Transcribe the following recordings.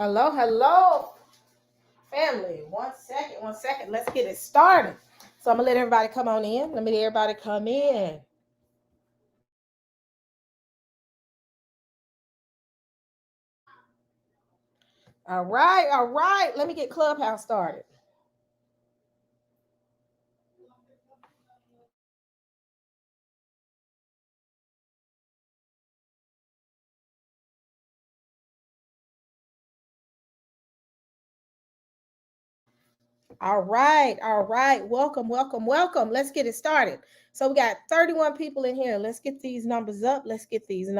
Hello, hello, family. One second. Let's get it started. So I'm gonna let everybody come on in. Let me let everybody come in. All right. Let me get Clubhouse started. All right. Welcome. Let's get it started. So we got 31 people in here. Let's get these numbers up. Let's get it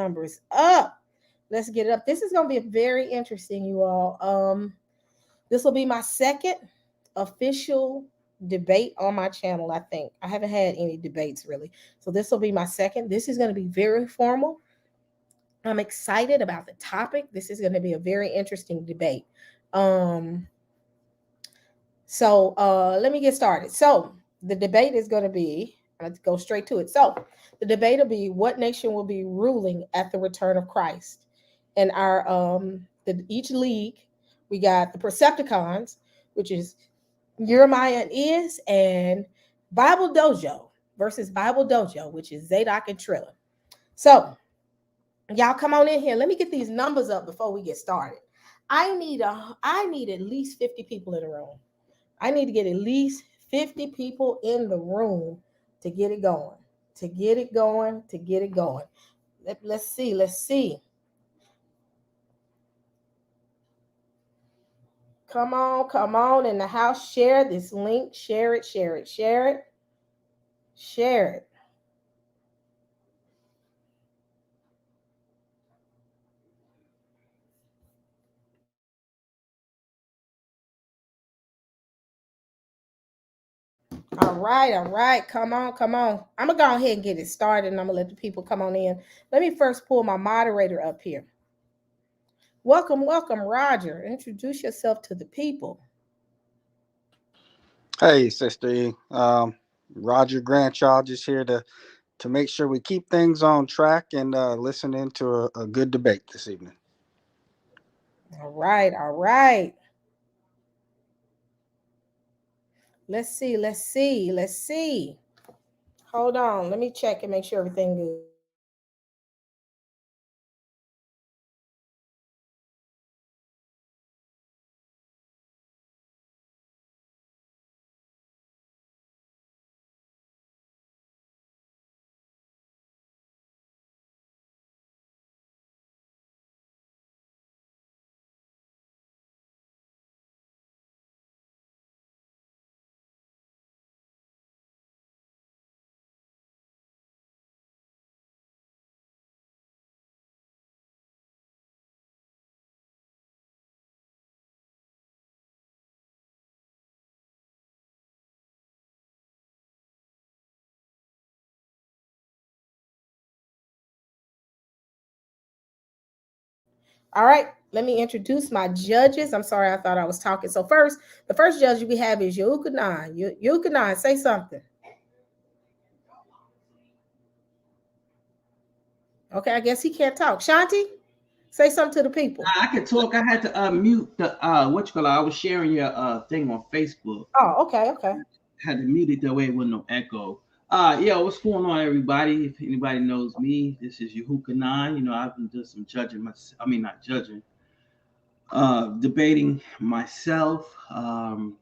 up. This is gonna be very interesting, you all. This will be my second official debate on my channel. I think I haven't had any debates really, so this will be my second. This is going to be very formal. I'm excited about the topic. This is going to be a very interesting debate. Let me get started. So the debate is going to be, let's go straight to it. So the debate will be, what nation will be ruling at the return of Christ? And each league, we got the Precepticons, which is YirmeYah and Bible Dojo versus Bible Dojo, which is Zaydok and Trilla. So y'all come on in here. Let me get these numbers up before we get started. I need at least 50 people in the room. I need to get at least 50 people in the room to get it going. Let's see. Come on in the house. Share this link. Share it. All right. Come on. I'm going to go ahead and get it started, and I'm going to let the people come on in. Let me first pull my moderator up here. Welcome, Roger. Introduce yourself to the people. Hey, Sister. Roger Grantshaw, just here to make sure we keep things on track and listening to a good debate this evening. All right. Let's see. Hold on. Let me check and make sure everything good. All right, let me introduce my judges. I'm sorry, I thought I was talking. So the first judge we have is Yukanan. Yukanan, say something. Okay, I guess he can't talk. Shanti, say something to the people. I can talk. I had to mute the I was sharing your thing on Facebook. Oh, okay. Had to mute it that way with no echo. What's going on, everybody? If anybody knows me, this is Yahukanan. I've been doing some judging not judging. Debating myself. I'm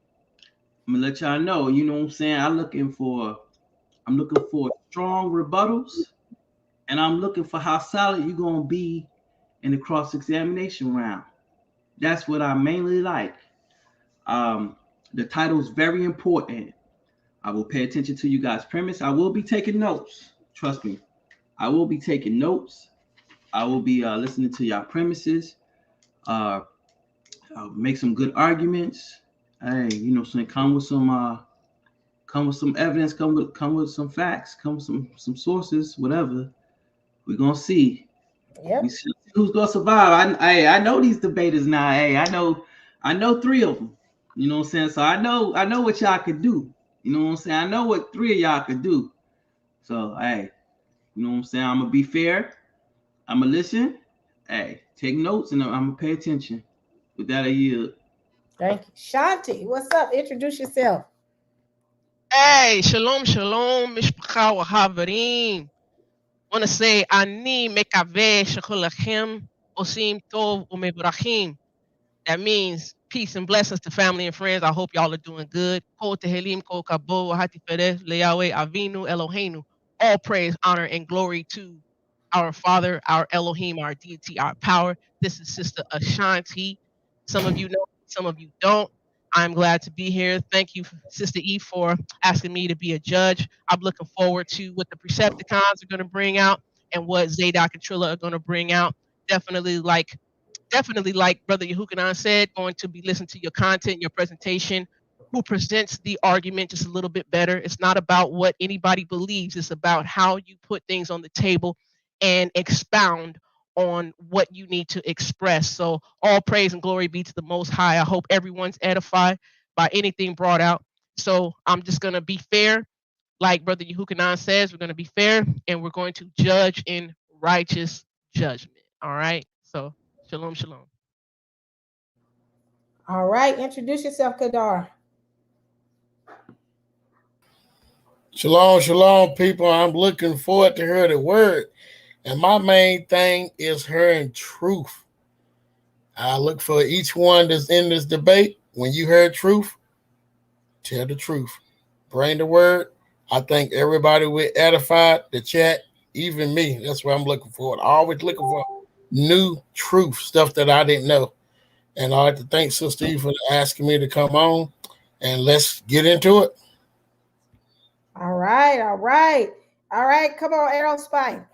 gonna let y'all know, you know what I'm saying? I'm looking for strong rebuttals, and I'm looking for how solid you're gonna be in the cross-examination round. That's what I mainly like. The title is very important. I will pay attention to you guys' premise. I will be taking notes. Trust me. I will be taking notes. I will be listening to y'all premises. I'll make some good arguments. Hey, so come with some evidence, come with some facts, come with some sources, whatever. We're gonna see. Yep. We see who's gonna survive. I know these debaters now. Hey, I know 3 of them. You know what I'm saying? So I know what y'all could do. You know what I'm saying? I know what 3 of y'all could do. So hey, you know what I'm saying? I'm gonna be fair. I'm gonna listen. Hey, take notes and I'm gonna pay attention. With that, I yield. Thank you. Shanti, what's up? Introduce yourself. Hey, shalom, shalom, mishpacha wa haverim. Want to say, ani mekaveh shekholachem osim tov umebrachim. That means peace and blessings to family and friends. I hope y'all are doing good. Kol tehelim, kol kabo, hatiferes, leyawe, avinu, Eloheinu. All praise, honor, and glory to our Father, our Elohim, our deity, our power. This is Sister Ashanti. Some of you know, some of you don't. I'm glad to be here. Thank you, Sister E, for asking me to be a judge. I'm looking forward to what the Precepticons are going to bring out and what Zaydok and Trilla are going to bring out. Definitely like Brother Yehukanan said, going to be listening to your content, your presentation, who presents the argument just a little bit better. It's not about what anybody believes. It's about how you put things on the table and expound on what you need to express. So all praise and glory be to the Most High. I hope everyone's edified by anything brought out. So I'm just going to be fair. Like Brother Yehukanan says, we're going to be fair and we're going to judge in righteous judgment. All right. So shalom, shalom. All right, introduce yourself, Kadar. Shalom, shalom, people. I'm looking forward to hear the word. And my main thing is hearing truth. I look for each one that's in this debate. When you hear truth, tell the truth. Bring the word. I think everybody will edify the chat, even me. That's what I'm looking for. I'm always looking for new truth, stuff that I didn't know. And I'd like to thank Sister E for asking me to come on. And let's get into it. All right. Come on, Arrow Spike.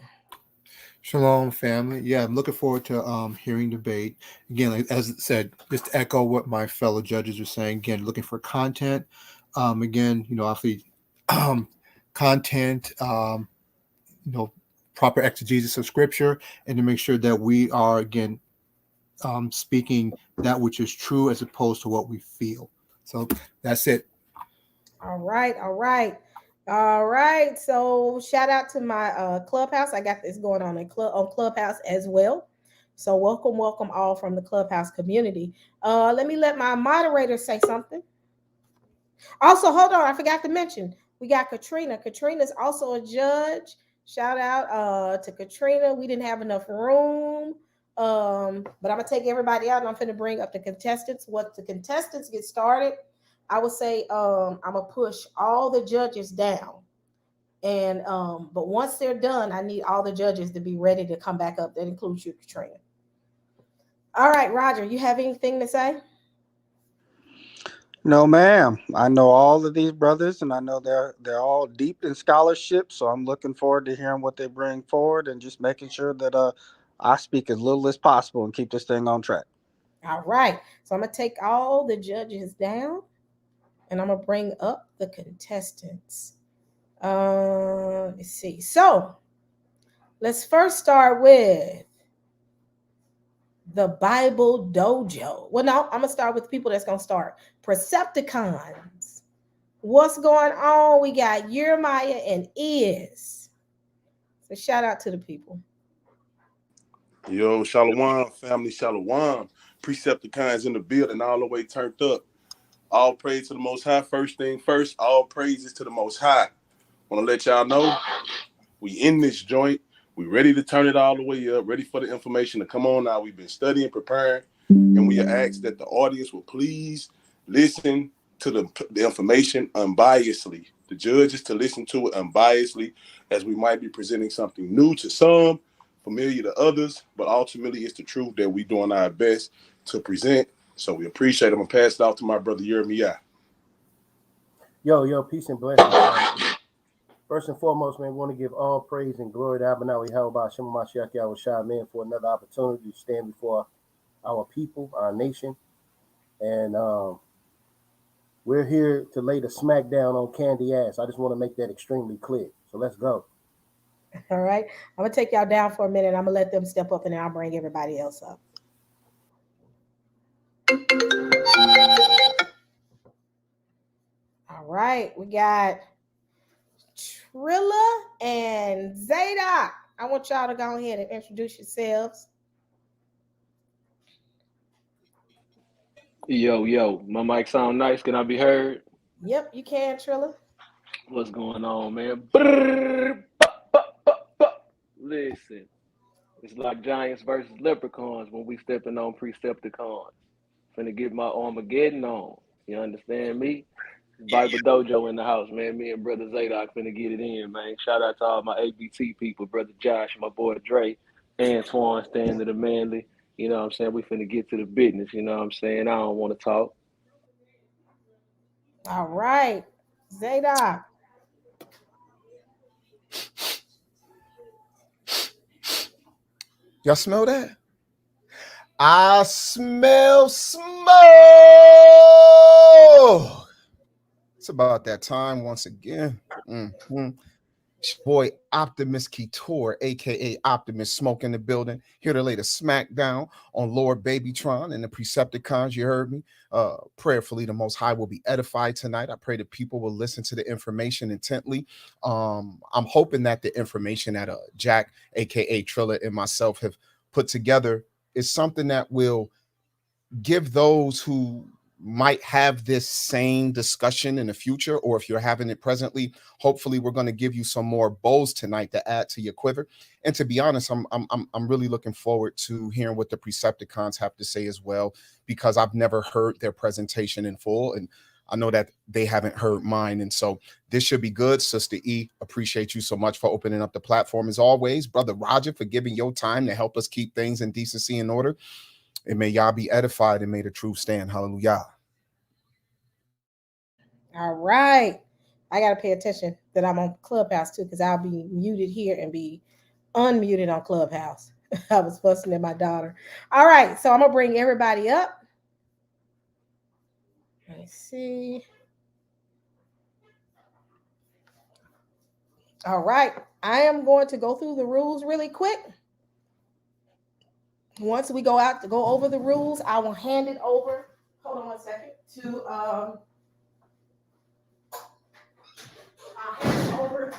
Shalom, family. Yeah, I'm looking forward to hearing debate. Again, like, as it said, just to echo what my fellow judges are saying. Again, looking for content. Again, obviously, content. Proper exegesis of scripture, and to make sure that we are again speaking that which is true as opposed to what we feel. So that's it. All right. So shout out to my Clubhouse. I got this going on on Clubhouse as well. So welcome all from the Clubhouse community. Let my moderator say something. Also, hold on, I forgot to mention, we got Katrina. Katrina's also a judge. Shout out to Katrina. We didn't have enough room. But I'm gonna take everybody out and I'm gonna bring up the contestants. Once the contestants get started, I would say I'm gonna push all the judges down. And but once they're done, I need all the judges to be ready to come back up. That includes you, Katrina. All right, Roger, you have anything to say? No, ma'am. I know all of these brothers, and I know they're all deep in scholarship. So I'm looking forward to hearing what they bring forward, and just making sure that I speak as little as possible and keep this thing on track. All right. So I'm gonna take all the judges down, and I'm gonna bring up the contestants. Let's see. So let's first start with the Bible Dojo. Well, no, I'm gonna start with people that's gonna start. Precepticons. What's going on? We got YirmeYah and Is. So shout out to the people. Yo, Shalom, family, Shalom. Precepticons in the building, all the way turned up. All praise to the Most High. First thing first, all praises to the Most High. Want to let y'all know, we in this joint. We ready to turn it all the way up, ready for the information to come on now. We've been studying, preparing, and we ask that the audience will please listen to the information unbiasedly. The judges to listen to it unbiasedly, as we might be presenting something new to some, familiar to others, but ultimately it's the truth that we're doing our best to present. So we appreciate it. I'm going to pass it off to my brother YirmeYah. Yo, peace and blessings. First and foremost, man, we want to give all praise and glory to Abba Yahweh Hashem Mashiach Yahweh Shai, man, for another opportunity to stand before our people, our nation. And we're here to lay the smack down on Candy Ass. I just want to make that extremely clear. So let's go. All right. I'm going to take y'all down for a minute. I'm going to let them step up and then I'll bring everybody else up. All right. We got Trilla and Zaydok. I want y'all to go ahead and introduce yourselves. Yo, my mic sound nice. Can I be heard? Yep, you can, Trilla. What's going on, man? Brrr, pop, pop, pop, pop. Listen, it's like Giants versus Leprechauns when we stepping on Precepticons. Finna get my Armageddon on. You understand me? Bible Dojo in the house, man. Me and brother Zaydok finna get it in, man. Shout out to all my ABC people, brother Josh, my boy Dre, Antoine, Stanley, the Manly. You know what I'm saying? We finna get to the business. You know what I'm saying? I don't want to talk. All right, Zaydok. Y'all smell that? I smell smoke. It's about that time once again. It's your boy Optimus Couture, aka Optimus Smoke in the building, here to lay the smackdown on Lord Babytron and the Precepticons. You heard me. Prayerfully, the Most High will be edified tonight. I pray that people will listen to the information intently. I'm hoping that the information that Jack, aka Trilla, and myself have put together is something that will give those who might have this same discussion in the future, or if you're having it presently, hopefully we're going to give you some more bowls tonight to add to your quiver. And to be honest, I'm really looking forward to hearing what the Precepticons have to say as well, because I've never heard their presentation in full, and I know that they haven't heard mine. And so this should be good. Sister E, appreciate you so much for opening up the platform as always. Brother Roger, for giving your time to help us keep things in decency and order. And may y'all be edified and may the truth stand. Hallelujah. All right. I got to pay attention that I'm on Clubhouse too, because I'll be muted here and be unmuted on Clubhouse. I was fussing at my daughter. All right. So I'm going to bring everybody up. Let me see. All right. I am going to go through the rules really quick. Once we go over the rules, I will hand it over. Hold on one second. I'll hand it over.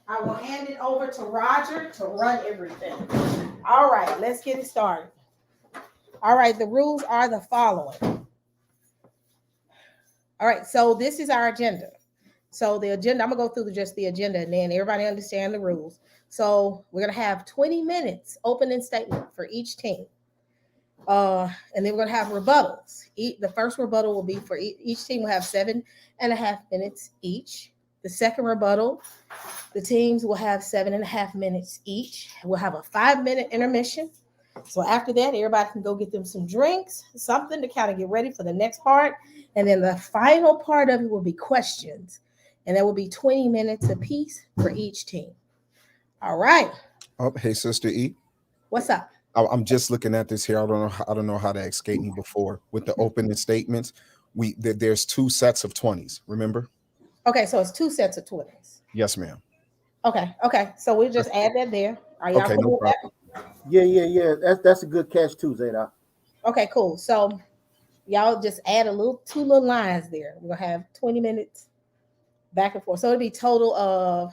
I will hand it over to Roger to run everything. All right, let's get it started. All right, the rules are the following. All right, so this is our agenda. So the agenda, I'm going to go through just the agenda, and then everybody understand the rules. So we're going to have 20 minutes opening statement for each team. And then we're going to have rebuttals. The first rebuttal will be for each team will have 7.5 minutes each. The second rebuttal, the teams will have 7.5 minutes each. We'll have a 5-minute intermission. So after that, everybody can go get them some drinks, something to kind of get ready for the next part. And then the final part of it will be questions. And that will be 20 minutes apiece for each team. All right. Oh, hey, Sister E. What's up? I'm just looking at this here. I don't know how to escape me before with the opening statements. There's 2 sets of 20s. Remember? Okay, so it's 2 sets of 20s. Yes, ma'am. Okay. So we'll just add that there. Are y'all okay? cool No with problem. that? Yeah. That's a good catch too, Zaydok. Okay, cool. So y'all just add 2 little lines there. We're gonna have 20 minutes back and forth. So it'll be total of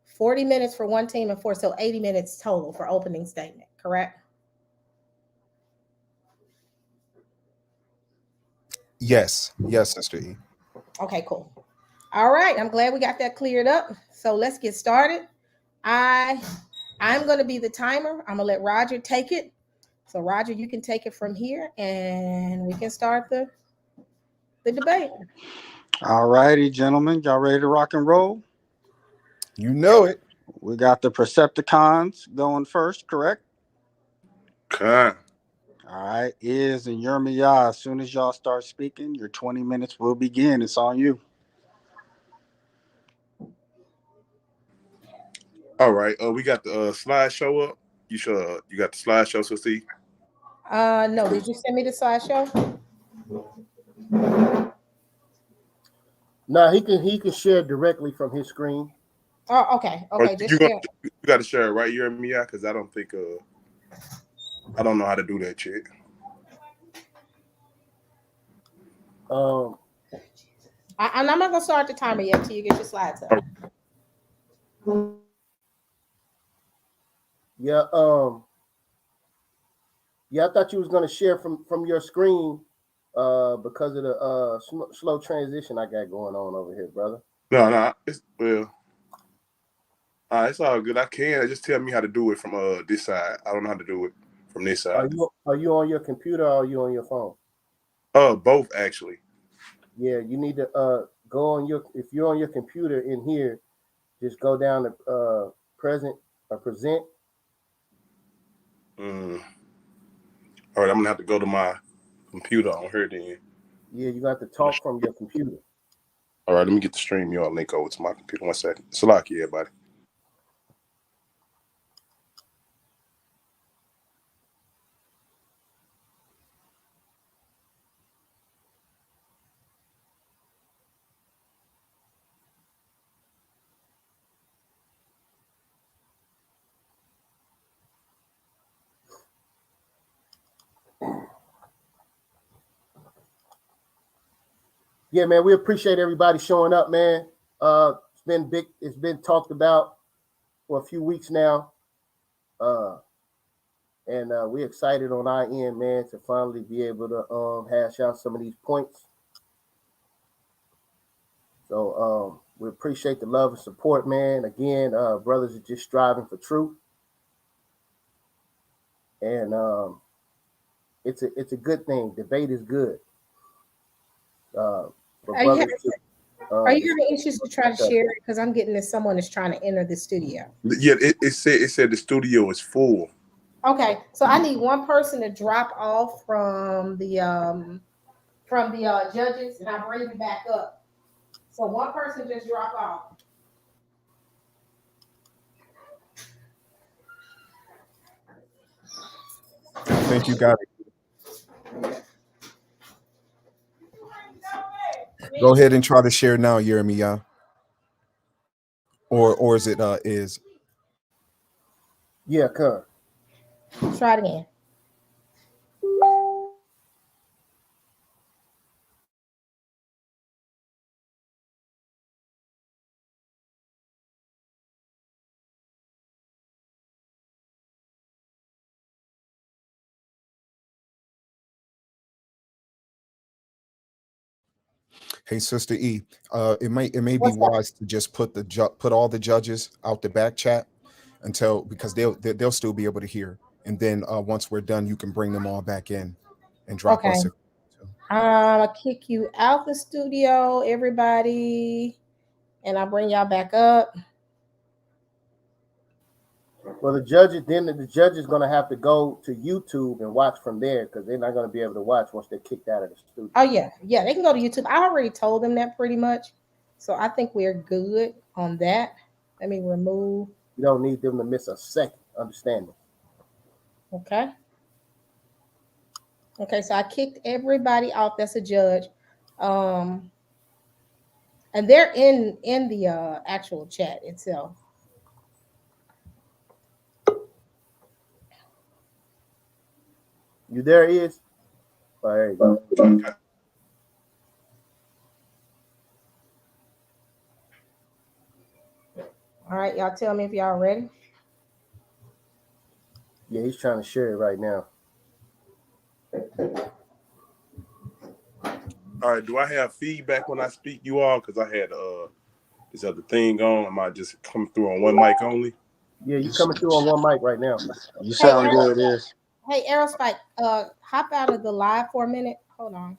40 minutes for one team and 4, so 80 minutes total for opening statement, correct? Yes, Sister E. Okay, cool. All right, I'm glad we got that cleared up. So let's get started. I'm going to be the timer. I'm going to let Roger take it. So Roger, you can take it from here and we can start the debate. All righty, gentlemen. Y'all ready to rock and roll? You know it. We got the Precepticons going first, correct? Con. All right. Is and YirmeYah. As soon as y'all start speaking, your 20 minutes will begin. It's on you. All right. We got the slideshow up. You got the slideshow, so see. No, did you send me the slideshow? No, he can share directly from his screen. Oh, okay. Just you got to share it, right? YirmeYah, because I don't think I don't know how to do that shit. I'm not gonna start the timer yet till you get your slides up. Yeah. Yeah, I thought you was gonna share from your screen, because of the slow transition I got going on over here, brother. No, it's it's all good. I can. Just tell me how to do it from this side. I don't know how to do it from this Are side. you on your computer or are you on your phone? Both actually. Yeah, you need to go on if you're on your computer in here, just go down to present or present. All right, I'm gonna have to go to my computer on her then. Yeah, you got to talk from your computer. All right, let me get the StreamYard link over to my computer. 1 second. Salaki, everybody. Yeah, man, we appreciate everybody showing up, man. It's been big. It's been talked about for a few weeks now, and we're excited on our end, man, to finally be able to hash out some of these points. So we appreciate the love and support, man. Again, brothers are just striving for truth, and it's a good thing. Debate is good. For Are you brothers are you having issues to try to share it? Because I'm getting that someone is trying to enter the studio. Yeah, it said the studio is full. Okay, so I need one person to drop off from the judges, and I bring you back up. So one person just drop off. I think you got it. Go ahead and try to share now, YirmeYah. Or is it is? Yeah, come. Try it again. Hey, Sister E, it may be What's that? wise to just put all the judges out the back chat because they'll still be able to hear, and then once we're done, you can bring them all back in and drop Okay. us. I'll kick you out the studio, everybody, and I'll bring y'all back up. Well, the judge is going to have to go to YouTube and watch from there because they're not going to be able to watch once they're kicked out of the studio. Oh yeah, they can go to YouTube. I already told them that pretty much, so I think we're good on that. Let me remove. You don't need them to miss a second. Understand me? Okay. Okay, so I kicked everybody off. That's a judge, and they're in the actual chat itself. You there, is? All right. All right, y'all tell me if y'all ready. Yeah, he's trying to share it right now. All right, do I have feedback when I speak, you all? Because I had this other thing on. Am I just coming through on one mic only? Yeah, you coming through on one mic right now. You sound good, is. Hey, Aerospike, hop out of the live for a minute. Hold on.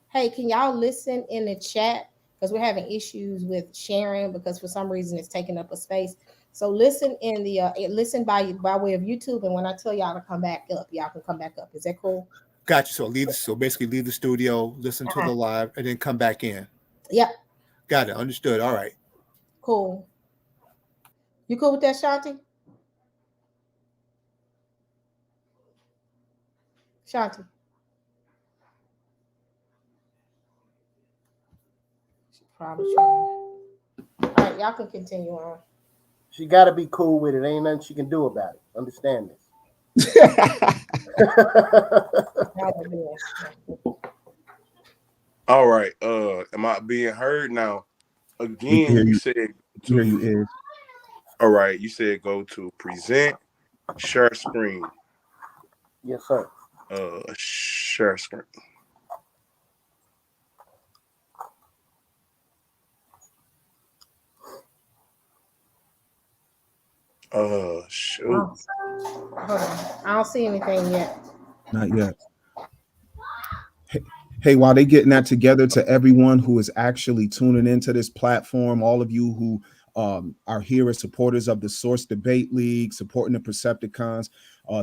Hey, can y'all listen in the chat? Because we're having issues with sharing because for some reason it's taking up a space. So listen in the listen by way of YouTube, and when I tell y'all to come back up, y'all can come back up. Is that cool? Gotcha. So basically leave the studio, listen to the live, and then come back in. Yep. Got it. Understood. All right. Cool. You cool with that, Shanti? Shanti. She probably trying. All right, y'all can continue on. She got to be cool with it. Ain't nothing she can do about it. Understand this. All right. Am I being heard now? Again, you said to. Here you is. All right, you said go to present, Share screen. Yes, sir. Share screen. Shoot. Hold on. I don't see anything yet. Not yet. Hey, while they getting that together, to everyone who is actually tuning into this platform, all of you who are here as supporters of the Source Debate League, supporting the Precepticons,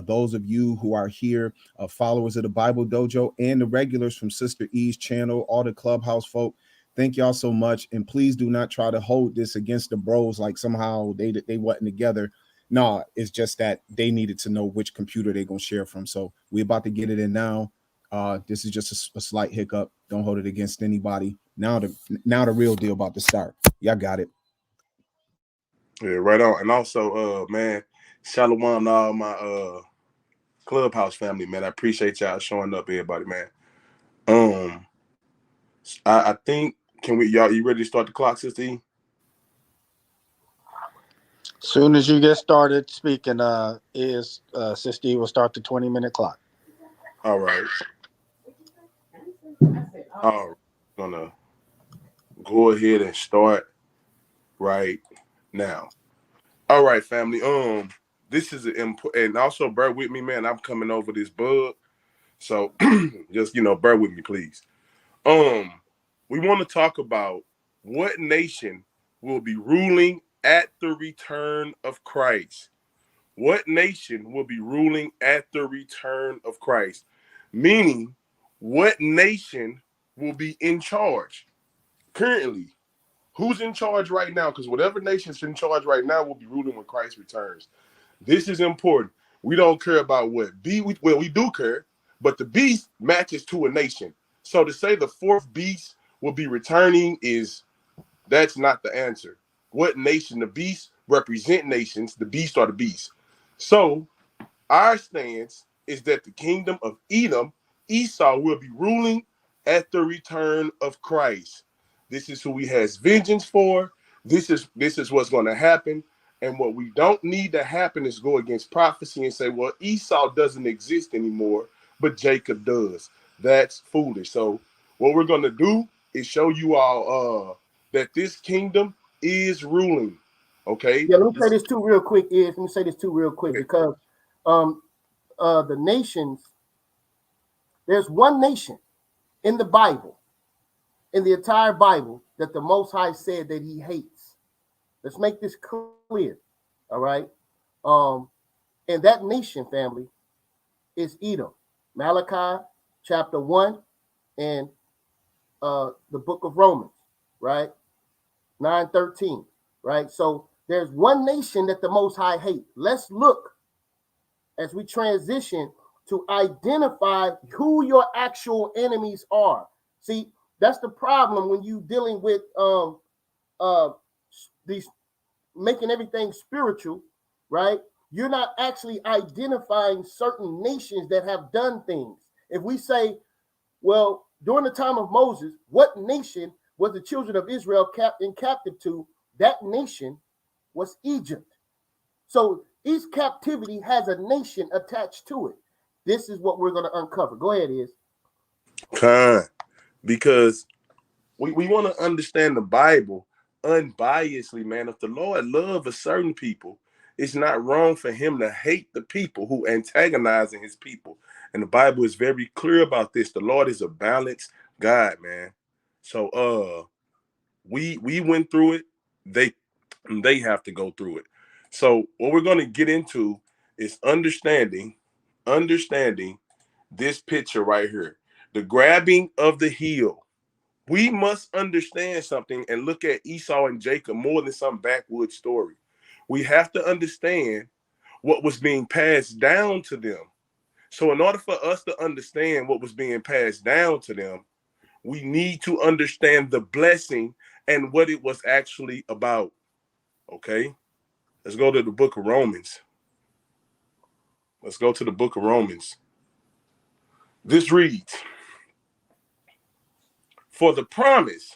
those of you who are here, followers of the Bible Dojo, and the regulars from Sister E's channel, all the Clubhouse folk, thank y'all so much. And please do not try to hold this against the bros like somehow they wasn't together. No, it's just that they needed to know which computer they're going to share from. So we're about to get it in now. This is just a slight hiccup. Don't hold it against anybody. Now the real deal about to start. Y'all got it. Yeah, right on. And also, man, shalom to all my Clubhouse family, man. I appreciate y'all showing up, everybody, man. I think you ready to start the clock, Sister E? Soon as you get started speaking, Sister E will start the 20-minute clock. All right. All right. I'm gonna go ahead and start right now. All right, family. This is an important, and also bear with me, man. I'm coming over this bug, so just bear with me, please. We want to talk about what nation will be ruling at the return of Christ. What nation will be ruling at the return of Christ? Meaning, what nation will be in charge currently? Who's in charge right now? Because whatever nation's in charge right now will be ruling when Christ returns. This is important. We don't care about what we do care, but the beast matches to a nation. So to say the fourth beast will be returning that's not the answer. What nation? The beast represent nations. The beast are the beast. So our stance is that the kingdom of Edom, Esau, will be ruling at the return of Christ. This is who he has vengeance for. This is what's going to happen. And what we don't need to happen is go against prophecy and say, well, Esau doesn't exist anymore, but Jacob does. That's foolish. So what we're going to do is show you all that this kingdom is ruling. Okay? Yeah, let me say this too real quick. Because the nations, there's one nation in the Bible, in the entire Bible, that the Most High said that he hates. Let's make this clear. All right. And that nation, family, is Edom. Malachi chapter 1 and the book of Romans, right? 9:13, right? So there's one nation that the Most High hates. Let's look as we transition to identify who your actual enemies are. See, that's the problem when you dealing with these making everything spiritual, right? You're not actually identifying certain nations that have done things. If we say, well, during the time of Moses, what nation was the children of Israel captive to? That nation was Egypt. So each captivity has a nation attached to it. This is what we're going to uncover. Go ahead, Iz. Because we want to understand the Bible unbiasedly, man. If the Lord loves a certain people, it's not wrong for him to hate the people who antagonizing his people. And the Bible is very clear about this. The Lord is a balanced God, man. So we went through it. They have to go through it. So what we're going to get into is understanding this picture right here. The grabbing of the heel. We must understand something and look at Esau and Jacob more than some backwoods story. We have to understand what was being passed down to them. So in order for us to understand what was being passed down to them, we need to understand the blessing and what it was actually about. Okay? Let's go to the book of Romans. Let's go to the book of Romans. This reads, for the promise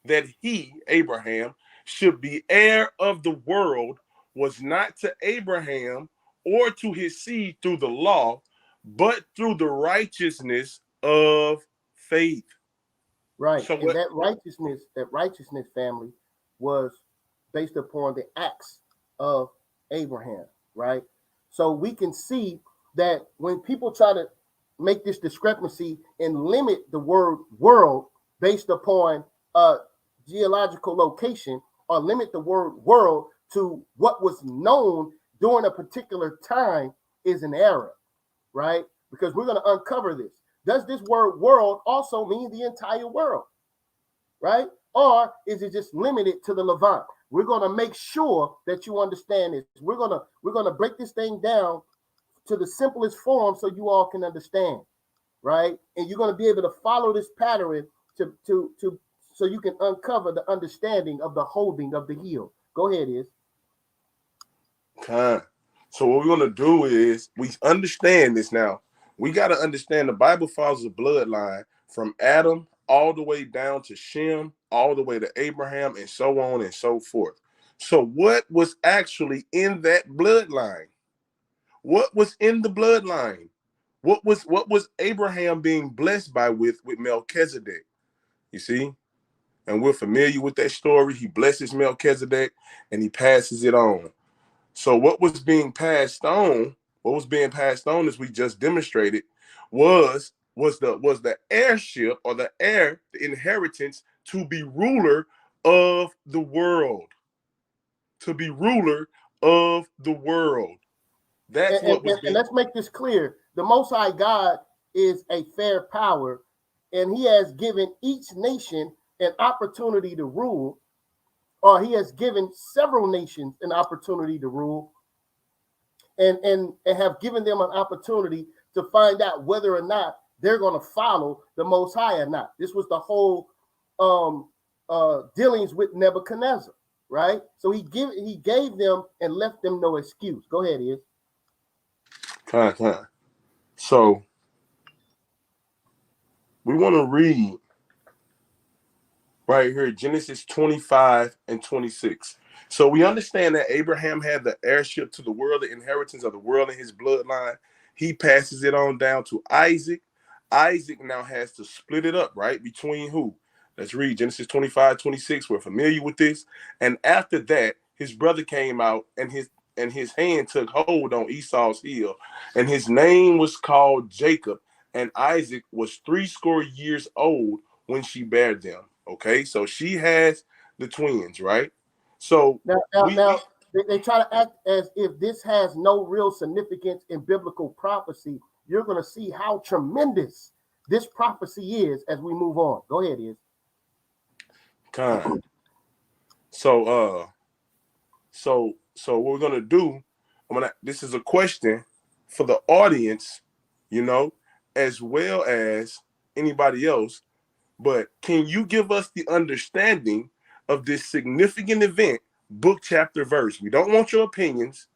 that he, Abraham, should be heir of the world was not to Abraham or to his seed through the law, but through the righteousness of faith. Right. So And what? that righteousness family was based upon the acts of Abraham, right? So we can see that when people try to make this discrepancy and limit the word world based upon geological location, or limit the word world to what was known during a particular time, is an error, right? Because we're going to uncover this. Does this word world also mean the entire world, right? Or is it just limited to the Levant? We're going to make sure that you understand this. We're going to break this thing down to the simplest form so you all can understand, right? And you're going to be able to follow this pattern to so you can uncover the understanding of the holding of the heel. Go ahead, Is. Kind. So what we're gonna do is we understand this now. We got to understand the Bible follows a bloodline from Adam all the way down to Shem, all the way to Abraham, and so on and so forth. So what was actually in that bloodline? What was in the bloodline? What was Abraham being blessed by with Melchizedek? You see? And we're familiar with that story. He blesses Melchizedek and he passes it on. So what was being passed on, as we just demonstrated, was the heirship, or the heir, the inheritance, to be ruler of the world. To be ruler of the world. That's what was being. And let's make this clear. The Most High God is a fair power, and he has given each nation an opportunity to rule, or he has given several nations an opportunity to rule, and have given them an opportunity to find out whether or not they're going to follow the Most High or not. This was the whole dealings with Nebuchadnezzar, right? So he gave them and left them no excuse. Go ahead, Is. Kind. So we want to read right here, Genesis 25 and 26. So we understand that Abraham had the heirship to the world, the inheritance of the world in his bloodline. He passes it on down to Isaac. Isaac now has to split it up, right? Between who? Let's read Genesis 25, 26. We're familiar with this. And after that, his brother came out, and his hand took hold on Esau's heel, and his name was called Jacob, and Isaac was 80 years old when she bare them. Okay, so she has the twins, right? So now they try to act as if this has no real significance in biblical prophecy. You're going to see how tremendous this prophecy is as we move on. Go ahead, Is. Kind. So what we're gonna do, this is a question for the audience, as well as anybody else. But can you give us the understanding of this significant event, book, chapter, verse? We don't want your opinions.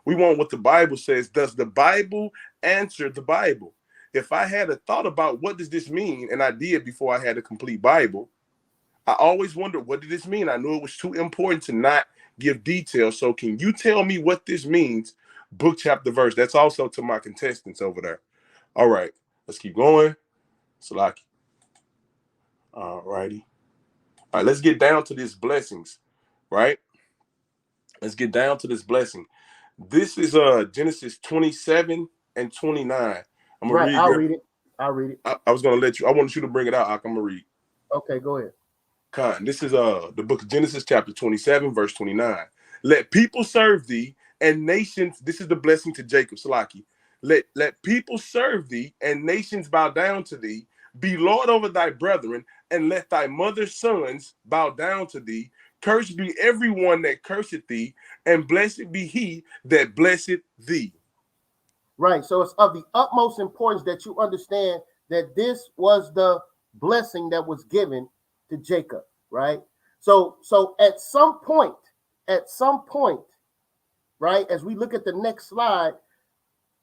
We want what the Bible says. Does the Bible answer the Bible? If I had a thought about what does this mean, and I did before I had a complete Bible, I always wondered, what did this mean? I knew it was too important to not give details. So can you tell me what this means, book, chapter, verse? That's also to my contestants over there. All right, let's keep going. Salaki. All righty. All right, let's get down to these blessings, right? Let's get down to this blessing. This is Genesis 27 and 29. I'm gonna read. I'll read it. I was gonna let you. I wanted you to bring it out. I'm gonna read. Okay, go ahead. This is the book of Genesis, chapter 27, verse 29. Let people serve thee, and nations. This is the blessing to Jacob, Salaki. Let people serve thee, and nations bow down to thee. Be Lord over thy brethren, and let thy mother's sons bow down to thee. Cursed be everyone that curseth thee, and blessed be he that blesseth thee. Right. So it's of the utmost importance that you understand that this was the blessing that was given to Jacob, right? So at some point, right, as we look at the next slide,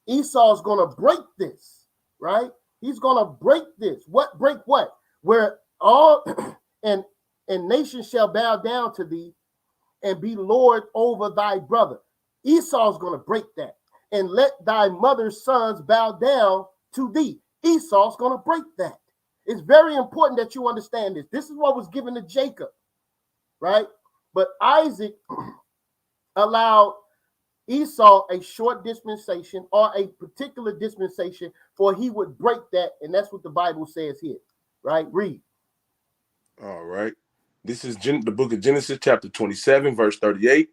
Esau's going to break this, right? He's going to break this. Break what? Where all and nations shall bow down to thee and be Lord over thy brother. Esau's going to break that. and let thy mother's sons bow down to thee. Esau's going to break that. It's very important that you understand this. This is what was given to Jacob, right? But Isaac allowed Esau a short dispensation or a particular dispensation, for he would break that, and that's what the Bible says here, right? Read. All right. This is the book of Genesis, chapter 27, verse 38.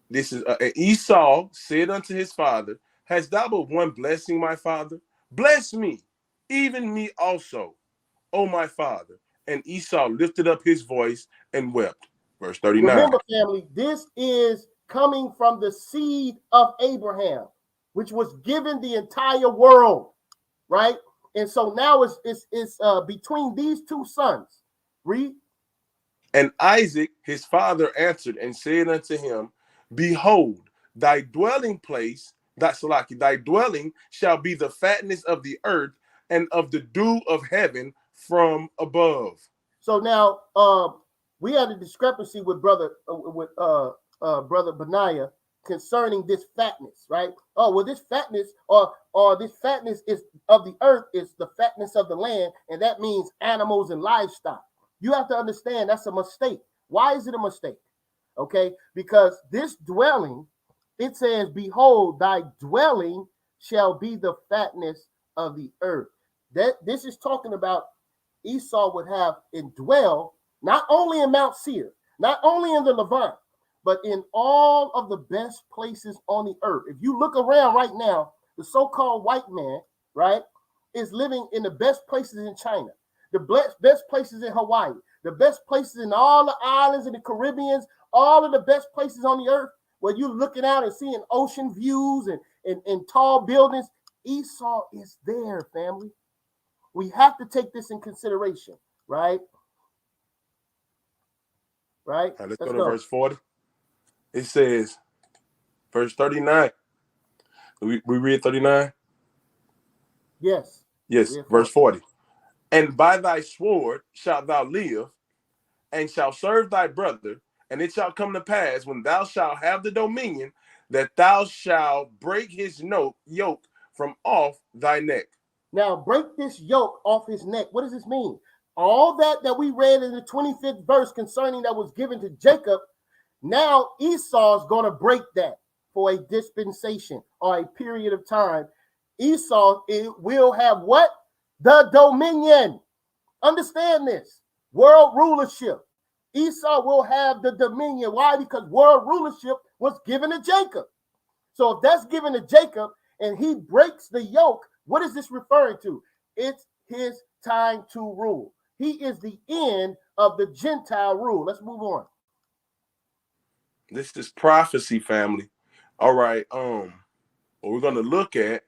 This is and Esau said unto his father, hast thou but one blessing, my father? Bless me, even me also, O my father. And Esau lifted up his voice and wept. Verse 39. Remember, family, this is coming from the seed of Abraham, which was given the entire world, right? And so now it's between these two sons. Read. And Isaac his father answered and said unto him, behold, thy dwelling place, thy dwelling shall be the fatness of the earth and of the dew of heaven from above. So now we had a discrepancy with brother Benaiah concerning this fatness, right? Oh, well, this fatness or this fatness is of the earth is the fatness of the land, and that means animals and livestock. You have to understand that's a mistake. Why is it a mistake? Okay, because this dwelling, it says, behold, thy dwelling shall be the fatness of the earth. That this is talking about Esau would have indwell not only in Mount Seir, not only in the Levant, but in all of the best places on the earth. If you look around right now, the so-called white man, right, is living in the best places in China, the best places in Hawaii, the best places in all the islands in the Caribbeans, all of the best places on the earth where you're looking out and seeing ocean views and tall buildings. Esau is there, family. We have to take this in consideration, right? Right? All right, let's go to verse 40. It says, verse 39. We read 39? Yes. Yes, verse 40. And by thy sword shalt thou live, and shalt serve thy brother, and it shall come to pass, when thou shalt have the dominion, that thou shalt break his yoke from off thy neck. Now, break this yoke off his neck. What does this mean? All that we read in the 25th verse concerning that was given to Jacob, now Esau's going to break that for a dispensation or a period of time. Esau will have what? The dominion. Understand this. World rulership. Esau will have the dominion. Why? Because world rulership was given to Jacob. So if that's given to Jacob and he breaks the yoke, what is this referring to? It's his time to rule. He is the end of the Gentile rule. Let's move on. This is prophecy, family. All right. What we're going to look at,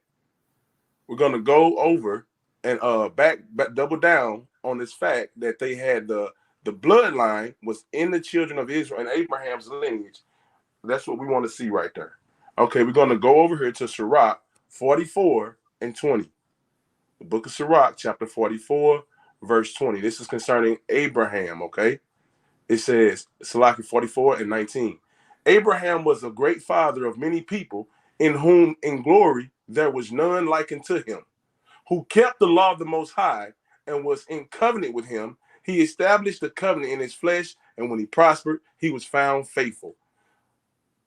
we're going to go over and back double down on this fact that they had the bloodline was in the children of Israel and Abraham's lineage. That's what we want to see right there. Okay, we're going to go over here to Sirach 44 and 20. The book of Sirach, chapter 44, verse 20. This is concerning Abraham, okay? It says, Sirach 44 and 19. Abraham was a great father of many people, in whom in glory there was none like unto him, who kept the law of the Most High and was in covenant with him. He established the covenant in his flesh, and when he prospered, he was found faithful.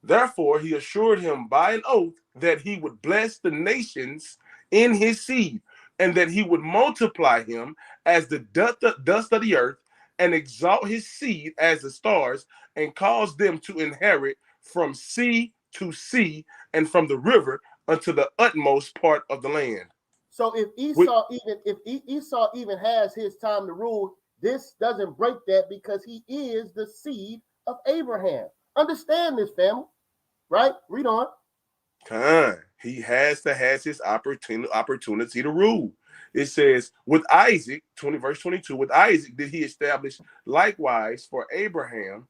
Therefore, he assured him by an oath that he would bless the nations in his seed, and that he would multiply him as the dust of the earth, and exalt his seed as the stars, and cause them to inherit from sea to sea, and from the river unto the utmost part of the land. So if Esau even has his time to rule, this doesn't break that because he is the seed of Abraham. Understand this, family, right? Read on. He has his opportunity to rule. It says, with Isaac, verse 22, with Isaac did he establish likewise for Abraham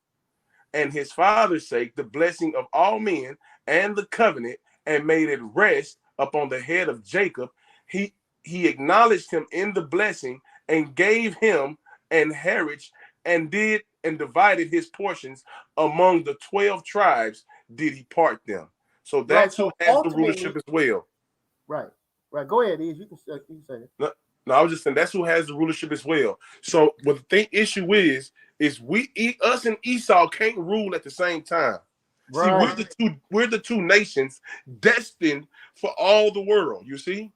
and his father's sake the blessing of all men and the covenant, and made it rest upon the head of Jacob. He acknowledged him in the blessing and gave him an heritage, and divided his portions among the 12 tribes did he part them. So that's so who has the ultimately- rulership as well. Right. Go ahead, Iz. You can say it. No, I was just saying that's who has the rulership as well. So what the issue is us and Esau can't rule at the same time. Right. See, we're the two nations destined for all the world. You see,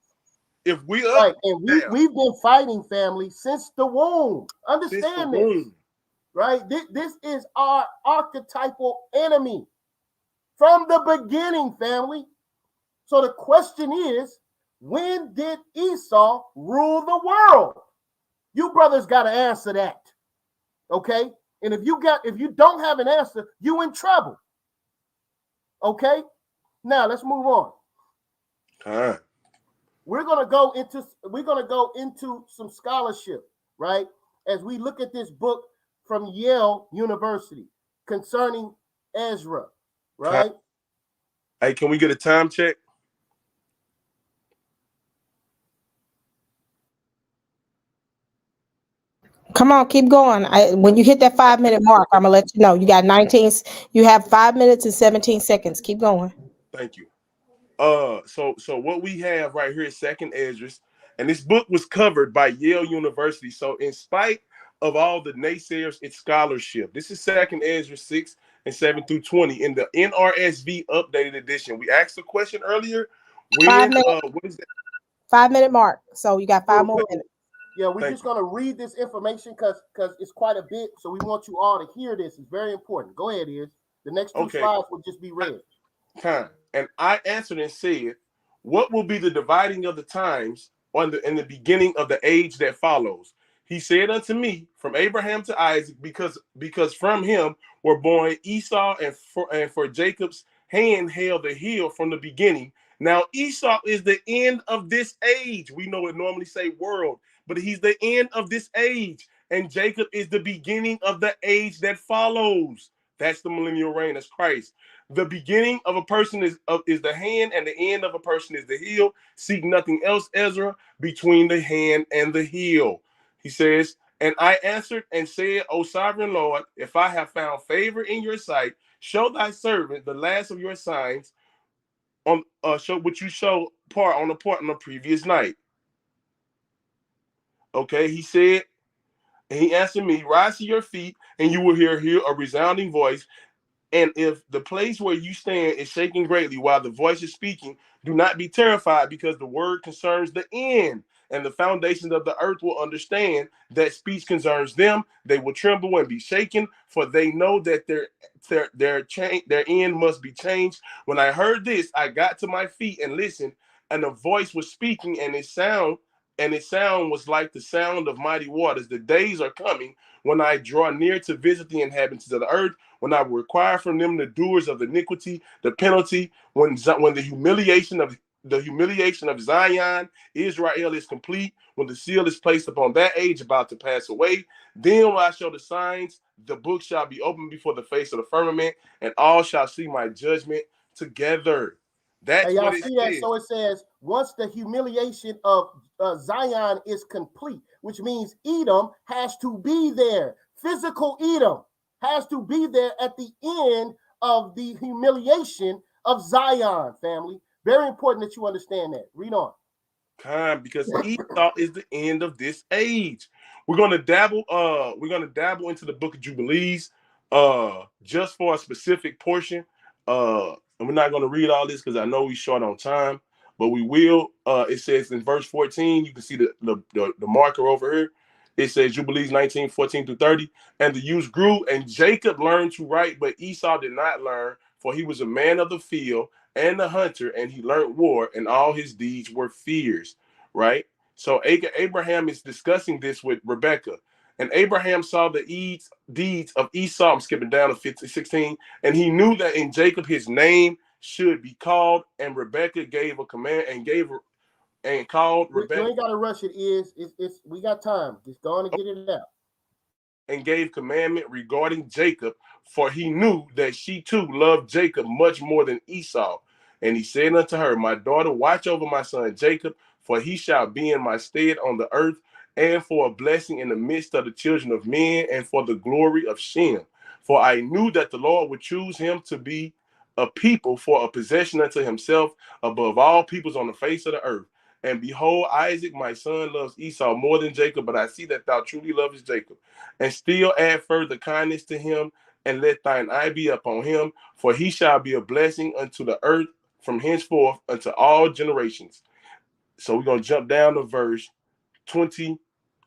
if we up, right, and we've been fighting, family, since the womb. Understand this, right? This is our archetypal enemy from the beginning, family. So the question is, when did Esau rule the world? You brothers got to answer that, okay? And if you don't have an answer, you in trouble. Okay, now let's move on. We're gonna go into some scholarship, right? As we look at this book from Yale University concerning Ezra, right? Hey, can we get a time check? Come on, keep going. When you hit that 5-minute mark, I'm gonna let you know. You got 19. You have 5 minutes and 17 seconds. Keep going. Thank you. So what we have right here is Second Esdras, and this book was covered by Yale University. So in spite of all the naysayers, it's scholarship. This is Second Esdras 6 and 7 through 20 in the NRSV updated edition. We asked the question earlier. What is that? 5-minute mark. So you got 5 more minutes. Yeah, we're just gonna read this information because it's quite a bit. So we want you all to hear this. It's very important. Go ahead, Iz. The next two slides will just be read. And I answered and said, what will be the dividing of the times in the beginning of the age that follows? He said unto me, from Abraham to Isaac, because from him were born Esau, and for Jacob's hand held the heel from the beginning. Now Esau is the end of this age. We know it normally say world, but he's the end of this age. And Jacob is the beginning of the age that follows. That's the millennial reign. That's Christ. The beginning of a person is the hand, and the end of a person is the heel. Seek nothing else, Ezra, between the hand and the heel. He says, and I answered and said, O sovereign Lord, if I have found favor in your sight, show thy servant the last of your signs on which you show on the previous night. Okay, he said, and he answered me, rise to your feet, and you will hear a resounding voice. And if the place where you stand is shaking greatly while the voice is speaking, do not be terrified, because the word concerns the end, and the foundations of the earth will understand that speech concerns them. They will tremble and be shaken, for they know that their end must be changed. When I heard this, I got to my feet and listened, and a voice was speaking, and its sound was like the sound of mighty waters. The days are coming when I draw near to visit the inhabitants of the earth, when I will require from them the doers of iniquity, the penalty, when the humiliation of Zion, Israel, is complete, when the seal is placed upon that age about to pass away. Then will I show the signs, the book shall be opened before the face of the firmament, and all shall see my judgment together. That's what it says. So it says, once the humiliation of Zion is complete, which means Edom has to be there. Physical Edom has to be there at the end of the humiliation of Zion, family. Very important that you understand that. Read on. Because Esau is the end of this age. We're gonna dabble into the book of Jubilees just for a specific portion. And we're not gonna read all this because I know we're short on time, but we will. It says in verse 14, you can see the marker over here. It says Jubilees 19, 14 through 30. And the youth grew, and Jacob learned to write, but Esau did not learn, for he was a man of the field and the hunter, and he learned war, and all his deeds were fears, right? So Abraham is discussing this with Rebekah. And Abraham saw the deeds of Esau, I'm skipping down to 16, and he knew that in Jacob his name should be called, and Rebekah gave a command and called Rebekah. You ain't gotta rush it. It's we got time. Just go on and get it out. And gave commandment regarding Jacob, for he knew that she too loved Jacob much more than Esau. And he said unto her, my daughter, watch over my son Jacob, for he shall be in my stead on the earth, and for a blessing in the midst of the children of men, and for the glory of Shem. For I knew that the Lord would choose him to be a people for a possession unto himself above all peoples on the face of the earth. And behold, Isaac, my son, loves Esau more than Jacob, but I see that thou truly lovest Jacob. And still add further kindness to him, and let thine eye be upon him, for he shall be a blessing unto the earth from henceforth unto all generations. So we're going to jump down to verse 20.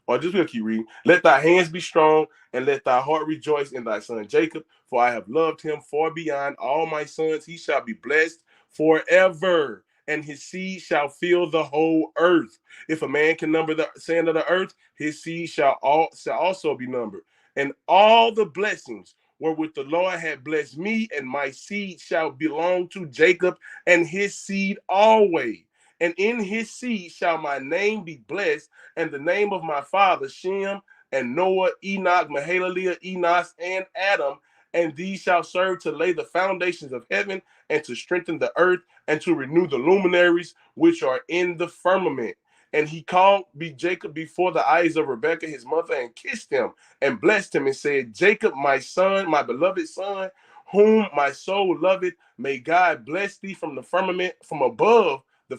Or just we'll keep reading. Let thy hands be strong, and let thy heart rejoice in thy son Jacob, for I have loved him far beyond all my sons. He shall be blessed forever, and his seed shall fill the whole earth. If a man can number the sand of the earth, his seed shall also be numbered. And all the blessings wherewith the Lord had blessed me and my seed shall belong to Jacob and his seed always. And in his seed shall my name be blessed, and the name of my father Shem and Noah, Enoch, Mahalalel, Enos, and Adam, and these shall serve to lay the foundations of heaven, and to strengthen the earth, and to renew the luminaries which are in the firmament. And he called Jacob before the eyes of Rebekah his mother, and kissed him, and blessed him, and said, Jacob, my son, my beloved son, whom my soul loveth, may God bless thee from the firmament, from above the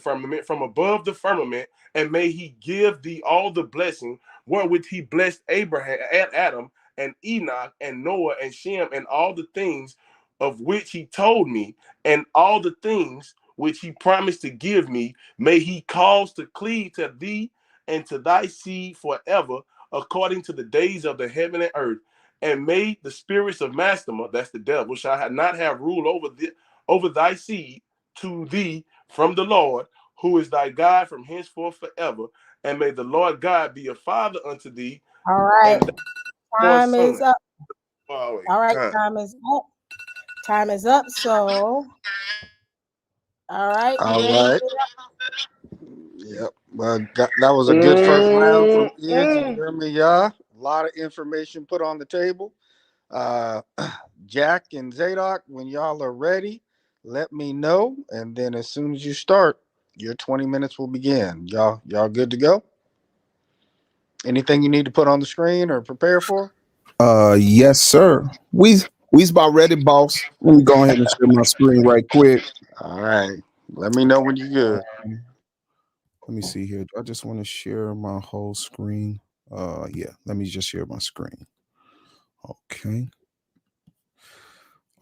firmament, and may he give thee all the blessing wherewith he blessed Abraham and Adam and Enoch and Noah and Shem, and all the things of which he told me, and all the things which he promised to give me, may he cause to cleave to thee and to thy seed forever, according to the days of the heaven and earth. And may the spirits of Mastema, that's the devil, shall not have rule over thy seed to thee from the Lord, who is thy God from henceforth forever. And may the Lord God be a father unto thee. All right. Time is up. Oh, all right, time is up. Time is up. So, all right. All right. Yep. Well, that was a good first round from Iz and YirmeYah. A lot of information put on the table. Jack and Zaydok, when y'all are ready, let me know, and then as soon as you start, your 20 minutes will begin. Y'all good to go? Anything you need to put on the screen or prepare for? Yes, sir. We's about ready, boss. Let me go ahead and share my screen right quick. All right. Let me know when you're good. Let me see here. I just want to share my whole screen. Yeah, let me just share my screen. Okay.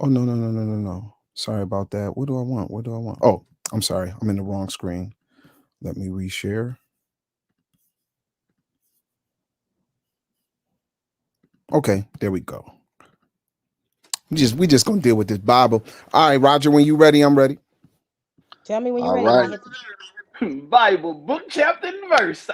Oh, no. Sorry about that. What do I want? Oh, I'm sorry. I'm in the wrong screen. Let me reshare. Okay, there we go. We just gonna deal with this Bible. All right, Roger, when you ready, I'm ready. Tell me when you're All ready. right. Bible, book, chapter, and verse.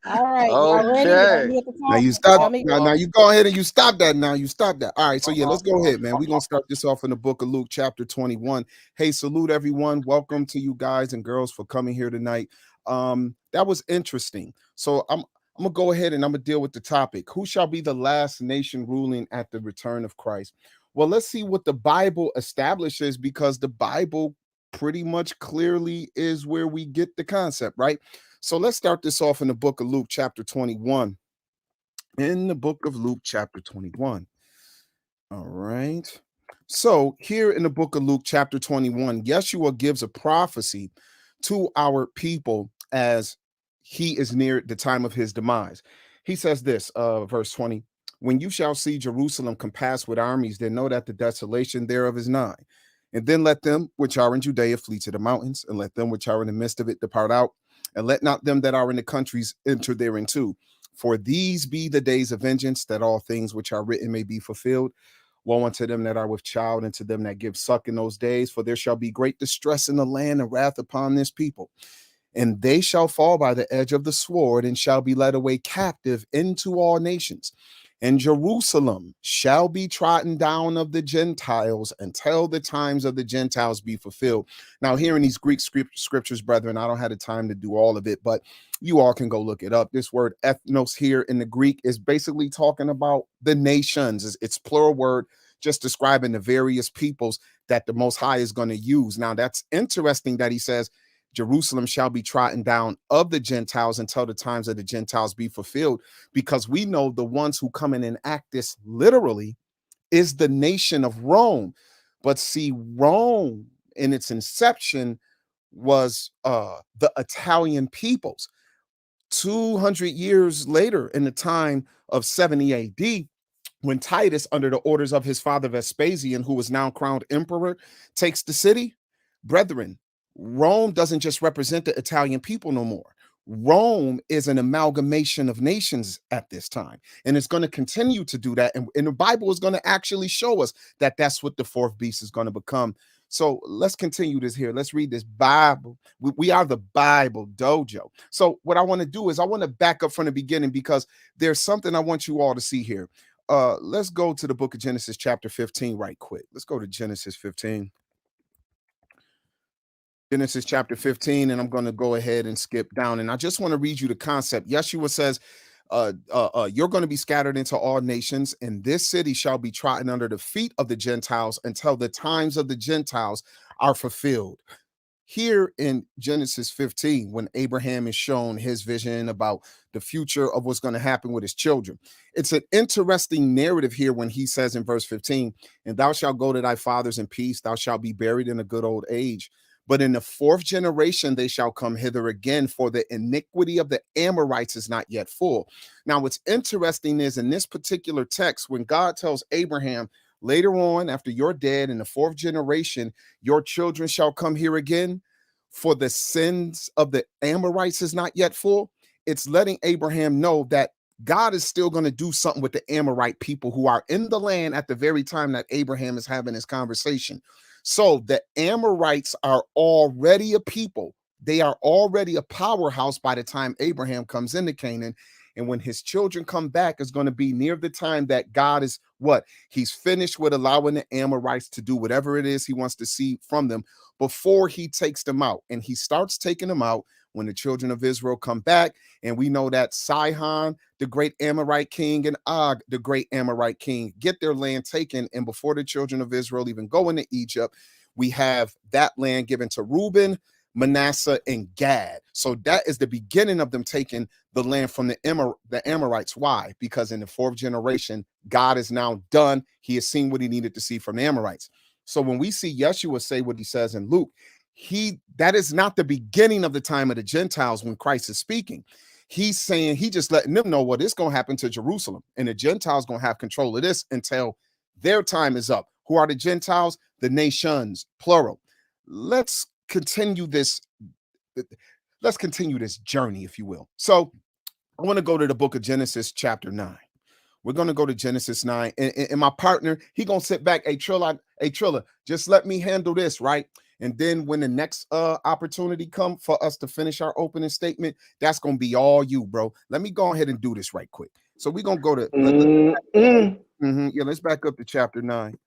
All right. Okay. Now you stop. Now you go ahead and you stop that. Now you stop that. All right. So yeah, let's go ahead, man. We're gonna start this off in the book of Luke, chapter 21. Hey, salute everyone. Welcome to you guys and girls for coming here tonight. That was interesting. So I'm gonna go ahead and I'm gonna deal with the topic. Who shall be the last nation ruling at the return of Christ? Well, let's see what the Bible establishes, because the Bible pretty much clearly is where we get the concept, right? So let's start this off in the book of Luke, chapter 21. In the book of Luke, chapter 21. All right. So here in the book of Luke, chapter 21, Yeshua gives a prophecy to our people as he is near the time of his demise. He says this, verse 20, when you shall see Jerusalem compassed with armies, then know that the desolation thereof is nigh. And then let them which are in Judea flee to the mountains, and let them which are in the midst of it depart out, and let not them that are in the countries enter thereinto. For these be the days of vengeance, that all things which are written may be fulfilled. Woe unto them that are with child, and to them that give suck in those days, for there shall be great distress in the land, and wrath upon this people. And they shall fall by the edge of the sword, and shall be led away captive into all nations. And Jerusalem shall be trodden down of the Gentiles until the times of the Gentiles be fulfilled. Now, here in these Greek scriptures, brethren, I don't have the time to do all of it, but you all can go look it up. This word ethnos here in the Greek is basically talking about the nations. It's plural word, just describing the various peoples that the Most High is going to use. Now, that's interesting that he says, Jerusalem shall be trodden down of the Gentiles until the times of the Gentiles be fulfilled, because we know the ones who come in and act this literally is the nation of Rome. But see, Rome in its inception was the Italian peoples. 200 years later, in the time of 70 AD, when Titus, under the orders of his father Vespasian, who was now crowned emperor, takes the city, brethren, Rome doesn't just represent the Italian people no more. Rome is an amalgamation of nations at this time, and it's going to continue to do that. And the Bible is going to actually show us that that's what the fourth beast is going to become. So let's continue this here. Let's read this Bible. We are the Bible Dojo. So what I want to do is I want to back up from the beginning, because there's something I want you all to see here. Let's go to the book of Genesis chapter 15 right quick. Let's go to Genesis 15. Genesis chapter 15, and I'm going to go ahead and skip down. And I just want to read you the concept. Yeshua says, you're going to be scattered into all nations, and this city shall be trodden under the feet of the Gentiles until the times of the Gentiles are fulfilled. Here in Genesis 15, when Abraham is shown his vision about the future of what's going to happen with his children, it's an interesting narrative here when he says in verse 15, and thou shalt go to thy fathers in peace, thou shalt be buried in a good old age. But in the fourth generation, they shall come hither again, for the iniquity of the Amorites is not yet full. Now, what's interesting is in this particular text, when God tells Abraham, later on, after you're dead, in the fourth generation, your children shall come here again, for the sins of the Amorites is not yet full. It's letting Abraham know that God is still going to do something with the Amorite people who are in the land at the very time that Abraham is having this conversation. So the Amorites are already a people. They are already a powerhouse by the time Abraham comes into Canaan. And when his children come back, is going to be near the time that God is what? He's finished with allowing the Amorites to do whatever it is he wants to see from them before he takes them out. And he starts taking them out when the children of Israel come back. And we know that Sihon, the great Amorite king, and Og, the great Amorite king, get their land taken. And before the children of Israel even go into Egypt, we have that land given to Reuben, Manasseh, and Gad. So that is the beginning of them taking the land from the Amorites. Why? Because in the fourth generation, God is now done. He has seen what he needed to see from the Amorites. So when we see Yeshua say what he says in Luke, that is not the beginning of the time of the Gentiles when Christ is speaking. He's saying, he just letting them know what is going to happen to Jerusalem, and the Gentiles going to have control of this until their time is up. Who are the Gentiles? The nations, plural. Let's continue this journey, if you will. So I want to go to the book of Genesis chapter 9. We're going to go to Genesis 9, and my partner, he going to sit back. Hey, Trilla, just let me handle this, right? And then when the next opportunity come for us to finish our opening statement, that's going to be all you, bro. Let me go ahead and do this right quick. So we're going to go to, let's back up to chapter 9,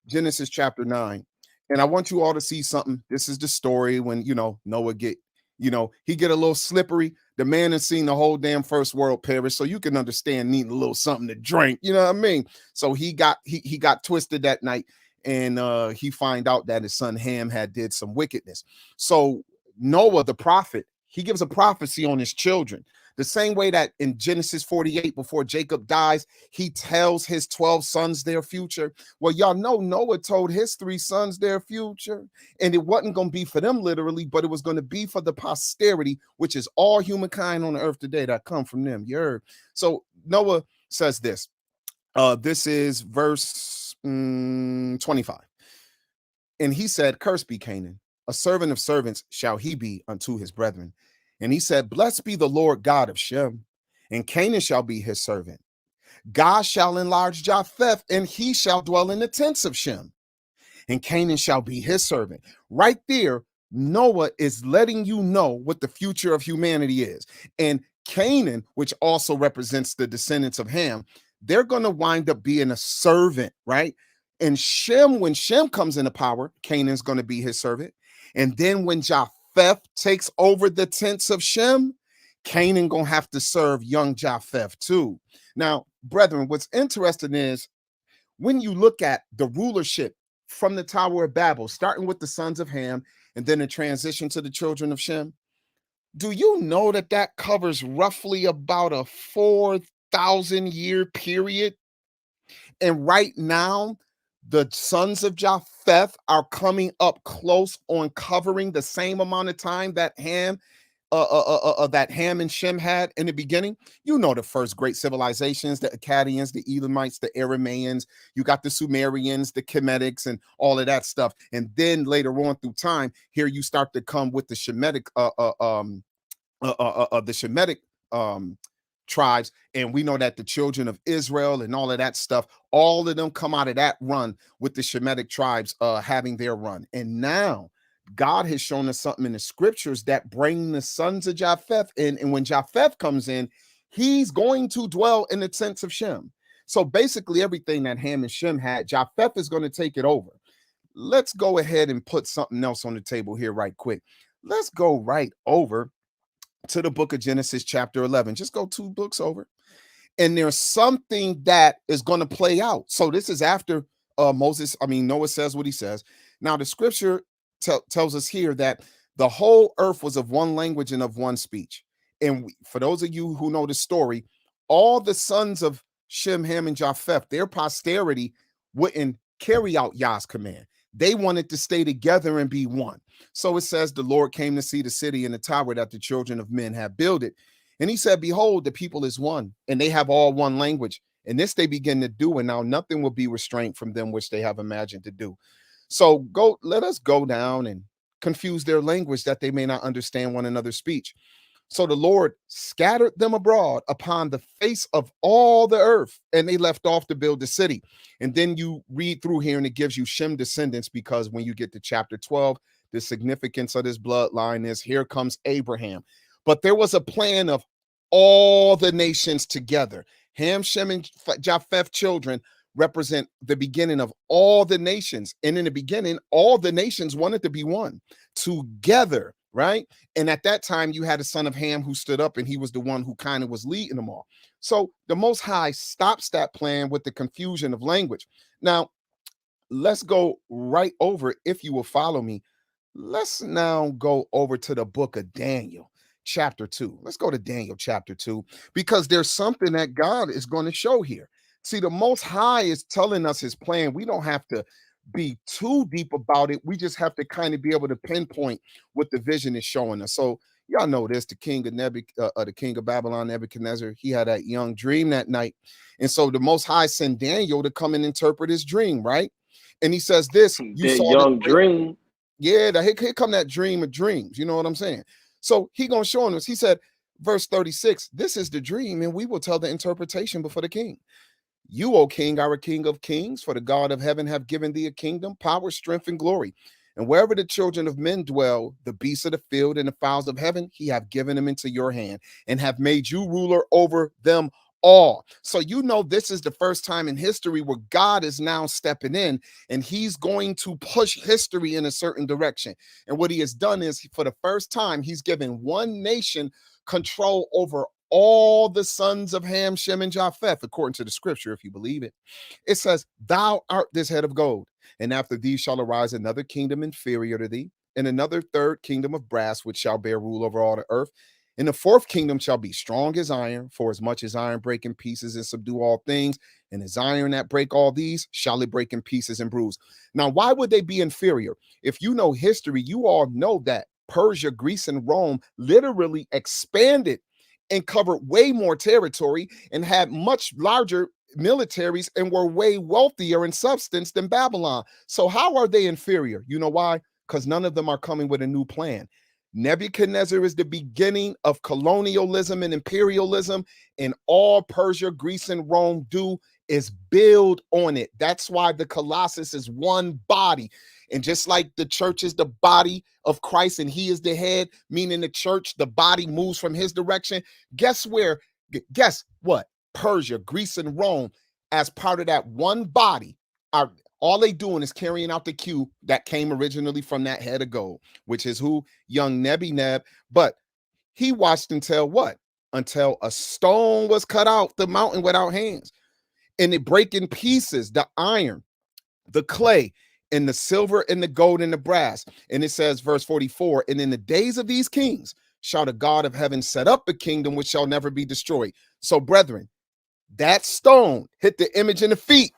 Genesis chapter 9. And I want you all to see something. This is the story when, Noah he get a little slippery. The man has seen the whole damn first world perish. So you can understand needing a little something to drink. You know what I mean? So he got twisted that night. And he find out that his son Ham had did some wickedness. So Noah, the prophet, he gives a prophecy on his children. The same way that in Genesis 48, before Jacob dies, he tells his 12 sons their future. Well, y'all know Noah told his 3 sons their future. And it wasn't going to be for them literally, but it was going to be for the posterity, which is all humankind on the earth today that come from them. You heard? So Noah says this. This is verse 25. And he said, "Cursed be Canaan, a servant of servants shall he be unto his brethren." And he said, "Blessed be the Lord God of Shem, and Canaan shall be his servant. God shall enlarge Japheth, and he shall dwell in the tents of Shem, and Canaan shall be his servant." Right there, Noah is letting you know what the future of humanity is. And Canaan, which also represents the descendants of Ham, they're going to wind up being a servant, right? And Shem, when Shem comes into power, Canaan's going to be his servant. And then when Japheth takes over the tents of Shem, Canaan going to have to serve young Japheth too. Now, brethren, what's interesting is when you look at the rulership from the Tower of Babel, starting with the sons of Ham and then the transition to the children of Shem, do you know that covers roughly about a 4,000-year period? And right now, The sons of Japheth are coming up close on covering the same amount of time that Ham and Shem had in the beginning. You know, the first great civilizations, the Akkadians, the Elamites, the Arameans, you got the Sumerians, the Kemetics, and all of that stuff. And then later on through time, here you start to come with the Shemitic tribes, and we know that the children of Israel and all of that stuff, all of them come out of that run with the Shemitic tribes having their run. And now God has shown us something in the scriptures that bring the sons of Japheth in, and when Japheth comes in, he's going to dwell in the tents of Shem. So basically everything that Ham and Shem had, Japheth is going to take it over. Let's go ahead and put something else on the table here right quick. Let's go right over to the book of Genesis chapter 11. Just go 2 books over. And there's something that is going to play out. So this is after Noah says what he says. Now the scripture tells us here that the whole earth was of one language and of one speech. And for those of you who know the story, all the sons of Shem, Ham, and Japheth, their posterity wouldn't carry out Yah's command. They wanted to stay together and be one. So it says the Lord came to see the city and the tower that the children of men have builded. And he said, behold, the people is one, and they have all one language. And this they begin to do, and now nothing will be restrained from them which they have imagined to do. So let us go down and confuse their language that they may not understand one another's speech. So the Lord scattered them abroad upon the face of all the earth, and they left off to build the city. And then you read through here, and it gives you Shem descendants, because when you get to chapter 12, the significance of this bloodline is here comes Abraham. But there was a plan of all the nations together. Ham, Shem, and Japheth children represent the beginning of all the nations. And in the beginning, all the nations wanted to be one together, right? And at that time, you had a son of Ham who stood up, and he was the one who kind of was leading them all. So the Most High stops that plan with the confusion of language. Now, let's go right over, if you will follow me. Let's now go over to the book of Daniel, chapter 2. Let's go to Daniel chapter 2, because there's something that God is going to show here. See, the Most High is telling us his plan. We don't have to be too deep about it. We just have to kind of be able to pinpoint what the vision is showing us. So y'all know this, the king of Babylon, Nebuchadnezzar, he had that young dream that night. And so the Most High sent Daniel to come and interpret his dream, right? And he says this, you that saw young dream. Yeah, here come that dream of dreams. You know what I'm saying? So he gonna show us. He said, verse 36, this is the dream, and we will tell the interpretation before the king. You, O king, are a king of kings, for the God of heaven have given thee a kingdom, power, strength, and glory. And wherever the children of men dwell, the beasts of the field and the fowls of heaven, he have given them into your hand, and have made you ruler over them all. So you know this is the first time in history where God is now stepping in, and he's going to push history in a certain direction. And what he has done is, for the first time, he's given one nation control over all the sons of Ham, Shem, and Japheth, according to the scripture, if you believe it. It says, thou art this head of gold, and after thee shall arise another kingdom inferior to thee, and another third kingdom of brass, which shall bear rule over all the earth. And the fourth kingdom shall be strong as iron, for as much as iron break in pieces and subdue all things, and as iron that break all these, shall it break in pieces and bruise. Now, why would they be inferior? If you know history, you all know that Persia, Greece, and Rome literally expanded and covered way more territory and had much larger militaries and were way wealthier in substance than Babylon. So how are they inferior? You know why? Because none of them are coming with a new plan. Nebuchadnezzar is the beginning of colonialism and imperialism, and all Persia, Greece, and Rome do is build on it. That's why the Colossus is one body. And just like the church is the body of Christ and he is the head, meaning the church, the body moves from his direction. Guess what? Persia, Greece, and Rome, as part of that one body, are all they doing is carrying out the cue that came originally from that head of gold, which is who? Young Nebuchadnezzar. But he watched until what? Until a stone was cut out the mountain without hands, and it break in pieces the iron, the clay, and the silver, and the gold, and the brass. And it says, verse 44, and in the days of these kings shall the God of heaven set up a kingdom which shall never be destroyed. So, brethren, that stone hit the image in the feet,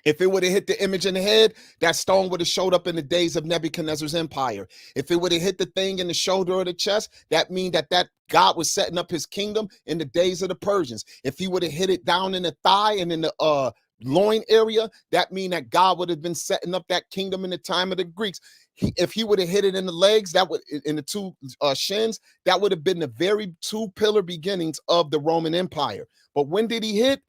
If it would have hit the image in the head, that stone would have showed up in the days of Nebuchadnezzar's empire. If it would have hit the thing in the shoulder or the chest, that means that God was setting up his kingdom in the days of the Persians. If he would have hit it down in the thigh and in the loin area, that means that God would have been setting up that kingdom in the time of the Greeks. If he would have hit it in the legs, that would in the two shins, that would have been the very two pillar beginnings of the Roman Empire. But when did he hit?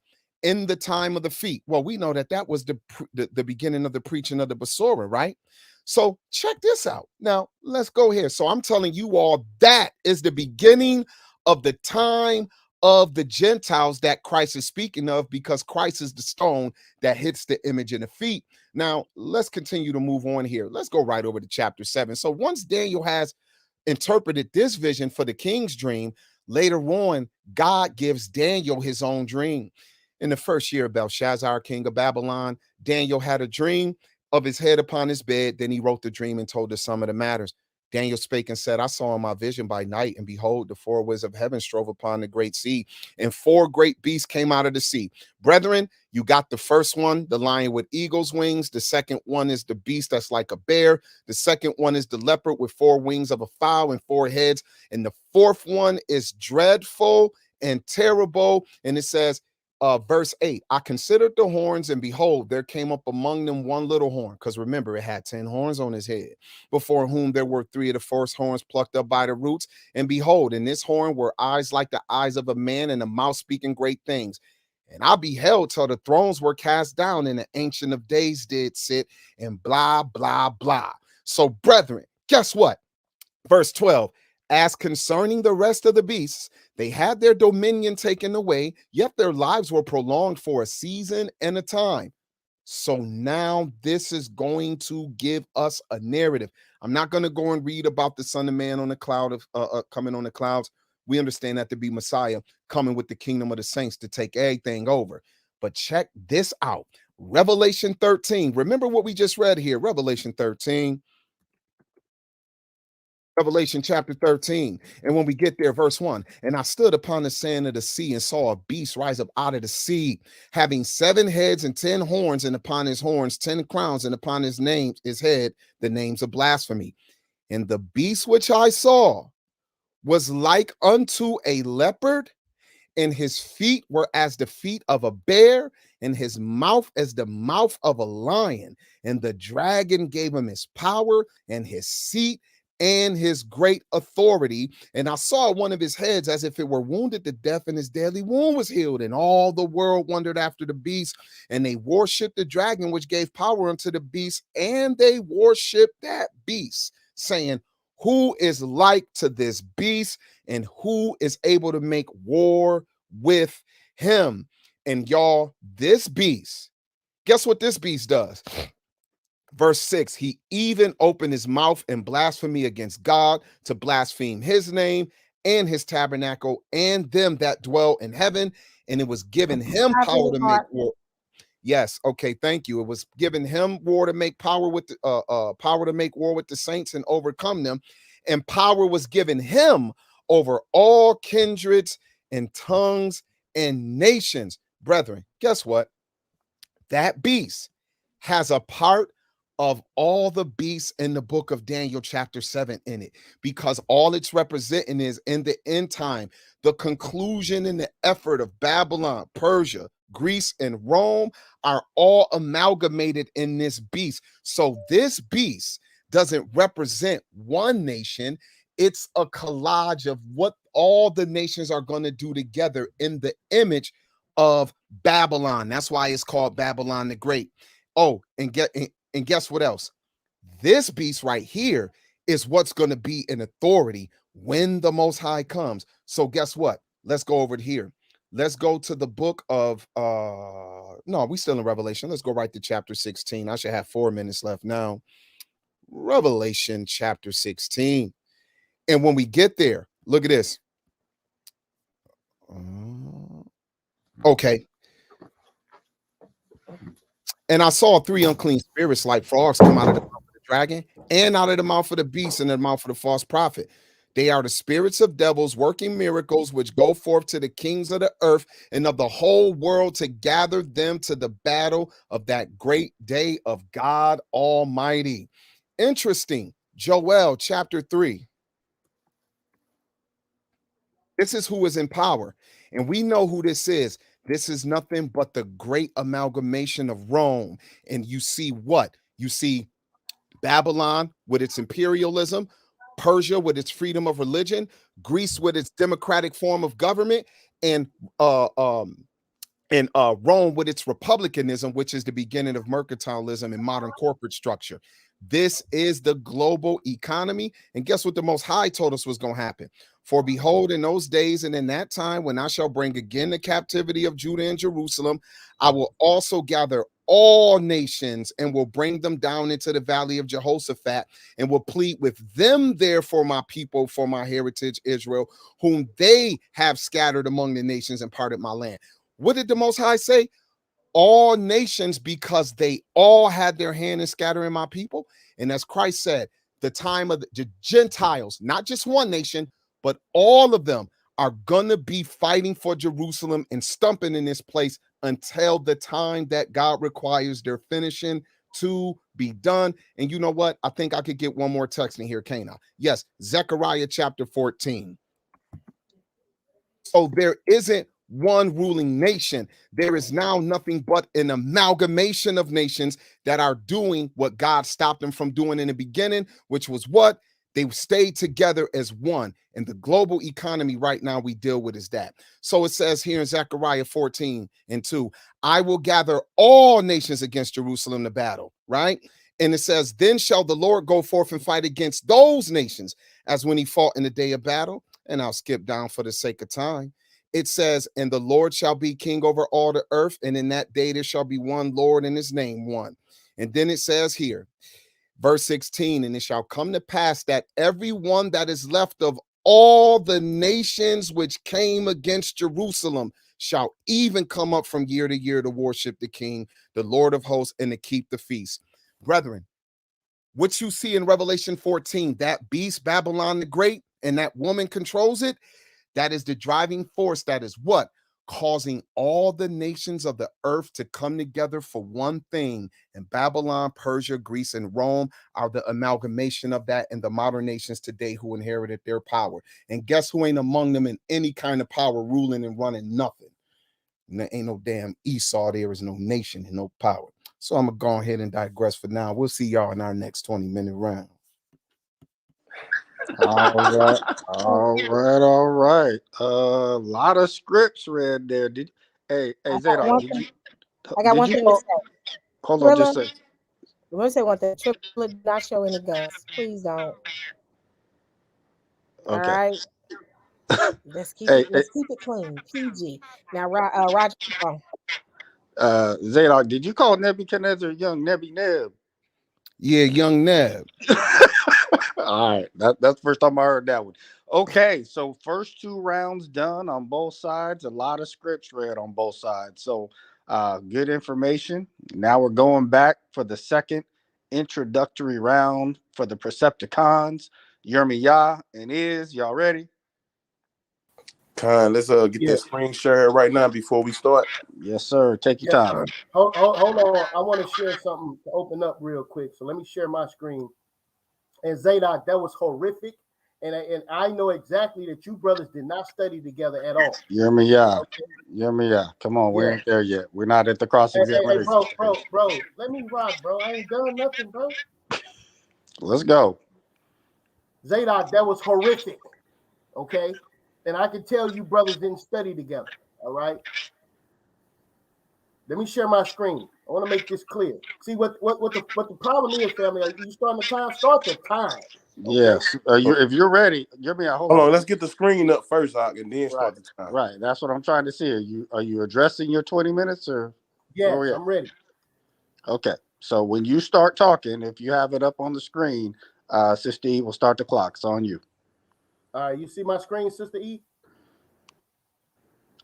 In the time of the feet. Well, we know that was the beginning of the preaching of the Basora, right? So check this out. Now, let's go here. So I'm telling you all, that is the beginning of the time of the Gentiles that Christ is speaking of, because Christ is the stone that hits the image in the feet. Now, let's continue to move on here. Let's go right over to chapter 7. So once Daniel has interpreted this vision for the king's dream, later on, God gives Daniel his own dream. In the first year of Belshazzar, king of Babylon, Daniel had a dream of his head upon his bed. Then he wrote the dream and told the sum of the matters. Daniel spake and said, I saw in my vision by night, and behold, the four winds of heaven strove upon the great sea, and four great beasts came out of the sea. Brethren, you got the first one, the lion with eagle's wings. The second one is the beast that's like a bear. The second one is the leopard with four wings of a fowl and four heads. And the fourth one is dreadful and terrible. And it says, verse 8, I considered the horns, and behold, there came up among them one little horn, because remember, it had 10 horns on his head, before whom there were 3 of the first horns plucked up by the roots. And behold, in this horn were eyes like the eyes of a man, and a mouth speaking great things. And I beheld till the thrones were cast down, and the Ancient of Days did sit, and blah, blah, blah. So, brethren, guess what? Verse 12, as concerning the rest of the beasts, they had their dominion taken away, yet their lives were prolonged for a season and a time. So now this is going to give us a narrative. I'm not going to go and read about the Son of Man on the cloud of coming on the clouds. We understand that to be Messiah coming with the kingdom of the saints to take everything over. But check this out. Revelation 13. Remember what we just read here. Revelation 13. Revelation chapter 13. And when we get there, verse 1, and I stood upon the sand of the sea and saw a beast rise up out of the sea, having 7 heads and 10 horns, and upon his horns 10 crowns, and upon his head, the names of blasphemy. And the beast which I saw was like unto a leopard, and his feet were as the feet of a bear, and his mouth as the mouth of a lion. And the dragon gave him his power and his seat and his great authority. And I saw one of his heads as if it were wounded to death, and his deadly wound was healed. And all the world wondered after the beast, and they worshiped the dragon, which gave power unto the beast, and they worshiped that beast, saying, who is like to this beast, and who is able to make war with him? And y'all, this beast, guess what this beast does? Verse 6, he even opened his mouth in blasphemy against God, to blaspheme his name and his tabernacle and them that dwell in heaven. And it was given him power to make war. Yes, okay, thank you. It was given him war to make power with the power to make war with the saints and overcome them. And power was given him over all kindreds and tongues and nations. Brethren, guess what? That beast has a part of all the beasts in the book of Daniel chapter 7 in it, because all it's representing is in the end time, the conclusion and the effort of Babylon, Persia, Greece, and Rome are all amalgamated in this beast. So this beast doesn't represent one nation. It's a collage of what all the nations are going to do together in the image of Babylon. That's why it's called Babylon the Great. Oh, and guess what else? This beast right here is what's going to be in authority when the Most High comes. So guess what? Let's go over here. Let's go to the book of no, we still in Revelation. Let's go right to chapter 16. I should have 4 minutes left now. Revelation chapter 16. And when we get there, look at this. Okay. And I saw 3 unclean spirits like frogs come out of the mouth of the dragon, and out of the mouth of the beast, and the mouth of the false prophet. They are the spirits of devils working miracles, which go forth to the kings of the earth and of the whole world to gather them to the battle of that great day of God Almighty. Interesting. Joel chapter 3. This is who is in power. And we know who this is. This is nothing but the great amalgamation of Rome. And you see what? You see Babylon with its imperialism, Persia with its freedom of religion, Greece with its democratic form of government, and Rome with its republicanism, which is the beginning of mercantilism and modern corporate structure. This is the global economy. And guess what the Most High told us was going to happen? For behold, in those days and in that time, when I shall bring again the captivity of Judah and Jerusalem, I will also gather all nations and will bring them down into the valley of Jehoshaphat and will plead with them there for my people, for my heritage, Israel, whom they have scattered among the nations and parted my land. What did the Most High say? All nations, because they all had their hand in scattering my people. And as Christ said, the time of the Gentiles, not just one nation, but all of them are going to be fighting for Jerusalem and stumping in this place until the time that God requires their finishing to be done. And you know what? I think I could get one more text in here, can't I? Yes, Zechariah chapter 14. So there isn't one ruling nation. There is now nothing but an amalgamation of nations that are doing what God stopped them from doing in the beginning, which was what? They stayed together as one. And the global economy right now we deal with is that. So it says here in Zechariah 14:2, I will gather all nations against Jerusalem to battle, right? And it says, then shall the Lord go forth and fight against those nations as when he fought in the day of battle. And I'll skip down for the sake of time. It says, and the Lord shall be king over all the earth. And in that day there shall be one Lord and his name one. And then it says here, verse 16, and it shall come to pass that everyone that is left of all the nations which came against Jerusalem shall even come up from year to year to worship the King, the Lord of hosts, and to keep the feast. Brethren, what you see in Revelation 14, that beast Babylon the Great, and that woman controls it, that is the driving force. That is what? Causing all the nations of the earth to come together for one thing. And Babylon, Persia, Greece, and Rome are the amalgamation of that, and the modern nations today who inherited their power. And guess who ain't among them in any kind of power, ruling and running nothing? And there ain't no damn Esau. There is no nation and no power. So I'm going to go ahead and digress for now. We'll see y'all in our next 20-minute round. All right. A lot of scripts read there. Hey, Zaydok, I got one thing to say. Hold on, just Trilla, say. let me say one thing. Trilla did not show any guns. Please don't. Okay. All right. Let's keep it clean. PG. Now, Roger. Zaydok, did you call Nebuchadnezzar young Nebby Neb? Yeah, young Neb. All right, that's the first time I heard that one. Okay, so first two rounds done on both sides. A lot of scripts read on both sides. So good information. Now we're going back for the second introductory round for the Precepticons. YirmeYah and y'all ready? Let's get that screen share right now before we start. Yes, sir. Take your time. Hold on. I want to share something to open up real quick. So let me share my screen. And Zaydok, that was horrific. And I know exactly that you brothers did not study together at all. YirmeYah. YirmeYah. Come on, we ain't there yet. We're not at the cross-examination. Hey, bro, let me rock, bro. I ain't done nothing, bro. Let's go. Zaydok, that was horrific. Okay? And I can tell you brothers didn't study together. All right? Let me share my screen. I want to make this clear. See what the problem is, family. Are you starting the time? Start the time. Okay? Yes. If you're ready, hold on. Let's get the screen up first, and then start the time. Right. That's what I'm trying to see. Are you addressing your 20 minutes or? Yes, I'm ready. Okay. So when you start talking, if you have it up on the screen, Sister E will start the clock. It's on you. All right. You see my screen, Sister E?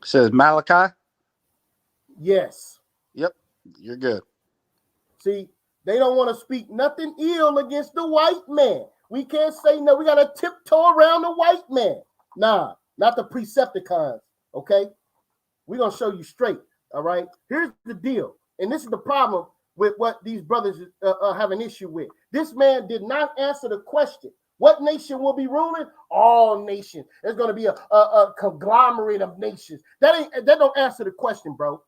It says Malachi. Yes. Yep. You're good. See, they don't want to speak nothing ill against the white man. We can't say no. We got to tiptoe around the white man. Nah, not the Precepticons, okay? We're going to show you straight, all right? Here's the deal, and this is the problem with what these brothers have an issue with. This man did not answer the question. What nation will be ruling? All nations. There's going to be a conglomerate of nations. That don't answer the question, bro.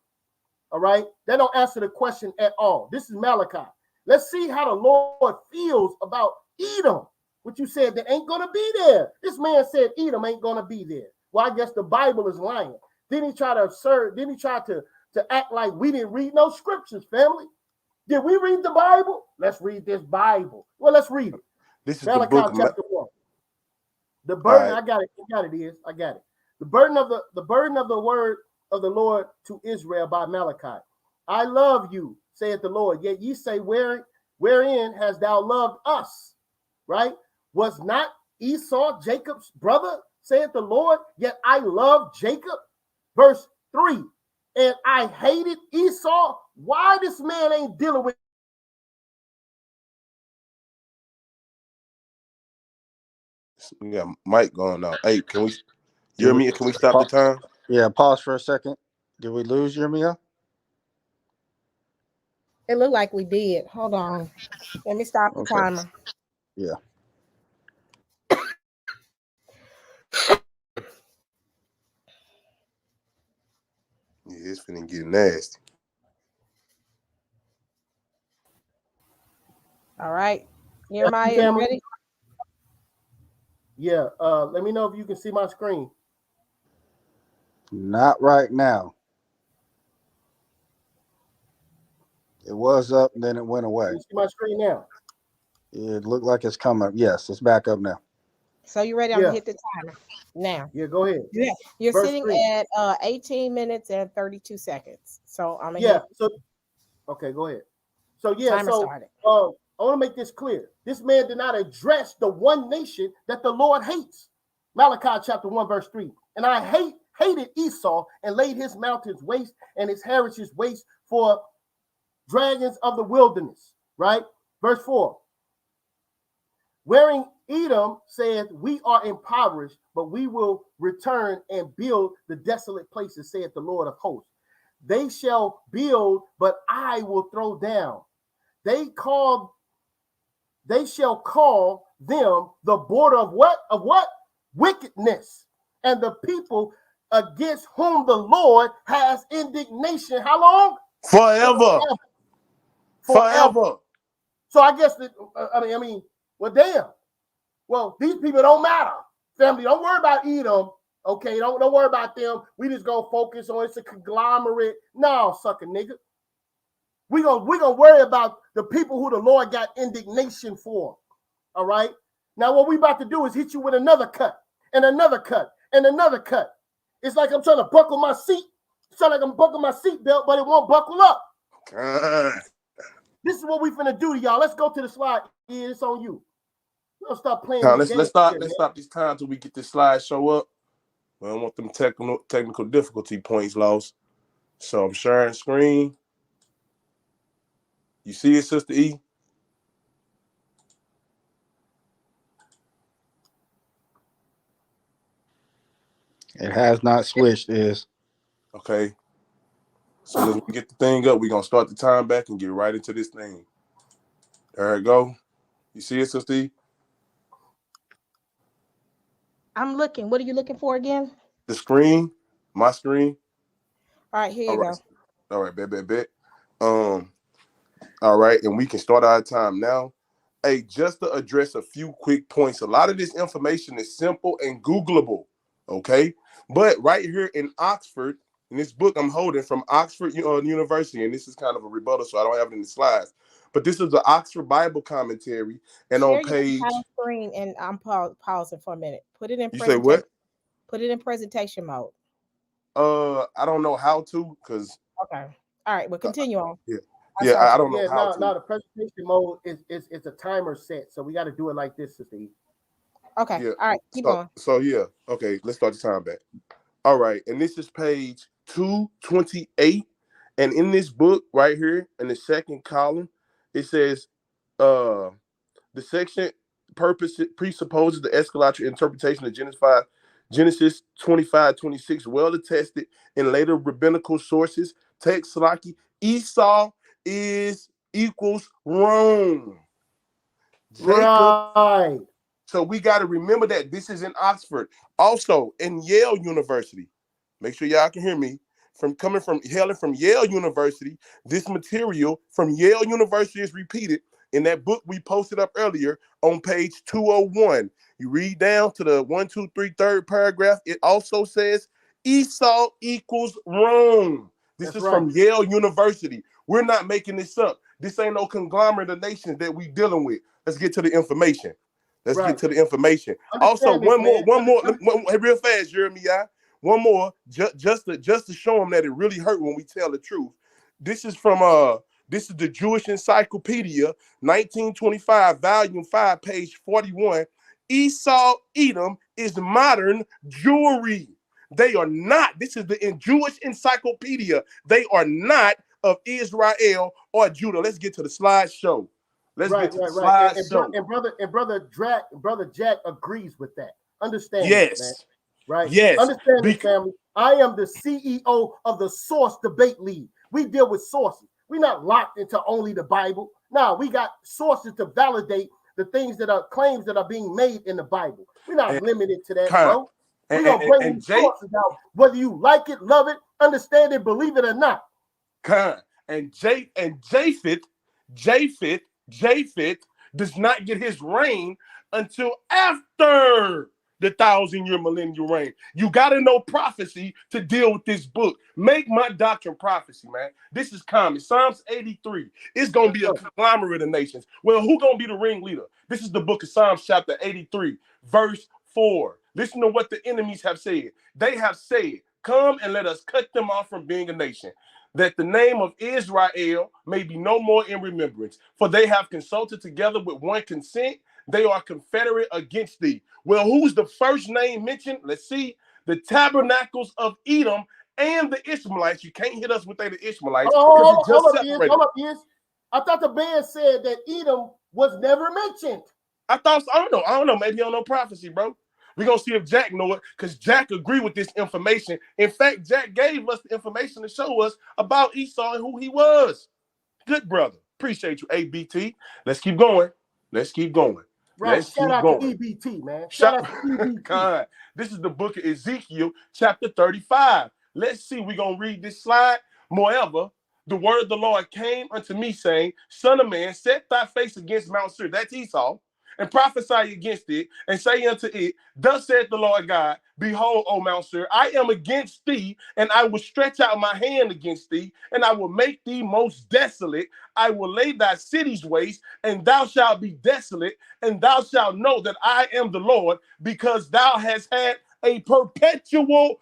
All right? That don't answer the question at all. This is Malachi. Let's see how the Lord feels about Edom. What you said that ain't going to be there. This man said Edom ain't going to be there. Well, I guess the Bible is lying. Then he tried to assert, then he tried to act like we didn't read no scriptures, family. Did we read the Bible? Let's read this Bible. Well, let's read it. This is Malachi the book chapter 1. The burden, right. I got it. I got it. The burden of the word of the Lord to Israel by Malachi. I love you, saith the Lord. Yet ye say, wherein hast thou loved us? Right? Was not Esau Jacob's brother, saith the Lord? Yet I love Jacob. Verse 3. And I hated Esau. Why this man ain't dealing with? We got Mike going on. Hey, can we YirmeYah, can we stop the time? Yeah, pause for a second. Did we lose YirmeYah? It looked like we did. Hold on. Let me stop the timer. Yeah. Yeah, it's finna get nasty. All right. YirmeYah, you ready? Yeah. Let me know if you can see my screen. Not right now. It was up and then it went away. Can you see my screen now? It looked like it's coming. Yes, it's back up now. So you ready? I'm gonna hit the timer now. Yeah, go ahead. Yeah, you're Verse sitting 3. at 18 minutes and 32 seconds. So I'm gonna So okay, go ahead. So timer started. I want to make this clear. This man did not address the one nation that the Lord hates. Malachi chapter 1, verse 3. And I hated Esau and laid his mountains waste and his heritage waste for dragons of the wilderness. Right? Verse 4. Wherein Edom saith, we are impoverished, but we will return and build the desolate places, saith the Lord of hosts. They shall build, but I will throw down. They shall call them the border of what? Of what? Wickedness. And the people against whom the Lord has indignation. How long? Forever. So I guess that, well, damn. Well, these people don't matter. Family, don't worry about Edom. Okay, don't worry about them. We just gonna focus on it's a conglomerate. No, sucker nigga. We gonna worry about the people who the Lord got indignation for. All right. Now what we about to do is hit you with another cut and another cut and another cut. It's like I'm trying to buckle my seat. It's like I'm buckling my seatbelt, but it won't buckle up. This is what we finna do to y'all. Let's go to the slide. Yeah, it's on you. We'll stop playing. Let's stop this time till we get this slide show up. I don't want them technical difficulty points lost. So I'm sharing screen. You see it, Sister E? It has not switched, is. Okay. So as we get the thing up, we're gonna start the time back and get right into this thing. There it go. You see it, Sister E? I'm looking. What are you looking for again? The screen, my screen. All right, here you go. All right, bet. All right, and we can start our time now. Hey, just to address a few quick points. A lot of this information is simple and Googleable, okay? But right here in Oxford, in this book I'm holding from Oxford University, and this is kind of a rebuttal, so I don't have it in the slides. But this is the Oxford Bible Commentary, and Share on page. your screen, and I'm pausing for a minute. Put it in. You say what? Put it in presentation mode. I don't know how to, because. Okay. All right. Well, continue on. Yeah, I don't know how to. No, the presentation mode is a timer set, so we got to do it like this, Sister E. Okay. Yeah. All right. Keep going. So yeah. Okay. Let's start the time back. All right, and this is page 228, and in this book right here in the second column, it says the section presupposes the eschatological interpretation of Genesis 25:26, well attested in later rabbinical sources. Text Salaki, Esau equals Rome. Jacob. Right. So we got to remember that this is in Oxford. Also in Yale University. Make sure y'all can hear me. Coming from Yale University, this material from Yale University is repeated in that book we posted up earlier on page 201. You read down to the 1, 2, 3, third paragraph. It also says Esau equals Rome. This is from Yale University. We're not making this up. This ain't no conglomerate of nations that we dealing with. Let's get to the information. Get to the information. Also, one more, real fast, YirmeYah. One more, just to show them that it really hurt when we tell the truth. This is from this is the Jewish Encyclopedia, 1925, volume 5, page 41. Esau, Edom is modern Jewry. They are not. This is the Jewish Encyclopedia. They are not of Israel or Judah. Let's get to the slideshow. Get to the slideshow. And brother Jack agrees with that. Understand yes. that, man. Right? Yes. Understand this, family. I am the CEO of the Source Debate League. We deal with sources. We're not locked into only the Bible. No, we got sources to validate the things that are claims that are being made in the Bible. We're not limited to that, bro. We're gonna bring these sources out, whether you like it, love it, understand it, believe it or not. And Japheth does not get his reign until after the 1,000-year millennial reign. You got to know prophecy to deal with this book. Make my doctrine prophecy, man. This is common. Psalms 83. It's going to be a conglomerate of nations. Well, who going to be the ringleader? This is the book of Psalms chapter 83, verse 4. Listen to what the enemies have said. They have said, come and let us cut them off from being a nation, that the name of Israel may be no more in remembrance. For they have consulted together with one consent. They are confederate against thee. Well, who's the first name mentioned? Let's see. The tabernacles of Edom and the Ishmaelites. You can't hit us with the Ishmaelites. Hold up, yes. I thought the band said that Edom was never mentioned. I don't know. Maybe you don't know prophecy, bro. We're going to see if Jack know it, because Jack agreed with this information. In fact, Jack gave us the information to show us about Esau and who he was. Good brother. Appreciate you, ABT. Let's keep going. Right. Shout out to EBT, man. Shout out to EBT. This is the book of Ezekiel, chapter 35. Let's see. We're going to read this slide. Moreover, the word of the Lord came unto me, saying, Son of man, set thy face against Mount Seir. That's Esau. And prophesy against it, and say unto it, thus saith the Lord God, behold, O Mount Seir, I am against thee, and I will stretch out my hand against thee, and I will make thee most desolate. I will lay thy cities waste, and thou shalt be desolate, and thou shalt know that I am the Lord, because thou hast had a perpetual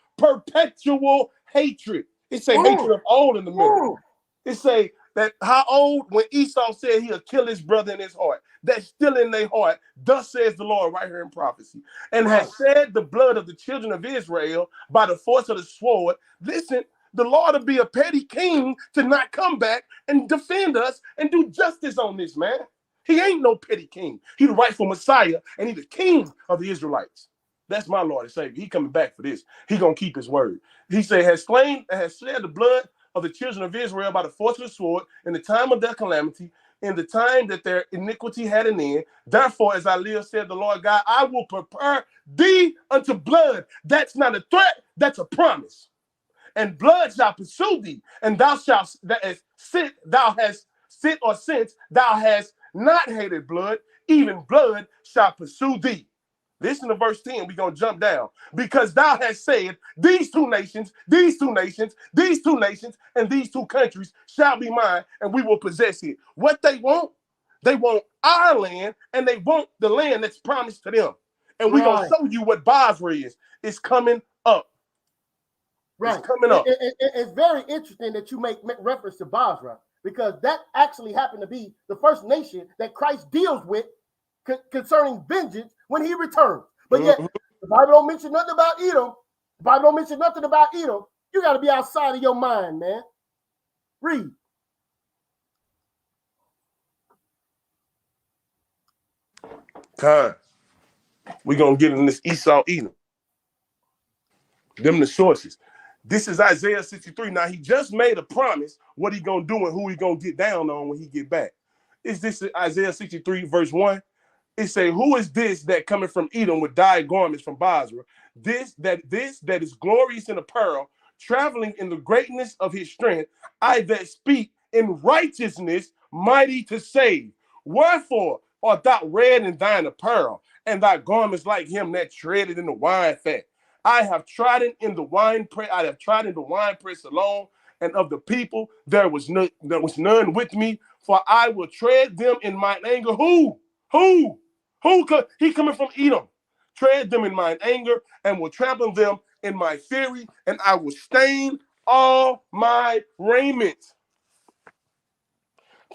hatred. It say hatred of old in the middle. It say that how old? When Esau said he'll kill his brother in his heart. That's still in their heart. Thus says the Lord right here in prophecy. And has shed the blood of the children of Israel by the force of the sword. Listen, the Lord will be a petty king to not come back and defend us and do justice on this, man. He ain't no petty king. He the rightful Messiah, and he the king of the Israelites. That's my Lord and Savior. He coming back for this. He gonna keep his word. He said, has shed the blood of the children of Israel by the force of the sword in the time of their calamity, in the time that their iniquity had an end. Therefore, as I live, said the Lord God, I will prepare thee unto blood. That's not a threat, that's a promise. And blood shall pursue thee, and thou shalt since thou hast not hated blood, even blood shall pursue thee. Listen to verse 10. We're going to jump down. Because thou hast said, these two nations, and these two countries shall be mine, and we will possess it. What they want our land, and they want the land that's promised to them. And we're going to show you what Basra is. It's coming up. Right. It's coming up. It's very interesting that you make reference to Basra, because that actually happened to be the first nation that Christ deals with concerning vengeance when he returns. But yet, the Bible don't mention nothing about Edom. You got to be outside of your mind, man. Read. We're going to get in this Esau Edom. Them the sources. This is Isaiah 63. Now, he just made a promise what he going to do and who he going to get down on when he get back. Is this Isaiah 63 verse 1? It say, who is this that coming from Edom with dyed garments from Basra? This that is glorious in apparel, traveling in the greatness of his strength. I that speak in righteousness, mighty to save. Wherefore art thou red in thine apparel, and thy garments like him that treaded in the wine fat? I have trodden in the wine press. I have trodden the wine press alone, and of the people there was none with me. For I will tread them in mine anger. Who? He coming from Edom. Tread them in mine anger, and will trample them in my fury, and I will stain all my raiment.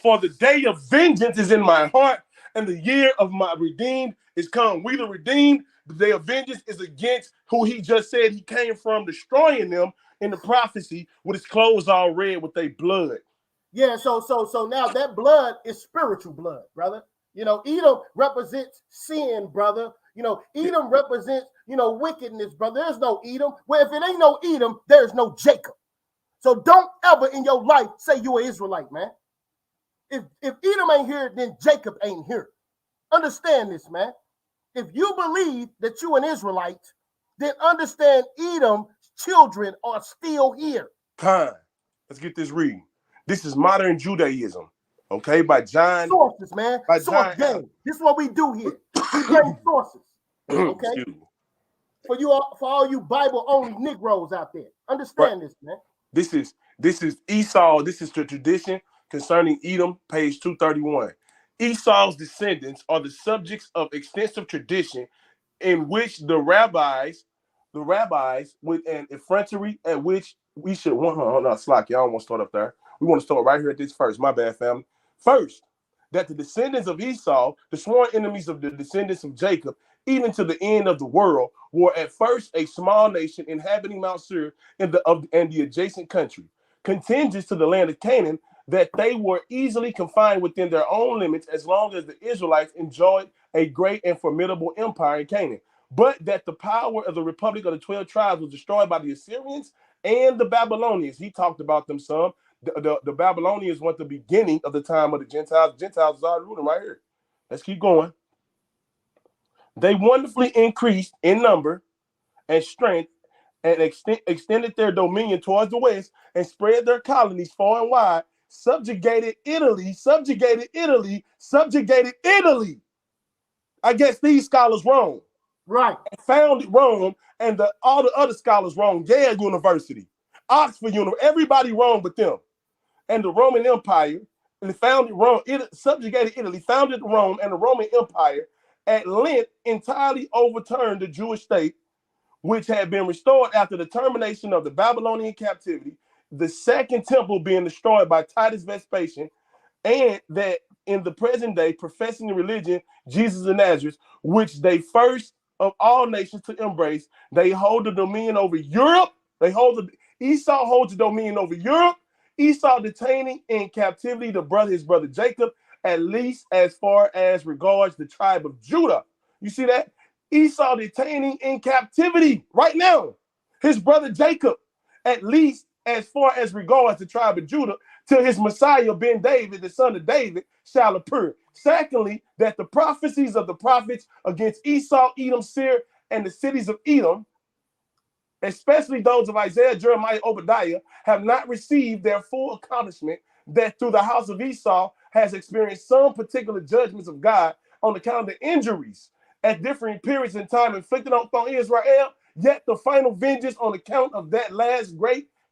For the day of vengeance is in my heart, and the year of my redeemed is come. We the redeemed. The day of vengeance is against who he just said he came from, destroying them in the prophecy with his clothes all red with their blood. Yeah, so now that blood is spiritual blood, brother. You know, Edom represents sin, brother. You know, Edom represents, wickedness, brother. There's no Edom. Well, if it ain't no Edom, there's no Jacob. So don't ever in your life say you're an Israelite, man. If Edom ain't here, then Jacob ain't here. Understand this, man. If you believe that you're an Israelite, then understand Edom's children are still here. Time. Let's get this reading. This is modern Judaism, okay? By John. Sources, man. Source game. This is what we do here. We bring sources, okay? For all you Bible-only Negroes out there, understand this, man. This is Esau. This is the tradition concerning Edom, page 231. Esau's descendants are the subjects of extensive tradition in which the rabbis with an effrontery at which we should want. Hold on, slack. Y'all don't want to start up there. We want to start right here at this first. My bad, family. First, that the descendants of Esau, the sworn enemies of the descendants of Jacob, even to the end of the world, were at first a small nation inhabiting Mount Seir and the adjacent country, contingent to the land of Canaan, that they were easily confined within their own limits as long as the Israelites enjoyed a great and formidable empire in Canaan. But that the power of the Republic of the 12 tribes was destroyed by the Assyrians and the Babylonians. He talked about them some. The Babylonians were the beginning of the time of the Gentiles. The Gentiles is already ruling right here. Let's keep going. They wonderfully increased in number and strength and extended their dominion towards the west and spread their colonies far and wide, subjugated Italy. I guess these scholars wrong. Right. Founded Rome and all the other scholars wrong. Yale University, Oxford University, everybody wrong but them. And the Roman Empire, and founded Rome, subjugated Italy, founded Rome and the Roman Empire, at length entirely overturned the Jewish state, which had been restored after the termination of the Babylonian captivity, the second temple being destroyed by Titus Vespasian, and that in the present day, professing the religion, Jesus of Nazareth, which they first of all nations to embrace, they hold the dominion over Europe. Esau holds the dominion over Europe. Esau detaining in captivity his brother Jacob, at least as far as regards the tribe of Judah. You see that? Esau detaining in captivity right now his brother Jacob, at least as far as regards the tribe of Judah, till his Messiah ben David, the son of David, shall appear. Secondly, that the prophecies of the prophets against Esau, Edom, Seir, and the cities of Edom, especially those of Isaiah, Jeremiah, Obadiah, have not received their full accomplishment, that through the house of Esau has experienced some particular judgments of God on account of the injuries at different periods in time inflicted on Israel, yet the final vengeance on account of that last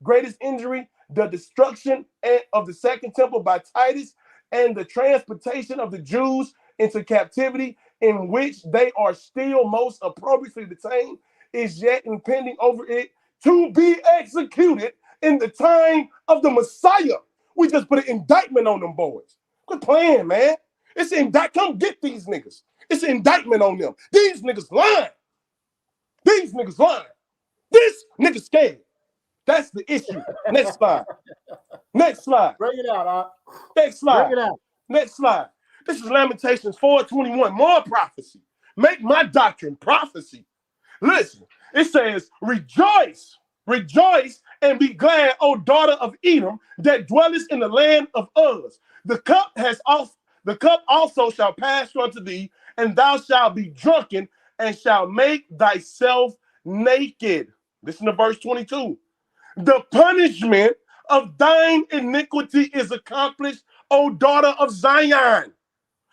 greatest injury, the destruction of the second temple by Titus, and the transportation of the Jews into captivity, in which they are still most appropriately detained, is yet impending over it to be executed in the time of the Messiah. We just put an indictment on them boys. Quit playing, man. It's an indictment. Come get these niggas. It's an indictment on them. These niggas lying. This nigga scared. That's the issue. Next slide. Next slide. Bring it out, Next slide. Bring it out. Next slide. This is Lamentations 4:21. More prophecy. Make my doctrine prophecy. Listen, it says, rejoice, rejoice, and be glad, O daughter of Edom, that dwellest in the land of Uz. The cup also shall pass unto thee, and thou shalt be drunken, and shalt make thyself naked. Listen to verse 22. The punishment of thine iniquity is accomplished, O daughter of Zion.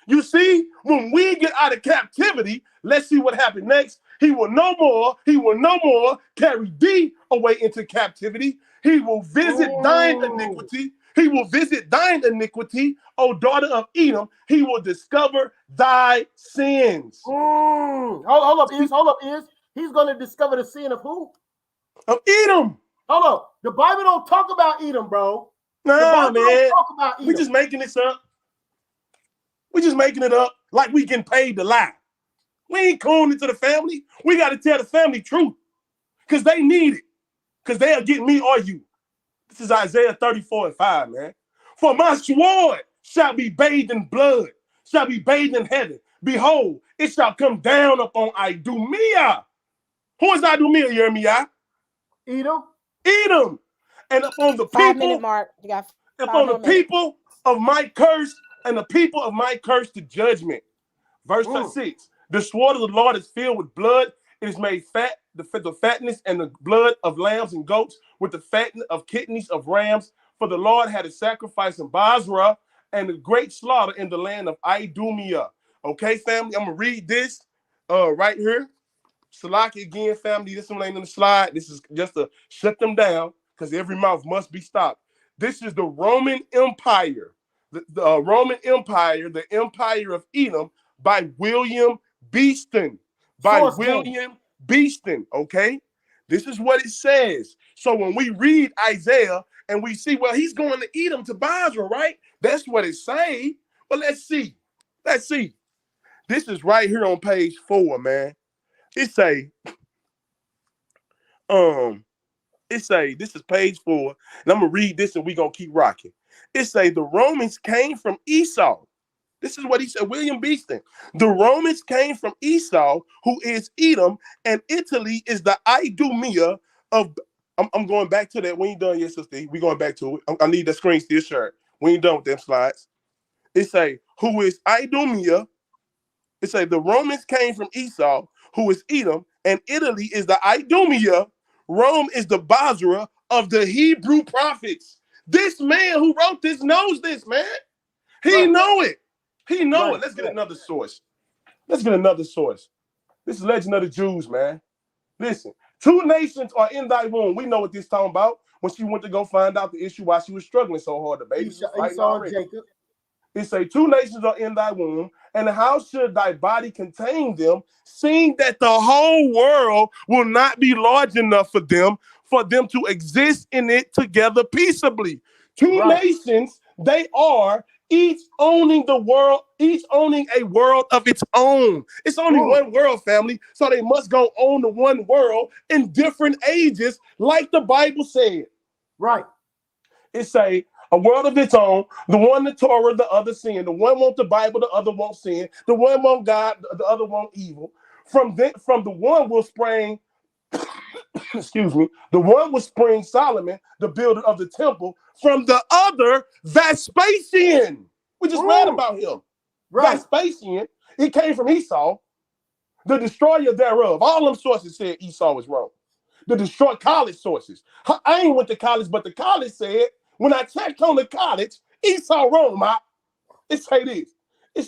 You see, when we get out of captivity, let's see what happened next. He will no more carry thee away into captivity. He will visit thine iniquity. He will visit thine iniquity, O daughter of Edom. He will discover thy sins. Hold up, is. He's going to discover the sin of who? Of Edom. Hold up. The Bible don't talk about Edom, bro. Nah, man. Don't talk about Edom. We just making this up. We just making it up like we getting paid to lie. We ain't calling it to the family. We got to tell the family truth because they need it, because they'll get me or you. This is Isaiah 34:5, man. For my sword shall be bathed in blood, shall be bathed in heaven. Behold, it shall come down upon Idumea. Who is Idumea, YirmeYah? Edom. And upon the 5 people, minute mark. You got upon the people of my curse, and the people of my curse to judgment. Verse 6. The sword of the Lord is filled with blood. It is made fat, the fatness and the blood of lambs and goats, with the fatness of kidneys of rams. For the Lord had a sacrifice in Basra and a great slaughter in the land of Idumea. Okay, family, I'm going to read this right here. Salaki again, family. This one ain't on the slide. This is just to shut them down because every mouth must be stopped. This is the Roman Empire. The Roman Empire, the Empire of Edom, by William Beeston. Beeston, okay? This is what it says. So when we read Isaiah and we see, well, he's going to Edom to Basra, right? That's what it say. But let's see. This is right here on page 4, man. It say, this is page 4, and I'm gonna read this and we're gonna keep rocking. It say the Romans came from Esau. This is what he said, William Beeston. The Romans came from Esau, who is Edom, and Italy is the Idumea of. I'm going back to that. We ain't done yet, sister. We going back to it. I need that screen still shared. We ain't done with them slides. It say, who is Idumea? It say the Romans came from Esau, who is Edom, and Italy is the Idumea. Rome is the Basra of the Hebrew prophets. This man who wrote this knows this, man. He know it. He know it. Let's get another source. This is Legend of the Jews, man. Listen, 2 nations are in thy womb. We know what this talking about. When she went to go find out the issue why she was struggling so hard, the baby was fighting already. Jacob. It say 2 nations are in thy womb, and how should thy body contain them, seeing that the whole world will not be large enough for them to exist in it together peaceably. 2 nations, they are each owning the world, each owning a world of its own. It's only one world, family, so they must go own the one world in different ages, like the Bible said. Right. It say, a world of its own, the one the Torah, the other sin. The one want the Bible, the other won't sin. The one want God, the other want evil. From the one will spring, excuse me, the one will spring Solomon, the builder of the temple. From the other, Vespasian. We just read about him. Vespasian, he came from Esau, the destroyer thereof. All them sources said Esau was wrong. The destroy college sources. I ain't went to college, but the college said, when I checked on the college, Esau wrong, It say this. It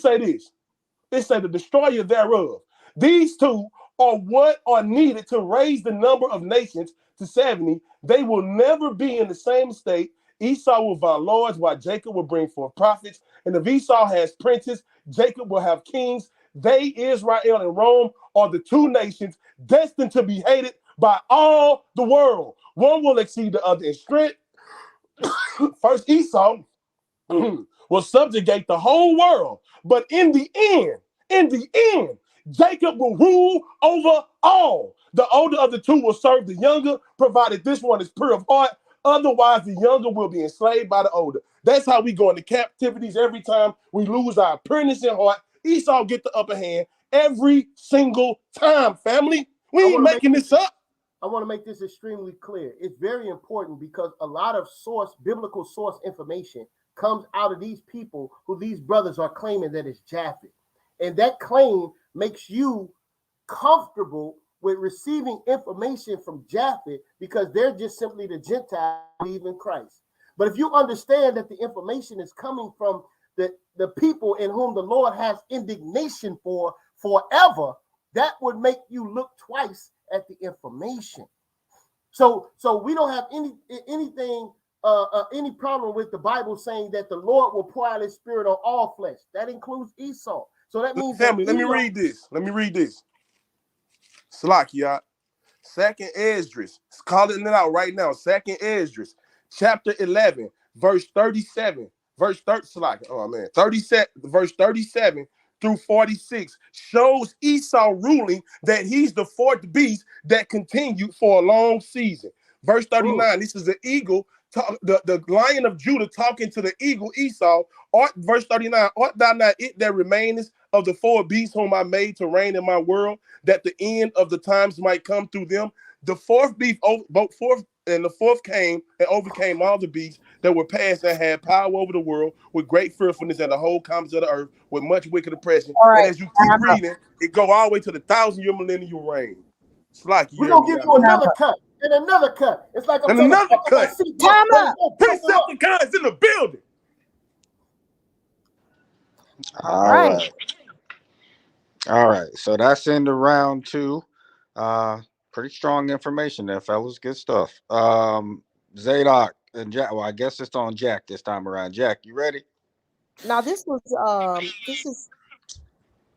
say the destroyer thereof. These 2 are what are needed to raise the number of nations to 70. They will never be in the same state. Esau will vow lords, while Jacob will bring forth prophets. And if Esau has princes, Jacob will have kings. They, Israel and Rome, are the 2 nations destined to be hated by all the world. One will exceed the other in strength. First, Esau will subjugate the whole world, but in the end, Jacob will rule over all. The older of the 2 will serve the younger, provided this one is pure of heart. Otherwise, the younger will be enslaved by the older. That's how we go into captivities every time we lose our pureness in heart. Esau get the upper hand every single time, family. We ain't making this up. I want to make this extremely clear. It's very important because a lot of biblical source information comes out of these people who these brothers are claiming that it's Japhet. And that claim makes you comfortable with receiving information from Japhet because they're just simply the Gentiles who believe in Christ. But if you understand that the information is coming from the people in whom the Lord has indignation for forever, that would make you look twice at the information. So we don't have any problem with the Bible saying that the Lord will pour out his spirit on all flesh. That includes Esau. So that means family, that let me read this. Salakia. Second Esdras. Calling it out right now. Second Esdras, chapter 11, verse 37. Verse 37, verse 37 through 46 shows Esau ruling that he's the fourth beast that continued for a long season. Verse 39, this is an eagle, the lion of Judah talking to the eagle Esau. Verse 39, art thou not it that remainest of the four beasts whom I made to reign in my world, that the end of the times might come through them? The fourth beast, the fourth came and overcame all the beasts that were past and had power over the world with great fearfulness and the whole commons of the earth with much wicked oppression. Right. And as you keep reading, it go all the way to the 1,000-year millennial reign. It's like we're gonna give you another cut and another cut. It's like I'm and another cut. Time up. Precepticons in the building. All right. All right. So that's in the round two. Pretty strong information there, fellas. Good stuff. Zaydok and Jack. Well, I guess it's on Jack this time around. Jack, you ready? Now this is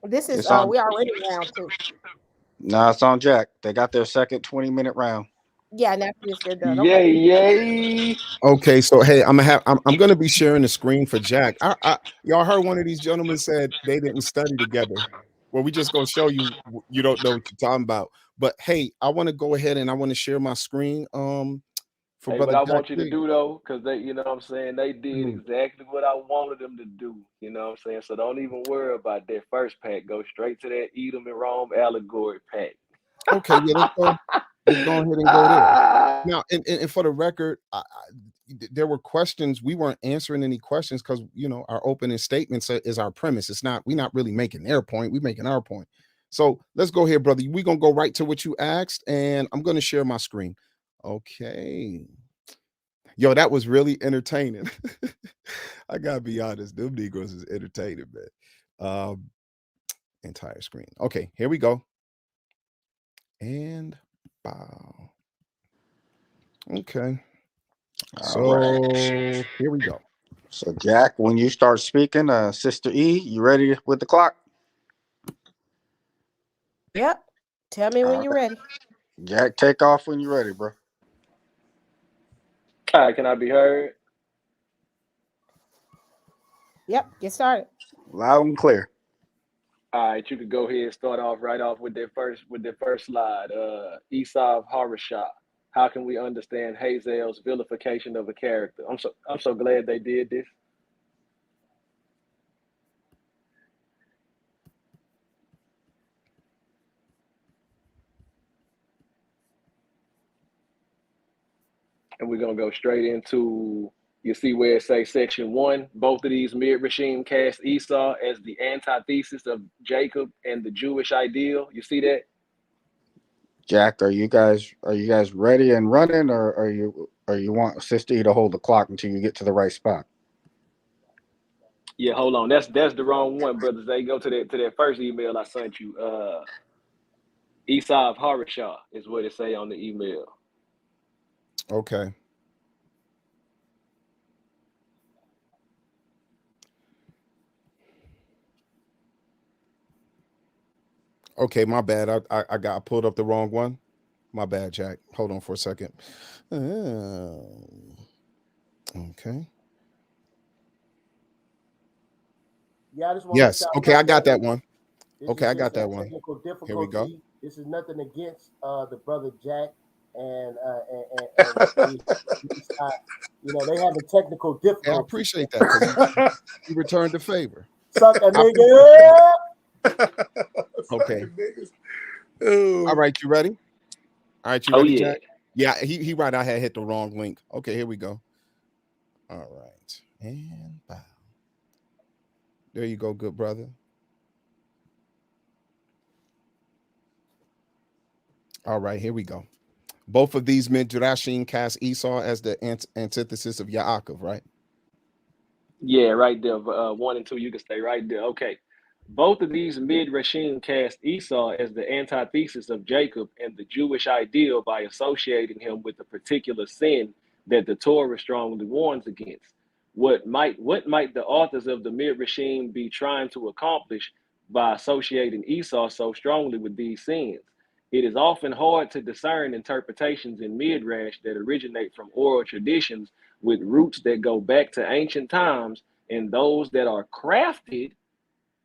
we already round two. No, it's on Jack. They got their second 20-minute round. Yeah, and after this they're done. Yay. Okay, so hey, I'm gonna be sharing the screen for Jack. Y'all heard one of these gentlemen said they didn't study together. Well, we just gonna show you don't know what you're talking about. But hey, I want to go ahead and I want to share my screen. For what brother I Jack, want you to please. do though, because they, you know what I'm saying, they did exactly what I wanted them to do. You know what I'm saying? So don't even worry about that first pack. Go straight to that Edom and Rome allegory pack. Okay, yeah, let's go ahead and go there. Now, and for the record, there were questions. We weren't answering any questions because our opening statements is our premise. It's not, we're not really making their point. We're making our point. So let's go here, brother. We're gonna go right to what you asked, and I'm gonna share my screen. Okay. Yo, that was really entertaining. I gotta be honest, them Negroes is entertaining, man. Entire screen. Okay, here we go. And bow. Okay. So here we go. So Jack, when you start speaking, Sister E, you ready with the clock? Yep. Tell me when you're ready. Jack, take off when you're ready, bro. All right, can I be heard? Yep, get started. Loud and clear. All right, you could go ahead and start off right off with that first slide. Esau of Harashah. How can we understand Hazael's vilification of a character? I'm so glad they did this. And we're gonna go straight into, you see where it says section 1. Both of these mid-regime cast Esau as the antithesis of Jacob and the Jewish ideal. You see that? Jack, are you guys ready and running, or you want Sister E to hold the clock until you get to the right spot? Yeah, hold on. That's the wrong one, brothers. They go to that first email I sent you. Esau of Harashah is what it say on the email. Okay. Okay, my bad. I pulled up the wrong one. My bad, Jack. Hold on for a second. Okay. Yeah, yes. Okay, I got that one. Okay, I got that one. Technical difficulty. Here we go. This is nothing against the brother Jack and You know, they having technical Yeah, I difficulties. appreciate that because he returned the favor. Suck a nigga. Okay. Oh. All right, you ready? All right, you Oh, ready, yeah. Jack? Yeah, he right. I had hit the wrong link. Okay, here we go. All right, and bow. There you go, good brother. All right, here we go. Both of these Midrashim cast Esau as the antithesis of Yaakov, right? Yeah, right there. 1 and 2, you can stay right there. Okay. Both of these midrashim cast Esau as the antithesis of Jacob and the Jewish ideal by associating him with a particular sin that the Torah strongly warns against. What might the authors of the midrashim be trying to accomplish by associating Esau so strongly with these sins? It is often hard to discern interpretations in midrash that originate from oral traditions with roots that go back to ancient times, and those that are crafted,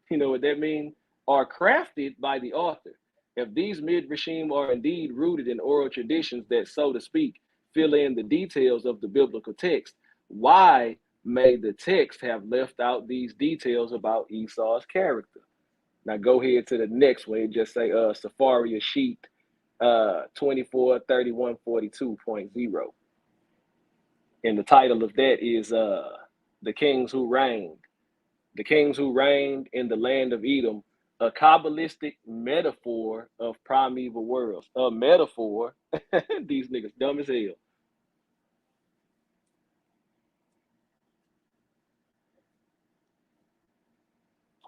you know what that means, are crafted by the author. If these midrashim are indeed rooted in oral traditions that, so to speak, fill in the details of the biblical text, why may the text have left out these details about Esau's character? Now go ahead to the next one. It just say Safaria sheet 243142.0. And the title of that is The Kings Who Reigned. The Kings Who Reigned in the Land of Edom, a Kabbalistic metaphor of primeval worlds. A metaphor. These niggas dumb as hell.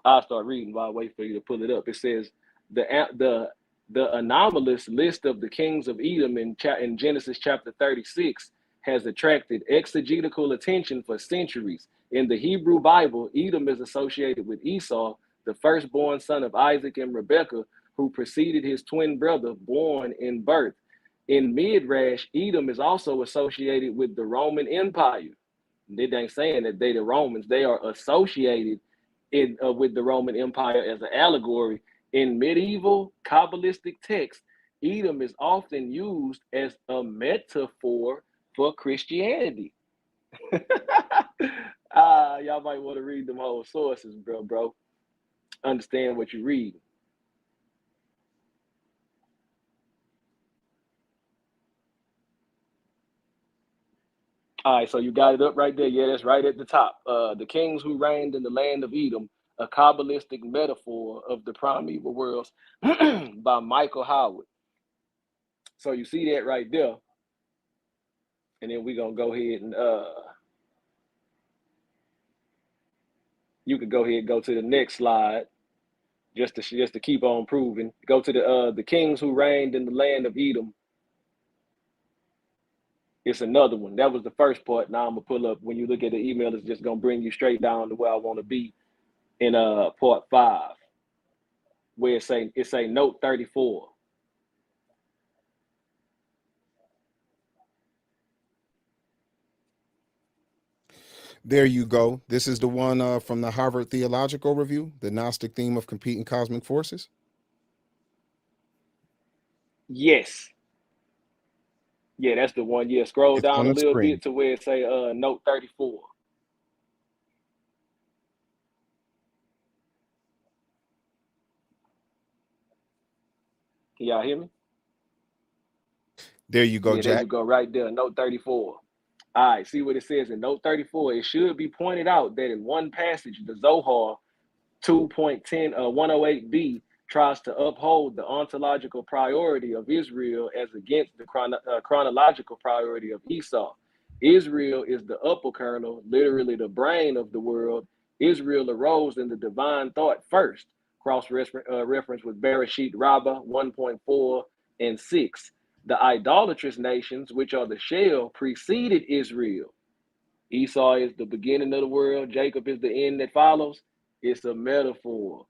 I'll start reading while I wait for you to pull it up. It says the anomalous list of the kings of Edom in Genesis chapter 36 has attracted exegetical attention for centuries. In the Hebrew Bible, Edom is associated with Esau, the firstborn son of Isaac and Rebekah, who preceded his twin brother born in birth. In Midrash, Edom is also associated with the Roman Empire. They ain't saying that they the Romans. They are associated with the Roman Empire as an allegory. In medieval Kabbalistic texts, Edom is often used as a metaphor for Christianity. Y'all might want to read them whole sources, bro. Understand what you read. All right, so you got it up right there. Yeah, that's right at the top. The kings who reigned in the land of Edom, a Kabbalistic metaphor of the primeval worlds by Michael Howard. So you see that right there. And then we're going to go ahead and you could go ahead and go to the next slide just to keep on proving. Go to the kings who reigned in the land of Edom. It's another one. That was the first part. Now I'm gonna pull up. When you look at the email, it's just gonna bring you straight down to where I want to be in part 5, where it's a note 34. There you go. This is the one from the Harvard Theological Review, the Gnostic theme of competing cosmic forces. Yes. Yeah, that's the one. Yeah, scroll It's down on a the little screen. bit to where it say note 34. Can y'all hear me? There you go, Yeah, Jack. there you go, right there, note 34. All right, see what it says in note 34. It should be pointed out that in one passage, the Zohar 2.10 108b tries to uphold the ontological priority of Israel as against the chronological priority of Esau. Israel is the upper kernel, literally the brain of the world. Israel arose in the divine thought first. Cross-reference with Bereshit Rabbah 1.4 and 6. The idolatrous nations, which are the shell, preceded Israel. Esau is the beginning of the world. Jacob is the end that follows. It's a metaphor.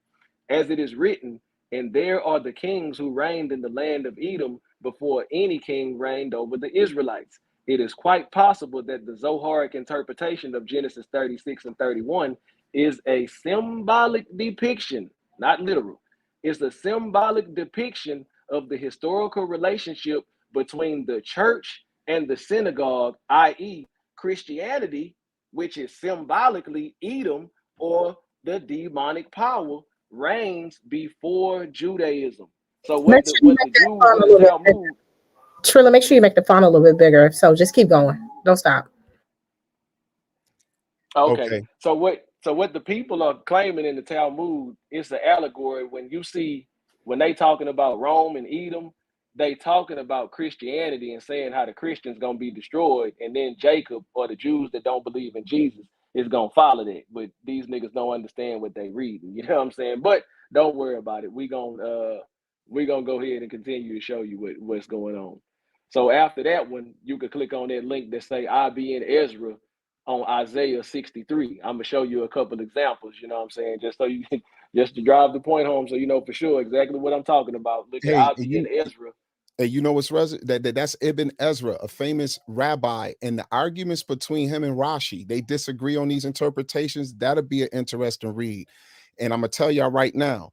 As it is written, and there are the kings who reigned in the land of Edom before any king reigned over the Israelites. It is quite possible that the Zoharic interpretation of Genesis 36 and 31 is a symbolic depiction, not literal. It's a symbolic depiction of the historical relationship between the church and the synagogue, i.e., Christianity, which is symbolically Edom or the demonic power, reigns before Judaism. So Make what the sure you make that Jews font in a the little bit bigger. Talmud, Trilla, make sure you make the font a little bit bigger. So just keep going. Don't stop. okay. So what the people are claiming in the Talmud is the allegory. When they talking about Rome and Edom, they talking about Christianity and saying how the Christians gonna be destroyed, and then Jacob or the Jews that don't believe in Jesus is gonna follow that. But these niggas don't understand what they reading. You know what I'm saying? But don't worry about it. We gonna go ahead and continue to show you what's going on. So after that one, you could click on that link that say I be in Ezra on Isaiah 63. I'm gonna show you a couple examples, you know what I'm saying, just so you can just to drive the point home, so you know for sure exactly what I'm talking about. Look at Hey, Abi and Ezra. Hey, you know what's that's Ibn Ezra, a famous rabbi, and the arguments between him and Rashi, they disagree on these interpretations. That'll be an interesting read. And I'm gonna tell y'all right now,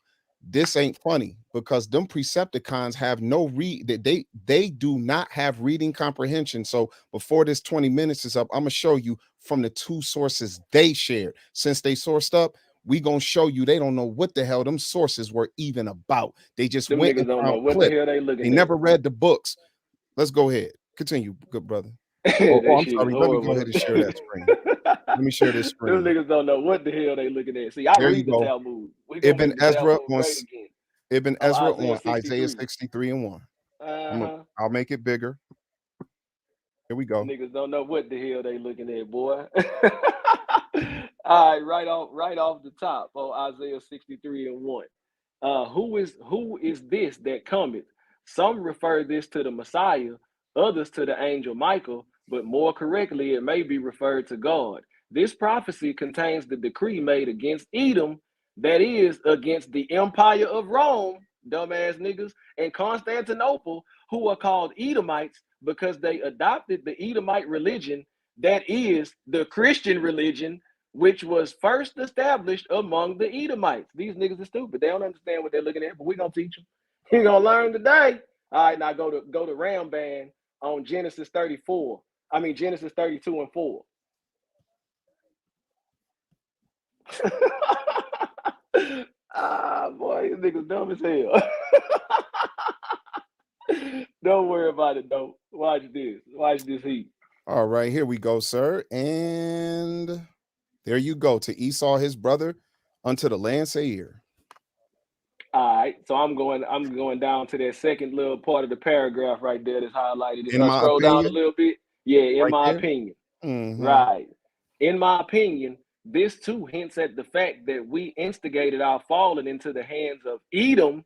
this ain't funny because them Precepticons have no read that they do not have reading comprehension. So before this 20 minutes is up, I'm gonna show you from the two sources they shared. Since they sourced up, we gonna show you they don't know what the hell them sources were even about. They just Them went niggas and don't found know what clips. the hell they looking They at. never read the books. Let's go ahead. Continue, good brother. That I'm shit sorry. is Let me go horrible. ahead and share that screen. Let me share this Them screen. niggas don't know what the hell they looking at. See, I There you read the go. Talmud. We gonna Ibn make the Ezra Talmud on great again. Ibn Oh, Ezra Isaiah on Isaiah 63. 63 and 1. I'll make it bigger. Here we go. Niggas don't know what the hell they looking at, boy. All right, right off the top on Isaiah 63 and 1. Who is this that cometh? Some refer this to the Messiah, others to the angel Michael, but more correctly, it may be referred to God. This prophecy contains the decree made against Edom, that is, against the empire of Rome, dumbass niggas, and Constantinople, who are called Edomites because they adopted the Edomite religion, that is, the Christian religion, which was first established among the Edomites. These niggas are stupid. They don't understand what they're looking at, but we're gonna teach them. You're gonna learn today. All right, now go to Ramban on Genesis 34. I mean Genesis 32 and 4. Boy, these niggas dumb as hell. Don't worry about it though. Watch this. Watch this heat. All right, here we go, sir. And there you go. To Esau, his brother, unto the land Seir. All right, so I'm going down to that second little part of the paragraph right there that's highlighted. If In I my scroll down a opinion, little bit, yeah, in right my there. opinion. Mm-hmm. Right. In my opinion, this too hints at the fact that we instigated our falling into the hands of Edom,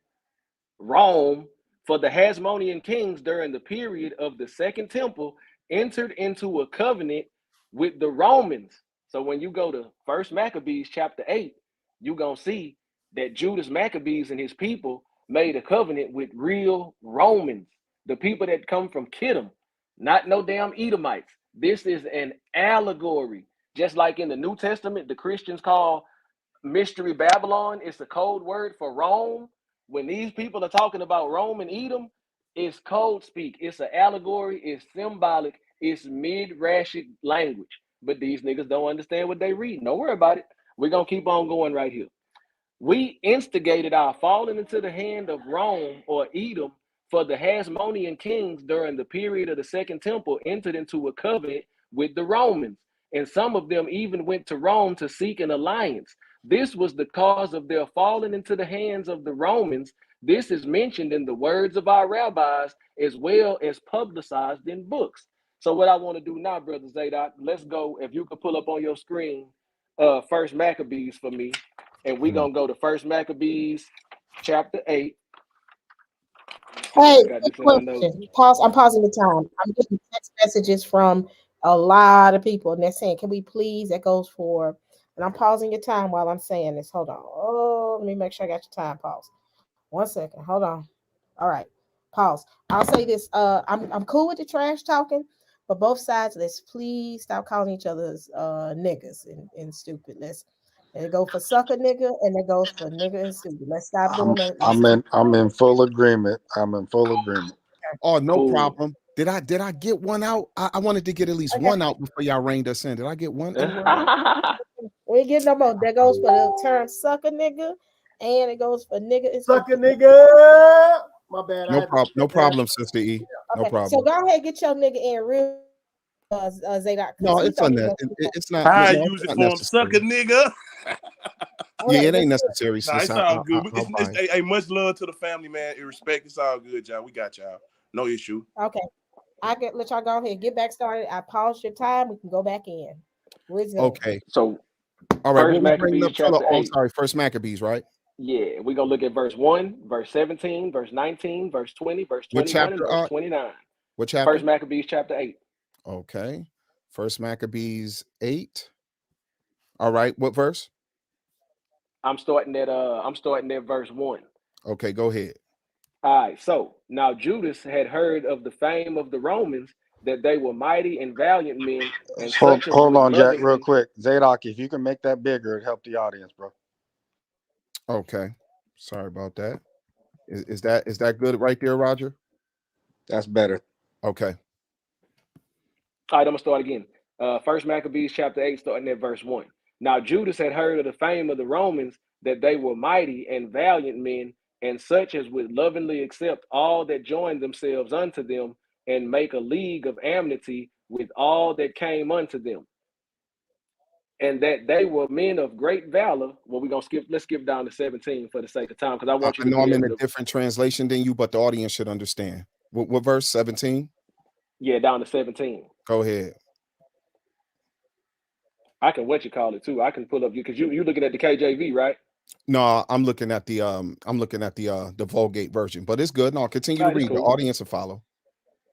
Rome, for the Hasmonean kings during the period of the Second Temple entered into a covenant with the Romans. So when you go to First Maccabees chapter 8, you're going to see that Judas Maccabees and his people made a covenant with real Romans, the people that come from Kittim, not no damn Edomites. This is an allegory. Just like in the New Testament, the Christians call Mystery Babylon, it's a code word for Rome. When these people are talking about Rome and Edom, it's code speak. It's an allegory. It's symbolic. It's midrashic language. But these niggas don't understand what they read. Don't worry about it. We're going to keep on going right here. We instigated our falling into the hand of Rome or Edom, for the Hasmonean kings during the period of the Second Temple entered into a covenant with the Romans. And some of them even went to Rome to seek an alliance. This was the cause of their falling into the hands of the Romans. This is mentioned in the words of our rabbis as well as publicized in books. So what I want to do now, Brother Zaydok, let's go. If you could pull up on your screen First Maccabees for me. And we're going to go to First Maccabees chapter 8. Hey, I got this in my notes. I'm pausing the time. I'm getting text messages from a lot of people, and they're saying, "Can we please?" That goes for, and I'm pausing your time while I'm saying this. Hold on. Oh, let me make sure I got your time. Pause. 1 second. Hold on. All right. Pause. I'll say this. I'm cool with the trash talking, but both sides, let's please stop calling each other's niggas and stupid. Let's it go for sucker nigga, and it goes for nigga and stupid. Let's stop doing that. I'm in full agreement. I'm in full agreement. Oh, no Cool. problem. Did I get one out? I wanted to get at least one out before y'all reined us in. Did I get one? Out? We ain't getting no more. That goes for the term sucker nigga, and it goes for nigga. Sucker nigga. My bad. No problem. No problem, Sister E. No Okay, problem. so go ahead, get your nigga in real. Zaydok. No, it's not. I No, use it's it not for him, sucker necessary. nigga. Yeah, it ain't necessary. Nah, sis. it's all good. I'll buy it. Hey, much love to the family, man. In respect, it's all good, y'all. We got y'all. No issue. Okay, I get let y'all go ahead, get back started. I paused your time. We can go back in. Okay. So, All right. First What we bringing Maccabees up, fellow? chapter Oh, 8. sorry. First Maccabees, right? Yeah, we're gonna look at verse 1, verse 17, verse 19, verse 20, verse What 21, and chapter? verse 29. What chapter? First Maccabees chapter 8. Okay. First Maccabees 8. All right. What verse? I'm starting at verse 1. Okay, go ahead. All right, so now Judas had heard of the fame of the Romans, that they were mighty and valiant men, and such as Hold would on, Jack, real lovingly. quick. Zaydok, if you can make that bigger, it help the audience, bro. Okay. Sorry about that. Is that good right there, Roger? That's better. Okay. All right, I'm gonna start again. First Maccabees chapter 8, starting at verse 1. Now Judas had heard of the fame of the Romans, that they were mighty and valiant men, and such as would lovingly accept all that joined themselves unto them, and make a league of amity with all that came unto them. And that they were men of great valor. Well, let's skip down to 17 for the sake of time, because I want you I to know be I'm in able a to. different translation than you, but the audience should understand. What verse? 17? Yeah, down to 17. Go ahead. I can too. I can pull up you because you looking at the KJV, right? No, I'm looking at the Vulgate version, but it's good. No, continue to read. Cool. The audience will follow.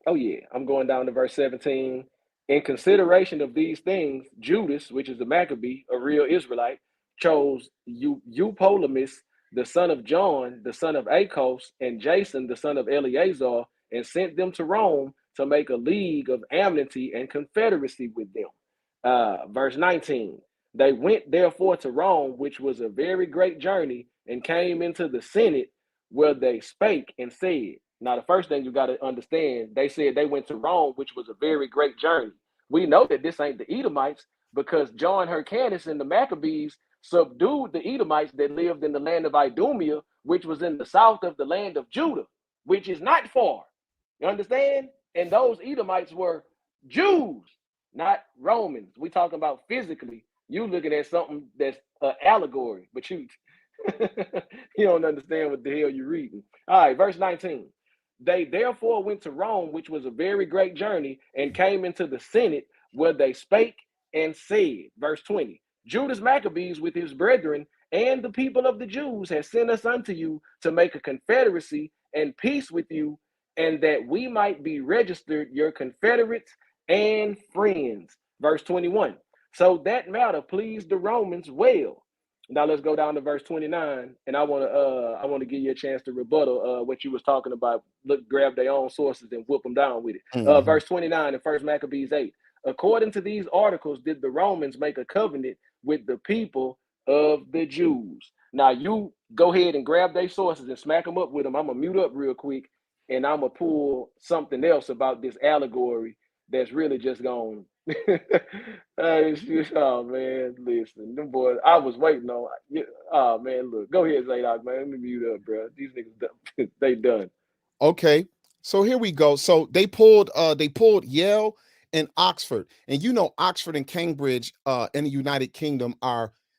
Oh yeah, I'm going down to verse 17. In consideration of these things, Judas, which is the Maccabee, a real Israelite, chose Eupolemus, the son of John, the son of Achos, and Jason, the son of Eleazar, and sent them to Rome to make a league of amity and confederacy with them. Verse 19. They went therefore to Rome, which was a very great journey, and came into the Senate, where they spake and said. Now, the first thing you got to understand, they said they went to Rome, which was a very great journey. We know that this ain't the Edomites, because John Hyrcanus and the Maccabees subdued the Edomites that lived in the land of Idumea, which was in the south of the land of Judah, which is not far. You understand? And those Edomites were Jews, not Romans. We talking about physically. You looking at something that's an allegory, but you don't understand what the hell you're reading. All right, verse 19. They therefore went to Rome, which was a very great journey, and came into the Senate, where they spake and said. Verse 20. Judas Maccabees with his brethren and the people of the Jews has sent us unto you to make a confederacy and peace with you, and that we might be registered your confederates and friends. Verse 21. So that matter pleased the Romans well. Now let's go down to verse 29, and I want to give you a chance to rebuttal what you was talking about. Look, grab their own sources and whoop them down with it. Mhm. Verse 29 in First Maccabees 8. According to these articles, did the Romans make a covenant with the people of the Jews? Now you go ahead and grab their sources and smack them up with them. I'm gonna mute up real quick, and I'm gonna pull something else about this allegory that's really just gone. Oh man, listen, them boys. I was waiting on. Oh man, look, go ahead, Zaydok, man. Let me mute up, bro. These niggas, done. They done. Okay, so here we go. So they pulled Yale and Oxford, and you know Oxford and Cambridge in the United Kingdom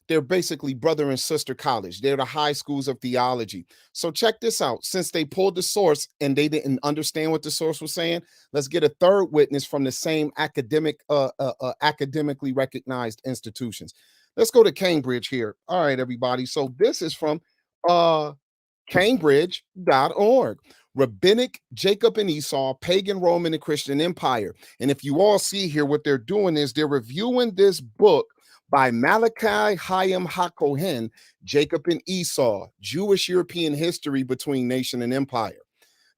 they're basically brother and sister college. They're the high schools of theology. So check this out. Since they pulled the source and they didn't understand what the source was saying, let's get a third witness from the same academically recognized institutions. Let's go to Cambridge here. All right, everybody. So this is from Cambridge.org. Rabbinic Jacob and Esau, pagan Roman and Christian Empire. And if you all see here, what they're doing is they're reviewing this book by Malachi Hayim HaKohen, Jacob and Esau, Jewish European History Between Nation and Empire.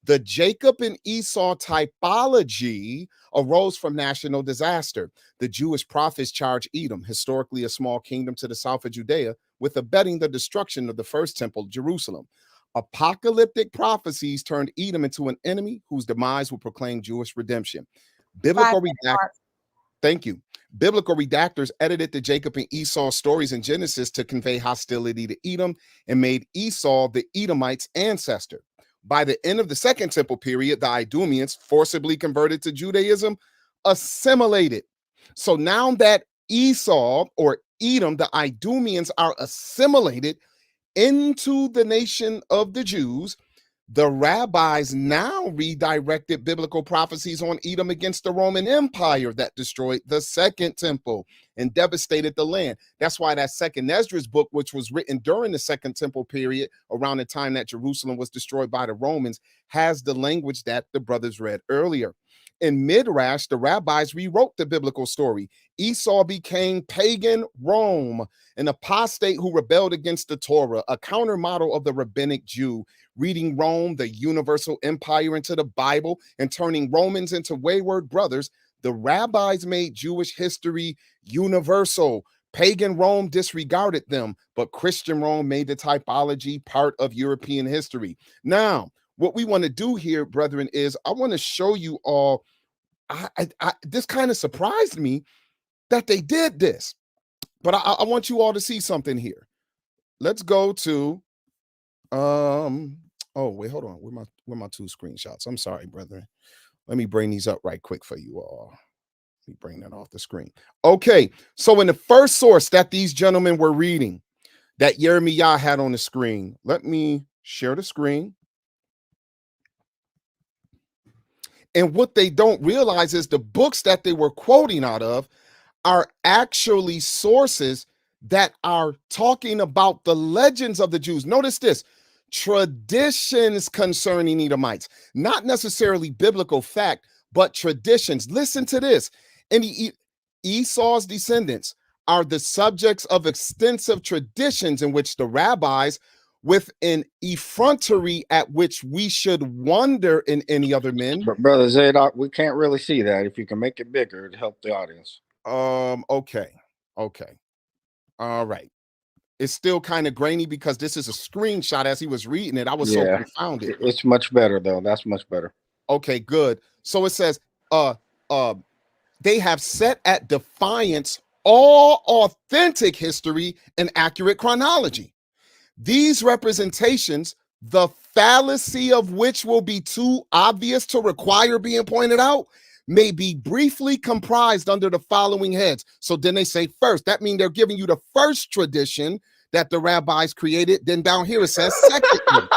The Jacob and Esau typology arose from national disaster. The Jewish prophets charged Edom, historically a small kingdom to the south of Judea, with abetting the destruction of the first temple, Jerusalem. Apocalyptic prophecies turned Edom into an enemy whose demise will proclaim Jewish redemption. Biblical Thank you. Biblical redactors edited the Jacob and Esau stories in Genesis to convey hostility to Edom and made Esau the Edomites' ancestor. By the end of the Second Temple period, the Idumeans, forcibly converted to Judaism, assimilated. So now that Esau or Edom, the Idumeans, are assimilated into the nation of the Jews, the rabbis now redirected biblical prophecies on Edom against the Roman Empire that destroyed the Second Temple and devastated the land. That's why that Second Esdras book, which was written during the Second Temple period, around the time that Jerusalem was destroyed by the Romans, has the language that the brothers read earlier. In Midrash, the rabbis rewrote the biblical story. Esau became pagan Rome, an apostate who rebelled against the Torah, a countermodel of the rabbinic Jew, reading Rome, the universal empire, into the Bible and turning Romans into wayward brothers. The rabbis made Jewish history universal. Pagan Rome disregarded them, but Christian Rome made the typology part of European history. Now, what we want to do here, brethren, is I want to show you all, this kind of surprised me that they did this, but I want you all to see something here. Let's go to, oh wait, hold on, where my two screenshots? I'm sorry, brethren. Let me bring these up right quick for you all. Let me bring that off the screen. Okay, so in the first source that these gentlemen were reading, that YirmeYah had on the screen, let me share the screen. And what they don't realize is the books that they were quoting out of are actually sources that are talking about the legends of the Jews. Notice this: traditions concerning Edomites, not necessarily biblical fact, but traditions. Listen to this. And Esau's descendants are the subjects of extensive traditions in which the rabbis, with an effrontery at which we should wonder in any other men. But Brother Zaydok, we can't really see that. If you can make it bigger to help the audience. Okay. All right. It's still kind of grainy because this is a screenshot as he was reading it. I was so confounded. It's much better though. That's much better. Okay, good. So it says, they have set at defiance all authentic history and accurate chronology. These representations, the fallacy of which will be too obvious to require being pointed out, may be briefly comprised under the following heads. So then they say first, that means they're giving you the first tradition that the rabbis created. Then down here it says secondly.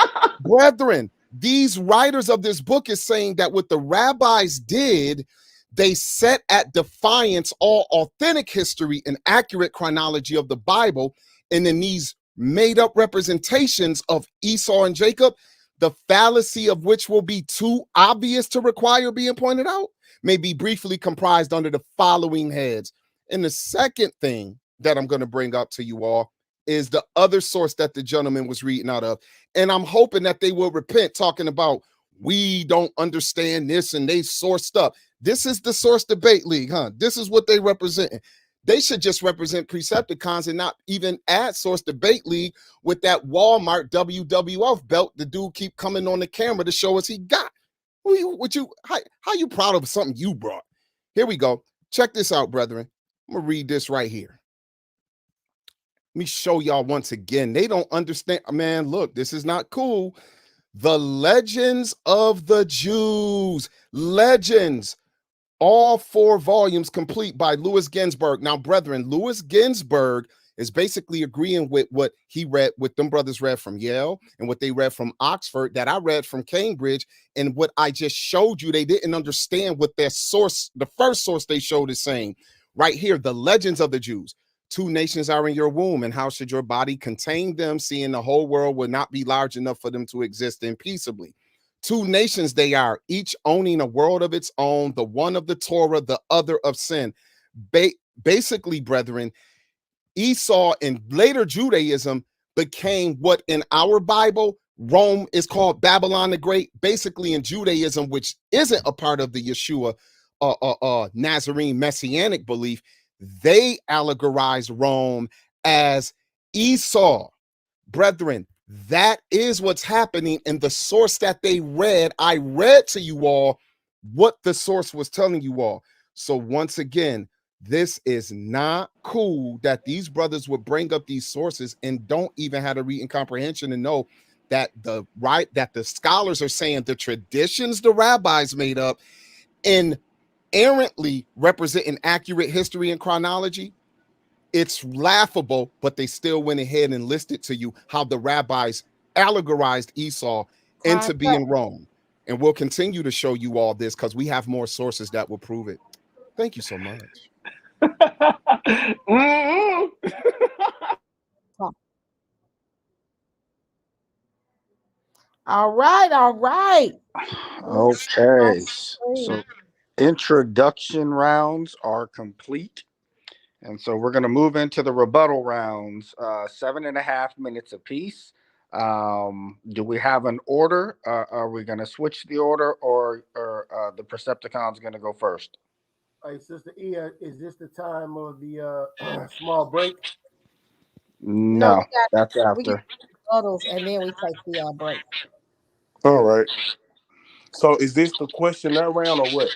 Brethren, these writers of this book is saying that what the rabbis did, they set at defiance all authentic history and accurate chronology of the Bible. And then these made up representations of Esau and Jacob, the fallacy of which will be too obvious to require being pointed out, may be briefly comprised under the following heads. And the second thing that I'm going to bring up to you all is the other source that the gentleman was reading out of. And I'm hoping that they will repent, talking about we don't understand this and they sourced up. This is the Source Debate League, huh? This is what they represent. They should just represent Precepticons and not even add Source Debate League with that Walmart WWF belt. The dude keep coming on the camera to show us he got. How you proud of something you brought? Here we go. Check this out, brethren. I'm gonna read this right here. Let me show y'all once again. They don't understand. Man, look, this is not cool. The Legends of the Jews. Legends. All 4 volumes complete by Louis Ginsburg. Now, brethren, Louis Ginsburg is basically agreeing with what he read, what them brothers read from Yale and what they read from Oxford, that I read from Cambridge. And what I just showed you, they didn't understand what their source, the first source they showed is saying. Right here, the Legends of the Jews. 2 nations are in your womb, and how should your body contain them, seeing the whole world would not be large enough for them to exist in peaceably? 2 nations they are, each owning a world of its own, the one of the Torah, the other of sin. Basically, brethren, Esau in later Judaism became what in our Bible, Rome is called Babylon the Great. Basically in Judaism, which isn't a part of the Yeshua Nazarene Messianic belief, they allegorize Rome as Esau. Brethren, That is what's happening in the source that they read. I read to you all what the source was telling you all. So once again, this is not cool that these brothers would bring up these sources and don't even have a reading comprehension and know that the scholars are saying the traditions the rabbis made up inherently represent an accurate history and chronology. It's laughable, but they still went ahead and listed to you how the rabbis allegorized Esau into being wrong. And we'll continue to show you all this because we have more sources that will prove it. Thank you so much. Mm-mm. All right, all right. Okay, so introduction rounds are complete. And so we're going to move into the rebuttal rounds, 7.5 minutes apiece. Do we have an order? Are we going to switch the order, or the Precepticons going to go first? Hey, Sister E, is this the time of the small break? No, that's we after. get rebuttals and then we take the break. All right. So is this the questionnaire round or what?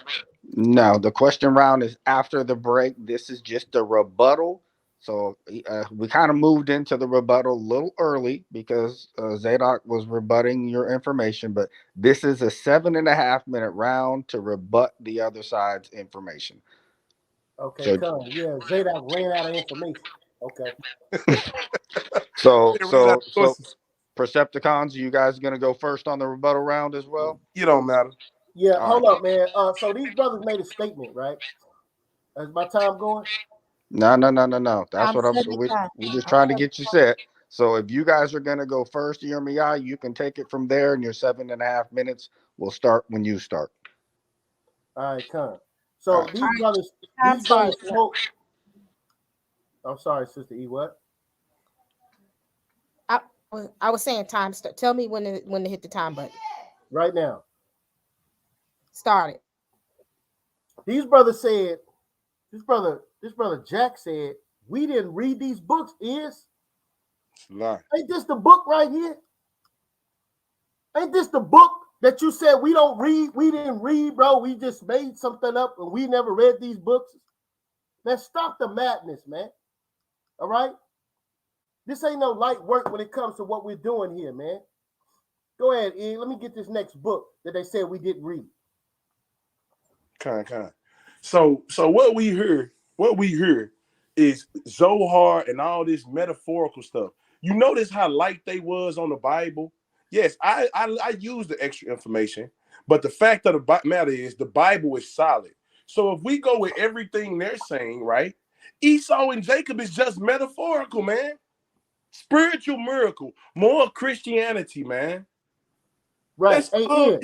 No, the question round is after the break. This is just a rebuttal. So we kind of moved into the rebuttal a little early because Zaydok was rebutting your information, but this is a 7.5 minute round to rebut the other side's information. Okay, So, come. Yeah, Zaydok ran out of information. Okay. so So Precepticons, you guys going to go first on the rebuttal round as well? it don't matter. Yeah, All hold right. up, man. So these brothers made a statement, right? Is my time going? No. That's what we're just trying to get you set. So if you guys are going to go first, YirmeYah, you can take it from there, and your 7.5 minutes will start when you start. All right, come. All So right. these brothers spoke. I'm sorry, Sister E. What? I was saying time start. Tell me when to hit the time button. Right now. Started. These brothers said, this brother Jack said, we didn't read these books, Lie. Ain't this the book right here? Ain't this the book that you said we don't read? We didn't read, bro. We just made something up and we never read these books. Man, stop the madness, man. All right? This ain't no light work when it comes to what we're doing here, man. Go ahead, E. Let me get this next book that they said we didn't read. Kind. So what we hear is Zohar and all this metaphorical stuff. You notice how light they was on the Bible? Yes, I use the extra information, but the fact of the matter is the Bible is solid. So if we go with everything they're saying, right? Esau and Jacob is just metaphorical, man. Spiritual miracle, more Christianity, man. Right. That's all.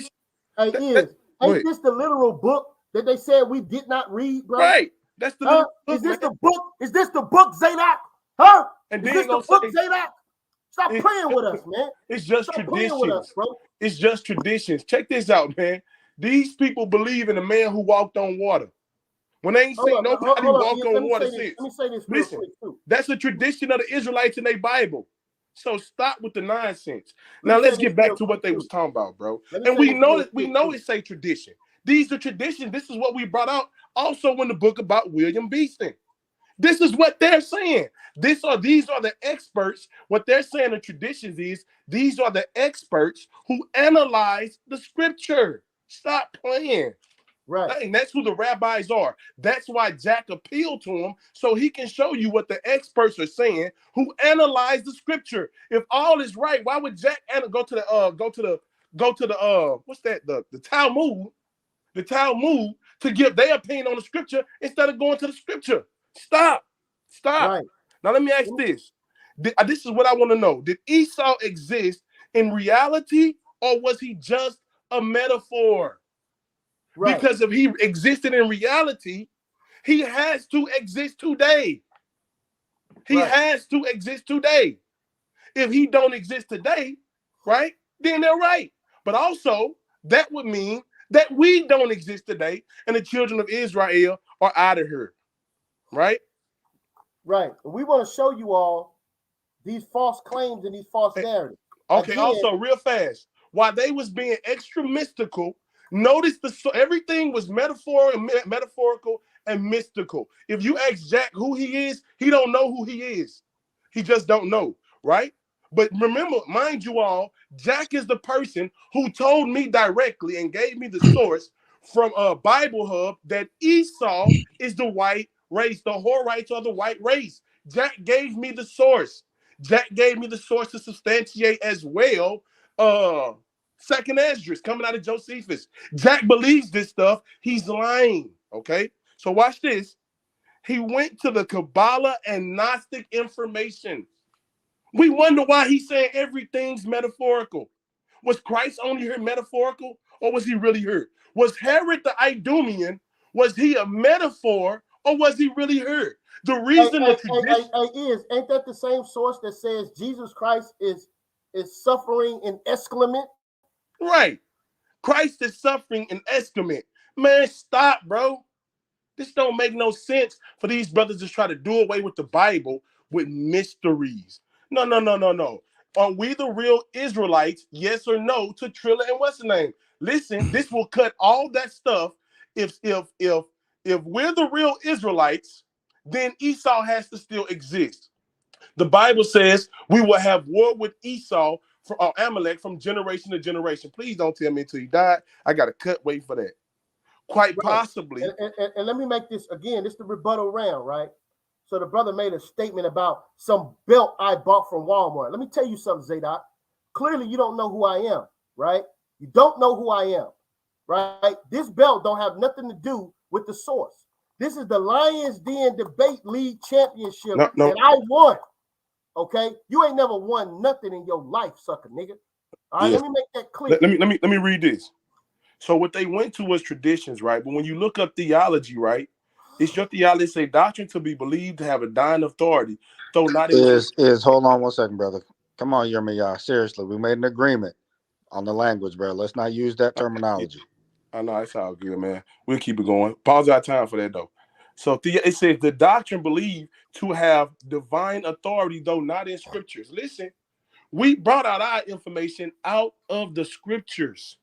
Ain't this the literal book that they said we did not read, bro? Right. That's the book, Is this man. the book? Is this the book, Zaydok? Huh? And is then this the book, Zaydok? Stop playing with us, man. It's just Stop playing with us, traditions. bro. It's just traditions. Check this out, man. These people believe in a man who walked on water. When they ain't seen nobody walk on water since. Let me say this Listen, real quick, too. that's a tradition of the Israelites in their Bible. So stop with the nonsense. Now let's get back to what they was talking about, bro. And we know it say tradition. These are traditions. This is what we brought out also in the book about William Beeston. This is what they're saying. These are the experts. What they're saying in traditions is these are the experts who analyze the scripture. Stop playing. Right. And that's who the rabbis are. That's why Jack appealed to him, so he can show you what the experts are saying who analyze the scripture. If all is right, why would Jack go to the what's that? The Talmud, to give their opinion on the scripture instead of going to the scripture? Stop. Right. Now let me ask this. This is what I want to know. Did Esau exist in reality, or was he just a metaphor? Right. Because if he existed in reality, he has to exist today. He has to exist today. If he don't exist today, right, then they're right. But also, that would mean that we don't exist today and the children of Israel are out of here, right? Right. And we want to show you all these false claims and these false narratives. Okay, Again, also real fast. While they was being extra mystical, notice everything was metaphorical and mystical. If you ask Jack who he is, he don't know who he is. He just don't know, right? But remember, mind you all, Jack is the person who told me directly and gave me the source from a Bible Hub that Esau is the white race, the Horites are the white race. Jack gave me the source. Jack gave me the source to substantiate as well. Second Esdras coming out of Josephus. Jack believes this stuff. He's lying. Okay. So watch this. He went to the Kabbalah and Gnostic information. We wonder why he's saying everything's metaphorical. Was Christ only here metaphorical, or was he really here? Was Herod the Idumean, was he a metaphor, or was he really here? The reason ain't that the same source that says Jesus Christ is suffering in excrement? Right. Christ is suffering in excrement. Man, stop, bro. This don't make no sense for these brothers to try to do away with the Bible with mysteries. No. Are we the real Israelites? Yes or no to Trilla and what's the name? Listen, this will cut all that stuff. If we're the real Israelites, then Esau has to still exist. The Bible says we will have war with Esau for Amalek from generation to generation. Please don't tell me until he died. I got to cut. Wait for that. Quite possibly. And let me make this again. This is the rebuttal round, right? So the brother made a statement about some belt I bought from Walmart. Let me tell you something, Zaydok. Clearly, you don't know who I am, right? You don't know who I am, right? This belt don't have nothing to do with the source. This is the Lions Den Debate League Championship that I won. Okay, you ain't never won nothing in your life, sucker nigga. All right, let me make that clear. Let me read this. So what they went to was traditions, right? But when you look up theology, right, it's your theology say doctrine to be believed to have a dying authority, though not in is hold on one second, brother. Come on, YirmeYah. Seriously, we made an agreement on the language, bro. Let's not use that terminology. I know it's all good, man. We'll keep it going. Pause our time for that though. So it says the doctrine believed to have divine authority, though not in scriptures. Listen, we brought out our information out of the scriptures.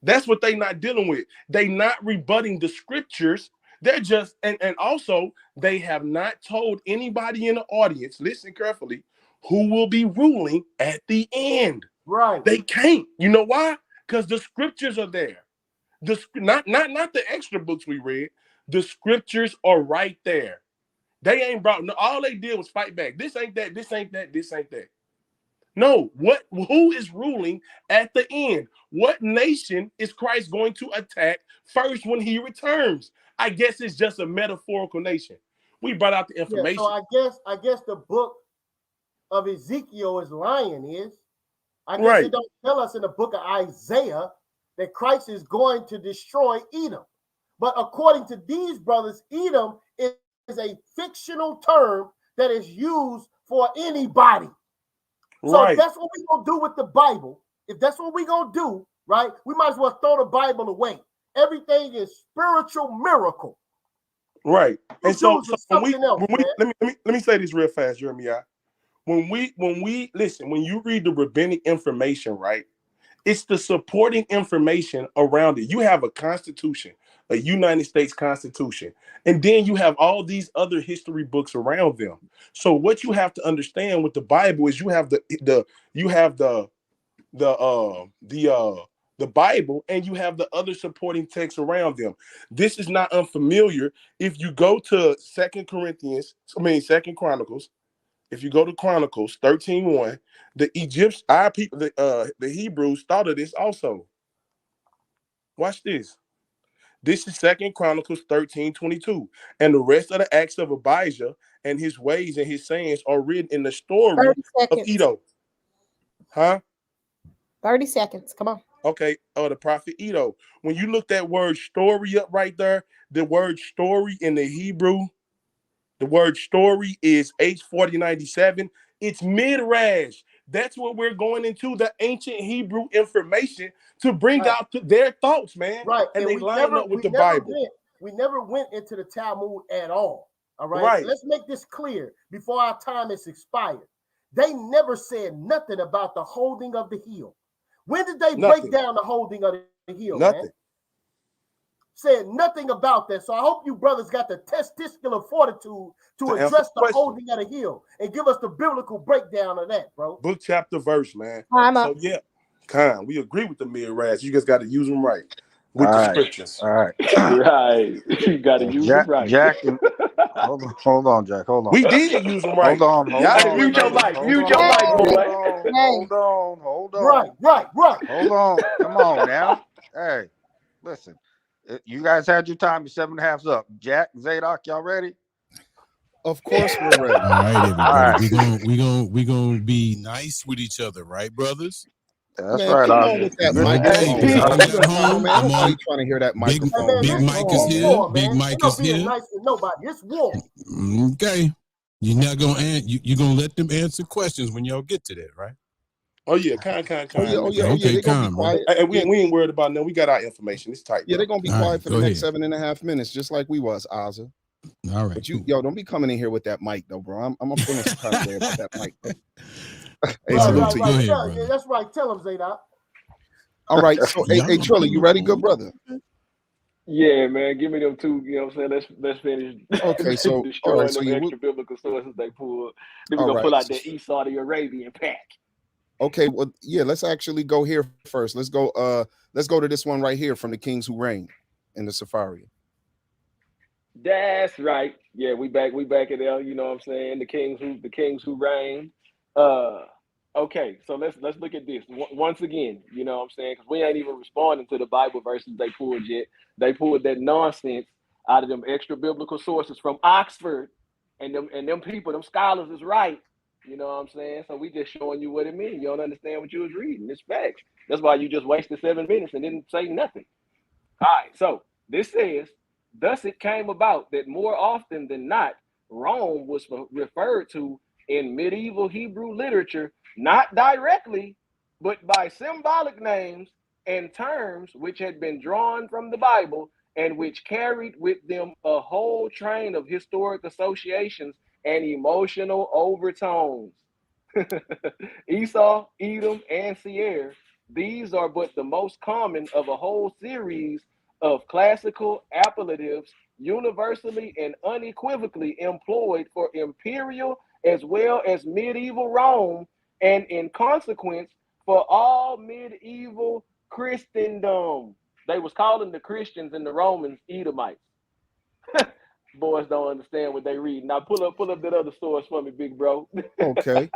That's what they not dealing with. They not rebutting the scriptures. They're just, and also they have not told anybody in the audience, listen carefully, who will be ruling at the end. Right. They can't. You know why? Because the scriptures are there. Not the extra books we read. The scriptures are right there. They ain't brought, no, all they did was fight back. This ain't that, this ain't that, this ain't that. No, who is ruling at the end? What nation is Christ going to attack first when he returns? I guess it's just a metaphorical nation. We brought out the information. Yeah, so I guess the book of Ezekiel is lying. I guess it don't tell us in the book of Isaiah that Christ is going to destroy Edom. But according to these brothers, Edom is a fictional term that is used for anybody. So if that's what we're going to do with the Bible, if that's what we're going to do, right, we might as well throw the Bible away. Everything is spiritual miracle. Right. And so let me say this real fast, YirmeYah. When we listen, when you read the rabbinic information, right, it's the supporting information around it. You have a constitution, a United States Constitution, and then you have all these other history books around them. So what you have to understand with the Bible is you have the Bible, and you have the other supporting texts around them. This is not unfamiliar. If you go to Second Chronicles, if you go to Chronicles 13:1, the Egyptians, our people, the Hebrews thought of this also. Watch this. This is 2 Chronicles 13:22. And the rest of the acts of Abijah and his ways and his sayings are written in the story of Edo. Huh? 30 seconds. Come on. Okay. The prophet Edo. When you look that word story up right there, the word story in the Hebrew, the word story is H4097. It's midrash. That's what we're going into, the ancient Hebrew information to bring out their thoughts, man. Right. And they line up with the Bible. We never went into the Talmud at all. All right. Let's make this clear before our time is expired. they never said nothing about the holding of the heel. When did they Nothing. break down the holding of the heel, Nothing. man? Said nothing about that. So I hope you brothers got the testicular fortitude to address the holding of the heel and give us the biblical breakdown of that, bro. Book, chapter, verse, man. Time So up. yeah, Khan, we agree with the Midrash. You just got to use them right with the scriptures. All right. Right. You got to use them right. Jack, and hold on, Jack. Hold on. We did use them right. Hold on. Mute your mic. Mute your mic, boy. Hold on. Right. Hold on. Come on now. Hey, listen. You guys had your time. Your 7.5's up. Jack, Zaydok, y'all ready? Of course we're ready. All right, everybody. All right. We gonna be nice with each other, right, brothers? That's Man, right. come on with that microphone. Hey, man. at home, Man, nobody trying to hear that Big microphone. Mike is here. War, Big man. Mike Ain't no is being here. nice with nobody. It's war. Okay. You're not gonna you're gonna let them answer questions when y'all get to that, right? Oh yeah, Khan. Oh yeah. They're gonna be quiet. Hey, we ain't worried about that. We got our information. It's tight. Yeah, they're gonna be quiet for the next ahead. 7.5 minutes, just like we was, Ozza. All right. But yo, don't be coming in here with that mic though, bro. I'm gonna feeling some kind of way about that mic. Hey, salute to you. Go ahead, Yeah, that's right. Tell them, Zaydok. All right, so hey, Trilla, you ready, good brother? Yeah, man. Give me them two. You know what I'm saying? Let's finish. Okay, so destroying all right, so them you extra biblical sources they pulled. Then we're all gonna right. pull out that East Saudi Arabian pack. Okay, well, yeah, let's actually go here first. Let's go to this one right here from the Kings Who Reign in the Safari. That's right. Yeah, we back at there. You know what I'm saying? The kings who reign. Okay, so let's look at this once again. You know what I'm saying? Because we ain't even responding to the Bible verses they pulled yet. They pulled that nonsense out of them extra biblical sources from Oxford, and them people, them scholars is right. You know what I'm saying? So we just showing you what it means. You don't understand what you was reading. It's facts. That's why you just wasted 7 minutes and didn't say nothing. All right, so this says, thus it came about that more often than not, Rome was referred to in medieval Hebrew literature, not directly, but by symbolic names and terms which had been drawn from the Bible and which carried with them a whole train of historic associations and emotional overtones. Esau, Edom, and Seir, these are but the most common of a whole series of classical appellatives universally and unequivocally employed for imperial as well as medieval Rome, and in consequence for all medieval Christendom. They was calling the Christians and the Romans Edomites. Boys don't understand what they read. Now pull up that other source for me, big bro. Okay.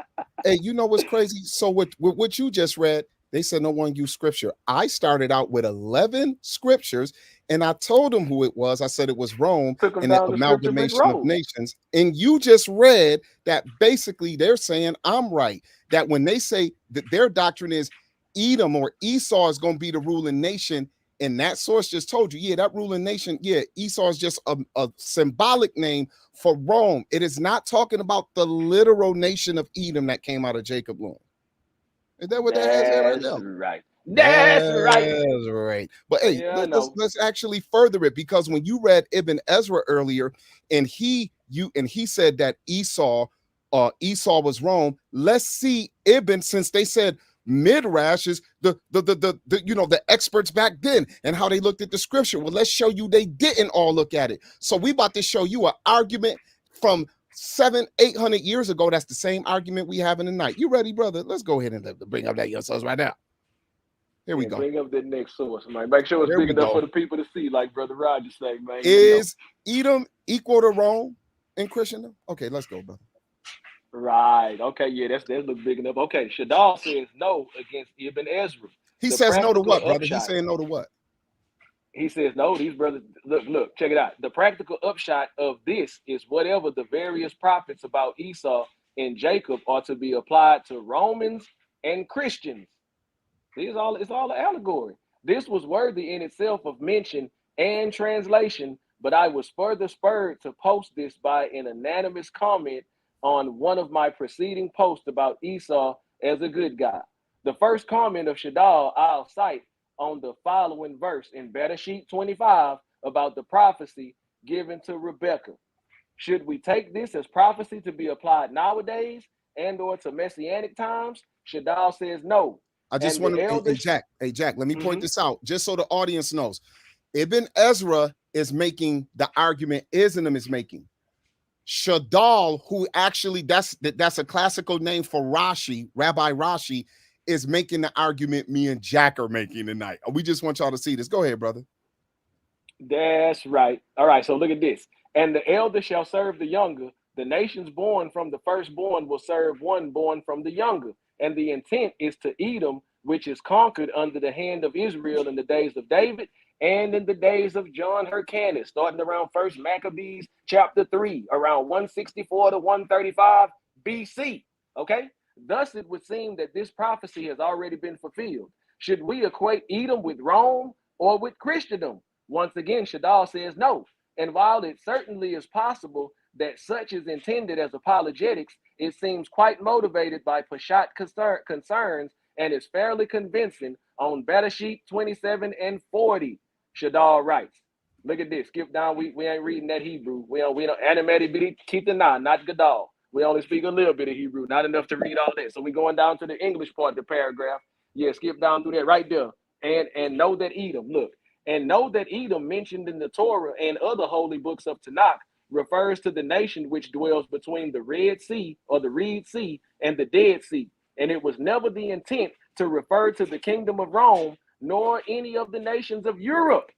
Hey, you know what's crazy? So with what you just read, they said no one used scripture. I started out with 11 scriptures, and I told them who it was. I said it was Rome and the amalgamation of nations. And you just read that basically they're saying I'm right. That when they say that their doctrine is Edom or Esau is going to be the ruling nation, and that source just told you, yeah, that ruling nation, yeah, Esau is just a symbolic name for Rome. It is not talking about the literal nation of Edom that came out of Jacob loin. Is that what that has there right now? Right. That's right. That's right. But hey, yeah, let's actually further it, because when you read Ibn Ezra earlier, and he said that Esau was Rome. Let's see Ibn, since they said Midrash is the experts back then and how they looked at the scripture. Well, let's show you they didn't all look at it. So we about to show you an argument from 700-800 years ago. That's the same argument we have in the night. You ready, brother? Let's go ahead and bring up that yourselves right now. Here we go. Bring up that next source, man. Make sure it's big enough for the people to see, like Brother Roger say, man. Is Edom equal to Rome in Christendom? Okay, let's go, brother. Right. Okay. Yeah, that looks big enough. Okay. Shadal says no against Ibn Ezra. He says no to what, brother? He's saying no to what? He says no. These brothers, look, check it out. The practical upshot of this is whatever the various prophets about Esau and Jacob are to be applied to Romans and Christians. It's all an allegory. This was worthy in itself of mention and translation, but I was further spurred to post this by an anonymous comment on one of my preceding posts about Esau as a good guy. The first comment of Shadal I'll cite on the following verse in Bereshit 25 about the prophecy given to Rebekah. Should we take this as prophecy to be applied nowadays? and or to Messianic times? Shadal says no. I just And want the to, elder, hey Jack, let me point this out just so the audience knows. Ibn Ezra is making the argument Islam is making. Shadal, who actually that's a classical name for Rashi, Rabbi Rashi, is making the argument me and Jack are making tonight. We just want y'all to see this. Go ahead, brother. That's right. All right, so look at this. And the elder shall serve the younger. The nations born from the firstborn will serve one born from the younger. And the intent is to Edom, which is conquered under the hand of Israel in the days of David and in the days of John Hyrcanus, starting around 1 Maccabees chapter 3, around 164 to 135 BC. Okay? Thus it would seem that this prophecy has already been fulfilled. Should we equate Edom with Rome or with Christendom? Once again, Shadal says no. And while it certainly is possible that such is intended as apologetics, it seems quite motivated by Peshat concerns and is fairly convincing on Bereshit 27 and 40. Shadal writes, look at this, skip down, we ain't reading that Hebrew. We don't animated bidi kitana, not Gadal. We only speak a little bit of Hebrew, not enough to read all that. So we going down to the English part of the paragraph. Yeah, skip down through that right there. And know that Edom, look, and know that Edom mentioned in the Torah and other holy books of Tanakh refers to the nation which dwells between the Red Sea or the Reed Sea and the Dead Sea. And it was never the intent to refer to the kingdom of Rome nor any of the nations of Europe,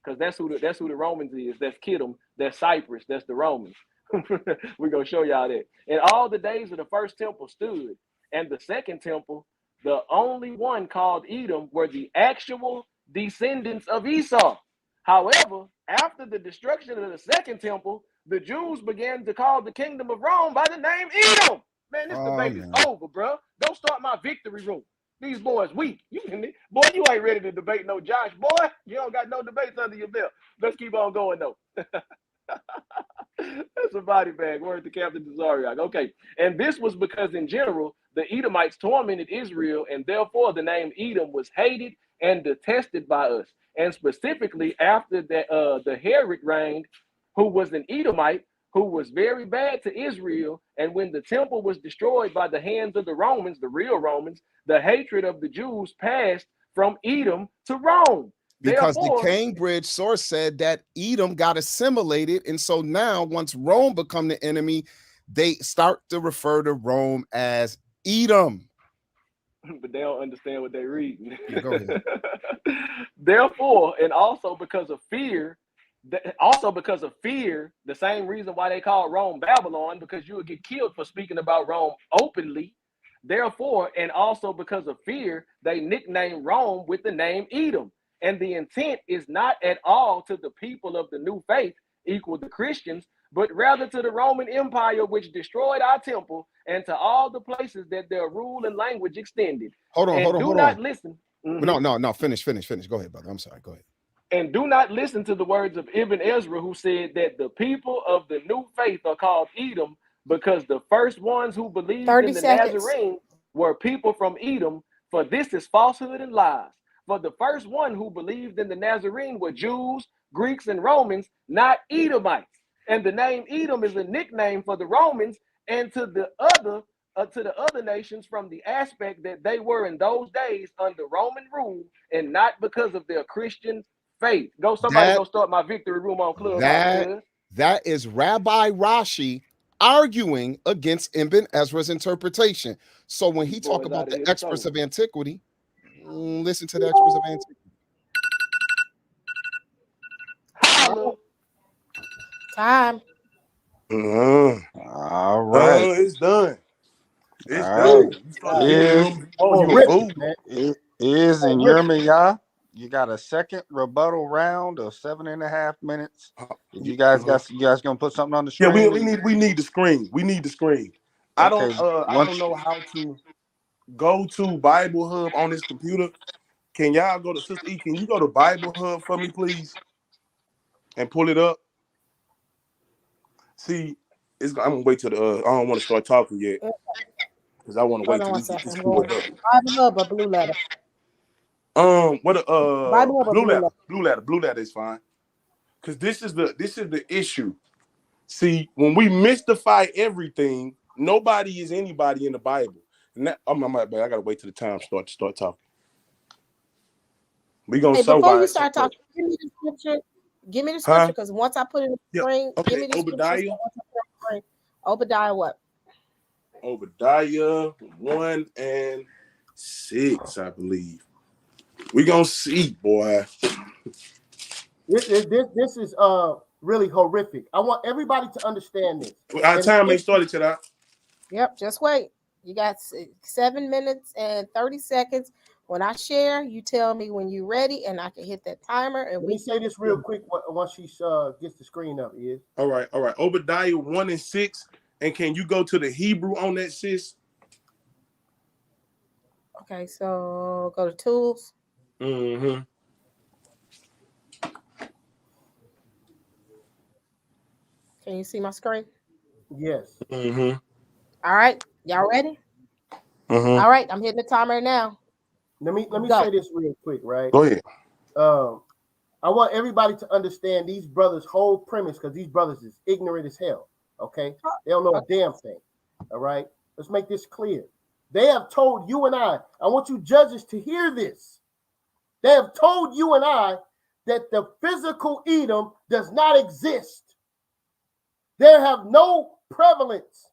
because that's who the Romans is. That's Kittim, that's Cyprus, that's the Romans. We're gonna show y'all that. And all the days of the first temple stood, and the second temple, the only one called Edom, were the actual descendants of Esau. However, after the destruction of the second temple, the Jews began to call the kingdom of Rome by the name Edom. Man, this debate is over, bro. Don't start my victory room. These boys weak. Boy, you ain't ready to debate no Josh. Boy, you don't got no debates under your belt. Let's keep on going, though. That's a body bag. Word to Captain Zariak. Okay. And this was because, in general, the Edomites tormented Israel, and therefore the name Edom was hated and detested by us. And specifically after the Herod reigned, who was an Edomite, who was very bad to Israel. And when the temple was destroyed by the hands of the Romans, the real Romans, the hatred of the Jews passed from Edom to Rome. Because the Cambridge source said that Edom got assimilated. And so now once Rome become the enemy, they start to refer to Rome as Edom. But they don't understand what they're reading. Yeah, go ahead. Therefore, and also because of fear, the same reason why they call Rome Babylon, because you would get killed for speaking about Rome openly. Therefore, and also because of fear, they nicknamed Rome with the name Edom. And the intent is not at all to the people of the new faith, equal to Christians, but rather to the Roman Empire, which destroyed our temple, and to all the places that their rule and language extended. Hold on. Listen. No, finish. Go ahead, brother. I'm sorry. Go ahead. And do not listen to the words of Ibn Ezra, who said that the people of the new faith are called Edom because the first ones who believed in the Nazarene were people from Edom, for this is falsehood and lies. For the first one who believed in the Nazarene were Jews, Greeks, and Romans, not Edomites. And the name Edom is a nickname for the Romans and to the other nations from the aspect that they were in those days under Roman rule and not because of their Christian faith. Somebody go start my victory room on Clubhouse. That is Rabbi Rashi arguing against Ibn Ezra's interpretation. So when he talk about the experts of antiquity, listen to the experts of antiquity. Time. All right. It's done. It's done. It is in YirmeYah. You got a second rebuttal round of 7.5 minutes. If you guys gonna put something on the screen? Yeah, we need the screen. We need the screen. I don't know how to go to Bible Hub on this computer. Can y'all go to Sister E? Can you go to Bible Hub for me, please, and pull it up? See, I'm gonna wait till I don't want to start talking yet because I want to wait till this pull it up. Bible Hub or Blue Letter? Blue Letter is fine. Because this is the issue. See, when we mystify everything, Nobody is anybody in the Bible. And that, I gotta wait till the time start talking. We gonna Hey, show before why you it's so start close. talking, give me the scripture. Give me the Huh? scripture, because once I put it in the Yeah. screen, Okay. give me the scripture. Obadiah. Obadiah what? Obadiah 1 and 6, I believe. We gonna see, boy. This is really horrific. I want everybody to understand this. Our time ain't started tonight. Yep, just wait. You got 7 minutes and 30 seconds. When I share, you tell me when you're ready, and I can hit that timer. And let me say this real quick once she gets the screen up. Is all right. Obadiah 1 and 6. And can you go to the Hebrew on that, sis? Okay, so go to tools. Mm-hmm. Can you see my screen? Yes. Mm-hmm. All right, y'all ready? Mm-hmm. All right, I'm hitting the timer now. Let me Go. say this real quick, right? Go ahead. I want everybody to understand these brothers' whole premise, because these brothers is ignorant as hell. Okay, they don't know a damn thing. All right, let's make this clear. They have told you and I want you judges to hear this. They have told you and I that the physical Edom does not exist. There have no prevalence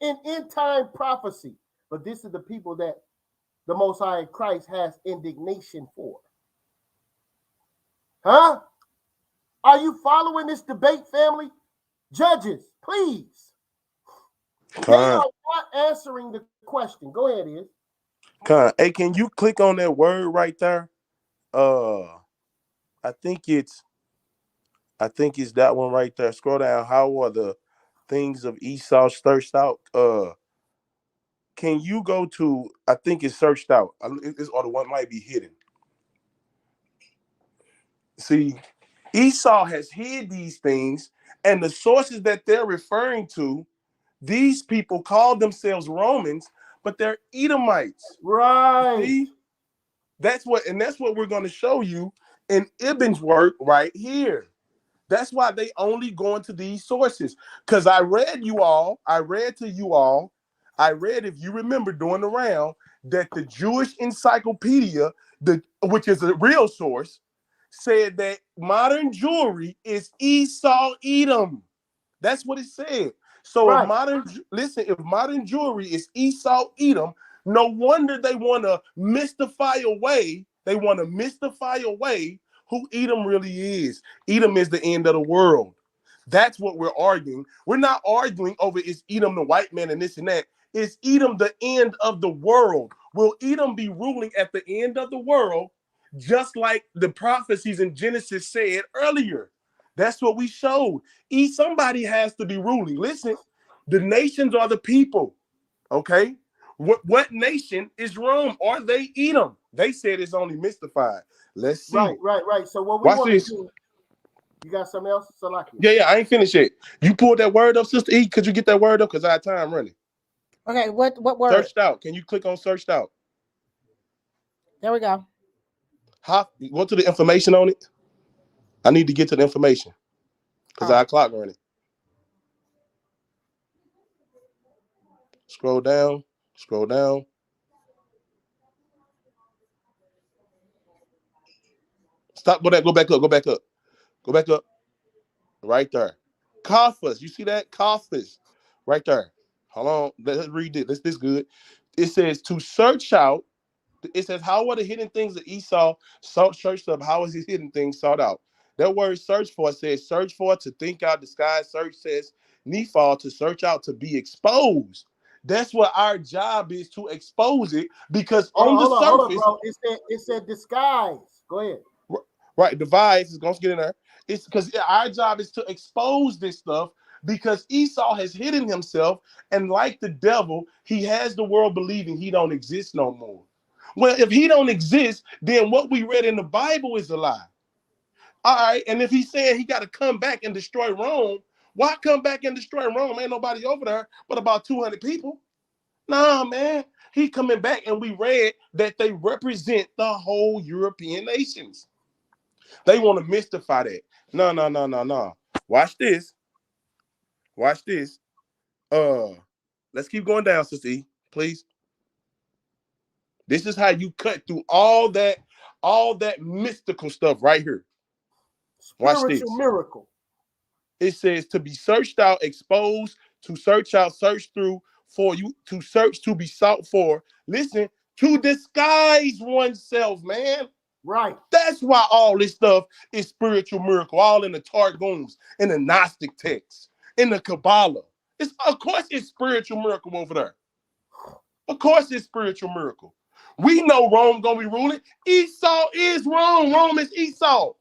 in end time prophecy. But this is the people that the Most High Christ has indignation for. Huh? Are you following this debate, family? Judges, please. They are not answering the question. Go ahead, Iz. Hey, can you click on that word right there? I think it's that one right there. Scroll down. How are the things of Esau searched out? Can you go to? I think it's searched out. This or the one might be hidden. See, Esau has hid these things, and the sources that they're referring to, these people call themselves Romans, but they're Edomites. Right. See? That's what we're going to show you in Ibn's work right here. That's why they only go into these sources. Because I read to you all, if you remember doing the round, that the Jewish Encyclopedia, which is a real source, said that modern Jewry is Esau Edom. That's what it said. So right. if modern Jewry is Esau Edom, no wonder they want to mystify away. Who Edom really is. Edom is the end of the world. That's what we're arguing. We're not arguing over is Edom the white man and this and that. Is Edom the end of the world? Will Edom be ruling at the end of the world, just like the prophecies in Genesis said earlier? That's what we showed. Somebody has to be ruling. Listen, the nations are the people. Okay? What nation is Rome? Are they Edom? They said it's only mystified. Let's see. Right. So what we want to do, you got something else? Yeah, I ain't finished yet. You pulled that word up, Sister E. Could you get that word up? Because I had time running. Okay, what word? Searched out. Can you click on searched out? There we go. Go to the information on it. I need to get to the information because I clock running. Scroll down. Stop. Go back up. Right there. Kaphas. You see that? Kaphas. Right there. Hold on. Let's read it. This good. It says to search out. It says, how are the hidden things that Esau searched up? How is his hidden things sought out? That word search for says search for, to think out, disguise. Search says nephal, to search out, to be exposed. That's what our job is, to expose it, because on the surface. Hold on, bro. It said disguise. Go ahead. Right, device is going to get in there. It's because our job is to expose this stuff, because Esau has hidden himself, and like the devil, he has the world believing he don't exist no more. Well, if he don't exist, then what we read in the Bible is a lie. All right, and if he's saying he got to come back and destroy Rome, why come back and destroy Rome? Ain't nobody over there but about 200 people. Nah, man. He coming back, and we read that they represent the whole European nations. They want to mystify that. No. Watch this. Let's keep going down, Sister E, please. This is how you cut through all that mystical stuff right here. Watch this. Spiritual miracle. It says to be searched out, exposed, to search out, search through, for you, to search, to be sought for. Listen, to disguise oneself, man. Right. That's why all this stuff is spiritual miracle, all in the Targums, in the Gnostic texts, in the Kabbalah. Of course it's spiritual miracle over there. Of course it's spiritual miracle. We know Rome gonna be ruling. Esau is Rome. Rome is Esau.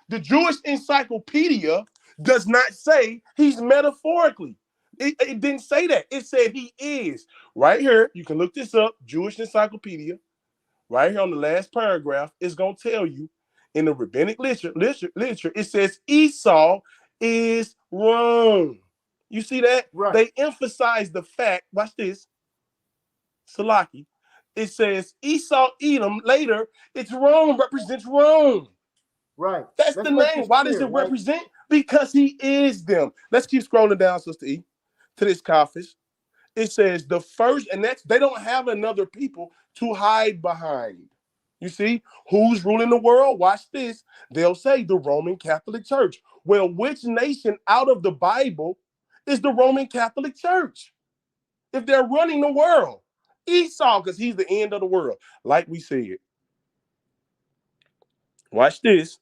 The Jewish encyclopedia does not say he's metaphorically. It didn't say that. It said he is. Right here, you can look this up, Jewish encyclopedia. Right here on the last paragraph, it's going to tell you in the rabbinic literature, it says Esau is Rome. You see that? Right. They emphasize the fact, watch this, Salaki. It says Esau, Edom, later, it's Rome, represents Rome. Right. That's the name. Why does it represent? Because he is them. Let's keep scrolling down, Sister E, to this Kafish. It says the first, and that's, they don't have another people to hide behind. You see, who's ruling the world? Watch this. They'll say the Roman Catholic Church. Well, which nation out of the Bible is the Roman Catholic Church? If they're running the world, Esau, because he's the end of the world, like we said. Watch this.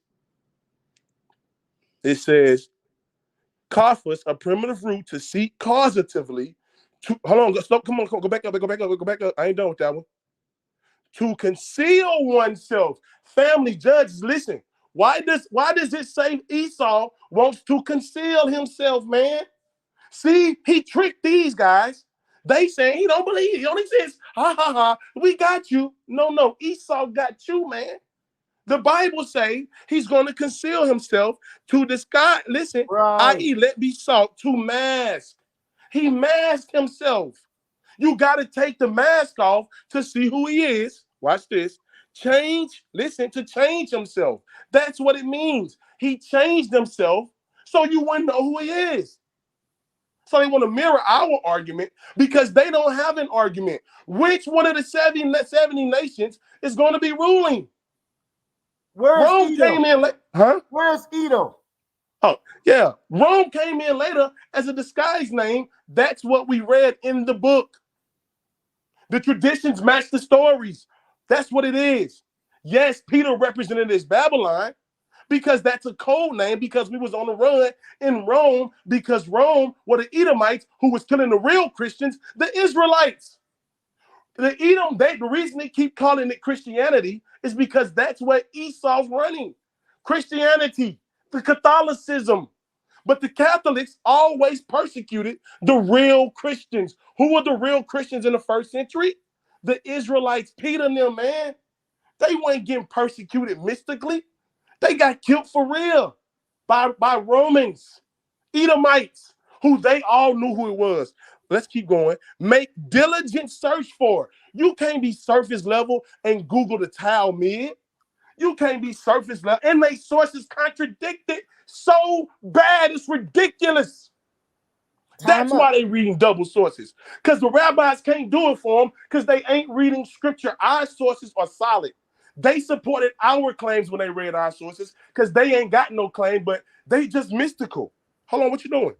It says, Kaphos, a primitive root to seek causatively. Hold on, stop, come on, go back up. I ain't done with that one. To conceal oneself. Family judges, listen. Why does it say Esau wants to conceal himself, man? See, he tricked these guys. They saying he don't believe. He only says, ha, ha, ha, we got you. No, Esau got you, man. The Bible say he's going to conceal himself to disguise, listen, right. i.e. let be sought, to mask. He masked himself. You got to take the mask off to see who he is. Watch this. Change, listen, to change himself. That's what it means. He changed himself so you wouldn't know who he is. So they want to mirror our argument because they don't have an argument. Which one of the 70 nations is going to be ruling? Rome came in late. Huh? Where's Edom? Oh, yeah. Rome came in later as a disguised name. That's what we read in the book. The traditions match the stories. That's what it is. Yes, Peter represented as Babylon because that's a code name because we was on the run in Rome because Rome were the Edomites who was killing the real Christians, the Israelites. The Edom, the reason they keep calling it Christianity is because that's what Esau's running. Christianity, the Catholicism. But the Catholics always persecuted the real Christians. Who were the real Christians in the first century? The Israelites, Peter and them, man. They weren't getting persecuted mystically. They got killed for real by Romans, Edomites, who they all knew who it was. Let's keep going. Make diligent search for. You can't be surface level and Google the Talmud. You can't be surface level. And they sources contradicted so bad, it's ridiculous. That's why they reading double sources. Because the rabbis can't do it for them because they ain't reading scripture. Our sources are solid. They supported our claims when they read our sources because they ain't got no claim, but they just mystical. Hold on, what you doing?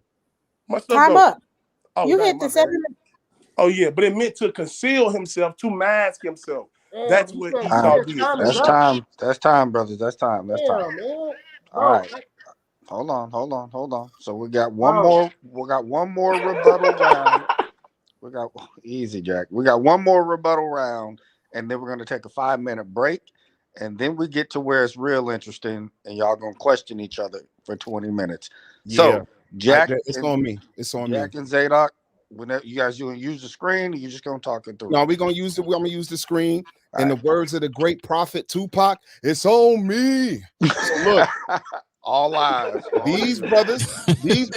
Time up. Oh, you hit the 7 minutes. Oh, yeah, but it meant to conceal himself, to mask himself. That's what Esau did. That's time, brothers. That's time. That's time. Man. All right. Hold on. So we got one more. We got one more rebuttal round. We got easy, Jack. We got one more rebuttal round, and then we're gonna take a 5-minute break, and then we get to where it's real interesting, and y'all gonna question each other for 20 minutes. Yeah. So, Jack, it's on me. It's on me. Jack and Zaydok. Whenever you guys gonna use the screen, or you just gonna talk it through? No, we're gonna use it. I'm gonna use the screen. In the words of the great prophet Tupac, it's on me. So look. All eyes. These brothers need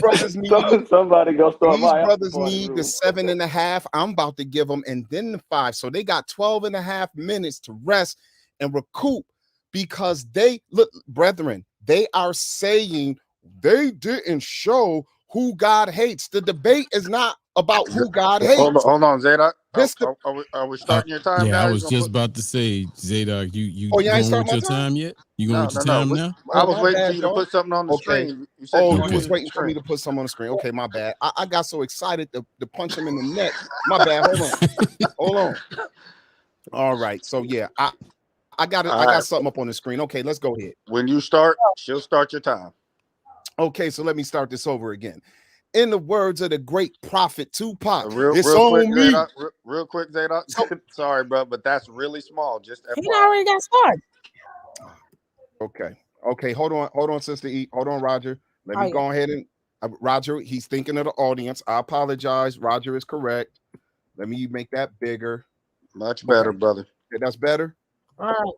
somebody go start. These brothers need the 7.5. I'm about to give them, and then the 5. So they got 12.5 minutes to rest and recoup because they look, brethren. They are saying they didn't show who God hates. The debate is not about who God Hold hates. on, Zaydok. This the Are we starting your time Yeah, now? I Or you was gonna just put... about to say, Zaydok, you Oh, you ain't going start with my your time? time yet? You going No, with your time now? I Oh, was my waiting for bad, you to y'all. put something on the Okay. screen. You said Oh, you you wanted was the waiting for me screen. to put something on the screen. Okay, my bad. I got so excited to punch him in the neck. My bad. Hold on. Hold on. All right. So yeah, I got it. All I got right. something up on the screen. Okay, let's go ahead. When you start, she'll start your time. Okay, so let me start this over again. In the words of the great prophet Tupac, Real it's quick, on me. Zaydok. Real quick, Zaydok. So, Sorry, bro, but that's really small. Just He FYI. already got started. okay. Hold on, Sister E. Hold on, Roger. Let me go ahead and Roger. He's thinking of the audience. I apologize. Roger is correct. Let me make that bigger. Much better, brother. Okay, that's better. All right.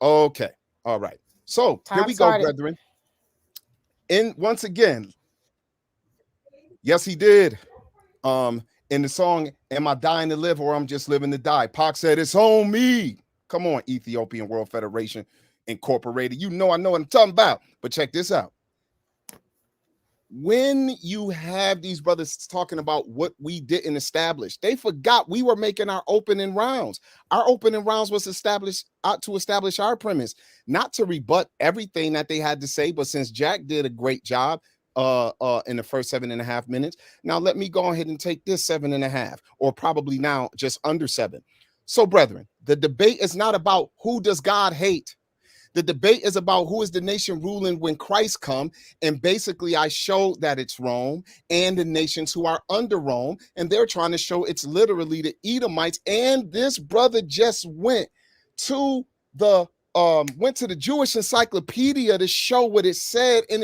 Okay. All right. So Time here we started. go, brethren. And once again, yes, he did. In the song, Am I Dying to Live or I'm Just Living to Die? Pac said, It's on me. Come on, Ethiopian World Federation Incorporated. You know I know what I'm talking about. But check this out. When you have these brothers talking about what we didn't establish, they forgot we were making our opening rounds. Our opening rounds was established to establish our premise, not to rebut everything that they had to say. But since Jack did a great job in the first 7.5 minutes, now let me go ahead and take this 7.5, or probably now just under 7. So, brethren, the debate is not about who does God hate. The debate is about who is the nation ruling when Christ come. And basically, I show that it's Rome and the nations who are under Rome. And they're trying to show it's literally the Edomites. And this brother just went to the Jewish encyclopedia to show what it said. And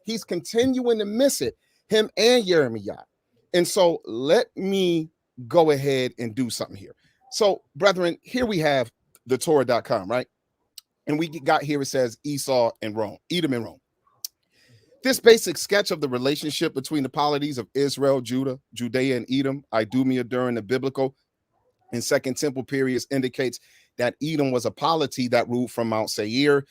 he's continuing to miss it, him and YirmeYah. And so let me go ahead and do something here. So, brethren, here we have the Torah.com, right? And we got here, it says Esau and Rome, Edom and Rome. This basic sketch of the relationship between the polities of Israel, Judah, Judea, and Edom, Idumea during the biblical and Second Temple periods indicates that Edom was a polity that ruled from Mount Seir,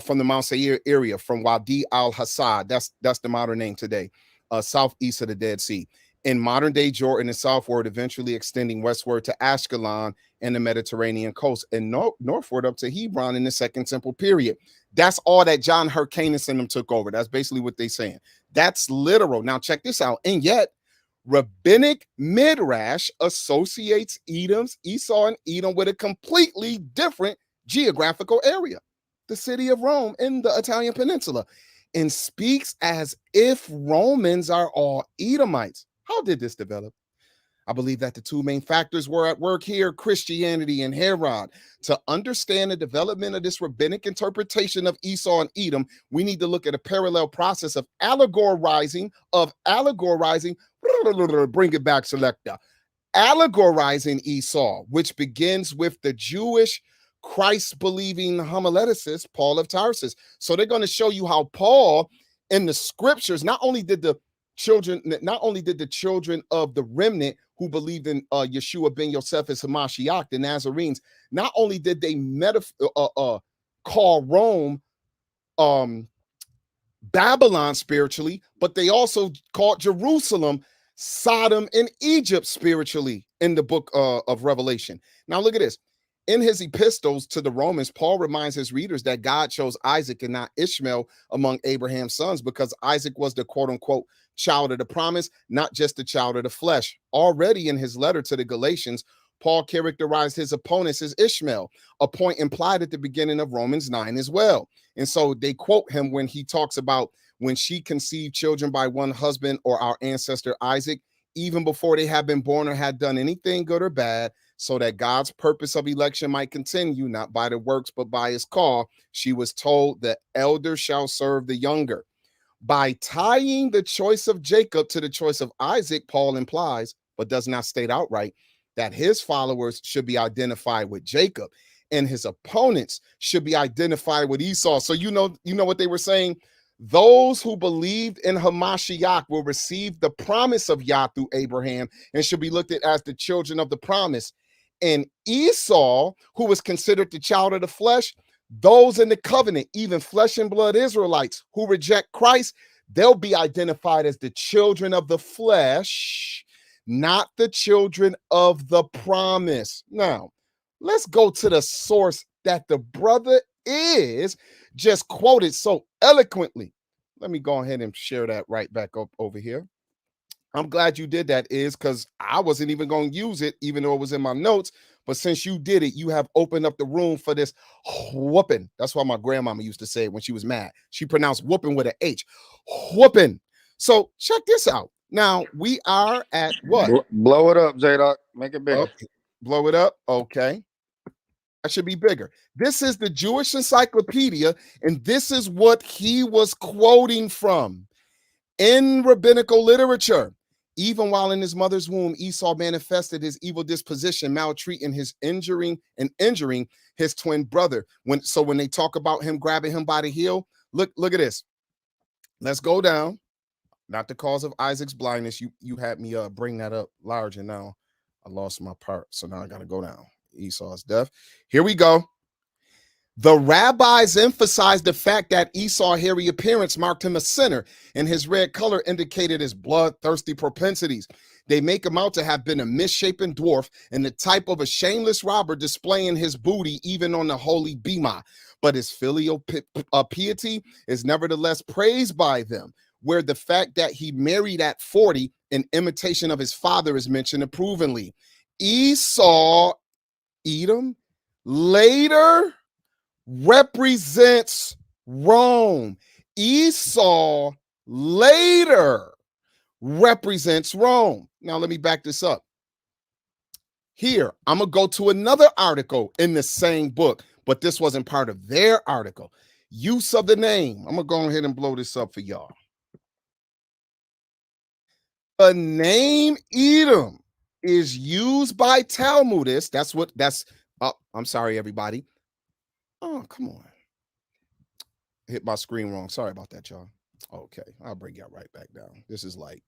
from the Mount Seir area, from Wadi al-Hassad, that's the modern name today, southeast of the Dead Sea. In modern-day Jordan and southward, eventually extending westward to Ashkelon and the Mediterranean coast, and northward up to Hebron in the Second Temple period. That's all that John Hyrcanus and them took over. That's basically what they're saying. That's literal. Now check this out. And yet, Rabbinic Midrash associates Esau and Edom with a completely different geographical area, the city of Rome in the Italian peninsula, and speaks as if Romans are all Edomites. How did this develop? I believe that the two main factors were at work here, Christianity and Herod. To understand the development of this rabbinic interpretation of Esau and Edom, we need to look at a parallel process of allegorizing, bring it back, selector, allegorizing Esau, which begins with the Jewish Christ-believing homileticist, Paul of Tarsus. So they're going to show you how Paul in the scriptures, not only did the children of the remnant who believed in Yeshua ben Yosef as Hamashiach, the Nazarenes, not only did they call Rome Babylon spiritually, but they also called Jerusalem Sodom and Egypt spiritually in the book of Revelation. Now look at this. In his epistles to the Romans, Paul reminds his readers that God chose Isaac and not Ishmael among Abraham's sons because Isaac was the quote-unquote child of the promise, not just the child of the flesh. Already in his letter to the Galatians, Paul characterized his opponents as Ishmael, a point implied at the beginning of Romans 9 as well. And so they quote him when he talks about when she conceived children by one husband, or our ancestor Isaac, even before they had been born or had done anything good or bad, so that God's purpose of election might continue, not by the works, but by his call, she was told the elder shall serve the younger. By tying the choice of Jacob to the choice of Isaac, Paul implies, but does not state outright, that his followers should be identified with Jacob and his opponents should be identified with Esau. So you know what they were saying? Those who believed in Hamashiach will receive the promise of Yah through Abraham and should be looked at as the children of the promise. And Esau, who was considered the child of the flesh, those in the covenant, even flesh and blood Israelites who reject Christ, they'll be identified as the children of the flesh. not the children of the promise. Now, let's go to the source that the brother is just quoted so eloquently. Let me go ahead and share that right back up over here. I'm glad you did that, is because I wasn't even going to use it, even though it was in my notes. But since you did it, you have opened up the room for this whooping. That's why my grandmama used to say it when she was mad. She pronounced whooping with an H. Whooping. So check this out. Now we are at what? Blow it up, Zaydok. Make it bigger. Okay. Blow it up. Okay. That should be bigger. This is the Jewish Encyclopedia, and this is what he was quoting from. In rabbinical literature, even while in his mother's womb, Esau manifested his evil disposition, maltreating his injuring his twin brother. When they talk about him grabbing him by the heel, look at this. Let's go down. Not the cause of Isaac's blindness. You had me bring that up larger. Now I lost my part, so now I got to go down. Esau's death. Here we go. The rabbis emphasized the fact that Esau's hairy appearance marked him a sinner, and his red color indicated his bloodthirsty propensities. They make him out to have been a misshapen dwarf and the type of a shameless robber displaying his booty even on the holy bema. But his filial piety is nevertheless praised by them, where the fact that he married at 40 in imitation of his father is mentioned approvingly. Esau, Edom, later represents Rome. Esau later represents Rome. Now, let me back this up. Here, I'm going to go to another article in the same book, but this wasn't part of their article. Use of the name. I'm going to go ahead and blow this up for y'all. The name Edom is used by Talmudists. I'm sorry, everybody. Oh, come on. Hit my screen wrong. Sorry about that, y'all. Okay, I'll bring y'all right back down. This is light.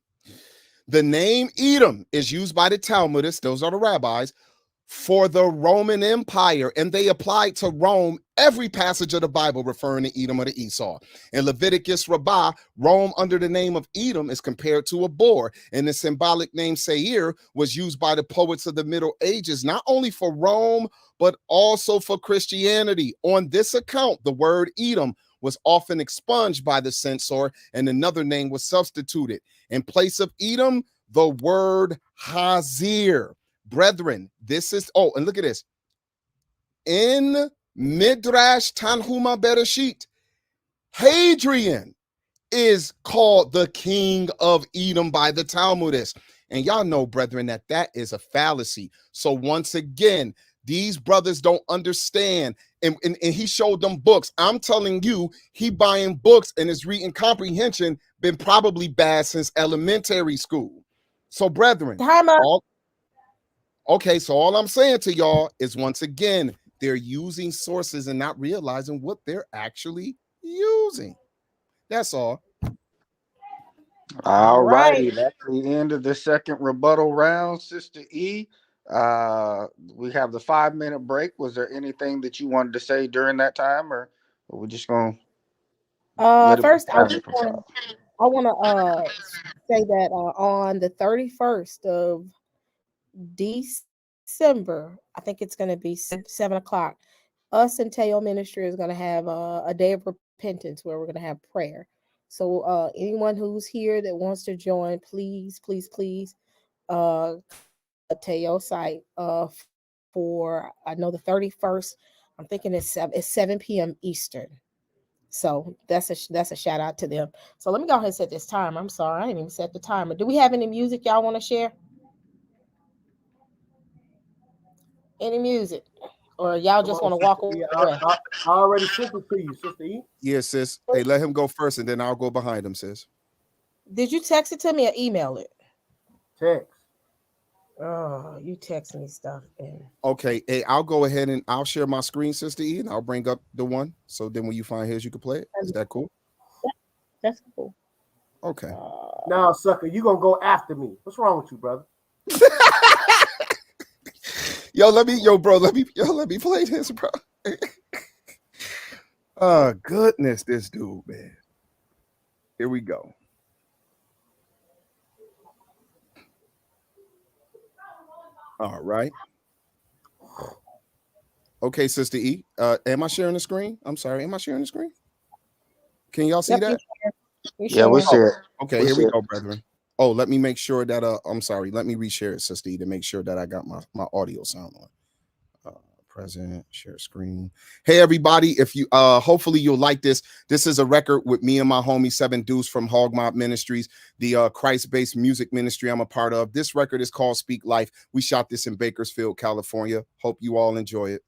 The name Edom is used by the Talmudists, those are the rabbis, for the Roman Empire, and they applied to Rome every passage of the Bible referring to Edom or to Esau. In Leviticus Rabbah, Rome under the name of Edom is compared to a boar, and the symbolic name Seir was used by the poets of the Middle Ages, not only for Rome, but also for Christianity. On this account, the word Edom was often expunged by the censor, and another name was substituted. In place of Edom, the word Hazir. Brethren, and look at this. In Midrash Tanhuma Bereshit, Hadrian is called the king of Edom by the Talmudists. And y'all know, brethren, that is a fallacy. So once again, these brothers don't understand. And he showed them books. I'm telling you, he buying books and his reading comprehension been probably bad since elementary school. So, brethren, so all I'm saying to y'all is, once again, they're using sources and not realizing what they're actually using. That's all. All righty. That's the end of the second rebuttal round, Sister E. We have the 5-minute break. Was there anything that you wanted to say during that time, or we're just going to first I want to say that on the 31st of December, I think it's going to be 7 o'clock, us and Teo Ministry is going to have a day of repentance where we're going to have prayer. So anyone who's here that wants to join, please Teo site for, I know the 31st, I'm thinking it's 7 p.m. Eastern. So that's a shout out to them. So let me go ahead and set this timer. I'm sorry, I didn't even set the timer. Do we have any music y'all want to share? Any music? Or y'all just want to walk away? I already sent it to you, Sister E. Yeah, sis. Hey, let him go first, and then I'll go behind him, sis. Did you text it to me or email it? Text. Oh, you text me stuff. Okay, hey, I'll go ahead and I'll share my screen, Sister E, and I'll bring up the one. So then when you find his, you can play it. Is that cool? That's cool. Okay. Now, sucker, you gonna go after me. What's wrong with you, brother? Let me play this, bro. Oh, goodness, this dude, man. Here we go. All right. Okay, Sister E. Am I sharing the screen? I'm sorry. Am I sharing the screen? Can y'all see Yep, that? Yeah, we see it. Okay, We here see we it. go, brethren. Oh, let me make sure that I'm sorry. Let me reshare it, Sister E, to make sure that I got my audio sound on. Present, share screen. Hey everybody, if you hopefully you'll like this. This is a record with me and my homie Seven Deuce from Hog Mob Ministries, the Christ-based music ministry I'm a part of. This record is called Speak Life. We shot this in Bakersfield, California. Hope you all enjoy it.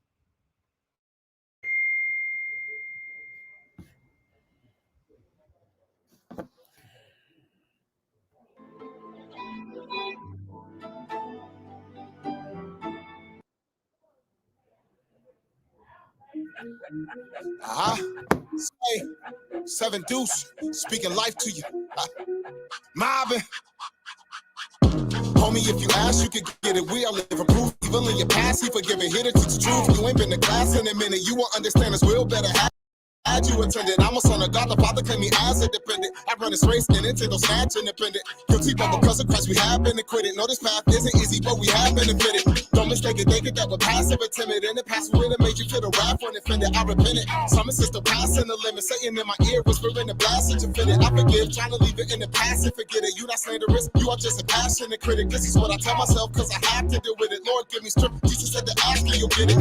Hey, Seven Deuce, speaking life to you. Marvin. Homie, if you ask, you can get it. We all live in proof. Even in your past, he forgiving. Here to teach the truth. You ain't been to class in a minute. You won't understand this will better have. Had you attended, I'm a son of God, the Father claimed me as independent. I run this race, and Nintendo snatch independent. Guilty, but because of Christ, we have been acquitted. No, this path isn't easy, but we have benefited. Don't mistake it, thinking that we're passive and timid. In the past, we would have made you feel the wrath when offended. I repented. Some insist on passing the limit. Satan in my ear, whispering the blast that you fitted. I forgive, trying to leave it in the past and forget it. You not slanderous, you are just a passionate critic. This is what I tell myself, cause I have to deal with it. Lord, give me strength. Jesus said to ask you, you'll get it.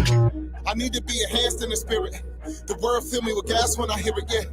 I need to be enhanced in the spirit. The word fill me with gas when I hear it, yeah.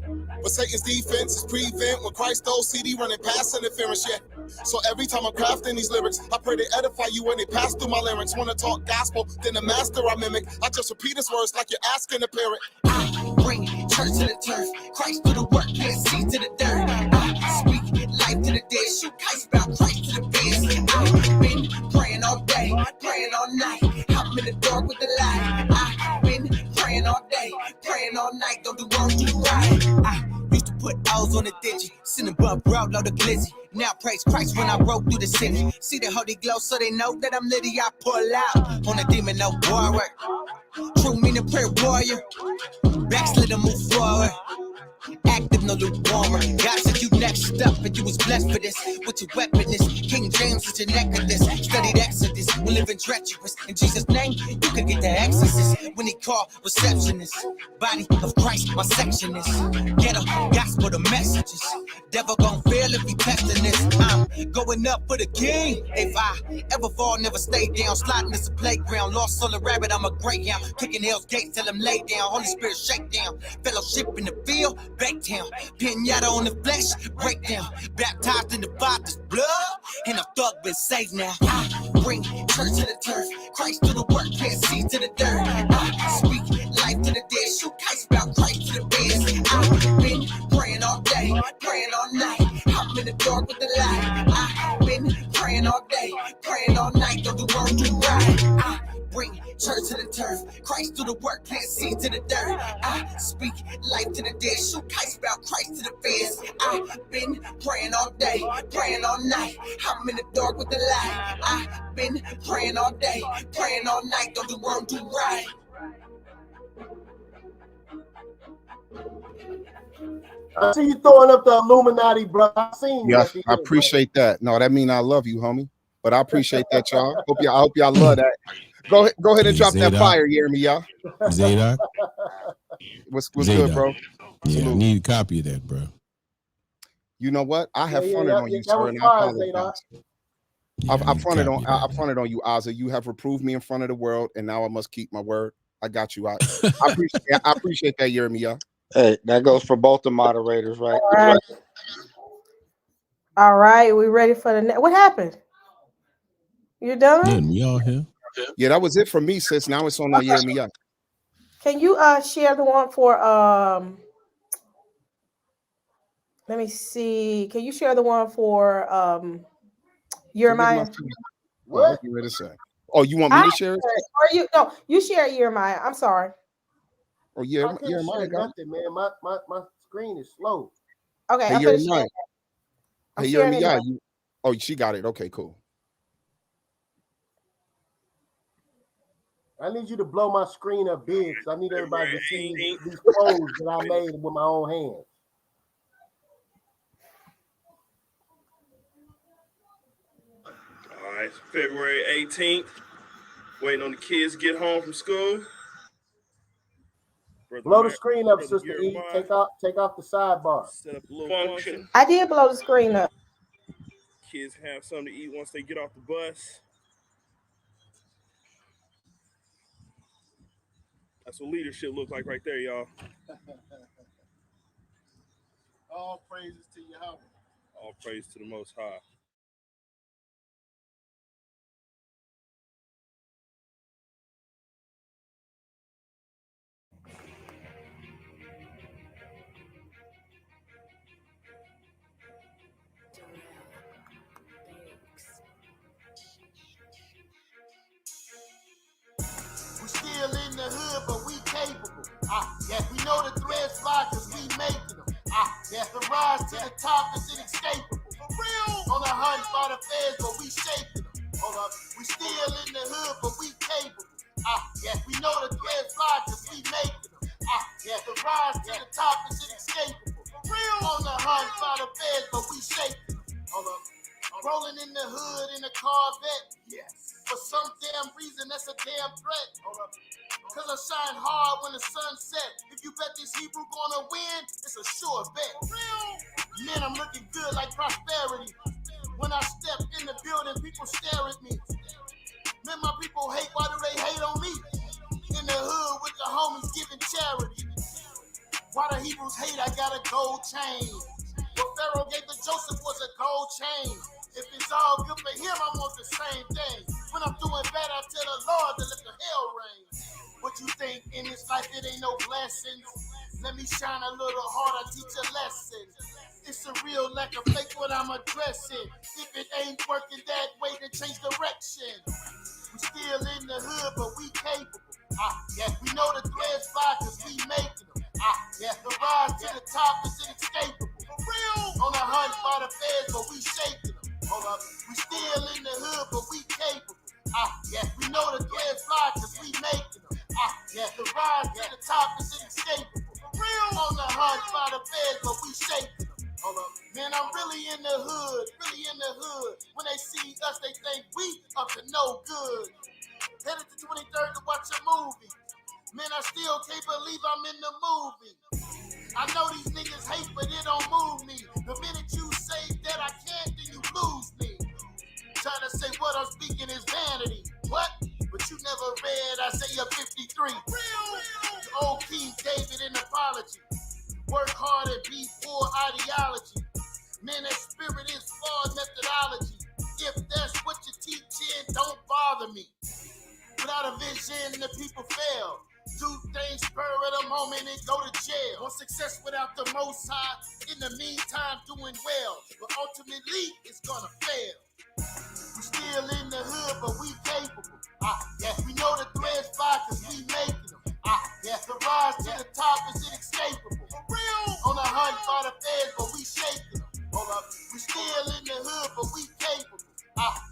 But Satan's defense is prevent. When Christ stole CD running past interference, yeah. So every time I'm crafting these lyrics, I pray they edify you when they pass through my larynx. Wanna talk gospel, then the master I mimic. I just repeat his words like you're asking a parent. I bring church to the turf, Christ to the work, plant seed to the dirt. I speak life to the dead, shoot kites about Christ to the bed. I've been praying all day, praying all night. I'm in the dark with the light. I've been praying all day, praying all night. Don't do wrong, do right. I used to put O's on the digi, send above road, load the glizzy. Now praise Christ when I roll through the city. See the holy glow so they know that I'm litty. I pull out on a demon, no boy work. True meaning prayer warrior. Backslid and move forward. Active, no lukewarm. God said you next up, and you was blessed for this. With your weapon is King James is your neck of this. Studied Exodus, we live in treacherous. In Jesus' name, you can get the exorcist. When he called receptionist, body of Christ, my section is. Ghetto gospel, the messages. Devil gon' fail if he testing this. I'm going up for the king. If I ever fall, never stay down. Sliding is a playground. Lost soul of rabbit, I'm a greyhound. Kicking hell's gates, tell him lay down. Holy Spirit shake down. Fellowship in the field. Baked him, pinata on the flesh, breakdown, baptized in the Father's blood, and a thug been saved now. I bring church to the turf, Christ to the work, plant seed to the dirt. I speak life to the dead, shoot kites about Christ to the bed. I've been praying all day, praying all night. I'm in the dark with the light. I've been praying all day, praying all night. Don't do wrong, do right. I bring church to the turf, Christ to the work, plant seed to the dirt. I speak life to the dead, shoot kites about Christ to the feds. I've been praying all day, praying all night. I'm in the dark with the light. I've been praying all day, praying all night. Don't do wrong, do right. I see you throwing up the Illuminati, bro. I seen you Yeah, at the I end, appreciate that. No, that mean I love you, homie. But I appreciate that, y'all. I hope y'all love that. Go ahead and Hey, drop that Zaydok. fire, YirmeYah. Zaydok. What's Zaydok. good, bro? Yeah, Salute. I need a copy of that, bro. You know what? I have fronted on you, that sir, was and I fire, apologize. Yeah, I I need a fronted copy on of that. I fronted on you, Azza. You have reproved me in front of the world, and now I must keep my word. I got you. I appreciate that, YirmeYah. Hey, that goes for both the moderators, right? All right. All right, we ready for the next. What happened? You done? Nothing. We all here. Yeah, that was it for me, sis. Now it's on YirmeYah. Can you share the one for let me see. Can you share the one for YirmeYah? What? I was ready to say. Oh, you want me to share it? Or you share YirmeYah. I'm sorry. Oh, yeah, I couldn't share nothing, man. My screen is slow. Okay, hey, I'm gonna share. Hey, YirmeYah, oh, she got it. Okay, cool. I need you to blow my screen up big because I need everybody to see these poses that I made with my own hands. All right, February 18th, Waiting on the kids to get home from school. Blow the screen up, Sister E. Take off the sidebar. Set up a little function. I did blow the screen up. Kids have something to eat once they get off the bus. That's what leadership looks like right there, y'all. All praises to Yahweh. All praise to the Most High. We still in the hood, but we capable. Yeah, we know the threads fly cause we making them. Yeah, the rise to the top is inescapable. For real. On the hunt by the feds, but we shaking them. Hold up. We still in the hood, but we capable. Yeah, we know the threads fly cause we making them. Yeah, the rise to the top is inescapable. For real. On the hunt by the feds, but we shaking them. Hold up. Rolling in the hood in a Corvette. Yes. For some damn reason, that's a damn threat. Cause I shine hard when the sun set. If you bet this Hebrew gonna win, it's a sure bet. Man, I'm looking good like prosperity. When I step in the building, people stare at me. Man, my people hate, why do they hate on me? In the hood with the homies giving charity. Why the Hebrews hate, I got a gold chain. What Pharaoh gave to Joseph was a gold chain. If it's all good for him, I want the same thing. When I'm doing bad, I tell the Lord to let the hell rain. What you think in this life, it ain't no blessings? Let me shine a little harder, teach a lesson. It's a real lack of faith what I'm addressing. If it ain't working that way, then change direction. We still in the hood, but we capable. Yeah, we know the threads fly cause we making them. Yeah, the rise to the top is inescapable. For real. On the hunt by the feds, but we shaking them. Hold up. We still in the hood, but we capable. Yeah, we know the threads fly cause we making them. Yeah, the rise to the top is inescapable. For real. On the hunt by the feds, but we shaking them. Hold up. Man, I'm really in the hood, really in the hood. When they see us, they think we up to no good. Headed to 23rd to watch a movie. Man, I still can't believe I'm in the movie. I know these niggas hate, but it don't move me. The minute you say that I can't, then you lose me. Trying to say what I'm speaking is vanity. What? But you never read Isaiah 53. The old King David an apology. Work hard and be poor ideology. Man, that spirit is flawed methodology. If that's what you're teaching, don't bother me. Without a vision, the people fail. Do things spur of the moment and go to jail. Want success without the Most High. In the meantime, doing well. But ultimately, it's gonna fail. We still in the hood, but we capable. Yeah, we know the threads fly cause we making them. Yeah, the rise to the top is inescapable. For real. On the hunt by the feds, but we shaking them. Hold up. We still in the hood, but we capable.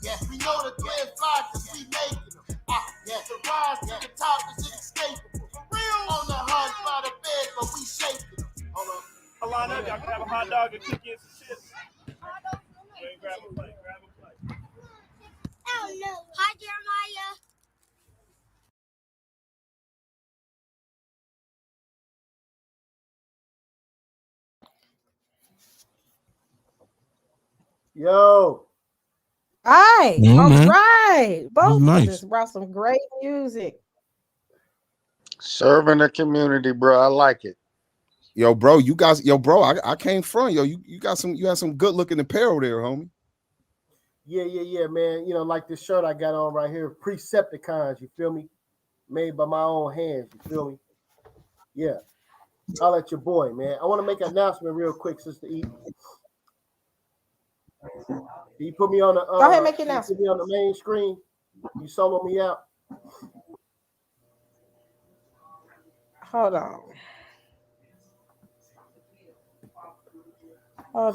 Yeah, we know the threads fly cause we making them. Yeah, the rise to the top is inescapable. For real. On the hunt by the feds, but we shaking them. Hold up. Line up, y'all can have a hot dog and cookie and some chips. Grab a plate, grab a plate. Oh no. Hi, YirmeYah. Yo. All right. Both Nice. of us brought some great music. Serving the community, bro. I like it. Yo, bro, you guys, I came from you got some, you had some good looking apparel there, homie. Yeah, man. You know, like this shirt I got on right here, PrecepTikans, you feel me? Made by my own hands, you feel me? Yeah. I'll let your boy, man. I want to make an announcement real quick, Sister E. Can you put me on the Go ahead, make your announcement. Put me on the main screen? You solo me out. Hold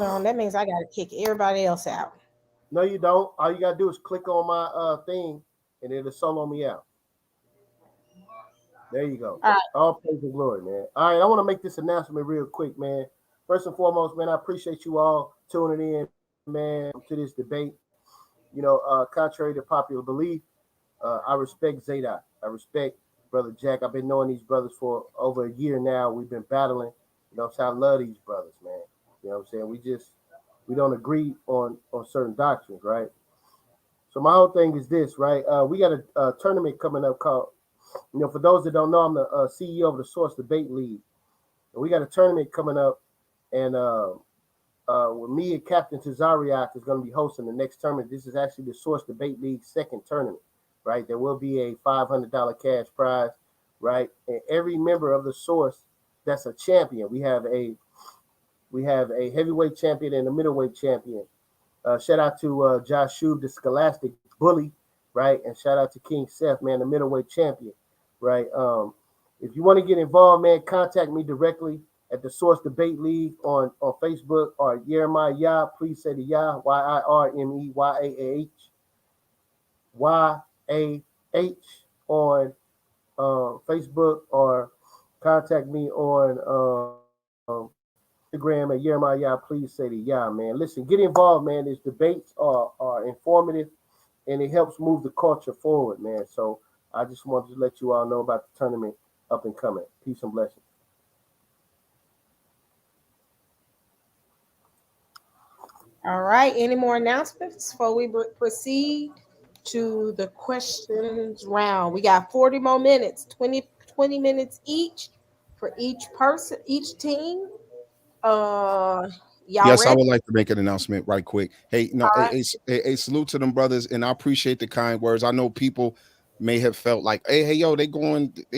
on. That means I gotta kick everybody else out. No, you don't. All you gotta do is click on my thing and it'll solo me out. There you go. All right. All praise and glory, man. All right, I want to make this announcement real quick, man. First and foremost, man, I appreciate you all tuning in, man, to this debate. You know, contrary to popular belief, I respect Zaydok. I respect Brother Jack. I've been knowing these brothers for over a year now. We've been battling. You know what I'm saying? I love these brothers, man. You know what I'm saying? We don't agree on certain doctrines, right? So my whole thing is this, right? We got a tournament coming up called, for those that don't know, I'm the CEO of the Source Debate League. And we got a tournament coming up, and with me and Captain Tazariak is going to be hosting the next tournament. This is actually the Source Debate League second tournament, right? There will be a $500 cash prize, right? And every member of the Source that's a champion. We have a heavyweight champion and a middleweight champion. Shout out to Josh Shub, the Scholastic Bully, right? And shout out to King Seth, man, the middleweight champion, right? If you want to get involved, man, contact me directly at the Source Debate League on Facebook, or YirmeYah. Please say the Yah, YirmeYah, on Facebook, or contact me on Instagram at YirmeYah. Please say the Yah, man. Listen, get involved, man. These debates are informative, and it helps move the culture forward, man. So I just wanted to let you all know about the tournament up and coming. Peace and blessings. All right. Any more announcements before we proceed to the questions round? We got 40 more minutes, 20 minutes each for each person, each team. Y'all Yes, ready? I would like to make an announcement right quick. Hey, no, All right. a salute to them brothers, and I appreciate the kind words. I know people may have felt like, hey, yo, they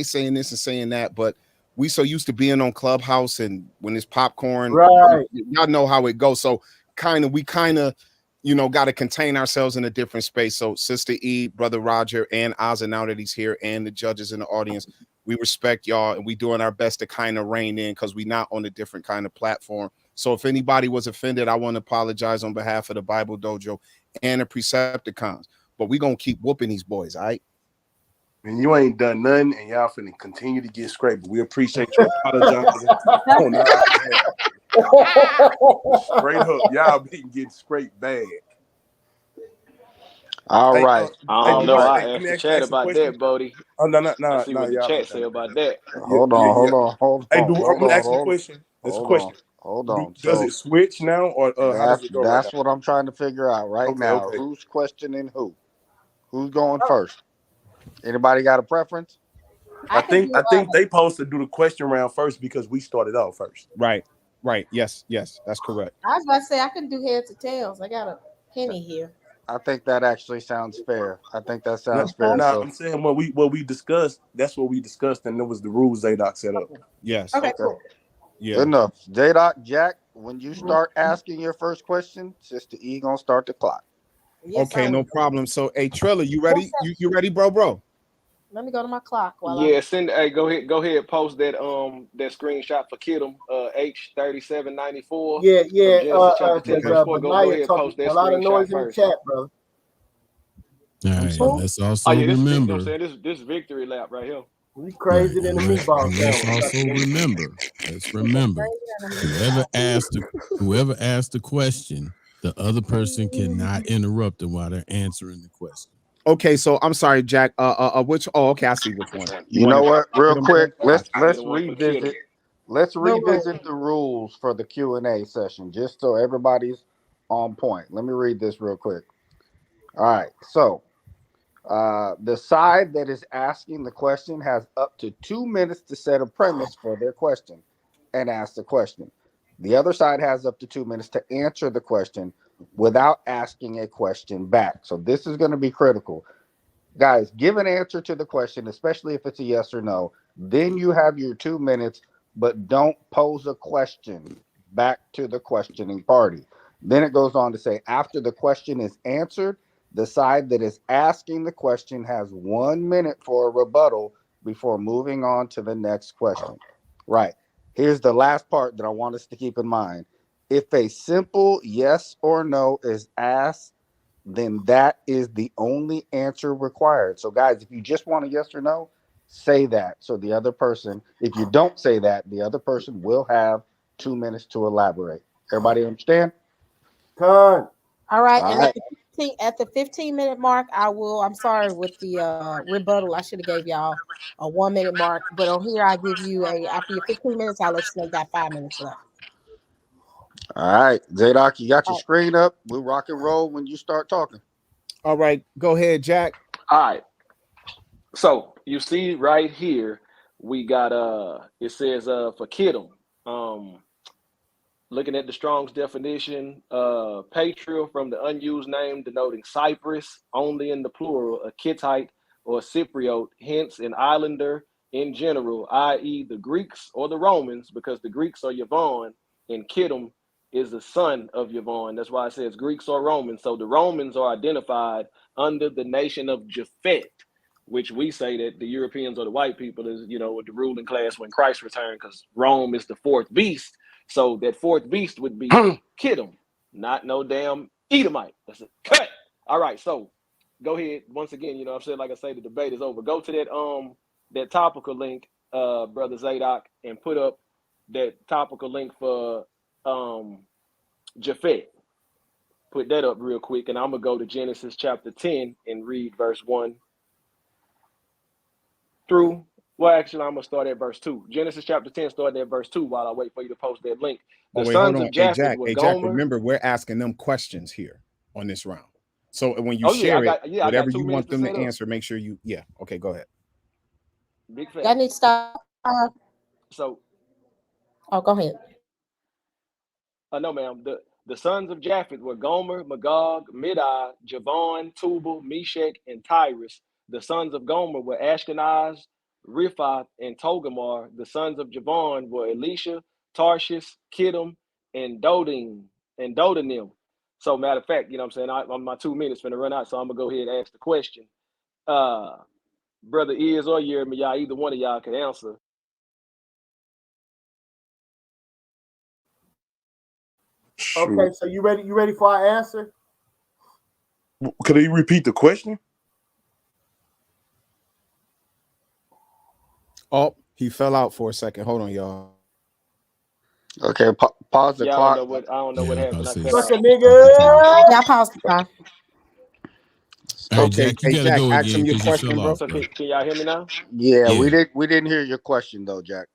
saying this and saying that, but we so used to being on Clubhouse, and when it's popcorn, right, y'all know how it goes. So we kind of, got to contain ourselves in a different space. So Sister E, Brother Roger, and Ozzy, now that he's here, and the judges in the audience, we respect y'all, and we doing our best to kind of rein in, because we not on a different kind of platform. So if anybody was offended, I want to apologize on behalf of the Bible Dojo and the Precepticons. But we're going to keep whooping these boys, all right? And you ain't done nothing, and y'all finna continue to get scraped. But we appreciate you apologizing on our behalf. Straight up, y'all been getting scraped bad. All right. I don't know. I asked the chat about that, Bodie. Oh, no, Let's see what the chat say about that. Hold on. Hey, I'm gonna ask you a question. That's a question. Hold on. Does it switch now, or how does it go right now? That's what I'm trying to figure out right now. Okay. Who's questioning who? Who's going first? Anybody got a preference? I think they supposed to do the question round first because we started out first. Right. Yes, that's correct. I was about to say I can do heads or tails. I got a penny here. I think that actually sounds fair. fair. No, I'm saying what we discussed. That's what we discussed, and it was the rules Zaydok set up. Yes. Okay, cool. Yeah. Good enough. Zaydok, Jack, when you start asking your first question, Sister E gonna start the clock. Yes, okay, no problem. So, hey, Trilla, you ready? You ready, bro? Let me go to my clock. Hey, go ahead, post that that screenshot for Kidum, H3794. Yeah. Go ahead, post that a lot of noise first. In the chat, bro. All right, let's also remember. This victory lap right here. We crazy than the meatball. Let's remember. Whoever asked the question, the other person cannot interrupt them while they're answering the question. Okay, so I'm sorry, Jack. Which? Oh, okay, I see which one. You know what? Real quick, let's revisit. Let's revisit the rules for the Q&A session, just so everybody's on point. Let me read this real quick. All right, so the side that is asking the question has up to 2 minutes to set a premise for their question and ask the question. The other side has up to 2 minutes to answer the question without asking a question back. So this is going to be critical. Guys, give an answer to the question, especially if it's a yes or no. Then you have your 2 minutes, but don't pose a question back to the questioning party. Then it goes on to say, after the question is answered, the side that is asking the question has 1 minute for a rebuttal before moving on to the next question. Right. Here's the last part that I want us to keep in mind. If a simple yes or no is asked, then that is the only answer required. So guys, if you just want a yes or no, say that. So the other person, if you don't say that, the other person will have 2 minutes to elaborate. Everybody understand? Con. All right. 15-minute mark, I'm sorry, with the rebuttal, I should have gave y'all a 1-minute mark, but on here I give you after your 15 minutes, I'll let you know you got 5 minutes left. All right, Zaydok, you got your screen up. We'll rock and roll when you start talking. All right, go ahead, Jack. All right. So you see right here, we got it says for Kittim. Looking at the Strong's definition, patrial from the unused name denoting Cyprus, only in the plural, a Kittite or Cypriot, hence an islander in general, i.e. the Greeks or the Romans, because the Greeks are Yavon, and Kittim is the son of Yavon. That's why it says Greeks or Romans. So the Romans are identified under the nation of Japhet, which we say that the Europeans or the white people is, the ruling class when Christ returned, because Rome is the fourth beast. So that fourth beast would be Kittim, not no damn Edomite. That's a cut. All right, so go ahead. Once again, I'm saying, like I say, the debate is over. Go to that topical link, Brother Zaydok, and put up that topical link for Japhet. Put that up real quick, and I'm gonna go to Genesis chapter 10 and read verse 1 through. Well, actually, I'm gonna start at verse 2. Genesis chapter 10, starting at verse 2, while I wait for you to post that link. The sons of Japheth were Gomer. Remember, we're asking them questions here on this round. So when you share whatever you want them to answer, make sure you. Yeah. Okay. Go ahead. Big fan. That needs to stop. So. Oh, go ahead. No, ma'am. The sons of Japheth were Gomer, Magog, Midai, Javon, Tubal, Meshach, and Tyrus. The sons of Gomer were Ashkenaz, Riphath, and Togarmah. The sons of Javon were Elisha, Tarshish, Kittim, and Dodanim. So, matter of fact, I'm saying, my 2 minutes finna run out, so I'm gonna go ahead and ask the question. Brother Is or YirmeYah, either one of y'all can answer. Okay, so you ready? You ready for our answer? Could you repeat the question? Oh, he fell out for a second. Hold on, y'all. Okay, pause the clock. I don't know what happened. Suck a nigga. Y'all pause the time. Hey, Jack, you gotta go again because you fell off. So can y'all hear me now? Yeah, we didn't hear your question though, Jack.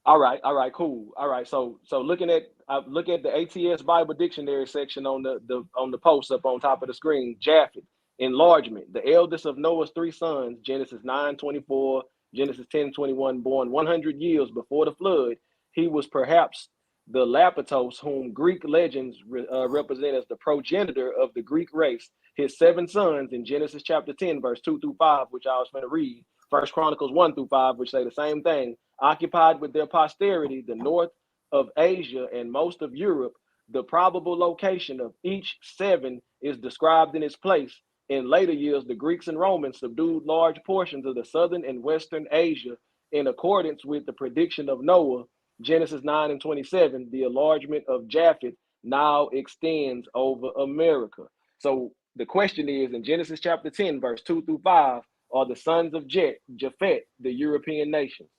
All right, cool. All right, so looking at the ATS Bible Dictionary section on the post up on top of the screen. Japheth, enlargement, the eldest of Noah's 3 sons, Genesis 9:24, Genesis 10:21, born 100 years before the flood. He was perhaps the Lapithos, whom Greek legends represent as the progenitor of the Greek race. His 7 sons in Genesis chapter 10, verse 2 through 5, which I was going to read. First Chronicles 1 through 5, which say the same thing. Occupied with their posterity, the north of Asia and most of Europe. The probable location of each 7 is described in its place. In later years, the Greeks and Romans subdued large portions of the southern and western Asia in accordance with the prediction of Noah. Genesis 9:27, the enlargement of Japheth now extends over America. So the question is, in Genesis chapter 10, verse 2 through 5, are the sons of Japhet the European nations?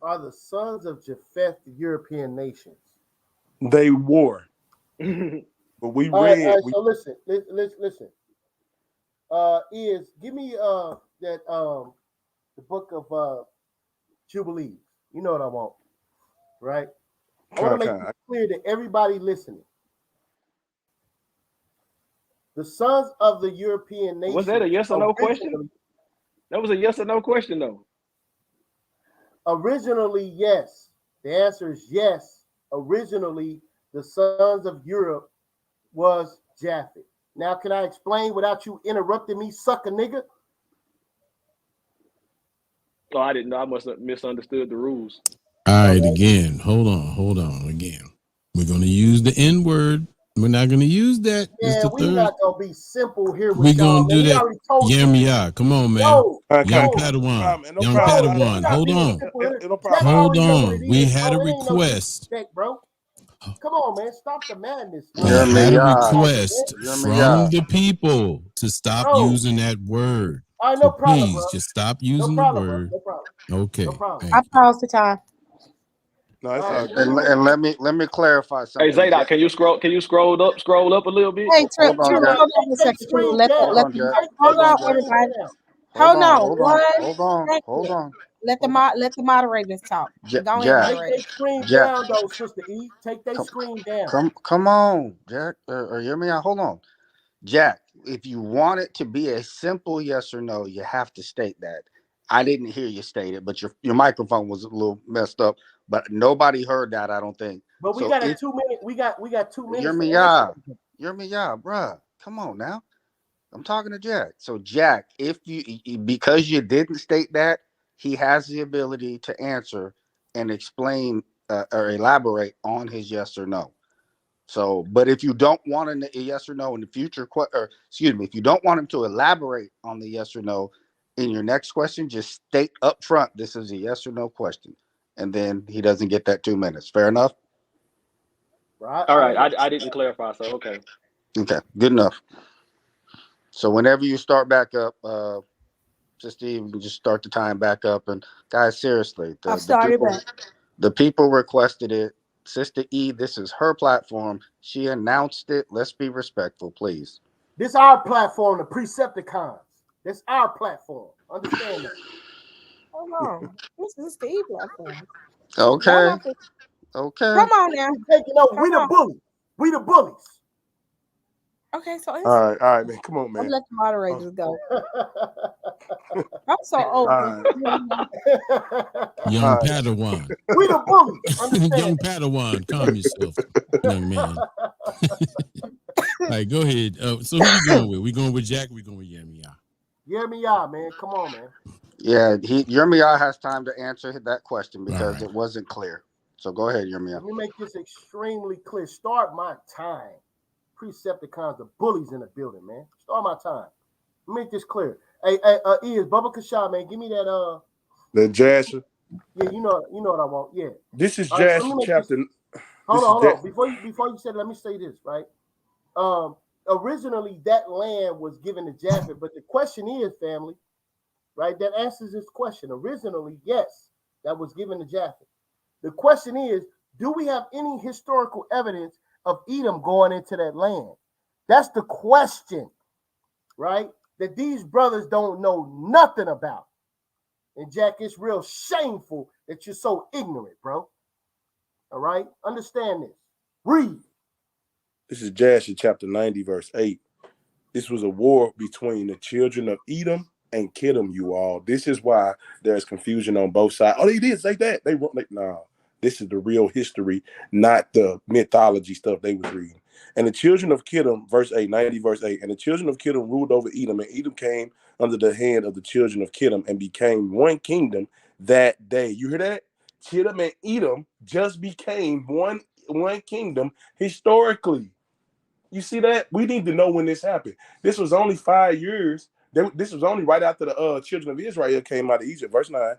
Are the sons of Japheth the European nations? They were. But we read. All right, so listen. Give me the book of Jubilees. You know what I want, right? I want to make it clear to everybody listening. The sons of the European nations. Was that a yes or no question? That was a yes or no question, though. Originally, yes. The answer is yes. Originally, the sons of Europe was Japheth. Now, can I explain without you interrupting me, suck a nigga? Oh, I didn't know. I must have misunderstood the rules. All right, again. Hold on. Again. We're going to use the N word. We're not going to use that. Yeah, we're not going to be simple here with We're going to do that. YirmeYah, come on, man. Young Padawan. Young Padawan. Hold on. We had a request. Bro. Come on, man. Stop the madness. We had a request from the people to stop using that word. All right, no problem, please, just stop using the word. No problem. Okay. No problem. I paused the time. No, it's All all right, good. And let me clarify Hey something. Zaydok, can you scroll up a little bit? Hey, Hold on, Trilla, Jack. hold on a Take second. Trilla. screen Let down. Hold on, the Jack. hold Hold on, on, Jack. everybody. Hold Hold on, on. hold One on, hold on, second. hold on. Let the moderators talk. Go ahead, Jack, Take moderator. their screen Jack, down, though, Sister E. Take their come, screen down. come on, Jack, or hear me out. Hold on, Jack. If you want it to be a simple yes or no, you have to state that. I didn't hear you state it, but your microphone was a little messed up. But nobody heard that, I don't think. But we So got a it, 2 minute. We got 2 minutes to YirmeYah, answer. YirmeYah, bruh. Come on now. I'm talking to Jack. So Jack, if you because you didn't state that, he has the ability to answer and explain or elaborate on his yes or no. So, but if you don't want a yes or no in the future, or excuse me, if you don't want him to elaborate on the yes or no in your next question, just state up front this is a yes or no question, and then he doesn't get that 2 minutes. Fair enough. Right. All right, I didn't clarify, so okay. Okay, good enough. So whenever you start back up, Sister Eve, you can just start the time back up. And guys, seriously, I've started back. the people requested it. Sister E, this is her platform. She announced it. Let's be respectful, please. This is our platform, the Precepticons. This is our platform. Understand that. Hold on. This is the E platform. Okay. Okay. Come on now. We taking over. We the bullies. We the bullies. Okay, so it's, All right, man. Come on, man. I'm let the moderators go. I'm so over. Young Padawan. We the bullies. Young Padawan, calm yourself, young man. All right, go ahead. So who we going with? We going with Jack? We going with YirmeYah? YirmeYah, man. Come on, man. Yeah, YirmeYah has time to answer that question because it wasn't clear. So go ahead, YirmeYah. Let me make this extremely clear. Start my time. Precepticons, the bullies in the building, man. Start my time. Make this clear. Hey, is Bubba Kashah, man. Give me that The Jasher. Yeah, you know what I want. Yeah. This is All right, Jasher chapter. Hold on. Before you say that, let me say this, right? Originally that land was given to Japheth, but the question is, family, right? That answers this question. Originally, yes, that was given to Japheth. The question is, do we have any historical evidence of Edom going into that land? That's the question, right? That these brothers don't know nothing about. And Jack, it's real shameful that you're so ignorant, bro. All right? Understand this. Read. This is Jasher chapter 90, verse 8. This was a war between the children of Edom and Kittim, you all. This is why there's confusion on both sides. Oh, they did say that. Nah. This is the real history, not the mythology stuff they was reading. And the children of Kittim, verse 8, 90 verse 8, and the children of Kittim ruled over Edom, and Edom came under the hand of the children of Kittim and became one kingdom that day. You hear that? Kittim and Edom just became one kingdom historically. You see that? We need to know when this happened. This was only 5 years. This was only right after the children of Israel came out of Egypt, verse 9.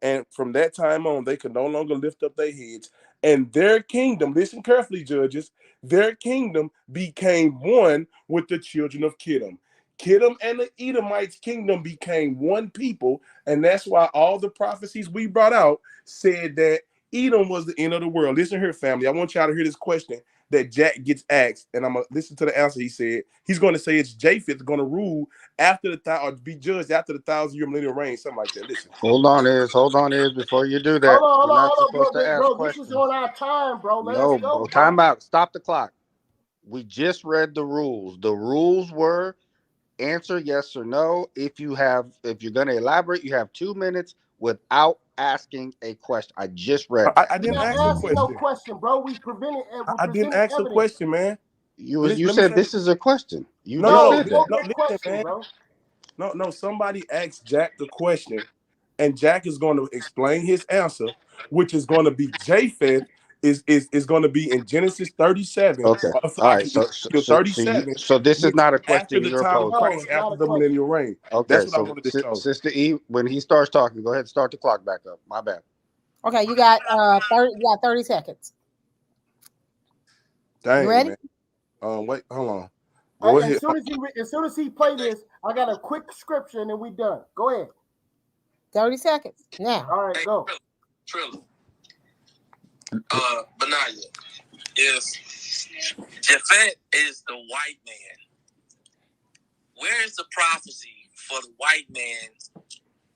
And from that time on, they could no longer lift up their heads. And their kingdom, listen carefully, judges, their kingdom became one with the children of Kittim. Kittim and the Edomites' kingdom became one people. And that's why all the prophecies we brought out said that Edom was the end of the world. Listen here, family. I want y'all to hear this question that Jack gets asked, and I'm gonna listen to the answer he said. He's going to say it's Japheth going to rule after or be judged after the 1,000-year millennial reign, something like that. Listen. Hold on, Iz. Before you do that, Hold you're not on, supposed to ask bro. questions. This is on our time, bro. Let No, us go. bro. Time out. Stop the clock. We just read the rules. The rules were answer yes or no. If you're going to elaborate, you have 2 minutes without asking a question. I just read that. I didn't ask a question. No question, bro. We presented. I didn't ask a question, man. You said this is a question. You No, just said that. listen, question, man. Bro. No. Somebody asked Jack the question, and Jack is going to explain his answer, which is going to be Japheth is going to be in Genesis 37. Okay. All right. So 37. So this is not a after question the you're time of posing. Christ, after the millennial reign. Okay. That's what I So wanted to show. Sister E, when he starts talking, go ahead and start the clock back up. My bad. Okay, you got 30 seconds. Dang, you ready? Man. Wait, hold on. Go ahead. As soon as he play this, I got a quick scripture and then we done. Go ahead. 30 seconds now. All right, go. Trilla. Benaya, if Japhet is the white man, where is the prophecy for the white man,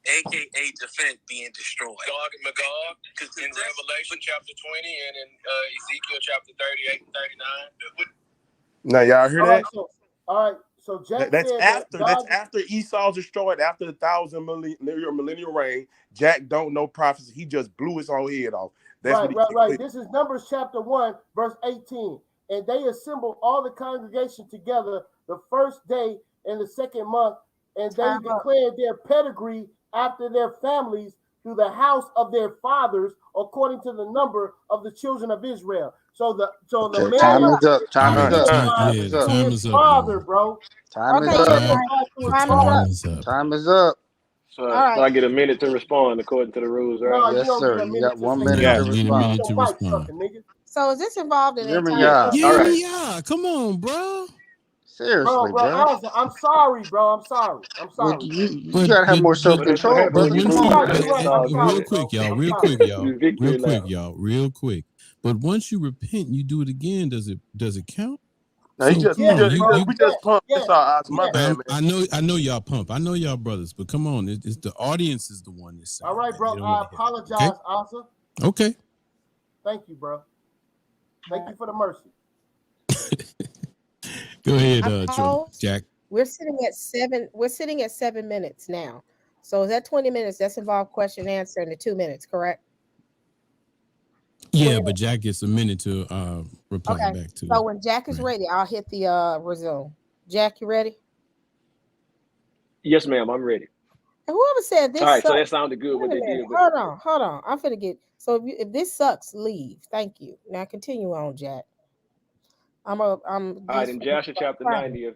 aka Japhet, being destroyed? Gog and Magog, because in Revelation chapter 20 and in Ezekiel chapter 38 and 39. Now y'all hear that? All right. So Jack That's said after that that's after Esau's destroyed, after the 1,000 millennial reign. Jack don't know prophecy. He just blew his whole head off. That's right. This is Numbers chapter 1, verse 18. And they assembled all the congregation together the first day in the second month, and they declared their pedigree after their families through the house of their fathers, according to the number of the children of Israel. So the man time is up. Time is up. Time is up. Father, bro. Time is up. Time is up. So I get a minute to respond according to the rules, right? No, Yes, sir. You got 1 minute to respond. So is this involved in YirmeYah, come on, bro. Seriously, bro. I'm sorry, bro. I'm sorry. Well, you gotta have more self-control, bro. Real quick, y'all. Real quick. But once you repent, you do it again. Does it count? No, we just pumped. That's all. My bad, man. I know y'all pump. I know y'all brothers, but come on, it's the audience is the one that's saying. All right, bro. I apologize, okay? Asa. Okay. Thank you, bro. Thank you for the mercy. Go ahead, Jack. We're sitting at 7 minutes now. So is that 20 minutes? That's involved question and answer in the 2 minutes, correct? Yeah, but Jack gets a minute to reply back to. So when Jack is ready, I'll hit the resume. Jack, you ready? Yes, ma'am. I'm ready. And whoever said this. All right, so that sounded good. What they did. Hold on. I'm finna get. So if this sucks, leave. Thank you. Now continue on, Jack. All right, in Joshua chapter 90,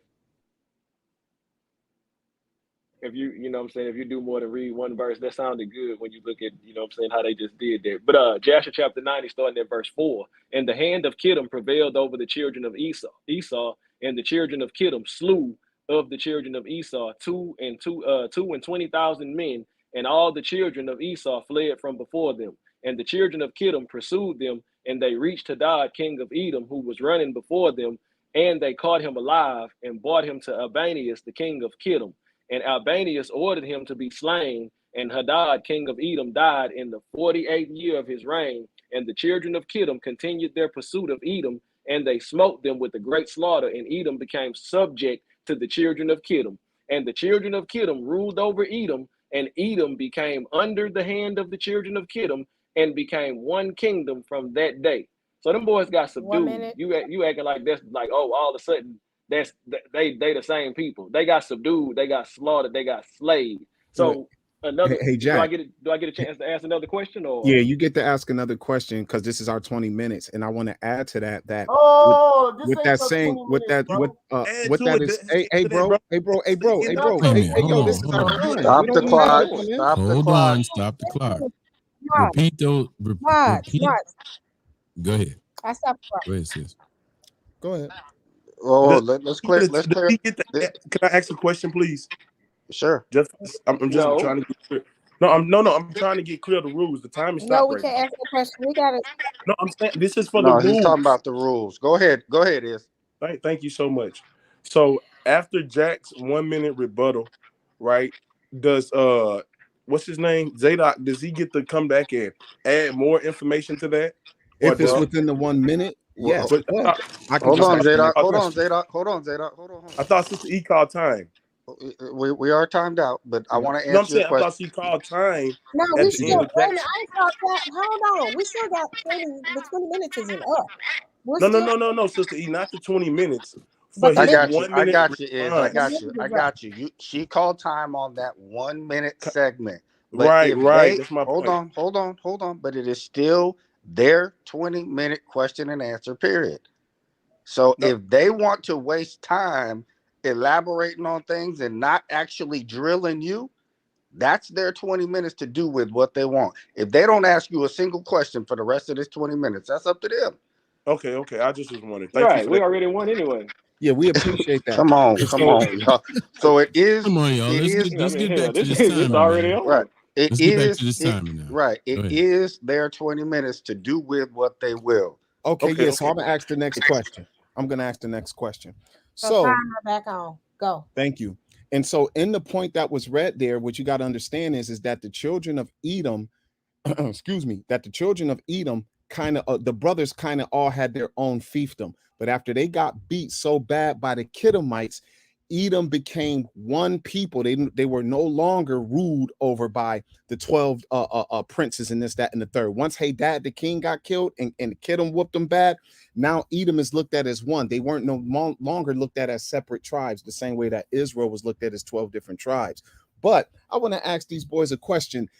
if you know what I'm saying, if you do more than read one verse, that sounded good when you look at, you know what I'm saying, how they just did that. But Joshua chapter 90, starting at verse 4, and the hand of Kittim prevailed over the children of Esau, and the children of Kittim slew of the children of Esau 20,000 men, and all the children of Esau fled from before them. And the children of Kittim pursued them, and they reached Hadad, king of Edom, who was running before them, and they caught him alive and brought him to Albanius, the king of Kittim. And Albanius ordered him to be slain, and Hadad, king of Edom, died in the 48th year of his reign. And the children of Kittim continued their pursuit of Edom, and they smote them with a great slaughter, and Edom became subject to the children of Kittim. And the children of Kittim ruled over Edom, and Edom became under the hand of the children of Kittim, and became one kingdom from that day. So them boys got subdued. You acting like that's like, oh, all of a sudden they the same people. They got subdued, they got slaughtered, they got slaved. So hey Jack, do I get a chance to ask another question? Or yeah, you get to ask another question because this is our 20 minutes, and I want to add to that Stop the clock. Repeat those. Go ahead. I stopped. Go ahead, sis. Go ahead. Oh, let's clear. Can I ask a question, please? Sure. I'm just trying to get clear. I'm trying to get clear of the rules. The time is stopped. No, we can't ask the question. We got it. No, I'm saying this is for the rules. He's talking about the rules. Go ahead, Is. Thank you so much. So after Jack's 1 minute rebuttal, right? Does what's his name? Zaydok, does he get to come back and add more information to that? If it's within the 1 minute, yes. Hold on, Zaydok. I thought Sister E called time. We are timed out, but I want to answer your question. I thought she called time. No, we still. Wait a minute, I ain't called that. Hold on, we still got 20. The 20 minutes isn't up. No, Sister E, not the 20 minutes. I got you. She called time on that 1 minute segment. But right. That's my point. Hold on. But it is still their 20-minute question and answer period. So if they want to waste time elaborating on things and not actually drilling you, that's their 20 minutes to do with what they want. If they don't ask you a single question for the rest of this 20 minutes, that's up to them. Okay. I just was wondering. Thank you. We already won anyway. Yeah, we appreciate that. Come on, y'all. So it is. Come on, y'all. Let's get back to this time. It's already on. Right. It Let's get back to is this timing now. right. It is their 20 minutes to do with what they will. Okay, Okay, yeah. So okay. I'm gonna ask the next question. So So timer back on. Go. thank you. And so in the point that was read there, what you got to understand is that the children of Edom, excuse me, that the children of Edom kind of the brothers kind of all had their own fiefdom, but after they got beat so bad by the Kittamites, Edom became one people. They were no longer ruled over by the 12 princes and this, that, and the third. Once Hadad the king got killed and Kittim whooped them bad, now Edom is looked at as one. They weren't no longer looked at as separate tribes, the same way that Israel was looked at as 12 different tribes. But I want to ask these boys a question.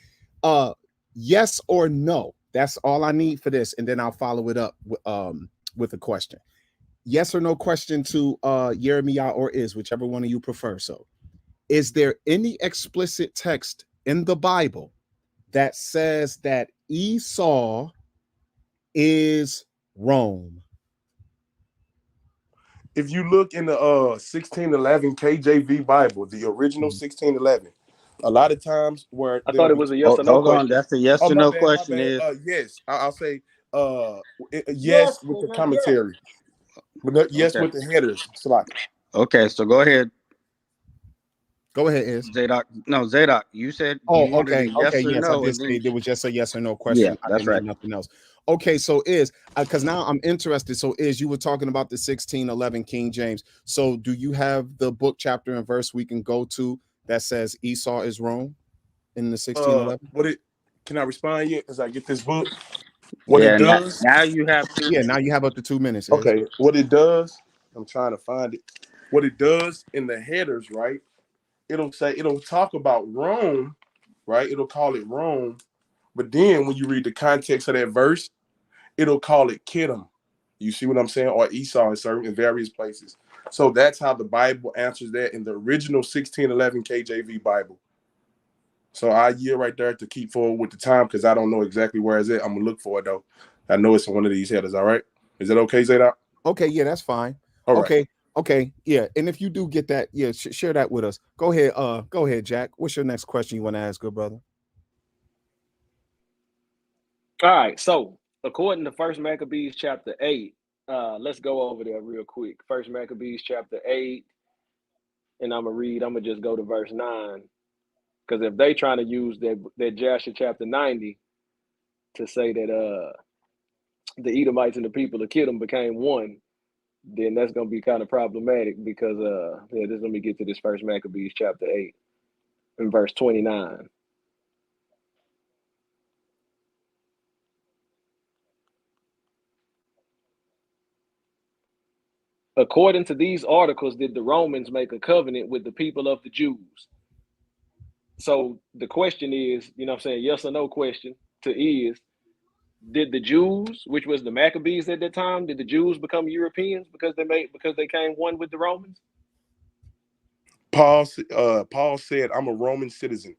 Yes or no? That's all I need for this, and then I'll follow it up with a question. Yes or no question to YirmeYah or whichever one of you prefer. So, is there any explicit text in the Bible that says that Esau is Rome? If you look in the 1611 KJV Bible, the original 1611, a lot of times where I thought it was a yes or no Hold on, question. that's a yes oh or my no bad, question. my bad. Is Yes, I'll say yes Yes, with the nigga, commentary, but not yes okay. with the headers. So Okay, so go ahead, Go ahead, Zadok. No, Zadok, you said you Oh, wanted a okay. yes or Yes, I no, did and say then there was just a yes or no yeah, question. I that's didn't right. need nothing else. Okay, so because now I'm interested. So you were talking about the 1611 King James. So do you have the book, chapter, and verse we can go to that says Esau is Rome in the 1611? Can I respond yet? As I get this book, what Yeah, it does. now you have to. Yeah, now you have up to 2 minutes. Okay, what it does. I'm trying to find it. What it does in the headers, right? It'll talk about Rome, right? It'll call it Rome, but then when you read the context of that verse, it'll call it Kittim. You see what I'm saying? Or Esau in various places. So that's how the Bible answers that in the original 1611 KJV Bible. So I yield right there to keep forward with the time because I don't know exactly where it's at. I'm gonna look for it though. I know it's in one of these headers. All right, is that okay, Zaydok? Okay, yeah, that's fine. All right. Okay, yeah. And if you do get that, yeah, share that with us. Go ahead, Jack. What's your next question you want to ask, good brother? All right, so according to First Maccabees chapter 8, let's go over there real quick. First Maccabees chapter 8, and I'm gonna just go to verse 9. Because if they trying to use that Jasher chapter 90 to say that the Edomites and the people of Kittim became one, then that's gonna be kind of problematic because let me get to this First Maccabees chapter 8 and verse 29. According to these articles, did the Romans make a covenant with the people of the Jews? So the question is, you know what I'm saying, yes or no question did the Jews, which was the Maccabees at that time, did the Jews become Europeans because they came one with the Romans? Paul said, "I'm a Roman citizen."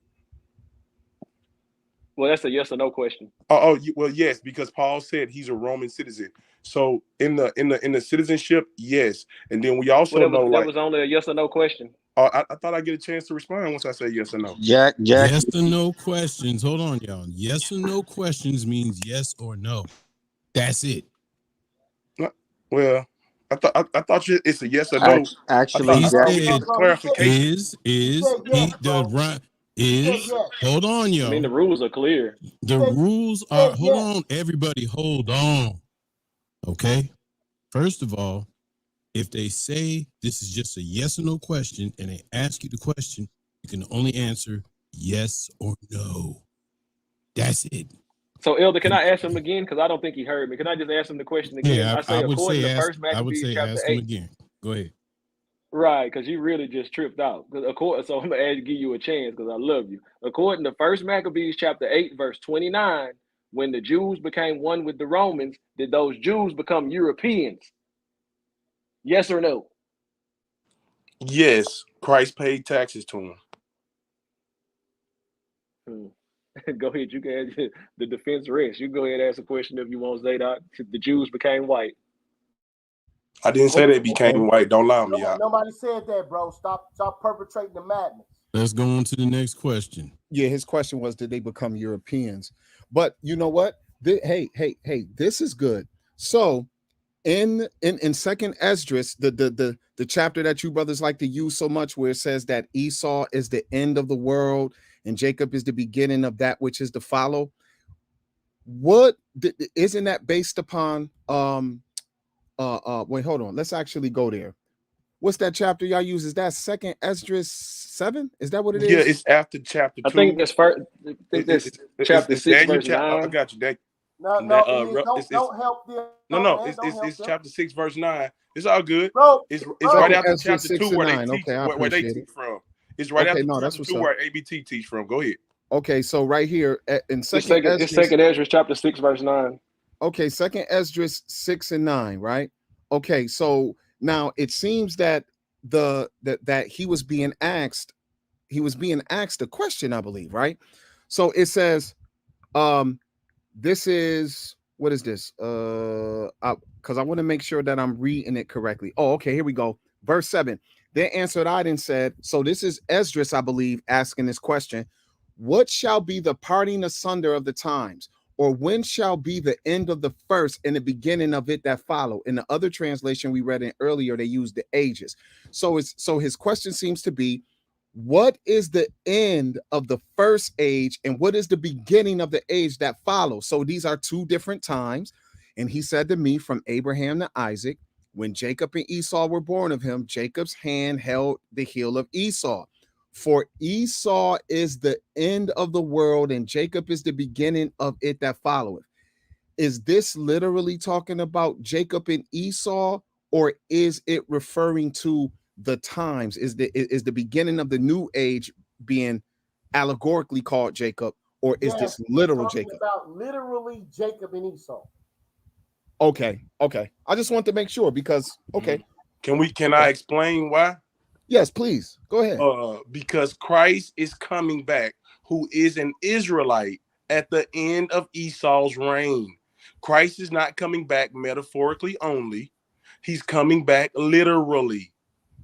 Well, that's a yes or no question. Well, yes, because Paul said he's a Roman citizen. So in the citizenship, yes, and then we also know that was only a yes or no question. I thought I'd get a chance to respond once I say yes or no. Jack. Yes or no questions. Hold on, y'all. Yes or no questions means yes or no. That's it. Well, I thought it's a yes or no. Actually, I thought we get the clarification. Hold on, yo. I mean, the rules are clear. The rules are, hold on, everybody, hold on. Okay. First of all, if they say this is just a yes or no question and they ask you the question, you can only answer yes or no. That's it. So, Elder, can I ask him again? Because I don't think he heard me. Can I just ask him the question again? Yeah, I would say First Maccabees chapter ask 8. him again. Go ahead. Right, because you really just tripped out. So I'm gonna give you a chance because I love you. According to First Maccabees chapter 8, verse 29, when the Jews became one with the Romans, did those Jews become Europeans? Yes or no? Yes, Christ paid taxes to him. Go ahead, you can ask the defense rest. You go ahead and ask a question if you want, Zaydok. The Jews became white. I didn't say they became white. Don't lie me out. Nobody said that, bro. Stop perpetrating the madness. Let's go on to the next question. Yeah, his question was, did they become Europeans? But you know what? Hey, this is good. So in second Esdras, the chapter that you brothers like to use so much, where it says that Esau is the end of the world and Jacob is the beginning of that which is to follow. What isn't that based upon wait, hold on, let's actually go there. What's that chapter y'all use? Is that second Esdras 7? Is that what it is? Yeah, it's after chapter 2. I think that's first. I think that's chapter 6, verse 9. I got you. No, don't help them. No, it's chapter 6, verse 9. It's all good. Bro, it's right after Esdras chapter 2 where they teach, where they teach from. It's right after chapter 2 where ABT teach from. Go ahead. Okay, so right here in second Esdras chapter 6, verse 9. Okay, second Esdras 6 and 9, right? Okay, so now it seems that that he was being asked a question, I believe, right? So it says, this is, what is this? Because I want to make sure that I'm reading it correctly. Oh, okay, here we go. Verse 7. They answered I and said, so this is Esdras, I believe, asking this question. What shall be the parting asunder of the times? Or when shall be the end of the first and the beginning of it that follow? In the other translation we read in earlier, they used the ages. So his question seems to be, what is the end of the first age and what is the beginning of the age that follows? So these are two different times. And he said to me, from Abraham to Isaac, when Jacob and Esau were born of him, Jacob's hand held the heel of Esau. For Esau is the end of the world, and Jacob is the beginning of it that followeth. Is this literally talking about Jacob and Esau, or is it referring to the times? Is the beginning of the new age being allegorically called Jacob, or is this literal Jacob? About literally Jacob and Esau. Okay. I just want to make sure because Can I explain why? Yes, please. Go ahead. Because Christ is coming back, who is an Israelite at the end of Esau's reign. Christ is not coming back metaphorically only. He's coming back literally.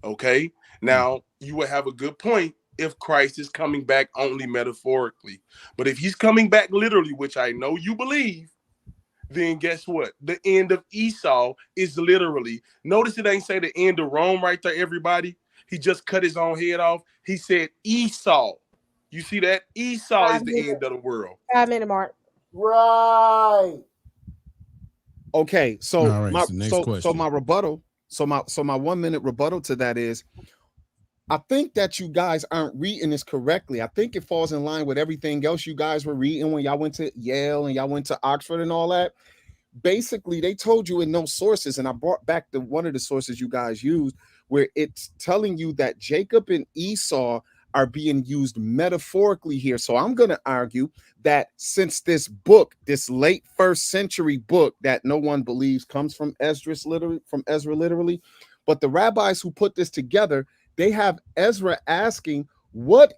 Okay? Now, you would have a good point if Christ is coming back only metaphorically. But if he's coming back literally, which I know you believe, then guess what? The end of Esau is literally. Notice it ain't say the end of Rome right there, everybody. He just cut his own head off. He said Esau. You see that? Esau is the end of the world. 5 minute mark. Right. Okay, so so my rebuttal, so my 1 minute rebuttal to that is, I think that you guys aren't reading this correctly. I think it falls in line with everything else you guys were reading when y'all went to Yale and y'all went to Oxford and all that. Basically, they told you in those sources, and I brought back the one of the sources you guys used, where it's telling you that Jacob and Esau are being used metaphorically here. So I'm going to argue that since this book, this late first century book that no one believes comes from Ezra literally, but the rabbis who put this together, they have Ezra asking what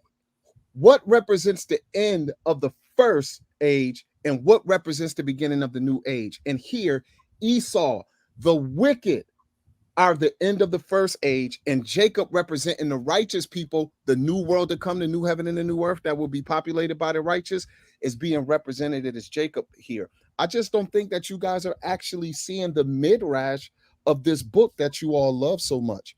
represents the end of the first age and what represents the beginning of the new age. And here, Esau, the wicked, are the end of the first age, and Jacob representing the righteous people, the new world to come, the new heaven and the new earth that will be populated by the righteous, is being represented as Jacob here. I just don't think that you guys are actually seeing the midrash of this book that you all love so much.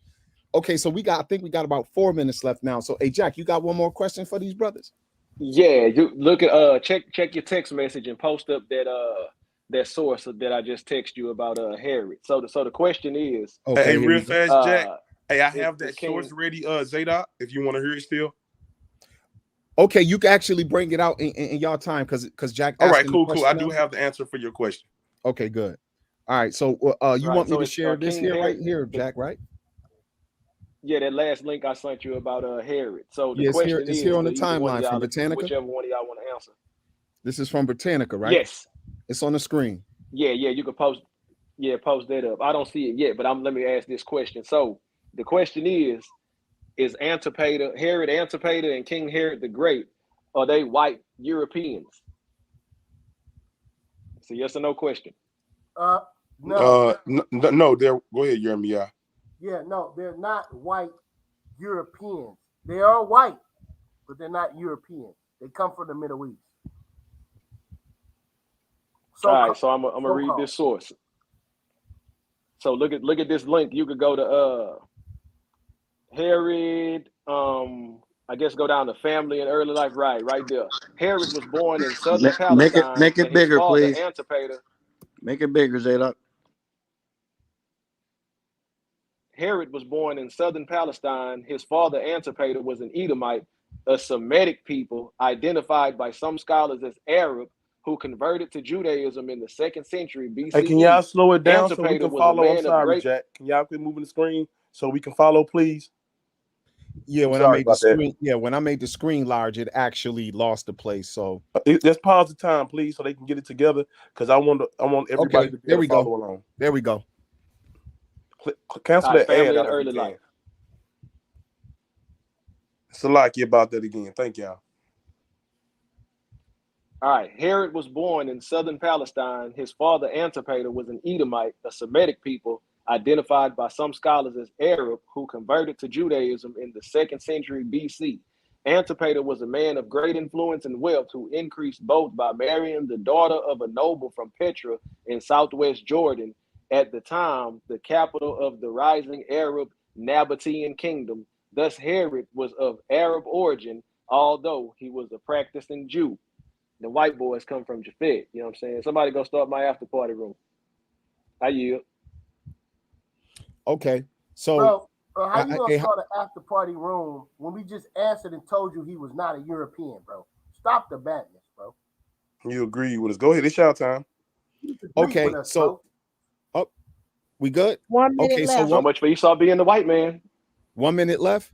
Okay, so I think we got about 4 minutes left now. So, hey, Jack, you got one more question for these brothers? Yeah, you look at check your text message and post up that source that I just texted you about Herod. So the question is, hey, real fast, Jack. Hey, I have that source ready, Zaydok, if you want to hear it still. Okay, you can actually bring it out in y'all time because Jack. All right, cool. I do have the answer for your question. Okay, good. All right, so you want me to share this here, right here, Jack, right? Yeah, that last link I sent you about Herod. So the question is here on the timeline from Britannica. Whichever one of y'all want to answer. This is from Britannica, right? Yes. It's on the screen. Yeah, you can post that up. I don't see it yet, but let me ask this question. So the question is Herod Antipater and King Herod the Great, are they white Europeans? It's a yes or no question. No. No, go ahead, YirmeYah. Yeah, no, they're not white Europeans. They are white. but they're not European. They come from the Middle East. All right, so I'm gonna read this source. So look at this link. You could go to Herod. I guess go down to family and early life. Right there. Herod was born in southern Palestine. Make it bigger, please. Antipater. Make it bigger, Zaydok. Herod was born in southern Palestine. His father Antipater was an Edomite, a Semitic people identified by some scholars as Arab, who converted to Judaism in the 2nd century BCE. Hey, can y'all slow it down so we Antipater can was a follow? I'm man of sorry, great- Jack. Can y'all quit moving the screen so we can follow, please? Yeah, when I Sorry made the about that. screen, when I made the screen large, it actually lost the place. So Just pause the time, please, so they can get it together. Because I want everybody to be able to follow along. There we go. Cancel that family ad and out if early you can. life. Salaki about that again. Thank y'all. All right. Herod was born in southern Palestine. His father Antipater was an Edomite, a Semitic people identified by some scholars as Arab, who converted to Judaism in the 2nd century BC. Antipater was a man of great influence and wealth who increased both by marrying the daughter of a noble from Petra in southwest Jordan, at the time the capital of the rising Arab Nabatean kingdom. Thus Herod was of Arab origin, although he was a practicing Jew. The white boys come from Japhet. You know what I'm saying? Somebody go start my after party room. I yield. Okay. So how you gonna start an after party room when we just answered and told you he was not a European, bro? Stop the badness, bro. You agree with us? Go ahead. It's y'all time. Okay, so we good? 1 minute okay, left. so So much for Esau being the white man. 1 minute left.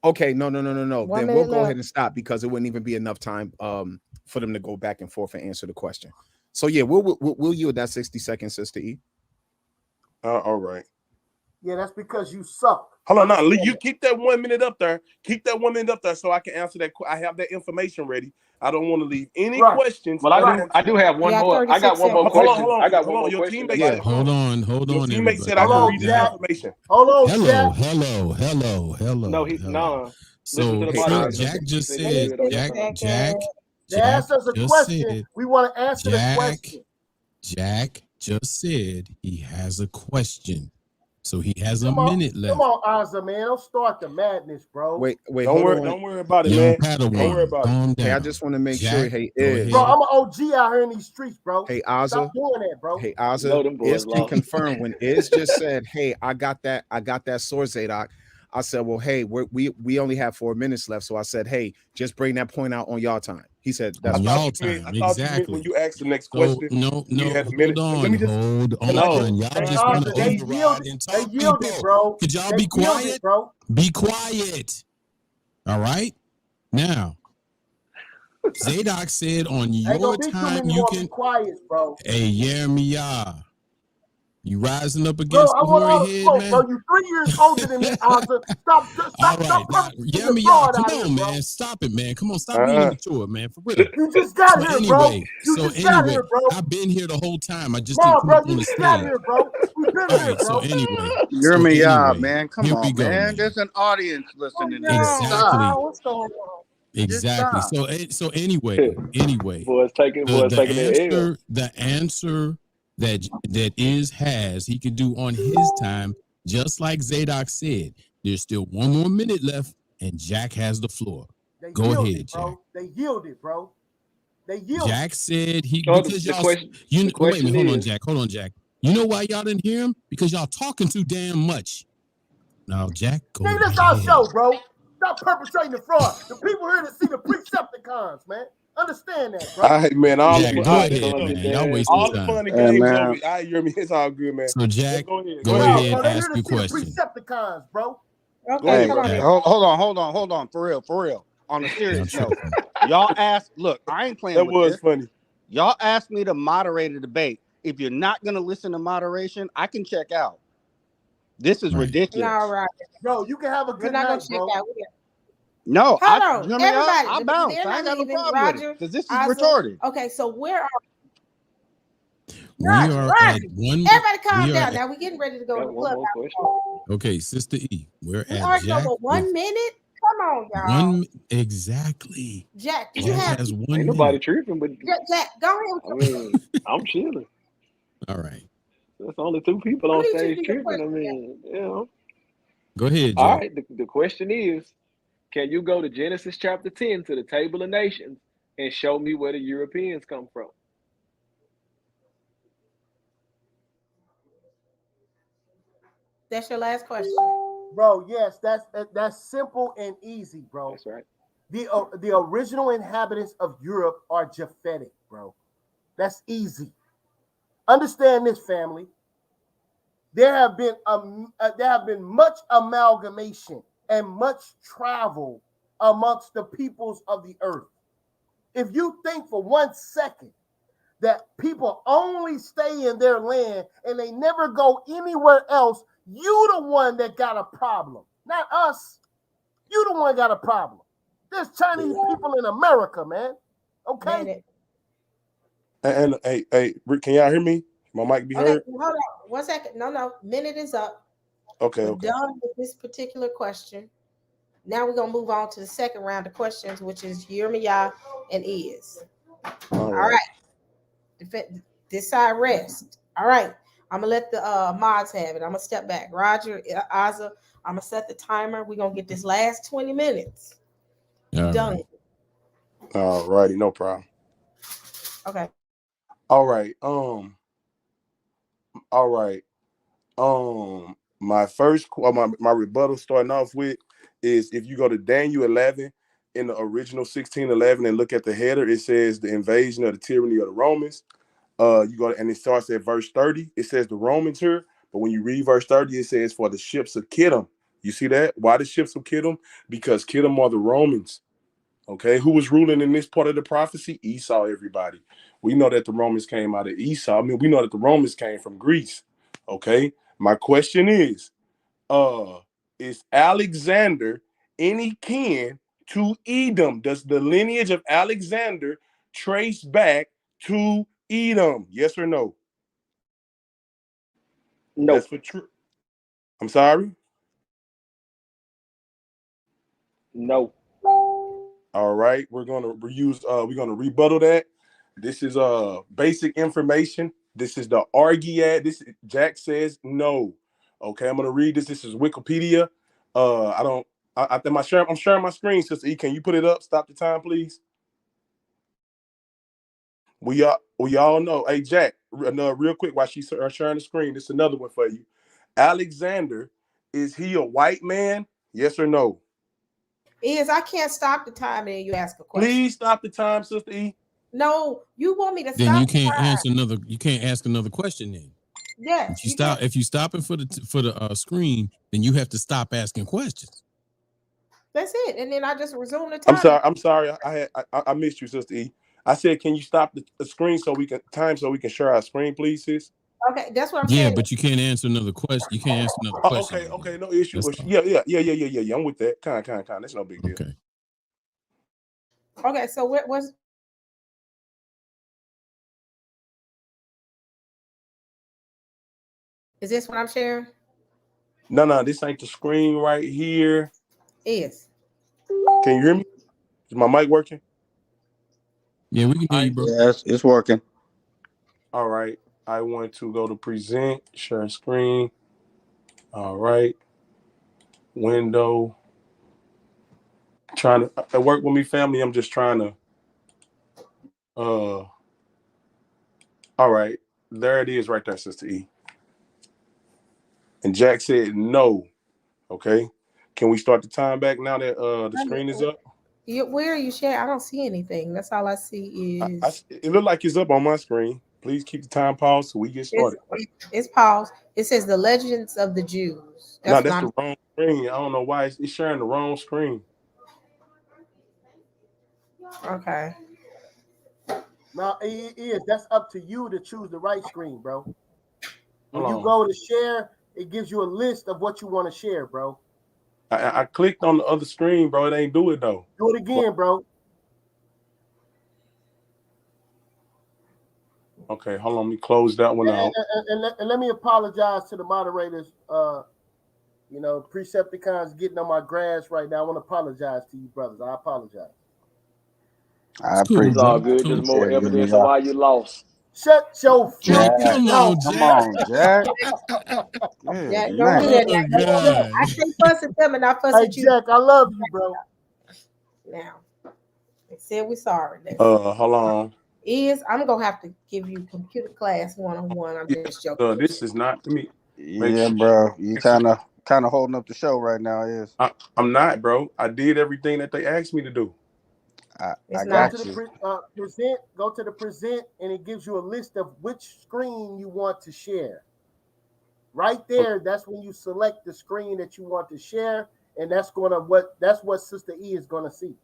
Okay, no. 1 Then we'll minute go left. ahead and stop because it wouldn't even be enough time for them to go back and forth and answer the question. So yeah, we'll yield that 60 seconds, Sister E. All right. Yeah, that's because you suck. Hold on, now you keep that 1 minute up there. Keep that 1 minute up there so I can answer that. I have that information ready. I don't want to leave any questions. Well, I do have one more. I got one more question. I got one more Your question. teammate Yeah. Hold on, Your teammate everybody. said I can read this Jack. information. Hold on, Hello. No, listen to the So moderator. Jack just He said, said he Jack They asked us a just question. said, We want to answer the question. Jack just said he has a question. So he has Come a on, minute left. Come on, Azza, man. Don't start the madness, bro. Wait. Don't worry about it, Young man. Padawan, Don't worry about calm it. down. Hey, I just want to make Jack, sure. Hey, go Iz. ahead. Bro, I'm an OG out here in these streets, bro. Hey, Azza. Stop doing that, bro. Hey, know Azza. them boys Iz can lost. confirm when Iz just said, "Hey, I got that sword, Zaydok." I said, "Well, hey, we only have 4 minutes left." So I said, "Hey, just bring that point out on y'all time." He said, "That's On fine." y'all I time, thought you meant exactly. when you asked the next So question. no, you had a hold minute. on, Let me just. hold Can I on. just- Y'all just want to They override yielded, and they talk, yielded, people. bro. Could y'all They be quiet? yielded, bro. Be quiet. All right. Now, Zaydok said on Ain't your gonna be too time many you more can. be quiet, bro. Hey, YirmeYah, you rising up Bro, against I the want all hoary the head, smoke, man? bro. You 3 years older than me, Azza. Stop All right, now, purposely being YirmeYah, fraud come out here, on, bro. man. Stop it, man. Come on, stop being immature, man. For real. You just got So here, bro. anyway, You just got here, bro. I've been here the whole time. I just No, didn't come bro, up on you the just got stage. here, bro. We've been All here, right, so bro. YirmeYah, man. Come Here we on, go, man. man. There's an audience listening to this. Exactly. Stop. What's going on? Exactly. Just stop. So anyway, boys taking the L. the answer that Iz has, he can do on his time, just like Zaydok said. There's still 1 more minute left, and Jack has the floor. They Go yielded, ahead, bro. Jack. They yielded, bro. They yielded. Jack said he Oh, because the y'all question- you the wait a question minute, hold on, is- Jack. Hold on, Jack. You know why y'all didn't hear him? Because y'all talking too damn much. Now, Jack, go Nigga, this ahead. our show, bro. Stop perpetrating the fraud. The people here to see the Precepticons, man. Understand that, bro. All right, man. All Jack, the go fun, ahead, man. Y'all wasting all the time. fun and games man. over. All right, it's all good, man. So, Jack, Go ahead. go No, ahead, bro, they ask here to your see the question. Precepticons, bro. Go Okay, ahead, come on. Jack. Hold on. For real. On a serious Y'all note, tripping. y'all asked. Look, I ain't playing That with was this. funny. Y'all asked me to moderate a debate. If you're not gonna listen to moderation, I can check out. This is Right. ridiculous. All right. Bro, you can have a We're good not gonna night, check bro. out. No, Hold on, you know me, everybody. I bounce. They're I not ain't got no leaving. problem with Roger, it because this is Azza. retarded. Okay, so where are We are at one. everybody? Calm we are down. at- Now we're getting ready to go Got to one more clubhouse. question. Okay, Sister E, we're We at arguing Jack. over 1 minute. Come on, y'all. Exactly. Jack, do you Jack have? has 1 Ain't minute. nobody tripping, but Jack, go ahead. I mean, I'm chilling. All right. There's only 2 people What on did you stage do your tripping. I question, Jack? mean, you know. Go ahead, All Jack. right. The question is, can you go to Genesis chapter 10 to the Table of Nations and show me where the Europeans come from? That's your last question. Bro, yes, that's simple and easy, bro. That's right. The original inhabitants of Europe are Japhetic, bro. That's easy. Understand this, family. There have been much amalgamation and much travel amongst the peoples of the earth. If you think for 1 second that people only stay in their land and they never go anywhere else, you the one that got a problem, not us. You the one got a problem. There's Chinese people in America, man. Okay. Minute. And hey, Rick, can y'all hear me? My mic be Okay, heard? hold on 1 second. No, minute is up. Okay, We're okay. done with this particular question. Now we're gonna move on to the second round of questions, which is YirmeYah and Is. All right. This side rest. All right. I'm gonna let the mods have it. I'm gonna step back. Roger, Aza, I'm gonna set the timer. We're gonna get this last 20 minutes done. All righty, no problem. Okay. All right. All right. My first my rebuttal starting off with is if you go to Daniel 11 in the original 1611 and look at the header, it says the invasion of the tyranny of the Romans. You go and it starts at verse 30. It says the Romans here, but when you read verse 30, it says for the ships of Kittim. You see that? Why the ships of Kittim? Because Kittim are the Romans. Okay, who was ruling in this part of the prophecy? Esau, everybody. We know that the Romans came out of Esau. I mean, we know that the Romans came from Greece. Okay, my question is Alexander any kin to Edom? Does the lineage of Alexander trace back to Edom? Yes or no? No. That's for true. I'm sorry. No. All right, we're gonna rebuttal that. This is basic information. This is the Argiad. This Jack says no. Okay, I'm gonna read this. This is Wikipedia. I'm sharing my screen, Sister E. Can you put it up? Stop the time, please. We all know. Hey, Jack, real quick while she's sharing the screen, this is another one for you. Alexander, is he a white man? Yes or no? I can't stop the time and you ask a question. Please stop the time, Sister E. No, you want me to stop. Then you can't answer another. You can't ask another question. Then yes, if you stopping for the screen, then you have to stop asking questions. That's it, and then I just resume the time. I'm sorry. I missed you, Sister E. I said, can you stop the screen so we can share our screen, please, sis? Okay, that's what I'm saying. Yeah, but you can't answer another question. You can't answer another question. Okay, no issue. Yeah. I'm with that. Kind. That's no big deal. Okay, so what was? Is this what I'm sharing? No, this ain't the screen right here. Is. Can you hear me? Is my mic working? Yeah, we can hear you, bro. Yes, it's working. All right. I want to go to present, share screen. All right. Window. Trying to work with me, family. I'm just trying to. All right. There it is right there, Sister E. And Jack said no. Okay. Can we start the time back now that the screen is up? Where are you sharing? I don't see anything. That's all I see is. It looked like it's up on my screen. Please keep the time paused so we get started. It's paused. It says the Legends of the Jews. That's the wrong screen. I don't know why it's sharing the wrong screen. Okay. Now, that's up to you to choose the right screen, bro. When you Hold go to share, it gives you a list of what you want to share, bro. I clicked on the other screen, bro. It ain't do it though. Do it again, bro. Okay, hold on. Let me close that one out. And let me apologize to the moderators. You know, Precepticons getting on my grass right now. I want to apologize to you, brothers. I apologize. I It's cool, It's appreciate all bro. it. good. Cool. Just more Yeah, evidence of YirmeYah. why you lost. Shut your Man, filthy Jack, come mouth. on, come Jack. on, Jack. Yeah, Good don't do night. that. Oh Now, look, God. I can't fuss at them and I fuss Hey, at you. Jack, I love you, bro. Now, they said we're sorry. Hold on. I'm gonna have to give you computer class 101. I'm Yeah, just joking. this is not to me. Make Yeah, sure. bro. You kind of holding up the show right now, is. I'm not, bro. I did everything that they asked me to do. It's I Go not. to got the you. present. Go to the present, and it gives you a list of which screen you want to share. Right there, that's when you select the screen that you want to share, and that's what Sister E is gonna see.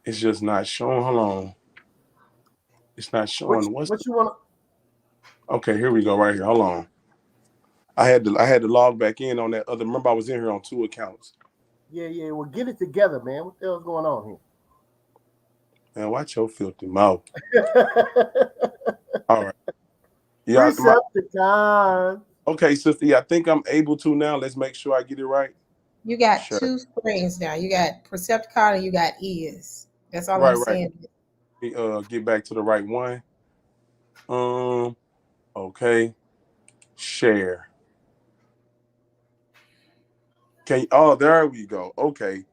It's just not showing. Hold on. It's not showing. What you want? Okay, here we go. Right here. Hold on. I had to log back in on that other. Remember, I was in here on 2 accounts. Yeah. Well, get it together, man. What the hell's going on Man, watch your filthy mouth. here? All right. Yeah. Precepticons. Okay, sister. Yeah, I think I'm able to now. Let's make sure I get it right. You got Sure. 2 screens now. You got Precepticon and you got Is. That's all I'm Right. saying. Let me, get back to the right one. Okay. Share. Oh, there we go. Okay.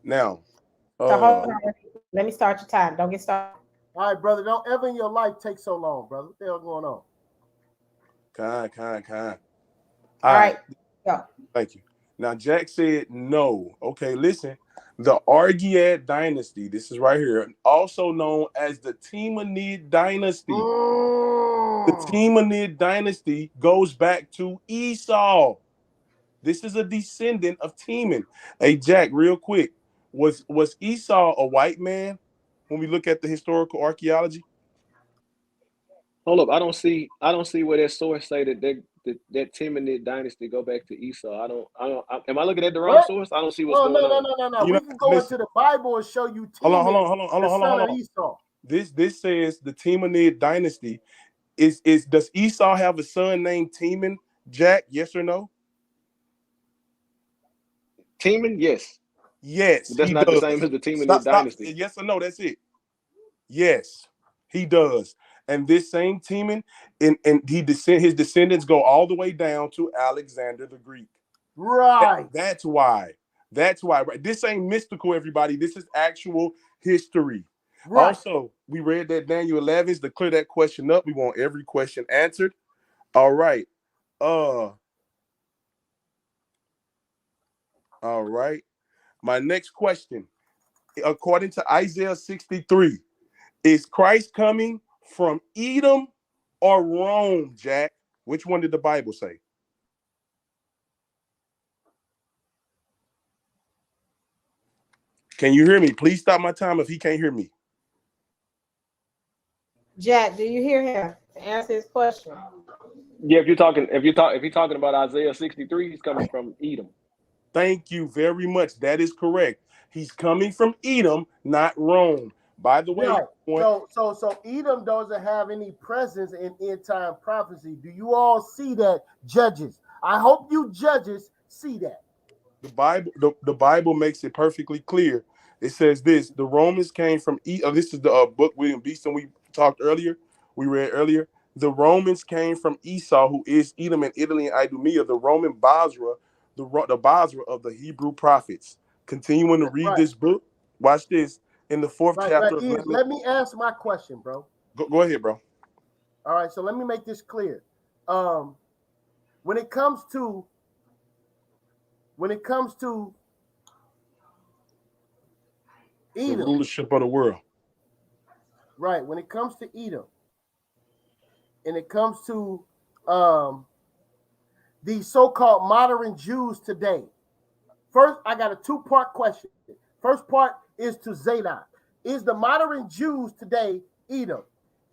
Now, So hold on. Let me start your time. Don't get started. All right, brother. Don't ever in your life take so long, brother. What the hell's going on? Kind. All right. Go. Thank you. Now, Jack said no. Okay, listen. The Argead dynasty, this is right here, also known as the Timonid dynasty. The Timonid dynasty goes back to Esau. This is a descendant of Timon. Hey, Jack, real quick. Was Esau a white man when we look at the historical archaeology? Hold up, I don't see where that source say that Timonid dynasty go back to Esau. Am I looking at the wrong source? I don't see what's going on. No. We can go into the Bible and show you Timon, the son of Esau. This says the Timonid dynasty does Esau have a son named Timon? Jack, yes or no? Timon, yes. Yes, but that's not does. the same as the Timonid Stop. dynasty. Yes or no? That's it. Yes, he does. And this same Timon, and his descendants go all the way down to Alexander the Greek. Right. That's why. Right. This ain't mystical, everybody. This is actual history. Right. Also, we read that Daniel 11s to clear that question up. We want every question answered. All right. All right. My next question, according to Isaiah 63, is Christ coming from Edom or Rome, Jack? Which one did the Bible say? Can you hear me? Please stop my time if he can't hear me. Jack, do you hear him? Answer his question. Yeah, if you're talking about Isaiah 63, he's coming from Edom. Thank you very much. That is correct. He's coming from Edom, not Rome. By the way, right. So Edom doesn't have any presence in end time prophecy. Do you all see that, judges? I hope you judges see that. The Bible makes it perfectly clear. It says this: the Romans came from Edom. This is the book William Beeston we talked earlier. We read earlier. The Romans came from Esau, who is Edom and Italy and Idumea. The Roman Basra, the Basra of the Hebrew prophets. Continuing to read this book. Watch this in the 4th chapter. Right. Let me ask my question, bro. Go ahead, bro. All right. So let me make this clear. When it comes to Edom, the rulership of the world. Right. When it comes to Edom, and it comes to the so-called modern Jews today. First, I got a 2-part question. First part is to Zaydok. Is the modern Jews today Edom?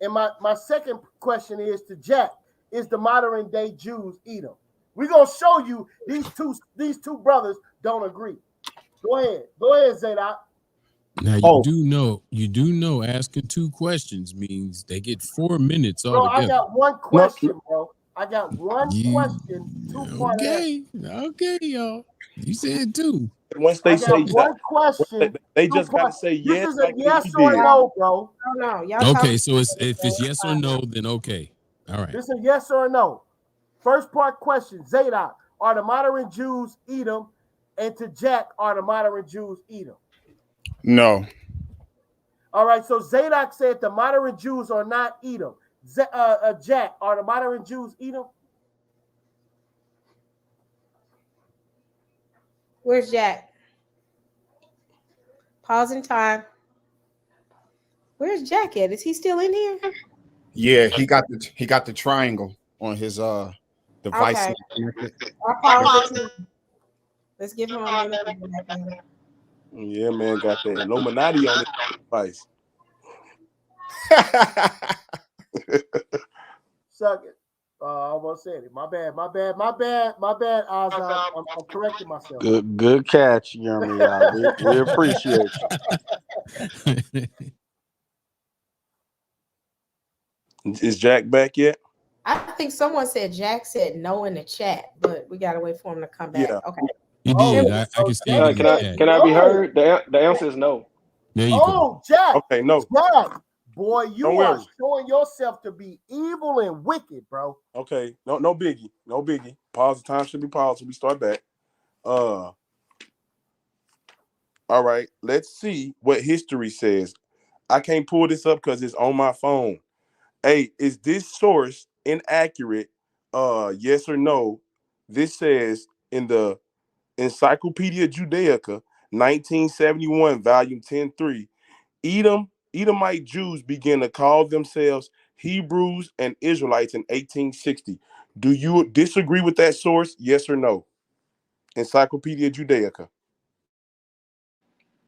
And my second question is to Jack. Is the modern day Jews Edom? We're gonna show you these two brothers don't agree. Go ahead, Zaydok. Now Oh. you do know asking 2 questions means they get 4 minutes Bro, I altogether. got one question, bro. I got one question, 2-part answer. Okay, y'all. You said 2. Once I they say got one question. they just got to 2-part. say This yes, is a like yes you or did. no, bro. No, y'all Okay, talking. so if it's yes or no, then okay. All right. This is a yes or no. First part question, Zaydok, are the modern Jews Edom? And to Jack, are the modern Jews Edom? No. All right, so Zaydok said the modern Jews are not Edom. Jack, are the modern Jews Edom? Where's Jack? Pausing time. Where's Jack at? Is he still in here? Yeah, he got the triangle on his device. Okay. I pause it. Let's give him a minute. Yeah, man, got the Illuminati on his device. Suck it. I almost said it. My bad, Ozzy. I'm correcting myself. Good catch, YirmeYah. We appreciate you. Is Jack back yet? I think someone said Jack said no in the chat, but we gotta wait for him to come back. Yeah. Okay. He did. I can see it in the chat. Can I be heard? The answer is no. There you go. Jack. Okay, no. Jack, boy, you Don't are worry. showing yourself to be evil and wicked, bro. Okay, no biggie. No biggie. Pause. The time should be paused. We start back. All right, let's see what history says. I can't pull this up because it's on my phone. Hey, is this source inaccurate? Yes or no? This says in the Encyclopedia Judaica, 1971, volume 10.3, Edomite Jews began to call themselves Hebrews and Israelites in 1860. Do you disagree with that source? Yes or no? Encyclopedia Judaica.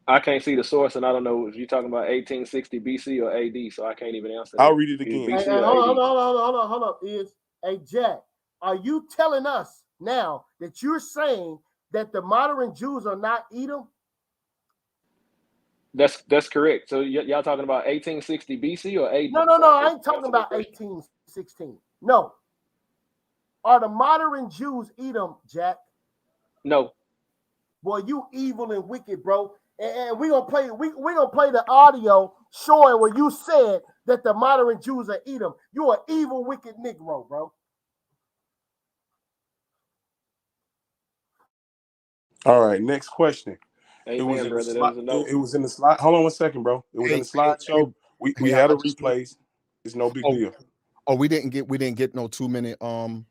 I can't see the source, and I don't know if you're talking about 1860 BC or AD, so I can't even answer that. I'll read it again. BC Hey, or hold AD. on. Hey, Jack, are you telling us now that you're saying that the modern Jews are not Edom? That's correct. So y'all talking about 1860 BC or AD? No. I ain't talking about 1816. No. Are the modern Jews Edom, Jack? No. Boy, you evil and wicked, bro. And we're gonna play the audio showing where you said that the modern Jews are Edom. You're an evil, wicked Negro, bro. All right, next question. Amen, It was in brother. the That was a no. It was in the slide. Hold on one second, bro. It was in the slideshow. We had a replays. It's no big deal. Oh, we didn't get no 2-minute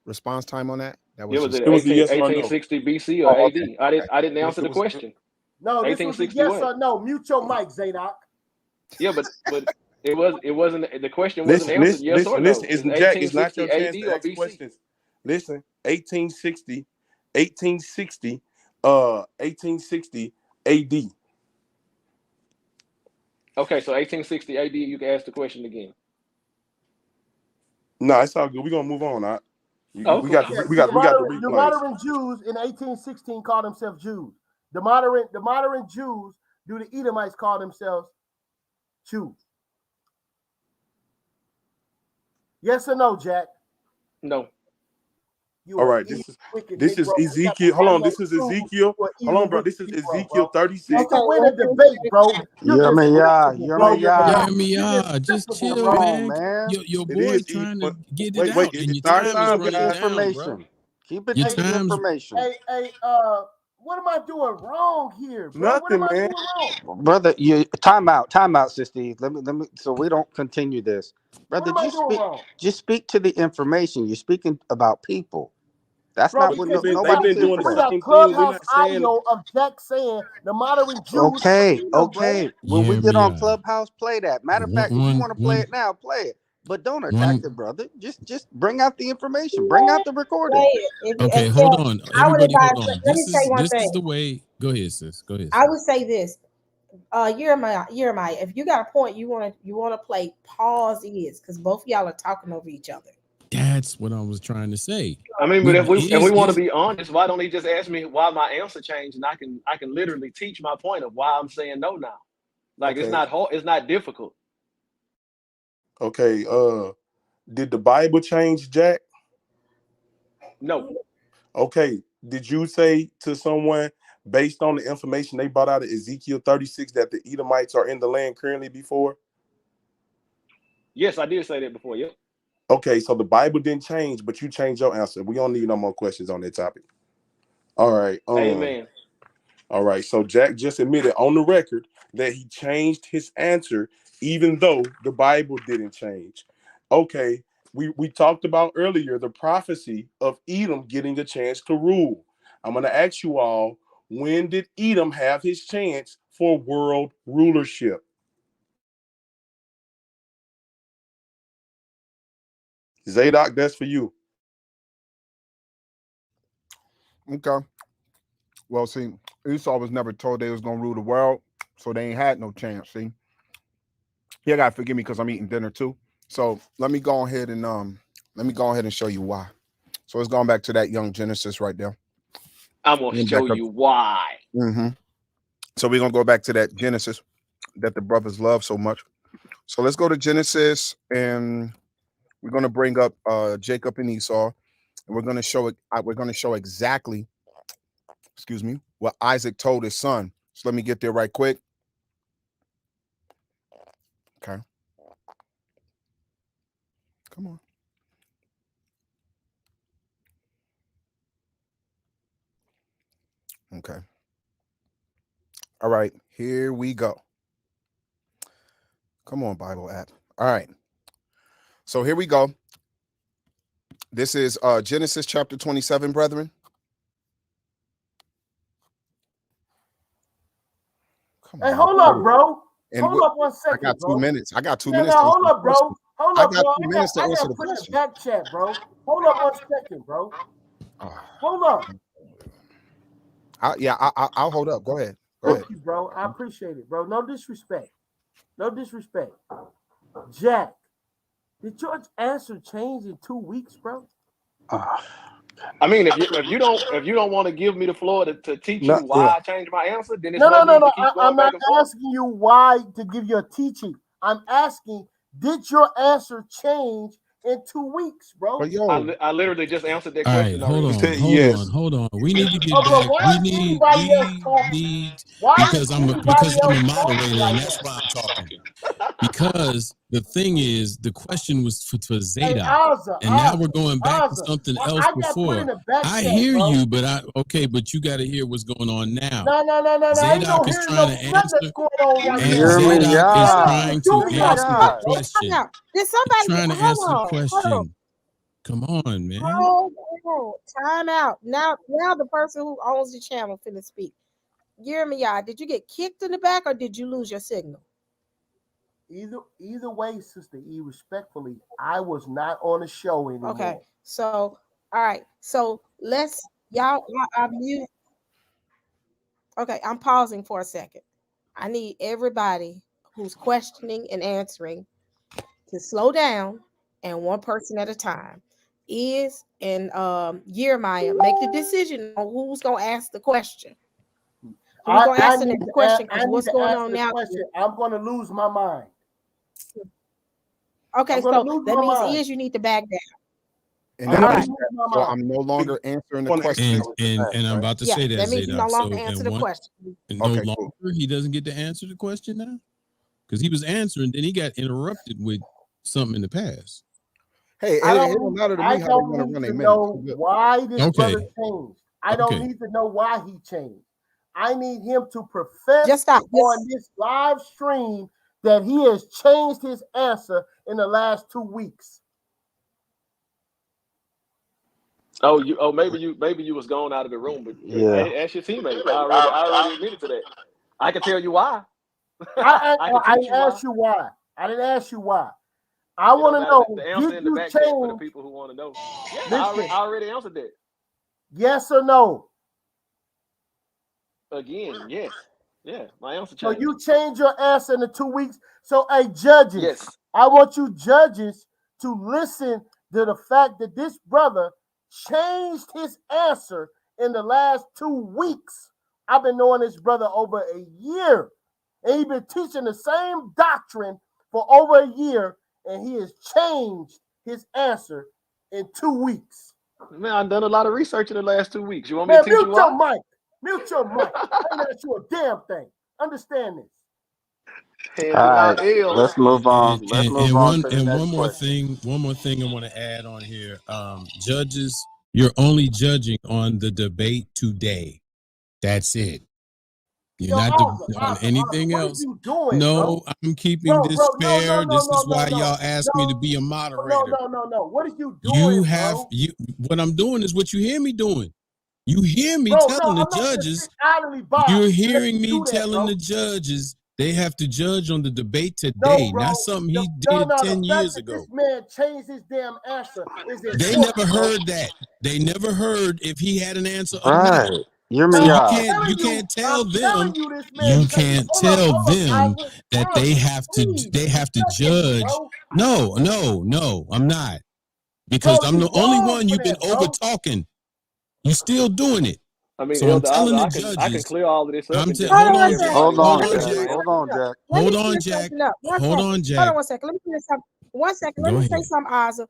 response time on that. That It was just, at it was a yes or no. 1860 BC or AD. Okay. I didn't answer the question. No, this was a yes or no. Mute your mic, Zaydok. Yeah, but it wasn't the question wasn't answered yes or no. Listen, Jack, it's not your chance to ask BC? questions. Listen, 1860 AD. Okay, so 1860 AD, you can ask the question again. No, it's all good. We're gonna move on. Right? We got the replays. The modern Jews in 1816 called themselves Jews. The modern Jews, do the Edomites call themselves Jews? Yes or no, Jack? No. All right, this is Ezekiel. Hold on, this is Ezekiel. Hold on, bro. This is Ezekiel 36. You can win a debate, bro. YirmeYah, just chill, man. Your boy trying to get it out, and your time is running down, bro. Keep it Your to the time's information. Hey, what am I doing wrong here, bro? Nothing, what am I man. doing wrong? Brother, time out, Sister. Let me so we don't continue this. Brother, just speak to the information. You're speaking about people. That's bro, not what they've nobody been doing cares the about. same thing. We're not saying audio of Jack saying the modern Jews. Okay. Bro. When we get on YirmeYah. Clubhouse, play that. Matter of fact, if you want to play it now, play it. But don't attack the brother. Just bring out the information. Bring out the recording. Okay, hold on. Everybody, hold on. Let me say one thing. This is the way. Go ahead, sis. Go ahead. I would say this. YirmeYah, if you got a point you want to play, pause is because both of y'all are talking over each other. That's what I was trying to say. I mean, but if we want to be honest, why don't he just ask me why my answer changed, and I can literally teach my point of why I'm saying no now. Like it's Okay. not hard. It's not difficult. Okay. Did the Bible change, Jack? No. Okay. Did you say to someone based on the information they brought out of Ezekiel 36 that the Edomites are in the land currently before? Yes, I did say that before. Yep. Okay, so the Bible didn't change, but you changed your answer. We don't need no more questions on that topic. All right. Amen. All right. So Jack just admitted on the record that he changed his answer, even though the Bible didn't change. Okay. We talked about earlier the prophecy of Edom getting a chance to rule. I'm going to ask you all, when did Edom have his chance for world rulership? Zaydok, that's for you. Okay. Well, see, Esau was never told they was gonna rule the world, so they ain't had no chance. See, you gotta forgive me because I'm eating dinner too. So let me go ahead and show you why. So it's going back to that young Genesis right there. I'm gonna show you why. So we're gonna go back to that Genesis that the brothers love so much. So let's go to Genesis, and we're gonna bring up Jacob and Esau, and we're gonna show it. We're gonna show exactly, excuse me, what Isaac told his son. So let me get there right quick. Okay. Come on. Okay. All right, here we go. Come on, Bible app. All right. So here we go. This is Genesis chapter 27, brethren. Come Hey, on. hold up, bro. And Hold up 1 second, I got 2 bro. minutes. I got 2 No, minutes. no, to hold answer up, the bro. question. Hold I up, got bro. 2 minutes to I answer got the put in the question. back chat, bro. Hold up 1 second, bro. Hold up. I'll hold up. Go ahead. Go ahead. Thank you, bro. I appreciate it, bro. No disrespect. No disrespect. Jack, did your answer change in 2 weeks, bro? I mean, if you don't want to give me the floor to teach you why I changed my answer, then it's No. need to keep going I'm back not and forth. asking you why to give your teaching. I'm asking, did your answer change in 2 weeks, bro? I literally just answered that All question right, hold already. on, hold on. We need to get Okay, back. why is anybody else talking? Why is Because I'm a anybody else moderator, talking and right that's now? why I'm talking. Because the thing is, the question was for Hey, Zaydok, Ozza, and now we're going back to something else I got put before. in the back I chat, hear bro. you, but but you got to hear what's going on now. No. Ain't no Zaydok is hearing trying no to nothing answer, that's going on right and now. Zaydok is trying to Do me like answer this, the bro. question. Out. Did He's somebody trying to hold answer the on? question. Come on, man. Hold on. Time out. Now the person who owns the channel finna speak. YirmeYah, did you get kicked in the back or did you lose your signal? Either way, Sister E, respectfully, I was not on the show anymore. Okay. So, all right. So let's y'all I'm mute. Okay, I'm pausing for a second. I need everybody who's questioning and answering to slow down and one person at a time. Is and YirmeYah make the decision on who's gonna ask the question. Who's gonna ask the next question? Because what's going on now? I'm gonna lose my mind. Okay, so that means you need to back down. And so I'm no longer answering the question. And I'm about to say that, that means you no longer answer the question. And no longer he doesn't get to answer the question now? Because he was answering, then he got interrupted with something in the past. Hey, it don't matter to me how they want to run need a to minute. know why this Okay. brother changed. I don't need to know why he changed. I need him to profess Just stop. on this live stream that he has changed his answer in the last 2 weeks. Maybe you was gone out of the room, but ask your teammate. I already admitted to that. I can tell you why. I asked you why. I didn't ask you why. I want to know, the answer in the back chat for the people who want to know. Yeah, I already answered that. Yes or no? Again, yes. Yeah, my answer changed. So you changed your answer in the 2 weeks. So, hey, judges, yes. I want you judges to listen to the fact that this brother changed his answer in the last 2 weeks. I've been knowing this brother over a year. And he's been teaching the same doctrine for over a year, and he has changed his answer in 2 weeks. Man, I've done a lot of research in the last 2 weeks. You want me Man, to teach you mute your why? mic. Mute your mic. I ain't asked you a damn thing. Understand this. All right, let's move on. Let's move on to the next one more question. thing I want to add on here. Judges, you're only judging on the debate today. That's it. You're not on anything what else. Are you doing, No, bro? I'm keeping this fair. This is why no. y'all asked me to be a moderator. No. What are you doing, bro? What I'm doing is what you hear me doing. You hear me telling the judges. You're hearing me telling the judges they have to judge on the debate today, not something he did 10 years ago. This man changed his damn answer. They never heard that. They never heard if he had an answer or Right. not. YirmeYah. You can't tell them. You can't tell them that they have to judge. No, I'm not. Because I'm the only one you've been over talking. You still doing it. I mean, So I'm Elder, telling the I judges. can clear all of this up. I'm And just hold make on, everybody Hold on, understand Jack. right? Hold on, Jack. Hold on, Jack. Hold on, Jack. Hold on 1 second. Let me finish something. 1 second. Go Let me ahead. say something, Ozzy.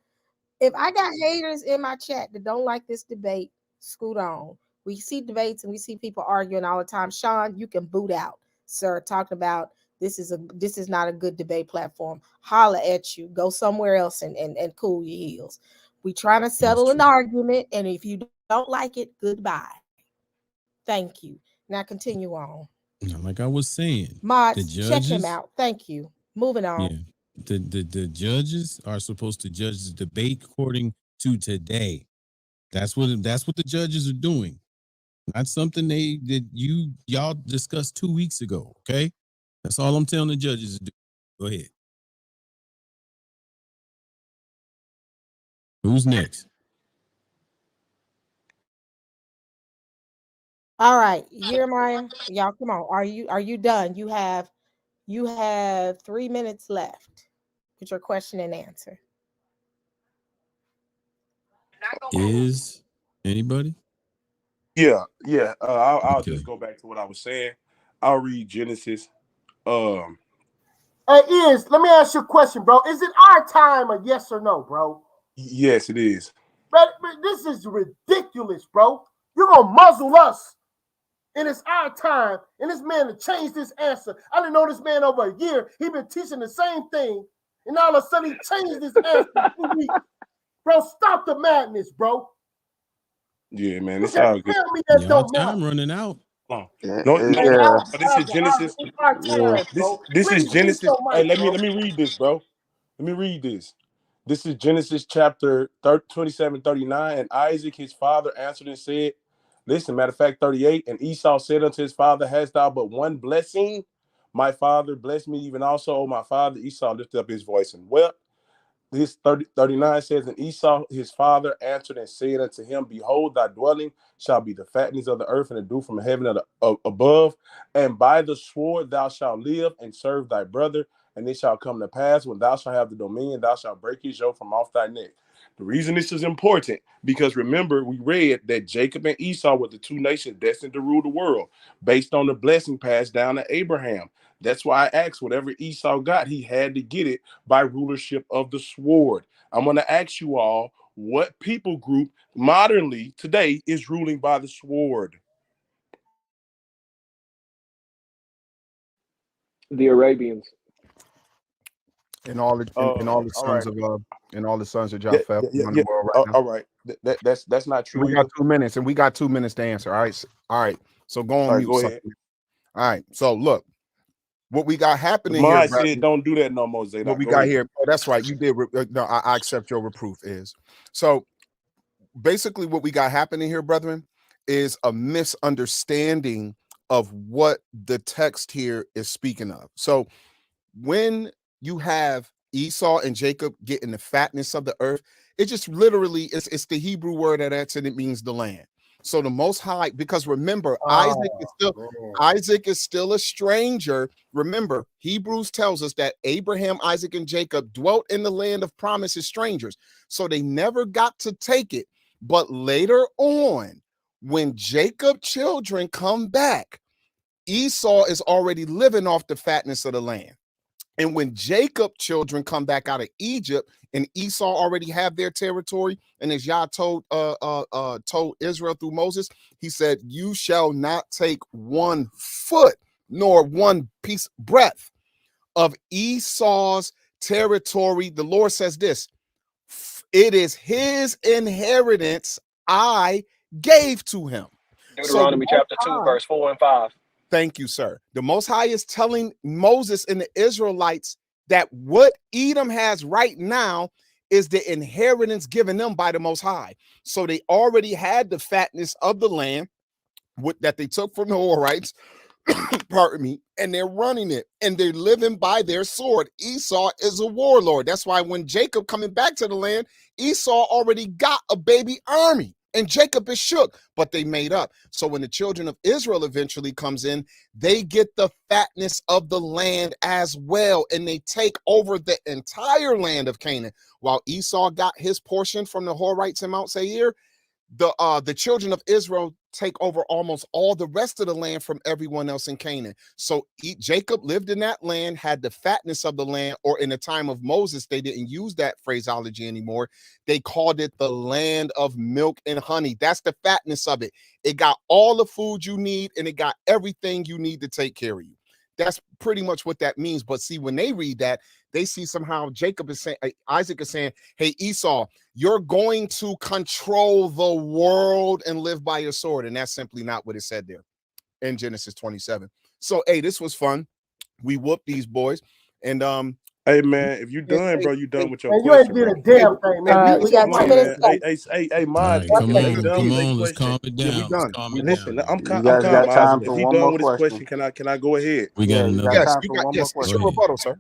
If I got haters in my chat that don't like this debate, scoot on. We see debates and we see people arguing all the time. Sean, you can boot out, sir, talking about this is not a good debate platform. Holla at you. Go somewhere else and cool your heels. We trying to settle an argument, and if you don't like it, goodbye. Thank you. Now continue on. Like I was saying, Mods, the judges, check him out. Thank you. Moving on. Yeah. The judges are supposed to judge the debate according to today. That's what the judges are doing. Not something y'all discussed 2 weeks ago. Okay, that's all I'm telling the judges to do. Go ahead. Who's next? All right, YirmeYah, y'all, come on. Are you done? You have 3 minutes left with your question and answer. Is anybody? Yeah. I'll just go back to what I was saying. I'll read Genesis. Hey, let me ask you a question, bro. Is it our time or yes or no, bro? Yes, it is. But this is ridiculous, bro. You're gonna muzzle us. And it's our time. And this man to change this answer. I didn't know this man over a year. He been teaching the same thing. And all of a sudden he changed his answer in 2 weeks. Bro, stop the madness, bro. Yeah, man. It's all good. Tell me that don't matter. Time running out. No, this is Genesis. This is Genesis. Hey, let me read this, bro. Let me read this. This is Genesis chapter 27, 39. And Isaac, his father, answered and said, listen, matter of fact, 38. And Esau said unto his father, hast thou but one blessing? My father, bless me even also, O my father. Esau lifted up his voice and wept. This 39 says, and Esau, his father, answered and said unto him, behold, thy dwelling shall be the fatness of the earth and the dew from heaven above. And by the sword thou shalt live and serve thy brother. And it shall come to pass when thou shalt have the dominion, thou shalt break his yoke from off thy neck. The reason this is important, because remember, we read that Jacob and Esau were the two nations destined to rule the world based on the blessing passed down to Abraham. That's why I asked, whatever Esau got, he had to get it by rulership of the sword. I'm going to ask you all, what people group modernly today is ruling by the sword? The Arabians. And all the sons of Japheth around the world right now. All right, that's not true. We got 2 minutes, and we got 2 minutes to answer. All right. So go on mute. Go ahead. All right. So look, what we got happening here. Said, don't do that no more, Zaydok. What we got here. Oh, that's right. You did. No, I accept your reproof. So basically, what we got happening here, brethren, is a misunderstanding of what the text here is speaking of. So when you have Esau and Jacob getting the fatness of the earth, it just literally it's the Hebrew word that's and it means the land. So the Most High, because remember, Isaac is still a stranger. Remember, Hebrews tells us that Abraham, Isaac, and Jacob dwelt in the land of promise as strangers. So they never got to take it. But later on, when Jacob's children come back, Esau is already living off the fatness of the land. And when Jacob children come back out of Egypt and Esau already have their territory, and as Yah told Israel through Moses, he said, you shall not take 1 foot nor 1 piece breadth of Esau's territory. The Lord says this, it is his inheritance I gave to him. Deuteronomy chapter 2, verse 4 and 5. Thank you, sir. The Most High is telling Moses and the Israelites that what Edom has right now is the inheritance given them by the Most High. So they already had the fatness of the land that they took from the Horites, pardon me, and they're running it, and they're living by their sword. Esau is a warlord. That's why when Jacob coming back to the land, Esau already got a baby army. And Jacob is shook, but they made up. So when the children of Israel eventually comes in, they get the fatness of the land as well. And they take over the entire land of Canaan. While Esau got his portion from the Horites in Mount Seir, the children of Israel take over almost all the rest of the land from everyone else in Canaan. So Jacob lived in that land, had the fatness of the land, or in the time of Moses, they didn't use that phraseology anymore. They called it the land of milk and honey. That's the fatness of it. It got all the food you need, and it got everything you need to take care of you. That's pretty much what that means. But see, when they read that, they see somehow Jacob is saying, Isaac is saying, hey, Esau, you're going to control the world and live by your sword. And that's simply not what it said there in Genesis 27. So, hey, this was fun. We whooped these boys. And hey man, if you done, bro, you done with your man, question. You ain't did a damn thing, man. We got 2 minutes. Hey, Maj, All right, come if he on, done with his let's calm question, it down. we done. Listen, I'm You calm, guys got Maj. time If for he one done more with his question. question, can I go ahead? We got You enough. got Yes, time you for got, one more yes, it's question. your rebuttal, sir.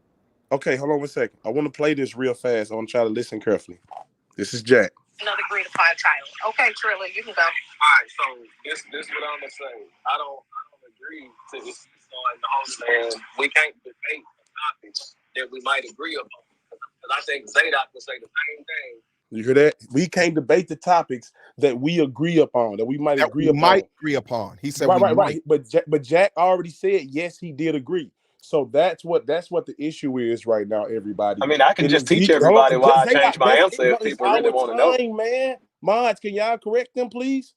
Okay, hold on 1 second. I want to play this real fast. I want to try to listen carefully. This is Jack. Another grade of 5 child. Okay, Trilla, you can go. All right, so this what I'm gonna say. I don't agree to this on the whole land. We can't debate the topics that we might agree upon. Because I think Zaydok would say the same thing. You hear that? We can't debate the topics that we agree upon, that we might agree upon. He said right. But Jack already said yes, he did agree. So that's what the issue is right now, everybody. I mean, I can And just teach Zeke, everybody hold why on, I changed my answer if it's people really our want to know. time, man. Mods, can y'all correct them, please?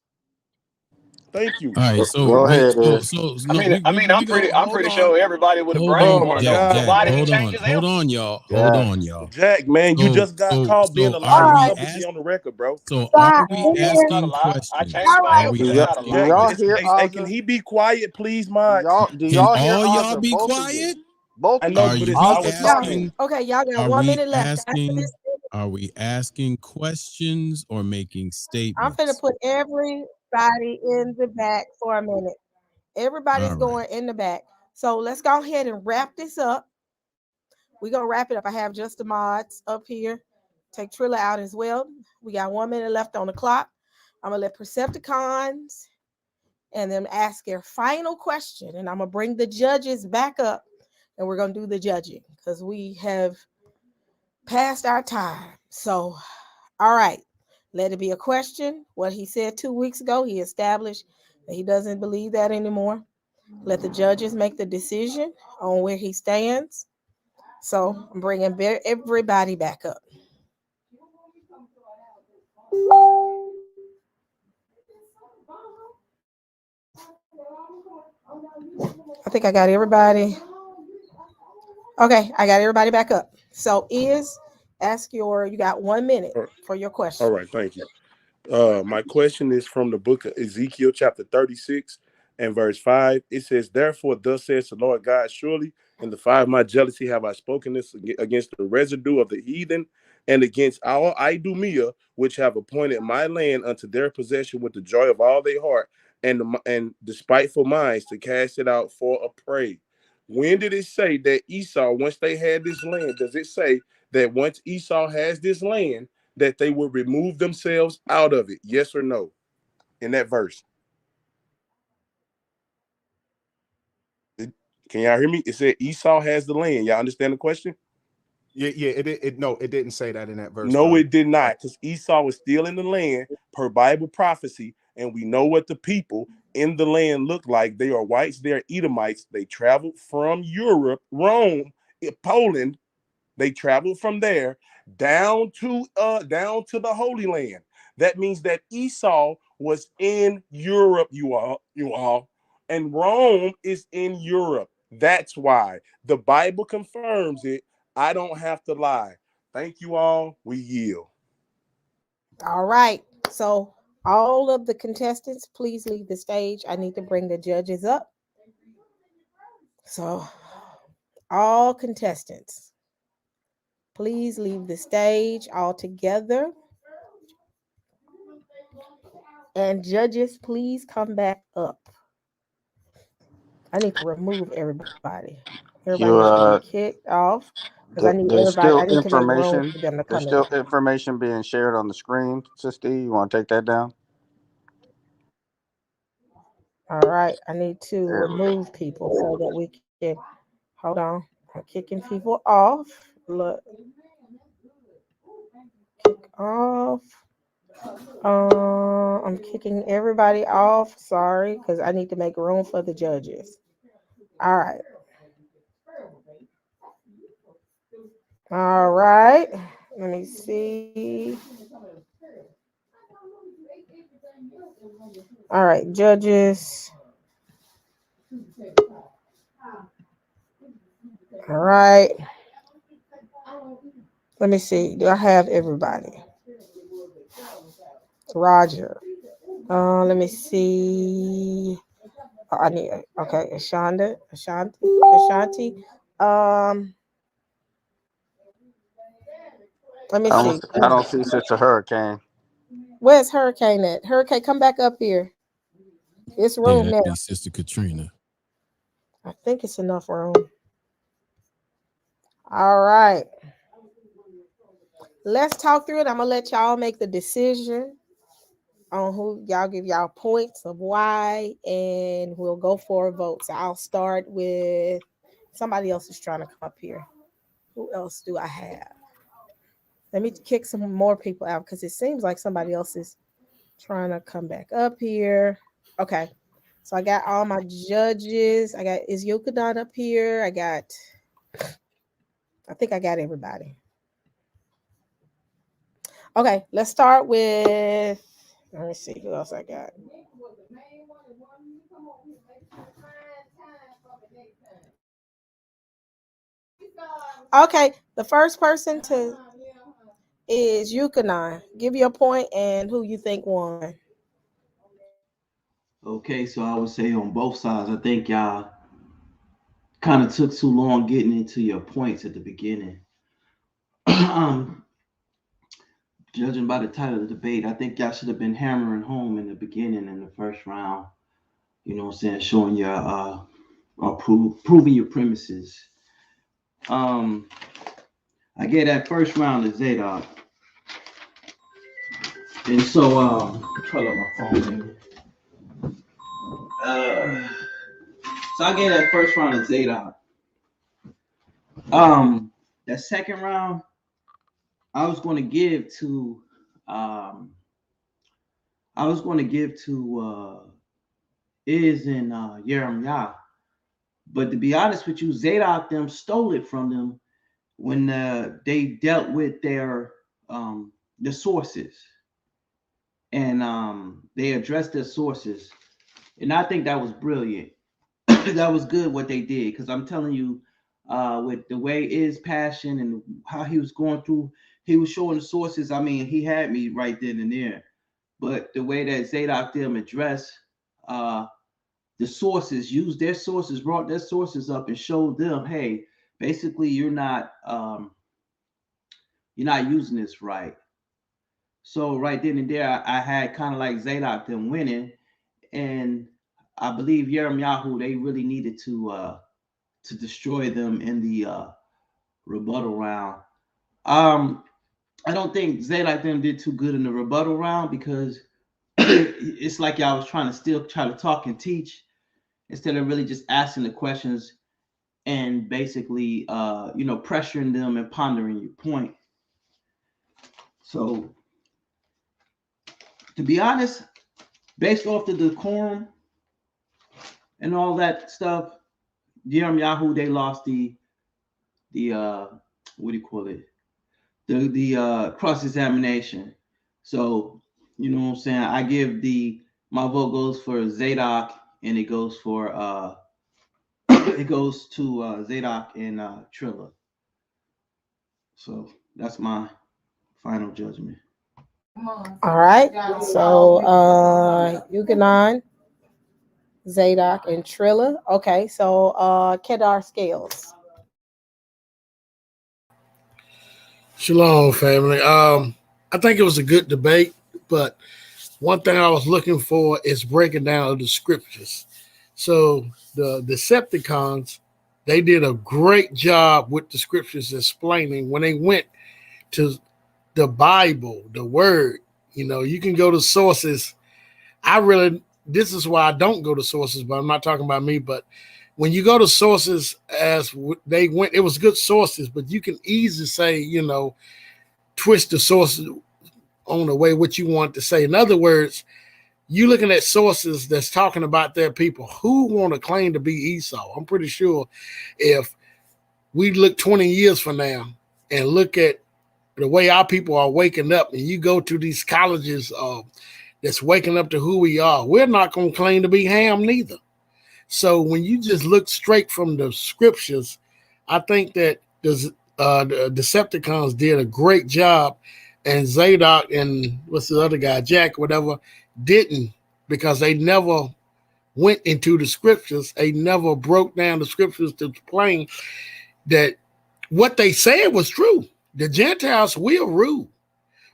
Thank you. All right, so Go wait, ahead, so I no, mean, I'm pretty sure everybody with a hold brain on, want to Jack, know. Jack, Why did he change his hold answer? on, y'all, Jack, man, you just got caught being a are liar we publicly on the record, bro. so are we That's not a asking lie. I questions? changed my Are answer. we That's not a asking lie. y'all questions? hear Hey, Ozzy? can he be quiet, please, Do Mods? y'all Can hear all y'all Ozzy? be Both quiet? of I you. know, Are but we it's our asking? time. Okay, y'all got Are 1 we minute left. asking questions or making I'm finna statements? put everybody in the back for a minute. Everybody's All right. going in the back. So let's go ahead and wrap this up. We're gonna wrap it up. I have just the mods up here. Take Trilla out as well. We got 1 minute left on the clock. I'm gonna let Precepticons and them ask their final question, and I'm gonna bring the judges back up, and we're gonna do the judging because we have passed our time. So, all right, let it be a question. What he said 2 weeks ago, he established that he doesn't believe that anymore. Let the judges make the decision on where he stands. So I'm bringing everybody back up. I think I got everybody. Okay, I got everybody back up. So you got 1 minute for your question. All right, thank you. My question is from the book of Ezekiel, chapter 36 and verse 5. It says, therefore, thus says the Lord God, surely in the fire of my jealousy have I spoken this against the residue of the heathen and against our Idumea, which have appointed my land unto their possession with the joy of all their heart and despiteful minds to cast it out for a prey. When did it say that Esau, once they had this land, does it say that once Esau has this land, that they will remove themselves out of it? Yes or no? In that verse. Can y'all hear me? It said Esau has the land. Y'all understand the question? Yeah, it didn't say that in that verse. No, it did not, because Esau was still in the land per Bible prophecy, and we know what the people in the land look like. They are whites, they are Edomites. They traveled from Europe, Rome, Poland. They traveled from there down to the Holy Land. That means that Esau was in Europe, you all, and Rome is in Europe. That's why the Bible confirms it. I don't have to lie. Thank you all. We yield. All right. So all of the contestants, please leave the stage. I need to bring the judges up. So all contestants, please leave the stage all together. And judges, please come back up. I need to remove everybody. Everybody You needs to be kicked off because I need there's everybody. still I need to make room information. for them to There's come in. still information being shared on the screen. Sister, you want to take that down? All right. I need to remove people so that we can. Hold on. I'm kicking people off. Look. Kick off. I'm kicking everybody off. Sorry, because I need to make room for the judges. All right. All right. Let me see. All right, judges. All right. Let me see. Do I have everybody? Roger. Let me see. Oh, I need. Okay, Ashanti. Let me see. I don't see Sister Hurricane. Where's Hurricane at? Hurricane, come back up here. It's Yeah, room that'd now. be Sister Katrina. I think it's enough room. All right. Let's talk through it. I'm gonna let y'all make the decision on who y'all give y'all points of why, and we'll go for a vote. So I'll start with somebody else is trying to come up here. Who else do I have? Let me kick some more people out because it seems like somebody else is trying to come back up here. Okay. So I got all my judges. Is Yokadon up here? I think I got everybody. Okay, let's start with, let me see who else I got. Okay, the first person is Yukanon. Give your point and who you think won. Okay, so I would say on both sides, I think y'all kind of took too long getting into your points at the beginning. Judging by the title of the debate, I think y'all should have been hammering home in the beginning in the first round. You know what I'm saying? Showing your proving your premises. I gave that first round to Zaydok. And so control up my phone. So I gave that first round to Zaydok. That second round, I was going to give to Iz and YirmeYah. But to be honest with you, Zaydok them stole it from them when they dealt with their sources. And they addressed their sources. And I think that was brilliant. That was good what they did. Because I'm telling you, with the way Iz passion and how he was going through, he was showing the sources. I mean, he had me right then and there. But the way that Zaydok them addressed the sources, used their sources, brought their sources up and showed them, hey, basically you're not using this right. So right then and there, I had kind of like Zaydok them winning, and I believe YirmeYah, they really needed to destroy them in the rebuttal round. I don't think Zaydok them did too good in the rebuttal round because it's like y'all was trying to still try to talk and teach instead of really just asking the questions and basically pressuring them and pondering your point. So to be honest, based off the decorum and all that stuff, YirmeYah, they lost the what do you call it? The cross examination. So you know what I'm saying. I give my vote goes for Zaydok, and it goes for it goes to Zaydok and Trilla. So that's my final judgment. All right. So Yugonon, Zaydok, and Trilla. Okay. So Kedar Scales. Shalom, family. I think it was a good debate, but one thing I was looking for is breaking down the scriptures. So the Decepticons, they did a great job with the scriptures explaining when they went to the Bible, the word. You know, you can go to sources. This is why I don't go to sources, but I'm not talking about me. But when you go to sources as they went, it was good sources, but you can easily say, you know, twist the sources on the way what you want to say. In other words, you looking at sources that's talking about their people who want to claim to be Esau. I'm pretty sure if we look 20 years from now and look at the way our people are waking up, and you go to these colleges that's waking up to who we are, we're not going to claim to be Ham neither. So when you just look straight from the scriptures, I think that the Decepticons did a great job, and Zaydok and what's the other guy, Jack, whatever, didn't, because they never went into the scriptures. They never broke down the scriptures to explain that what they said was true. The Gentiles will rule.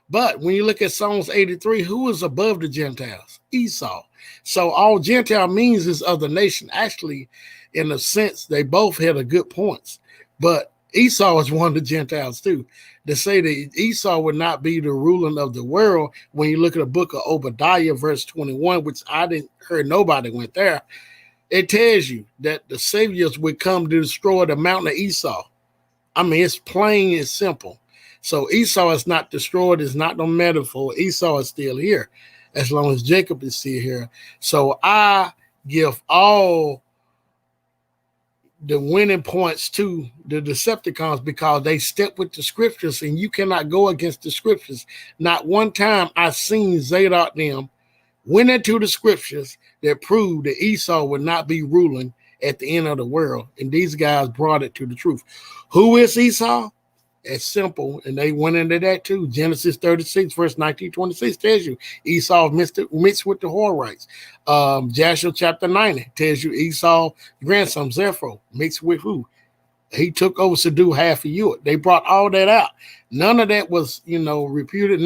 But when you look at Psalms 83, who is above the Gentiles? Esau. So all Gentile means is other nation. Actually, in a sense, they both had a good points. But Esau is one of the Gentiles too. To say that Esau would not be the ruler of the world, when you look at the book of Obadiah, verse 21, which I didn't hear nobody went there, it tells you that the saviors would come to destroy the mountain of Esau. I mean, it's plain and simple. So Esau is not destroyed. It's not no metaphor. Esau is still here as long as Jacob is still here. So I give all the winning points to the Decepticons because they step with the scriptures, and you cannot go against the scriptures. Not one time I seen Zaydok them went into the scriptures that proved that Esau would not be ruling at the end of the world. And these guys brought it to the truth. Who is Esau? It's simple, and they went into that too. Genesis 36, verse 19-26 tells you Esau mixed with the Horites. Joshua chapter 90 tells you Esau's grandson Zepho mixed with who? He took over to do half of you. They brought all that out. None of that was, reputed.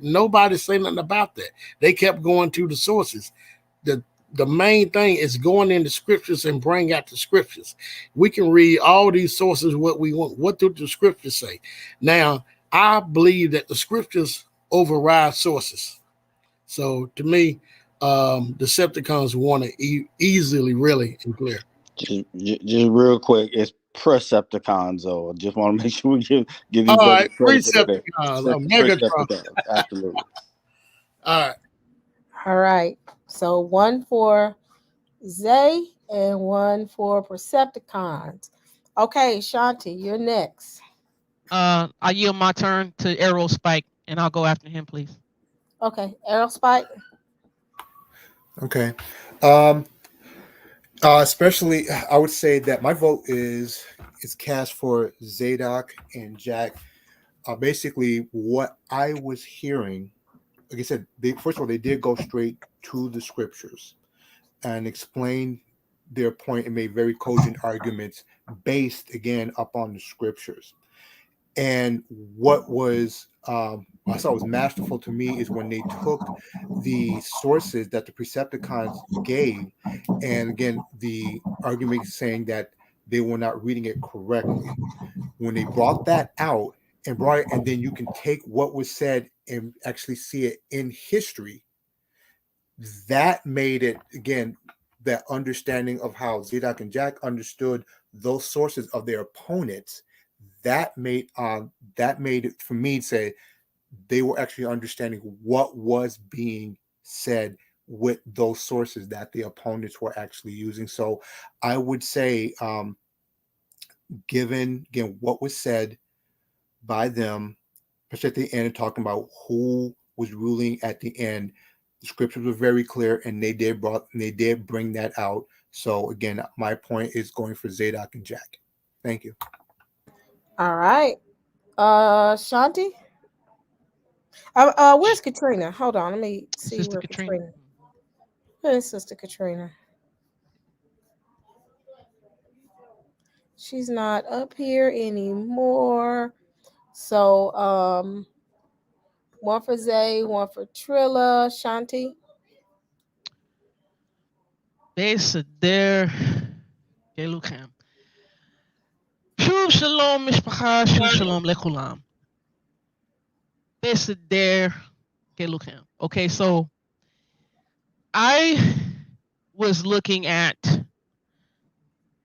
Nobody say nothing about that. They kept going to the sources. The main thing is going into scriptures and bring out the scriptures. We can read all these sources what we want. What do the scriptures say? Now, I believe that the scriptures override sources. So to me, Decepticons won it easily, really, and clear. Just real quick, it's Precepticons, though. I just want to make sure we give these all right, Precepticons, Megatron. Absolutely. All right. So one for Zay and one for Precepticons. Okay, Shanti, you're next. I yield my turn to Arrow Spike, and I'll go after him, please. Okay, Arrow Spike. Okay. Especially, I would say that my vote is cast for Zaydok and Jack. Basically, what I was hearing, like I said, first of all, they did go straight to the scriptures and explain their point and made very cogent arguments based, again, upon the scriptures. And what was I thought was masterful to me is when they took the sources that the Precepticons gave, and again, the argument saying that they were not reading it correctly. When they brought that out and brought it, and then you can take what was said and actually see it in history, that made it, again, that understanding of how Zaydok and Jack understood those sources of their opponents. That made it for me say they were actually understanding what was being said with those sources that the opponents were actually using. So I would say, given again what was said by them, especially at the end, talking about who was ruling at the end, the scriptures were very clear, and they did bring that out. So again, my point is going for Zaydok and Jack. Thank you. All right. Shanti? Where's Katrina? Hold on, let me see Sister where Katrina. Katrina. Where's Sister Katrina? She's not up here anymore. So one for Zay, one for Trilla. Shanti. Beseder Kelukhem. Shuv shalom mishpacha, shuv shalom lekulam. Beseder Kelukhem. Okay, so I was looking at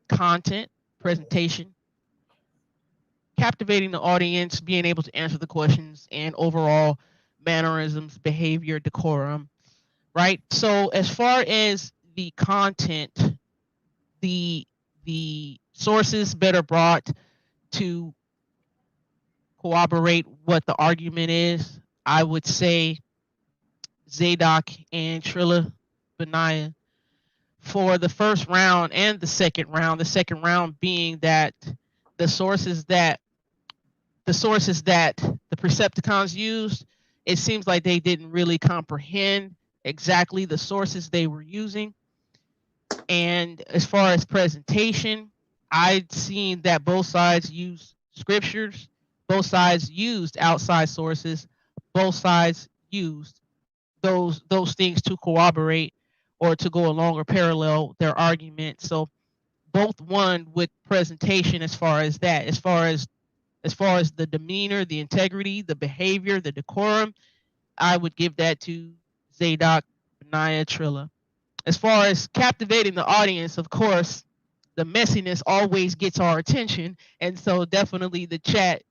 content, presentation, captivating the audience, being able to answer the questions, and overall mannerisms, behavior, decorum, right? So as far as the content, the sources better brought to corroborate what the argument is, I would say Zaydok and Trilla Benaiah for the first round and the second round being that the sources that the Precepticons used, it seems like they didn't really comprehend exactly the sources they were using. And as far as presentation, I'd seen that both sides used scriptures, both sides used outside sources, both sides used those things to corroborate or to go along or parallel their argument. So both won with presentation as far as that, as far as the demeanor, the integrity, the behavior, the decorum, I would give that to Zaydok, Benaiah, Trilla. As far as captivating the audience, of course, the messiness always gets our attention, and so definitely the chat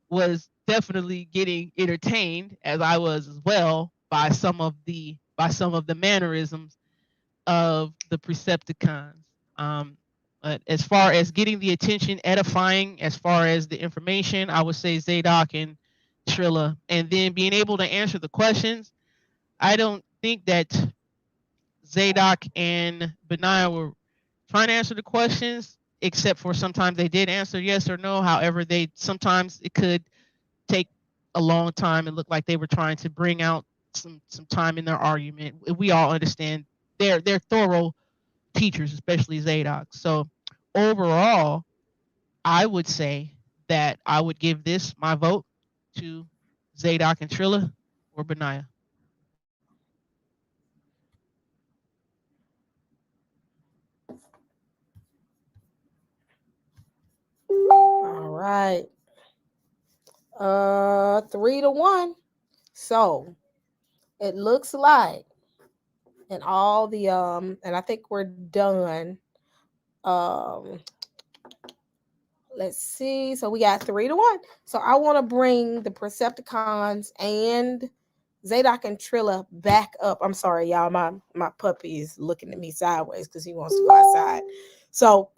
was definitely getting entertained, as I was as well, by some of the mannerisms of the Precepticons. But as far as getting the attention, edifying, as far as the information, I would say Zaydok and Trilla. And then being able to answer the questions, I don't think that Zaydok and Benaiah were trying to answer the questions, except for sometimes they did answer yes or no. However, sometimes it could take a long time and look like they were trying to bring out some time in their argument. We all understand they're thorough teachers, especially Zaydok. So overall, I would say that I would give this my vote to Zaydok and Trilla or Benaiah. All right. 3-1. So it looks like, and all the and I think we're done. Let's see. So we got 3-1. So I want to bring the Precepticons and Zaydok and Trilla back up. I'm sorry, y'all. My puppy is looking at me sideways because he wants to go outside. So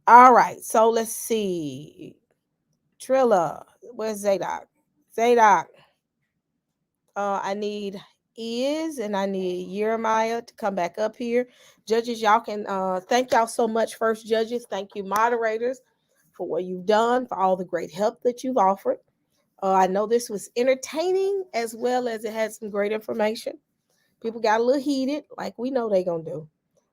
all right. So let's see. Trilla, where's Zaydok? Zaydok. I need and I need YirmeYah to come back up here. Judges, y'all can thank y'all so much. First judges, thank you moderators for what you've done, for all the great help that you've offered. I know this was entertaining as well as it had some great information. People got a little heated, like we know they're gonna do.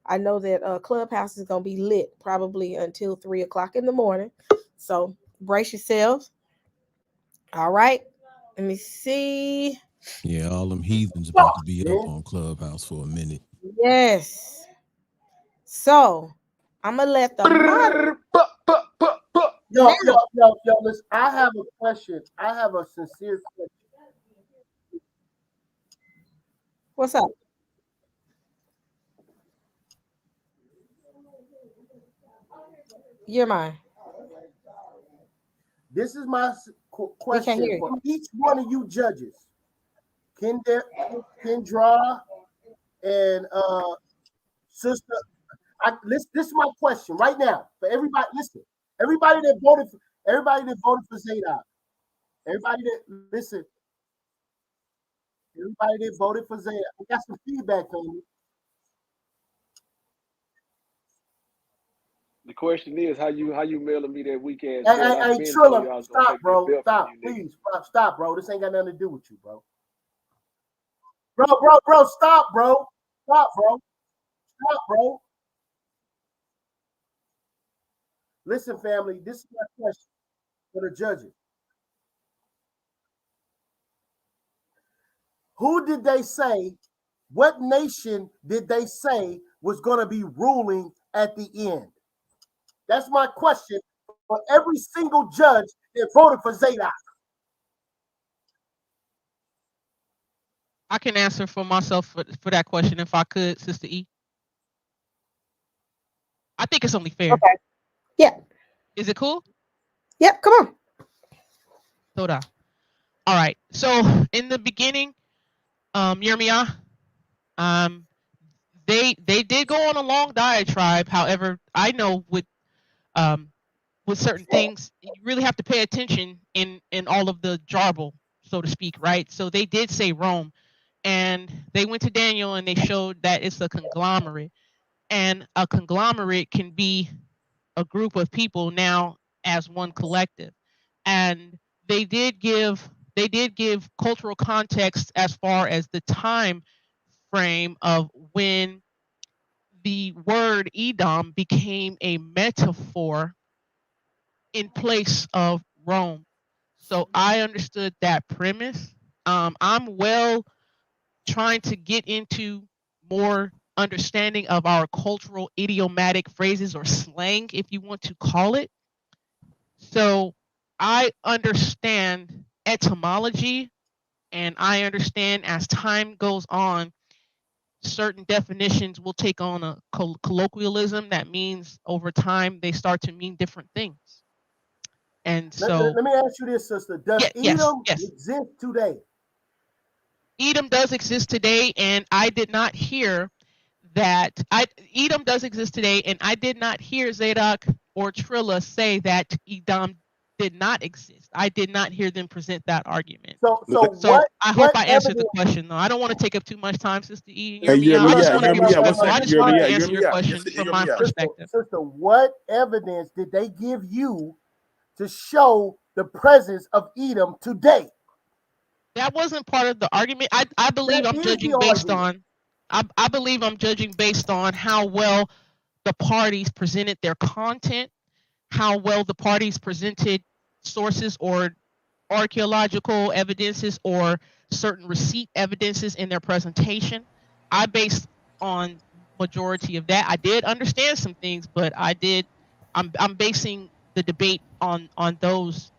I know that Clubhouse is gonna be lit probably until 3 o'clock in the morning. So brace yourselves. All right. Let me see. Yeah, all them heathens about to be up on Clubhouse for a minute. Yes. So I'm gonna let the Yo, listen, I have a question. I have a sincere question. What's up? You're mine. This is my question for each one of you judges. Kendra, and sister. This is my question right now for everybody. Listen, everybody that voted for Zaydok. Everybody that listen. Everybody that voted for Zaydok. I got some feedback on you. The question is how you mailing me that weekend Hey, belt? hey, I've hey, been told you I Trilla, was gonna stop, take that bro. belt Stop, from you, nigga. please, stop, bro. This ain't got nothing to do with you, bro. Bro, stop, bro. Stop, bro. Stop, bro. Listen, family, this is my question for the judges. Who did they say, what nation did they say was going to be ruling at the end? That's my question for every single judge that voted for Zaydok. I can answer for myself for that question if I could, Sister E. I think it's only fair. Okay. Yeah. Is it cool? Yep. Come on. Soda. All right. So in the beginning, YirmeYah, they did go on a long diatribe. However, I know with certain things, you really have to pay attention in all of the jarble, so to speak, right? So they did say Rome, and they went to Daniel and they showed that it's a conglomerate, and a conglomerate can be a group of people now as one collective, and they did give cultural context as far as the time frame of when the word Edom became a metaphor in place of Rome. So I understood that premise. I'm well trying to get into more understanding of our cultural idiomatic phrases or slang, if you want to call it. So I understand etymology, and I understand as time goes on, certain definitions will take on a colloquialism that means over time they start to mean different things. And so, Let me ask you this, sister. Does Edom exist today? Edom does exist today, and I did not hear that. Edom does exist today, and I did not hear Zaydok or Trilla say that Edom did not exist. I did not hear them present that argument. So I hope I answered the question, though. I don't want to take up too much time, Sister E. Hey, I just want to give YirmeYah, one second. I just wanted to answer your YirmeYah. question Yes, from my YirmeYah. perspective. Sister, what evidence did they give you to show the presence of Edom today? That wasn't part of the argument. I believe I'm judging based on I believe I'm judging based on how well the parties presented their content, how well the parties presented sources or archaeological evidences or certain receipt evidences in their presentation. I based on majority of that. I did understand some things, but I'm basing the debate on those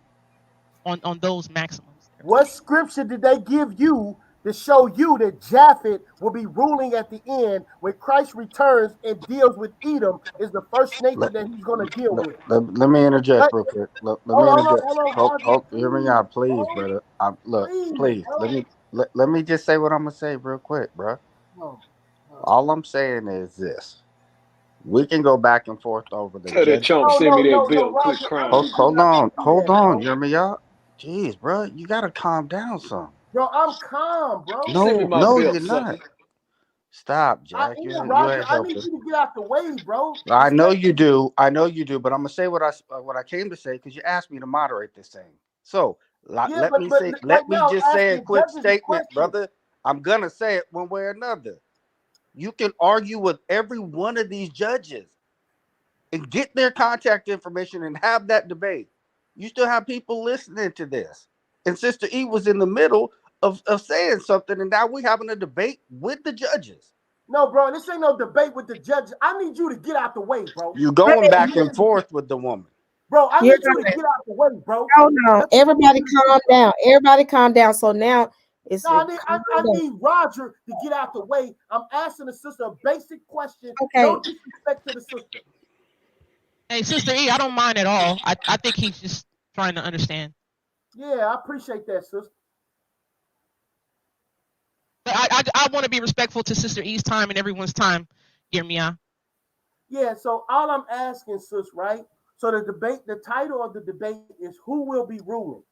maximums. What scripture did they give you to show you that Japhet will be ruling at the end when Christ returns and deals with Edom is the first nation that he's going to deal with? Let me interject real quick. Let me interject. Hear me out, please, brother. Please. Let me just say what I'm gonna say real quick, bro. All I'm saying is this: we can go back and forth over the Tell that judge. chump send me that bill. Quit crying. Hold on. Hear me out. Jeez, bro, you gotta calm down some. Bro, I'm calm, bro. No, you're not. Stop, Jack. You ain't I helping. need you to get out the way, bro. I know you do, but I'm gonna say what I came to say because you asked me to moderate this thing. So let me just say a quick statement, brother. I'm gonna say it one way or another. You can argue with every one of these judges and get their contact information and have that debate. You still have people listening to this. And Sister E was in the middle of saying something, and now we're having a debate with the judges. No, bro, this ain't no debate with the judges. I need you to get out the way, bro. You going back and forth with the woman. Bro, I need you to get out the way, bro. Hold on. Everybody calm down. Everybody calm down. So now it's I need Roger to get out the way. I'm asking the sister a basic question. Okay. No disrespect to the sister. Hey, Sister E, I don't mind at all. I think he's just trying to understand. Yeah, I appreciate that, sister. I want to be respectful to Sister E's time and everyone's time. YirmeYah. Yeah, so all I'm asking, sis, right? So the title of the debate is who will be ruling.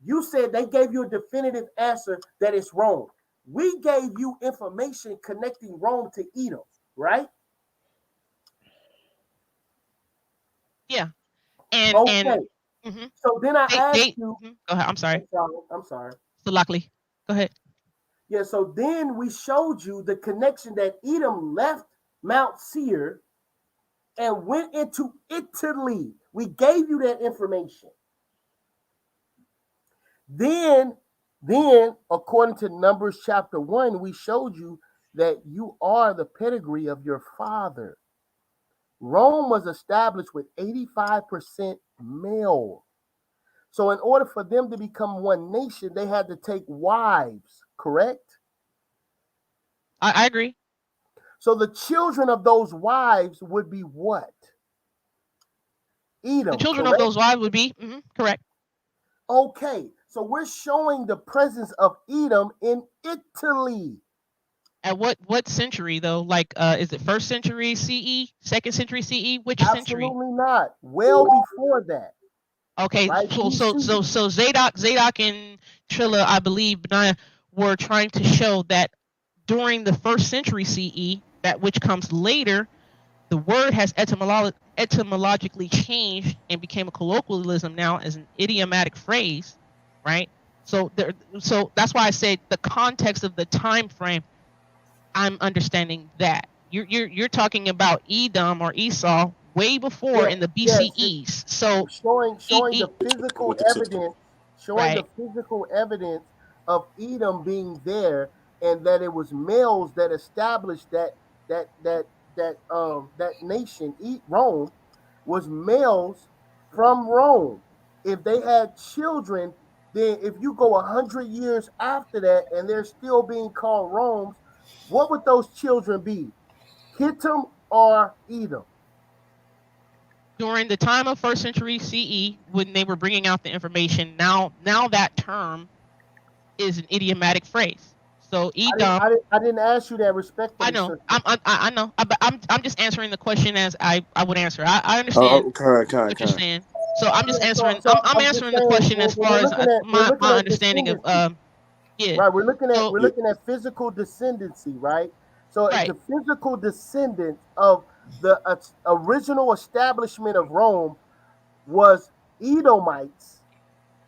You said they gave you a definitive answer that it's Rome. We gave you information connecting Rome to Edom, right? Yeah. And okay. So then I asked you. Go ahead. I'm sorry. I'm sorry. Salakli. Go ahead. Yeah, so then we showed you the connection that Edom left Mount Seir and went into Italy. We gave you that information. Then, according to Numbers chapter 1, we showed you that you are the pedigree of your father. Rome was established with 85% male. So in order for them to become one nation, they had to take wives, correct? I agree. So the children of those wives would be what? Edom. The children correct? of those wives would be correct. Okay, so we're showing the presence of Edom in Italy. At what century though? Like, is it 1st century CE, 2nd century CE? Which century? Absolutely not. Well before that. Okay, right? so Zaydok and Trilla, I believe, were trying to show that during the 1st century CE, that which comes later, the word has etymologically changed and became a colloquialism now as an idiomatic phrase, right? So that's why I said the context of the time frame. I'm understanding that you're talking about Edom or Esau way before in the BCEs. So showing the physical evidence, the physical evidence of Edom being there, and that it was males that established that nation. Rome was males from Rome. If they had children, then if you go 100 years after that and they're still being called Rome's, what would those children be? Hittim or Edom? During the time of 1st century CE, when they were bringing out the information, now that term is an idiomatic phrase. So Edom. I didn't ask you that respectfully. I know. Sister. I know. I'm just answering the question as I would answer. I understand what you're saying. So I'm just answering. I'm answering the question as far as my understanding of Right, we're looking at physical descendancy, right? So if the physical descendants of the original establishment of Rome was Edomites,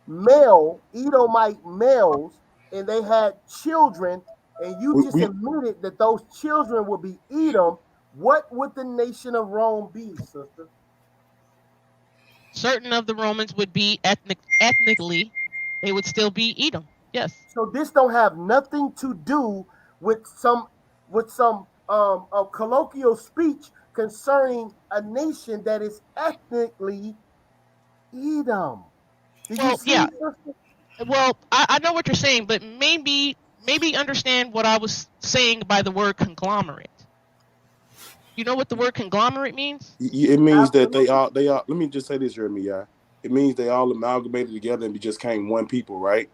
Edomite males, and they had children, and you just admitted that those children would be Edom, what would the nation of Rome be, sister? Certain of the Romans would be ethnically, they would still be Edom. Yes. So this don't have nothing to do with some colloquial speech concerning a nation that is ethnically Edom. Did you see? Yeah. Well, I know what you're saying, but maybe understand what I was saying by the word conglomerate. You know what the word conglomerate means? It means that they all. Let me just say this, YirmeYah. It means they all amalgamated together and just became one people, right?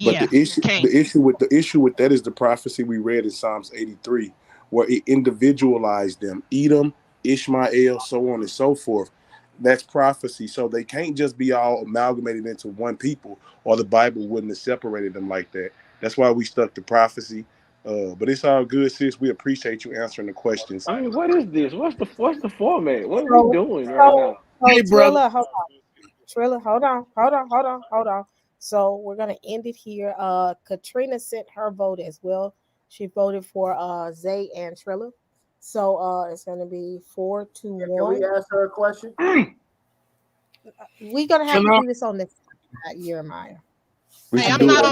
But the issue with that is the prophecy we read in Psalms 83, where it individualized them: Edom, Ishmael, so on and so forth. That's prophecy, so they can't just be all amalgamated into one people, or the Bible wouldn't have separated them like that. That's why we stuck to prophecy. But it's all good, sis. We appreciate you answering the questions. I mean, what is this? What's the format? What are we doing right now? Hey, Trilla, hold on. Trilla, hold on. So we're gonna end it here. Katrina sent her vote as well. She voted for Zay and Trilla. So it's gonna be 4-1. Can we ask her a question? We're gonna have to do this on the YirmeYah. Hey, I'm not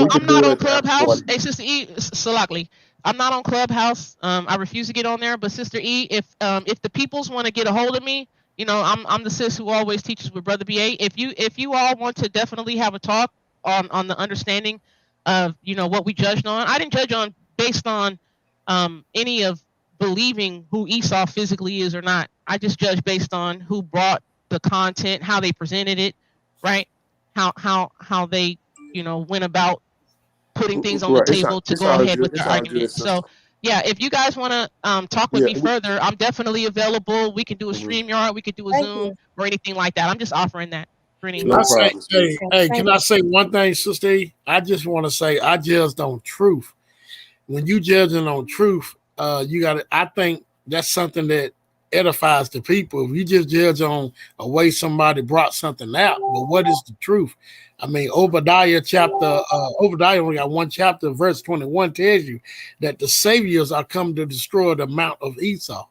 on Clubhouse. Hey, Sister E, Salakli, I'm not on Clubhouse. I refuse to get on there. But Sister E, if the peoples want to get a hold of me, you know, I'm the sis who always teaches with Brother BA. If you all want to definitely have a talk on the understanding of, you know, what we judged on. I didn't judge on based on any of believing who Esau physically is or not. I just judged based on who brought the content, how they presented it, right? How they, you know, went about putting things on the table to go ahead with their all argument. So yeah, if you guys want to talk with me further, I'm definitely available. We can do a StreamYard, we could do a Zoom or anything like that. I'm just offering that for any. Can I say, hey, can I say one thing, Sister E? I just want to say I judged on truth. When you judging on truth, you got to. I think that's something that edifies the people. If you just judge on a way somebody brought something out, but what is the truth? I mean, Obadiah only got one chapter, verse 21 tells you that the saviors are come to destroy the mount of Esau.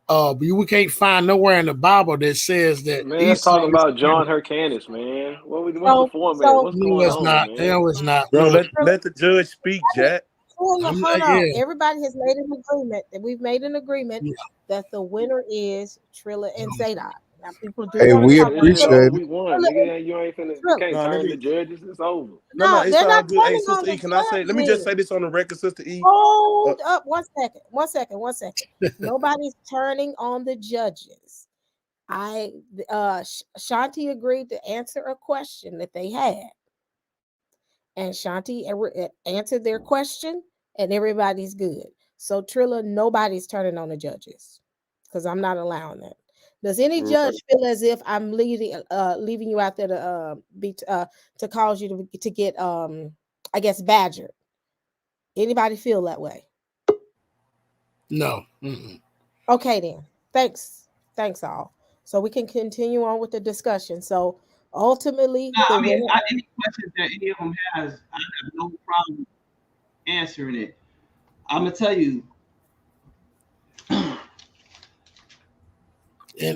But we can't find nowhere in the Bible that says that Man, that's talking about John Hyrcanus, man. What's the format? What's going on, man? No, it's not. Bro, let the judge speak, Jack. Hold on. Everybody has made an agreement that we've made an agreement that the winner is Trilla and Zaydok. Now people do. Hey, we appreciate it. We won, nigga. You ain't finna. You can't turn the judges. It's over. No, it's they're all not good. Hey, turning Sister on E, can I say? Let me just say this on the record, Sister E. Hold up, 1 second. 1 second. 1 second. Nobody's turning on the judges. Shanti agreed to answer a question that they had, and Shanti answered their question, and everybody's good. So Trilla, nobody's turning on the judges because I'm not allowing that. Does any judge feel as if I'm leaving you out there to cause you to get I guess badgered? Anybody feel that way? No. Mm-mm. Okay then. Thanks all. So we can continue on with the discussion. So ultimately, any questions that any of them has, I have no problem answering it. I'm gonna tell you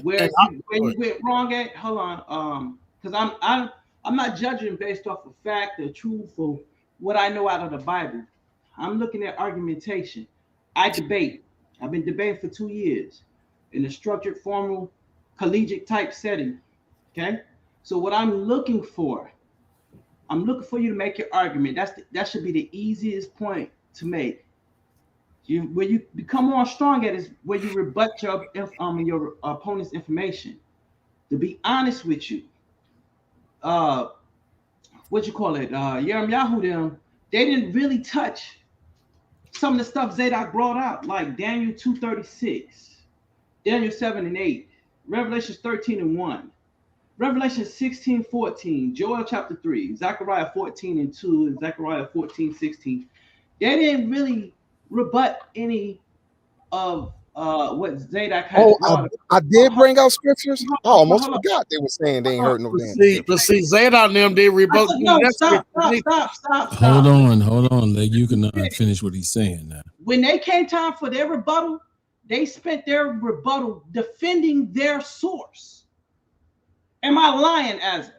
where you went wrong at. Hold on, because I'm not judging based off of fact or truth or what I know out of the Bible. I'm looking at argumentation. I debate. I've been debating for 2 years in a structured, formal, collegiate type setting. Okay, so what I'm looking for you to make your argument. That should be the easiest point to make. Where you become more strong at is where you rebut your opponent's information. To be honest with you, what you call it, YirmeYah them, they didn't really touch some of the stuff Zaydok brought out, like Daniel 2:36, Daniel 7:8, Revelation 13:1, Revelation 16:14, Joel chapter 3, Zechariah 14:2, and Zechariah 14:16. They didn't really rebut any of what Zaydok had brought up. I did bring out scriptures. I almost forgot they were saying they ain't heard no damn. But see, Zaydok and them did rebut. No, stop. Hold on. You can finish what he's saying now. When they came time for their rebuttal, they spent their rebuttal defending their source. Am I lying, Azza?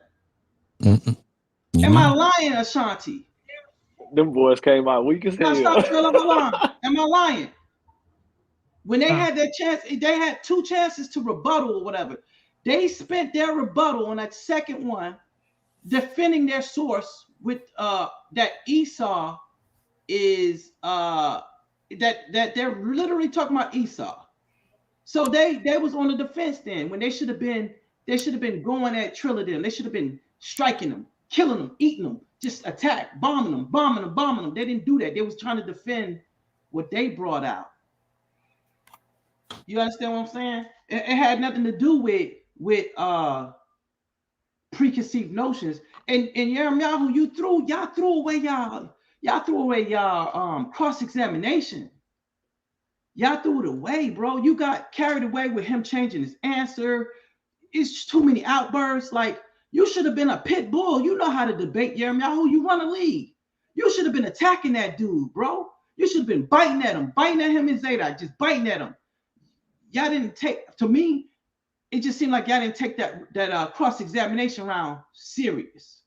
Am I lying, Ashanti? Them boys came out weak as hell. Stop, Trilla. Am I lying? When they had their chance, they had 2 chances to rebuttal or whatever. They spent their rebuttal on that second one defending their source with that Esau is that they're literally talking about Esau. So they was on the defense then when they should have been going at Trilla them. They should have been striking them, killing them, eating them, just attack, bombing them. They didn't do that. They was trying to defend what they brought out. You understand what I'm saying? It had nothing to do with preconceived notions. And YirmeYah, y'all threw away y'all cross-examination. Y'all threw it away, bro. You got carried away with him changing his answer. It's too many outbursts. Like, you should have been a pit bull. You know how to debate, YirmeYah. You run a league. You should have been attacking that dude, bro. You should have been biting at him and Zaydok, just biting at him. Y'all didn't take, to me, it just seemed like y'all didn't take that cross-examination round serious.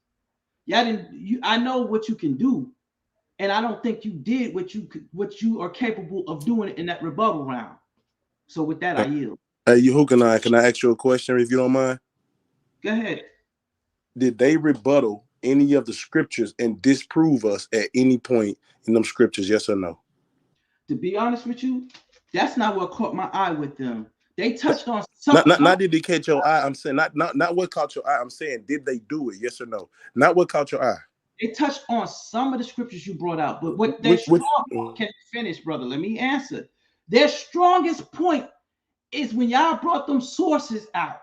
Y'all didn't. I know what you can do, and I don't think you did what you are capable of doing in that rebuttal round. So with that, I yield. Hey, can I ask you a question if you don't mind? Go ahead. Did they rebuttal any of the scriptures and disprove us at any point in them scriptures? Yes or no? To be honest with you, that's not what caught my eye with them. They touched on something. Not did they catch your eye. I'm saying not what caught your eye. I'm saying did they do it? Yes or no? Not what caught your eye. They touched on some of the scriptures you brought out, but what their strong can finish, brother. Let me answer. Their strongest point is when y'all brought them sources out.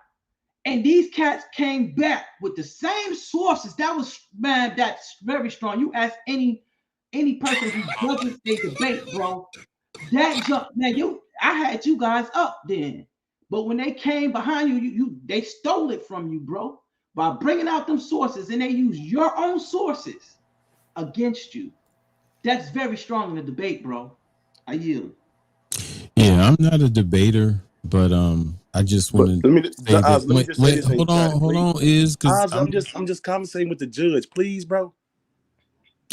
And these cats came back with the same sources. That was, man, that's very strong. You ask any person who doesn't say debate, bro. That jump, man, I had you guys up then. But when they came behind you, they stole it from you, bro. By bringing out them sources, and they use your own sources against you. That's very strong in the debate, bro. I yield. Yeah, I'm not a debater, but I just want to say this. Wait, hold on, is because I'm just conversating with the judge, please, bro.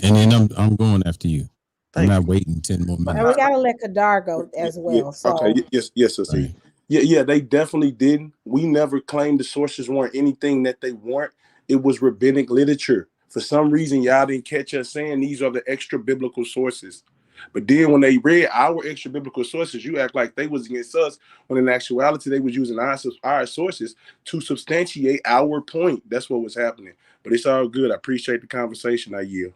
And then I'm going after you. I'm not waiting 10 more minutes. And we gotta let Kadar go as well. Yeah. So. Okay, yes, right. Yeah, they definitely didn't. We never claimed the sources weren't anything that they weren't. It was rabbinic literature. For some reason, y'all didn't catch us saying these are the extra biblical sources. But then when they read our extra biblical sources, you act like they was against us, when in actuality they was using our sources to substantiate our point. That's what was happening. But it's all good. I appreciate the conversation. I yield.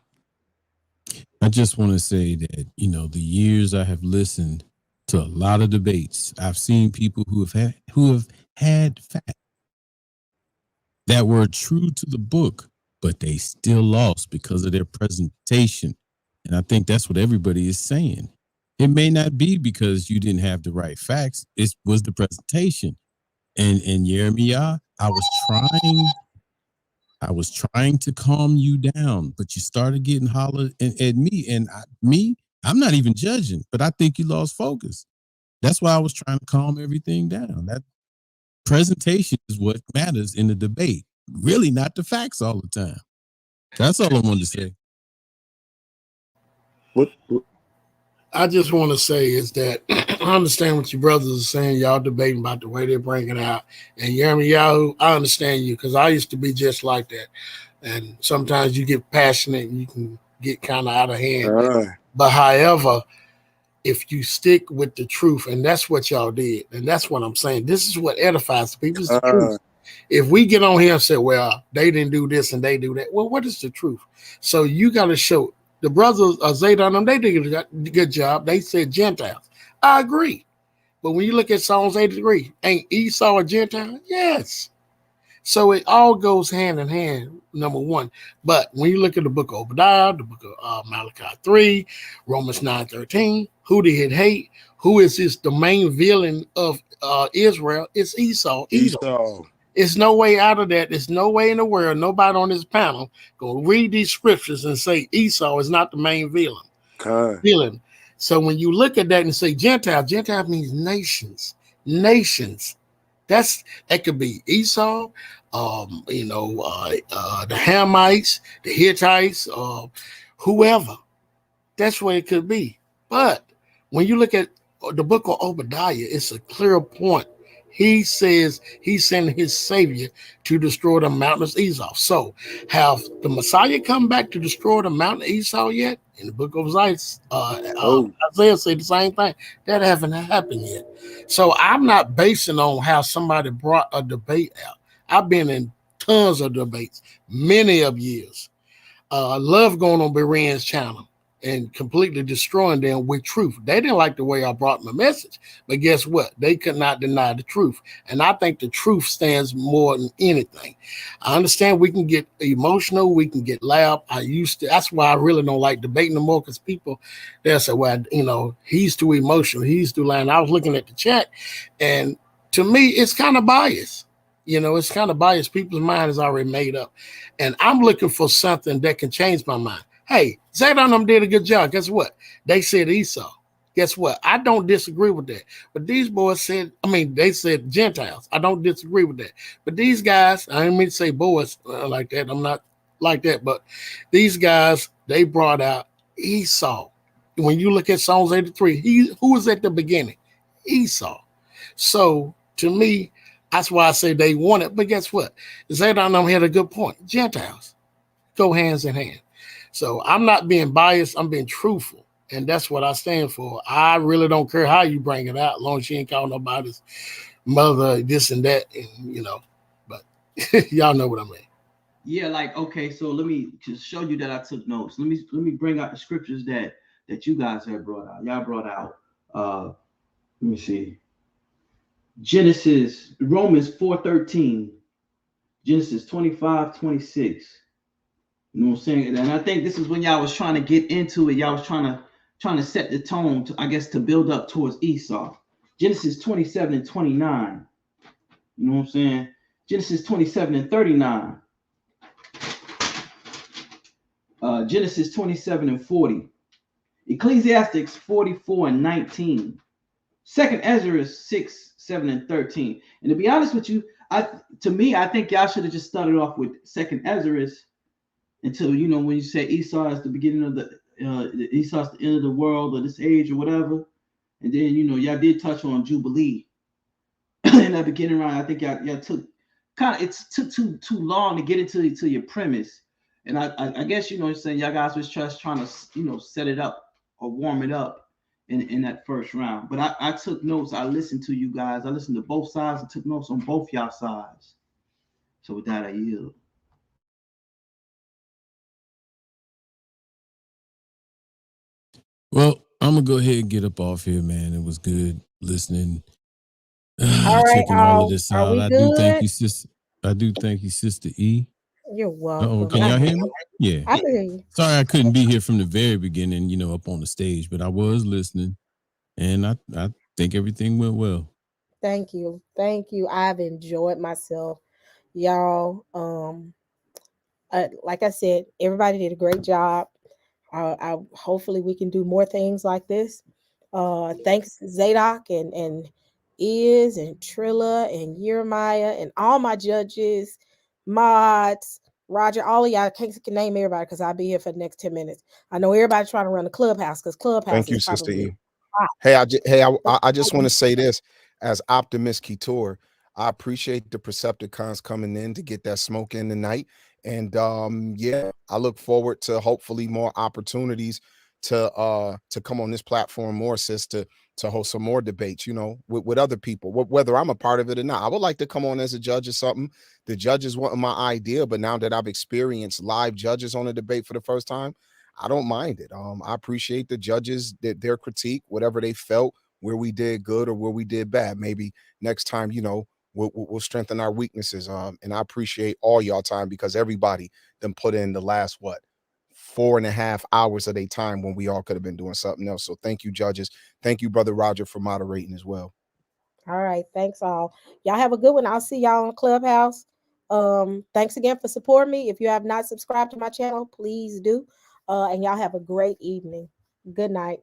I just want to say that, the years I have listened to a lot of debates, I've seen people who have had facts that were true to the book, but they still lost because of their presentation. And I think that's what everybody is saying. It may not be because you didn't have the right facts. It was the presentation. And YirmeYah, I was trying to calm you down, but you started getting hollered at me. And I'm not even judging, but I think you lost focus. That's why I was trying to calm everything down. That presentation is what matters in the debate, really not the facts all the time. That's all I wanted to say. What I just want to say is that I understand what your brothers are saying. Y'all debating about the way they're bringing it out. And YirmeYah, I understand you because I used to be just like that. And sometimes you get passionate and you can get kind of out of hand. But however, if you stick with the truth, and that's what y'all did, and that's what I'm saying, this is what edifies the people. It's the truth. If we get on here and say, well, they didn't do this and they do that, well, what is the truth? So you got to show. The brothers, Zaydok, they did a good job. They said Gentiles. I agree. But when you look at Psalms 83, ain't Esau a Gentile? Yes. So it all goes hand in hand, number one. But when you look at the book of Obadiah, the book of Malachi 3, Romans 9:13, who did it hate? Who is the main villain of Israel? It's Esau. Edom. There's no way out of that. There's no way in the world nobody on this panel gonna read these scriptures and say Esau is not the main villain. So when you look at that and say Gentile means nations. That could be Esau, the Hamites, the Hittites, whoever. That's what it could be. But when you look at the book of Obadiah, it's a clear point. He says he's sending his savior to destroy the mountain of Esau. So have the Messiah come back to destroy the mountain of Esau yet? In the book of Isaiah, Isaiah said the same thing. That haven't happened yet. So I'm not basing on how somebody brought a debate out. I've been in tons of debates, many of years. Love going on Berean's channel and completely destroying them with truth. They didn't like the way I brought my message, but guess what? They could not deny the truth. And I think the truth stands more than anything. I understand we can get emotional, we can get loud. That's why I really don't like debating no more, because people, they'll say, well, he's too emotional, he's too loud. And I was looking at the chat, and to me, it's kind of biased. It's kind of biased. People's mind is already made up. And I'm looking for something that can change my mind. Hey, Zaydok did a good job. Guess what? They said Esau. Guess what? I don't disagree with that. But these boys they said Gentiles. I don't disagree with that. But these guys, I didn't mean to say boys like that. I'm not like that. But these guys, they brought out Esau. When you look at Psalms 83, who was at the beginning? Esau. So to me, that's why I say they won it. But guess what? Zaydok had a good point. Gentiles go hands in hand. So I'm not being biased. I'm being truthful. And that's what I stand for. I really don't care how you bring it out, as long as you ain't calling nobody's mother, this and that, but y'all know what I mean. Yeah, like okay, so let me just show you that I took notes. Let me bring out the scriptures that you guys have brought out. Y'all brought out let me see. Genesis, Romans 4:13, Genesis 25:26. You know what I'm saying? And I think this is when y'all was trying to get into it. Y'all was trying to set the tone to, I guess, to build up towards Esau. Genesis 27:29. You know what I'm saying? Genesis 27:39. Genesis 27:40. Ecclesiastics 44:19. Second Ezra 6, 7, and 13. And to be honest with you, I think y'all should have just started off with Second Ezra until when you say Esau is the beginning of the Esau's the end of the world or this age or whatever, and then y'all did touch on Jubilee in that beginning round. I think y'all took took too long to get into your premise, and I guess what I'm saying, y'all guys was just trying to set it up or warm it up in that first round. But I took notes. I listened to you guys. I listened to both sides and took notes on both y'all sides. So with that, I yield. Well, I'm gonna go ahead and get up off here, man. It was good listening, All right, checking all of this are out. we I do thank good? you, sis. I do thank you, Sister E. You're welcome. Can y'all hear me? Yeah. I can hear you. Sorry I couldn't be here from the very beginning, up on the stage, but I was listening, and I think everything went well. Thank you. Thank you. I've enjoyed myself. Y'all, like I said, everybody did a great job. I hopefully we can do more things like this. Thanks Zaydok and Iz and Trilla and YirmeYah and all my judges, mods, Roger, all of y'all. I can't name everybody because I'll be here for the next 10 minutes. I know everybody's trying to run the clubhouse because clubhouse Thank you, is Sister probably E. Hey, I just want to say this as Optimus Couture. I appreciate the Precepticons coming in to get that smoke in tonight. And yeah, I look forward to hopefully more opportunities to come on this platform more, sis, to host some more debates, with other people, whether I'm a part of it or not. I would like to come on as a judge or something. The judges wasn't my idea, but now that I've experienced live judges on a debate for the first time, I don't mind it. I appreciate the judges, their critique, whatever they felt, where we did good or where we did bad. Maybe next time, we'll strengthen our weaknesses. And I appreciate all y'all time because everybody then put in the last 4.5 hours of their time when we all could have been doing something else. So thank you, judges. Thank you, Brother Roger, for moderating as well. All right. Thanks all. Y'all have a good one. I'll see y'all on Clubhouse. Thanks again for supporting me. If you have not subscribed to my channel, please do. And y'all have a great evening. Good night.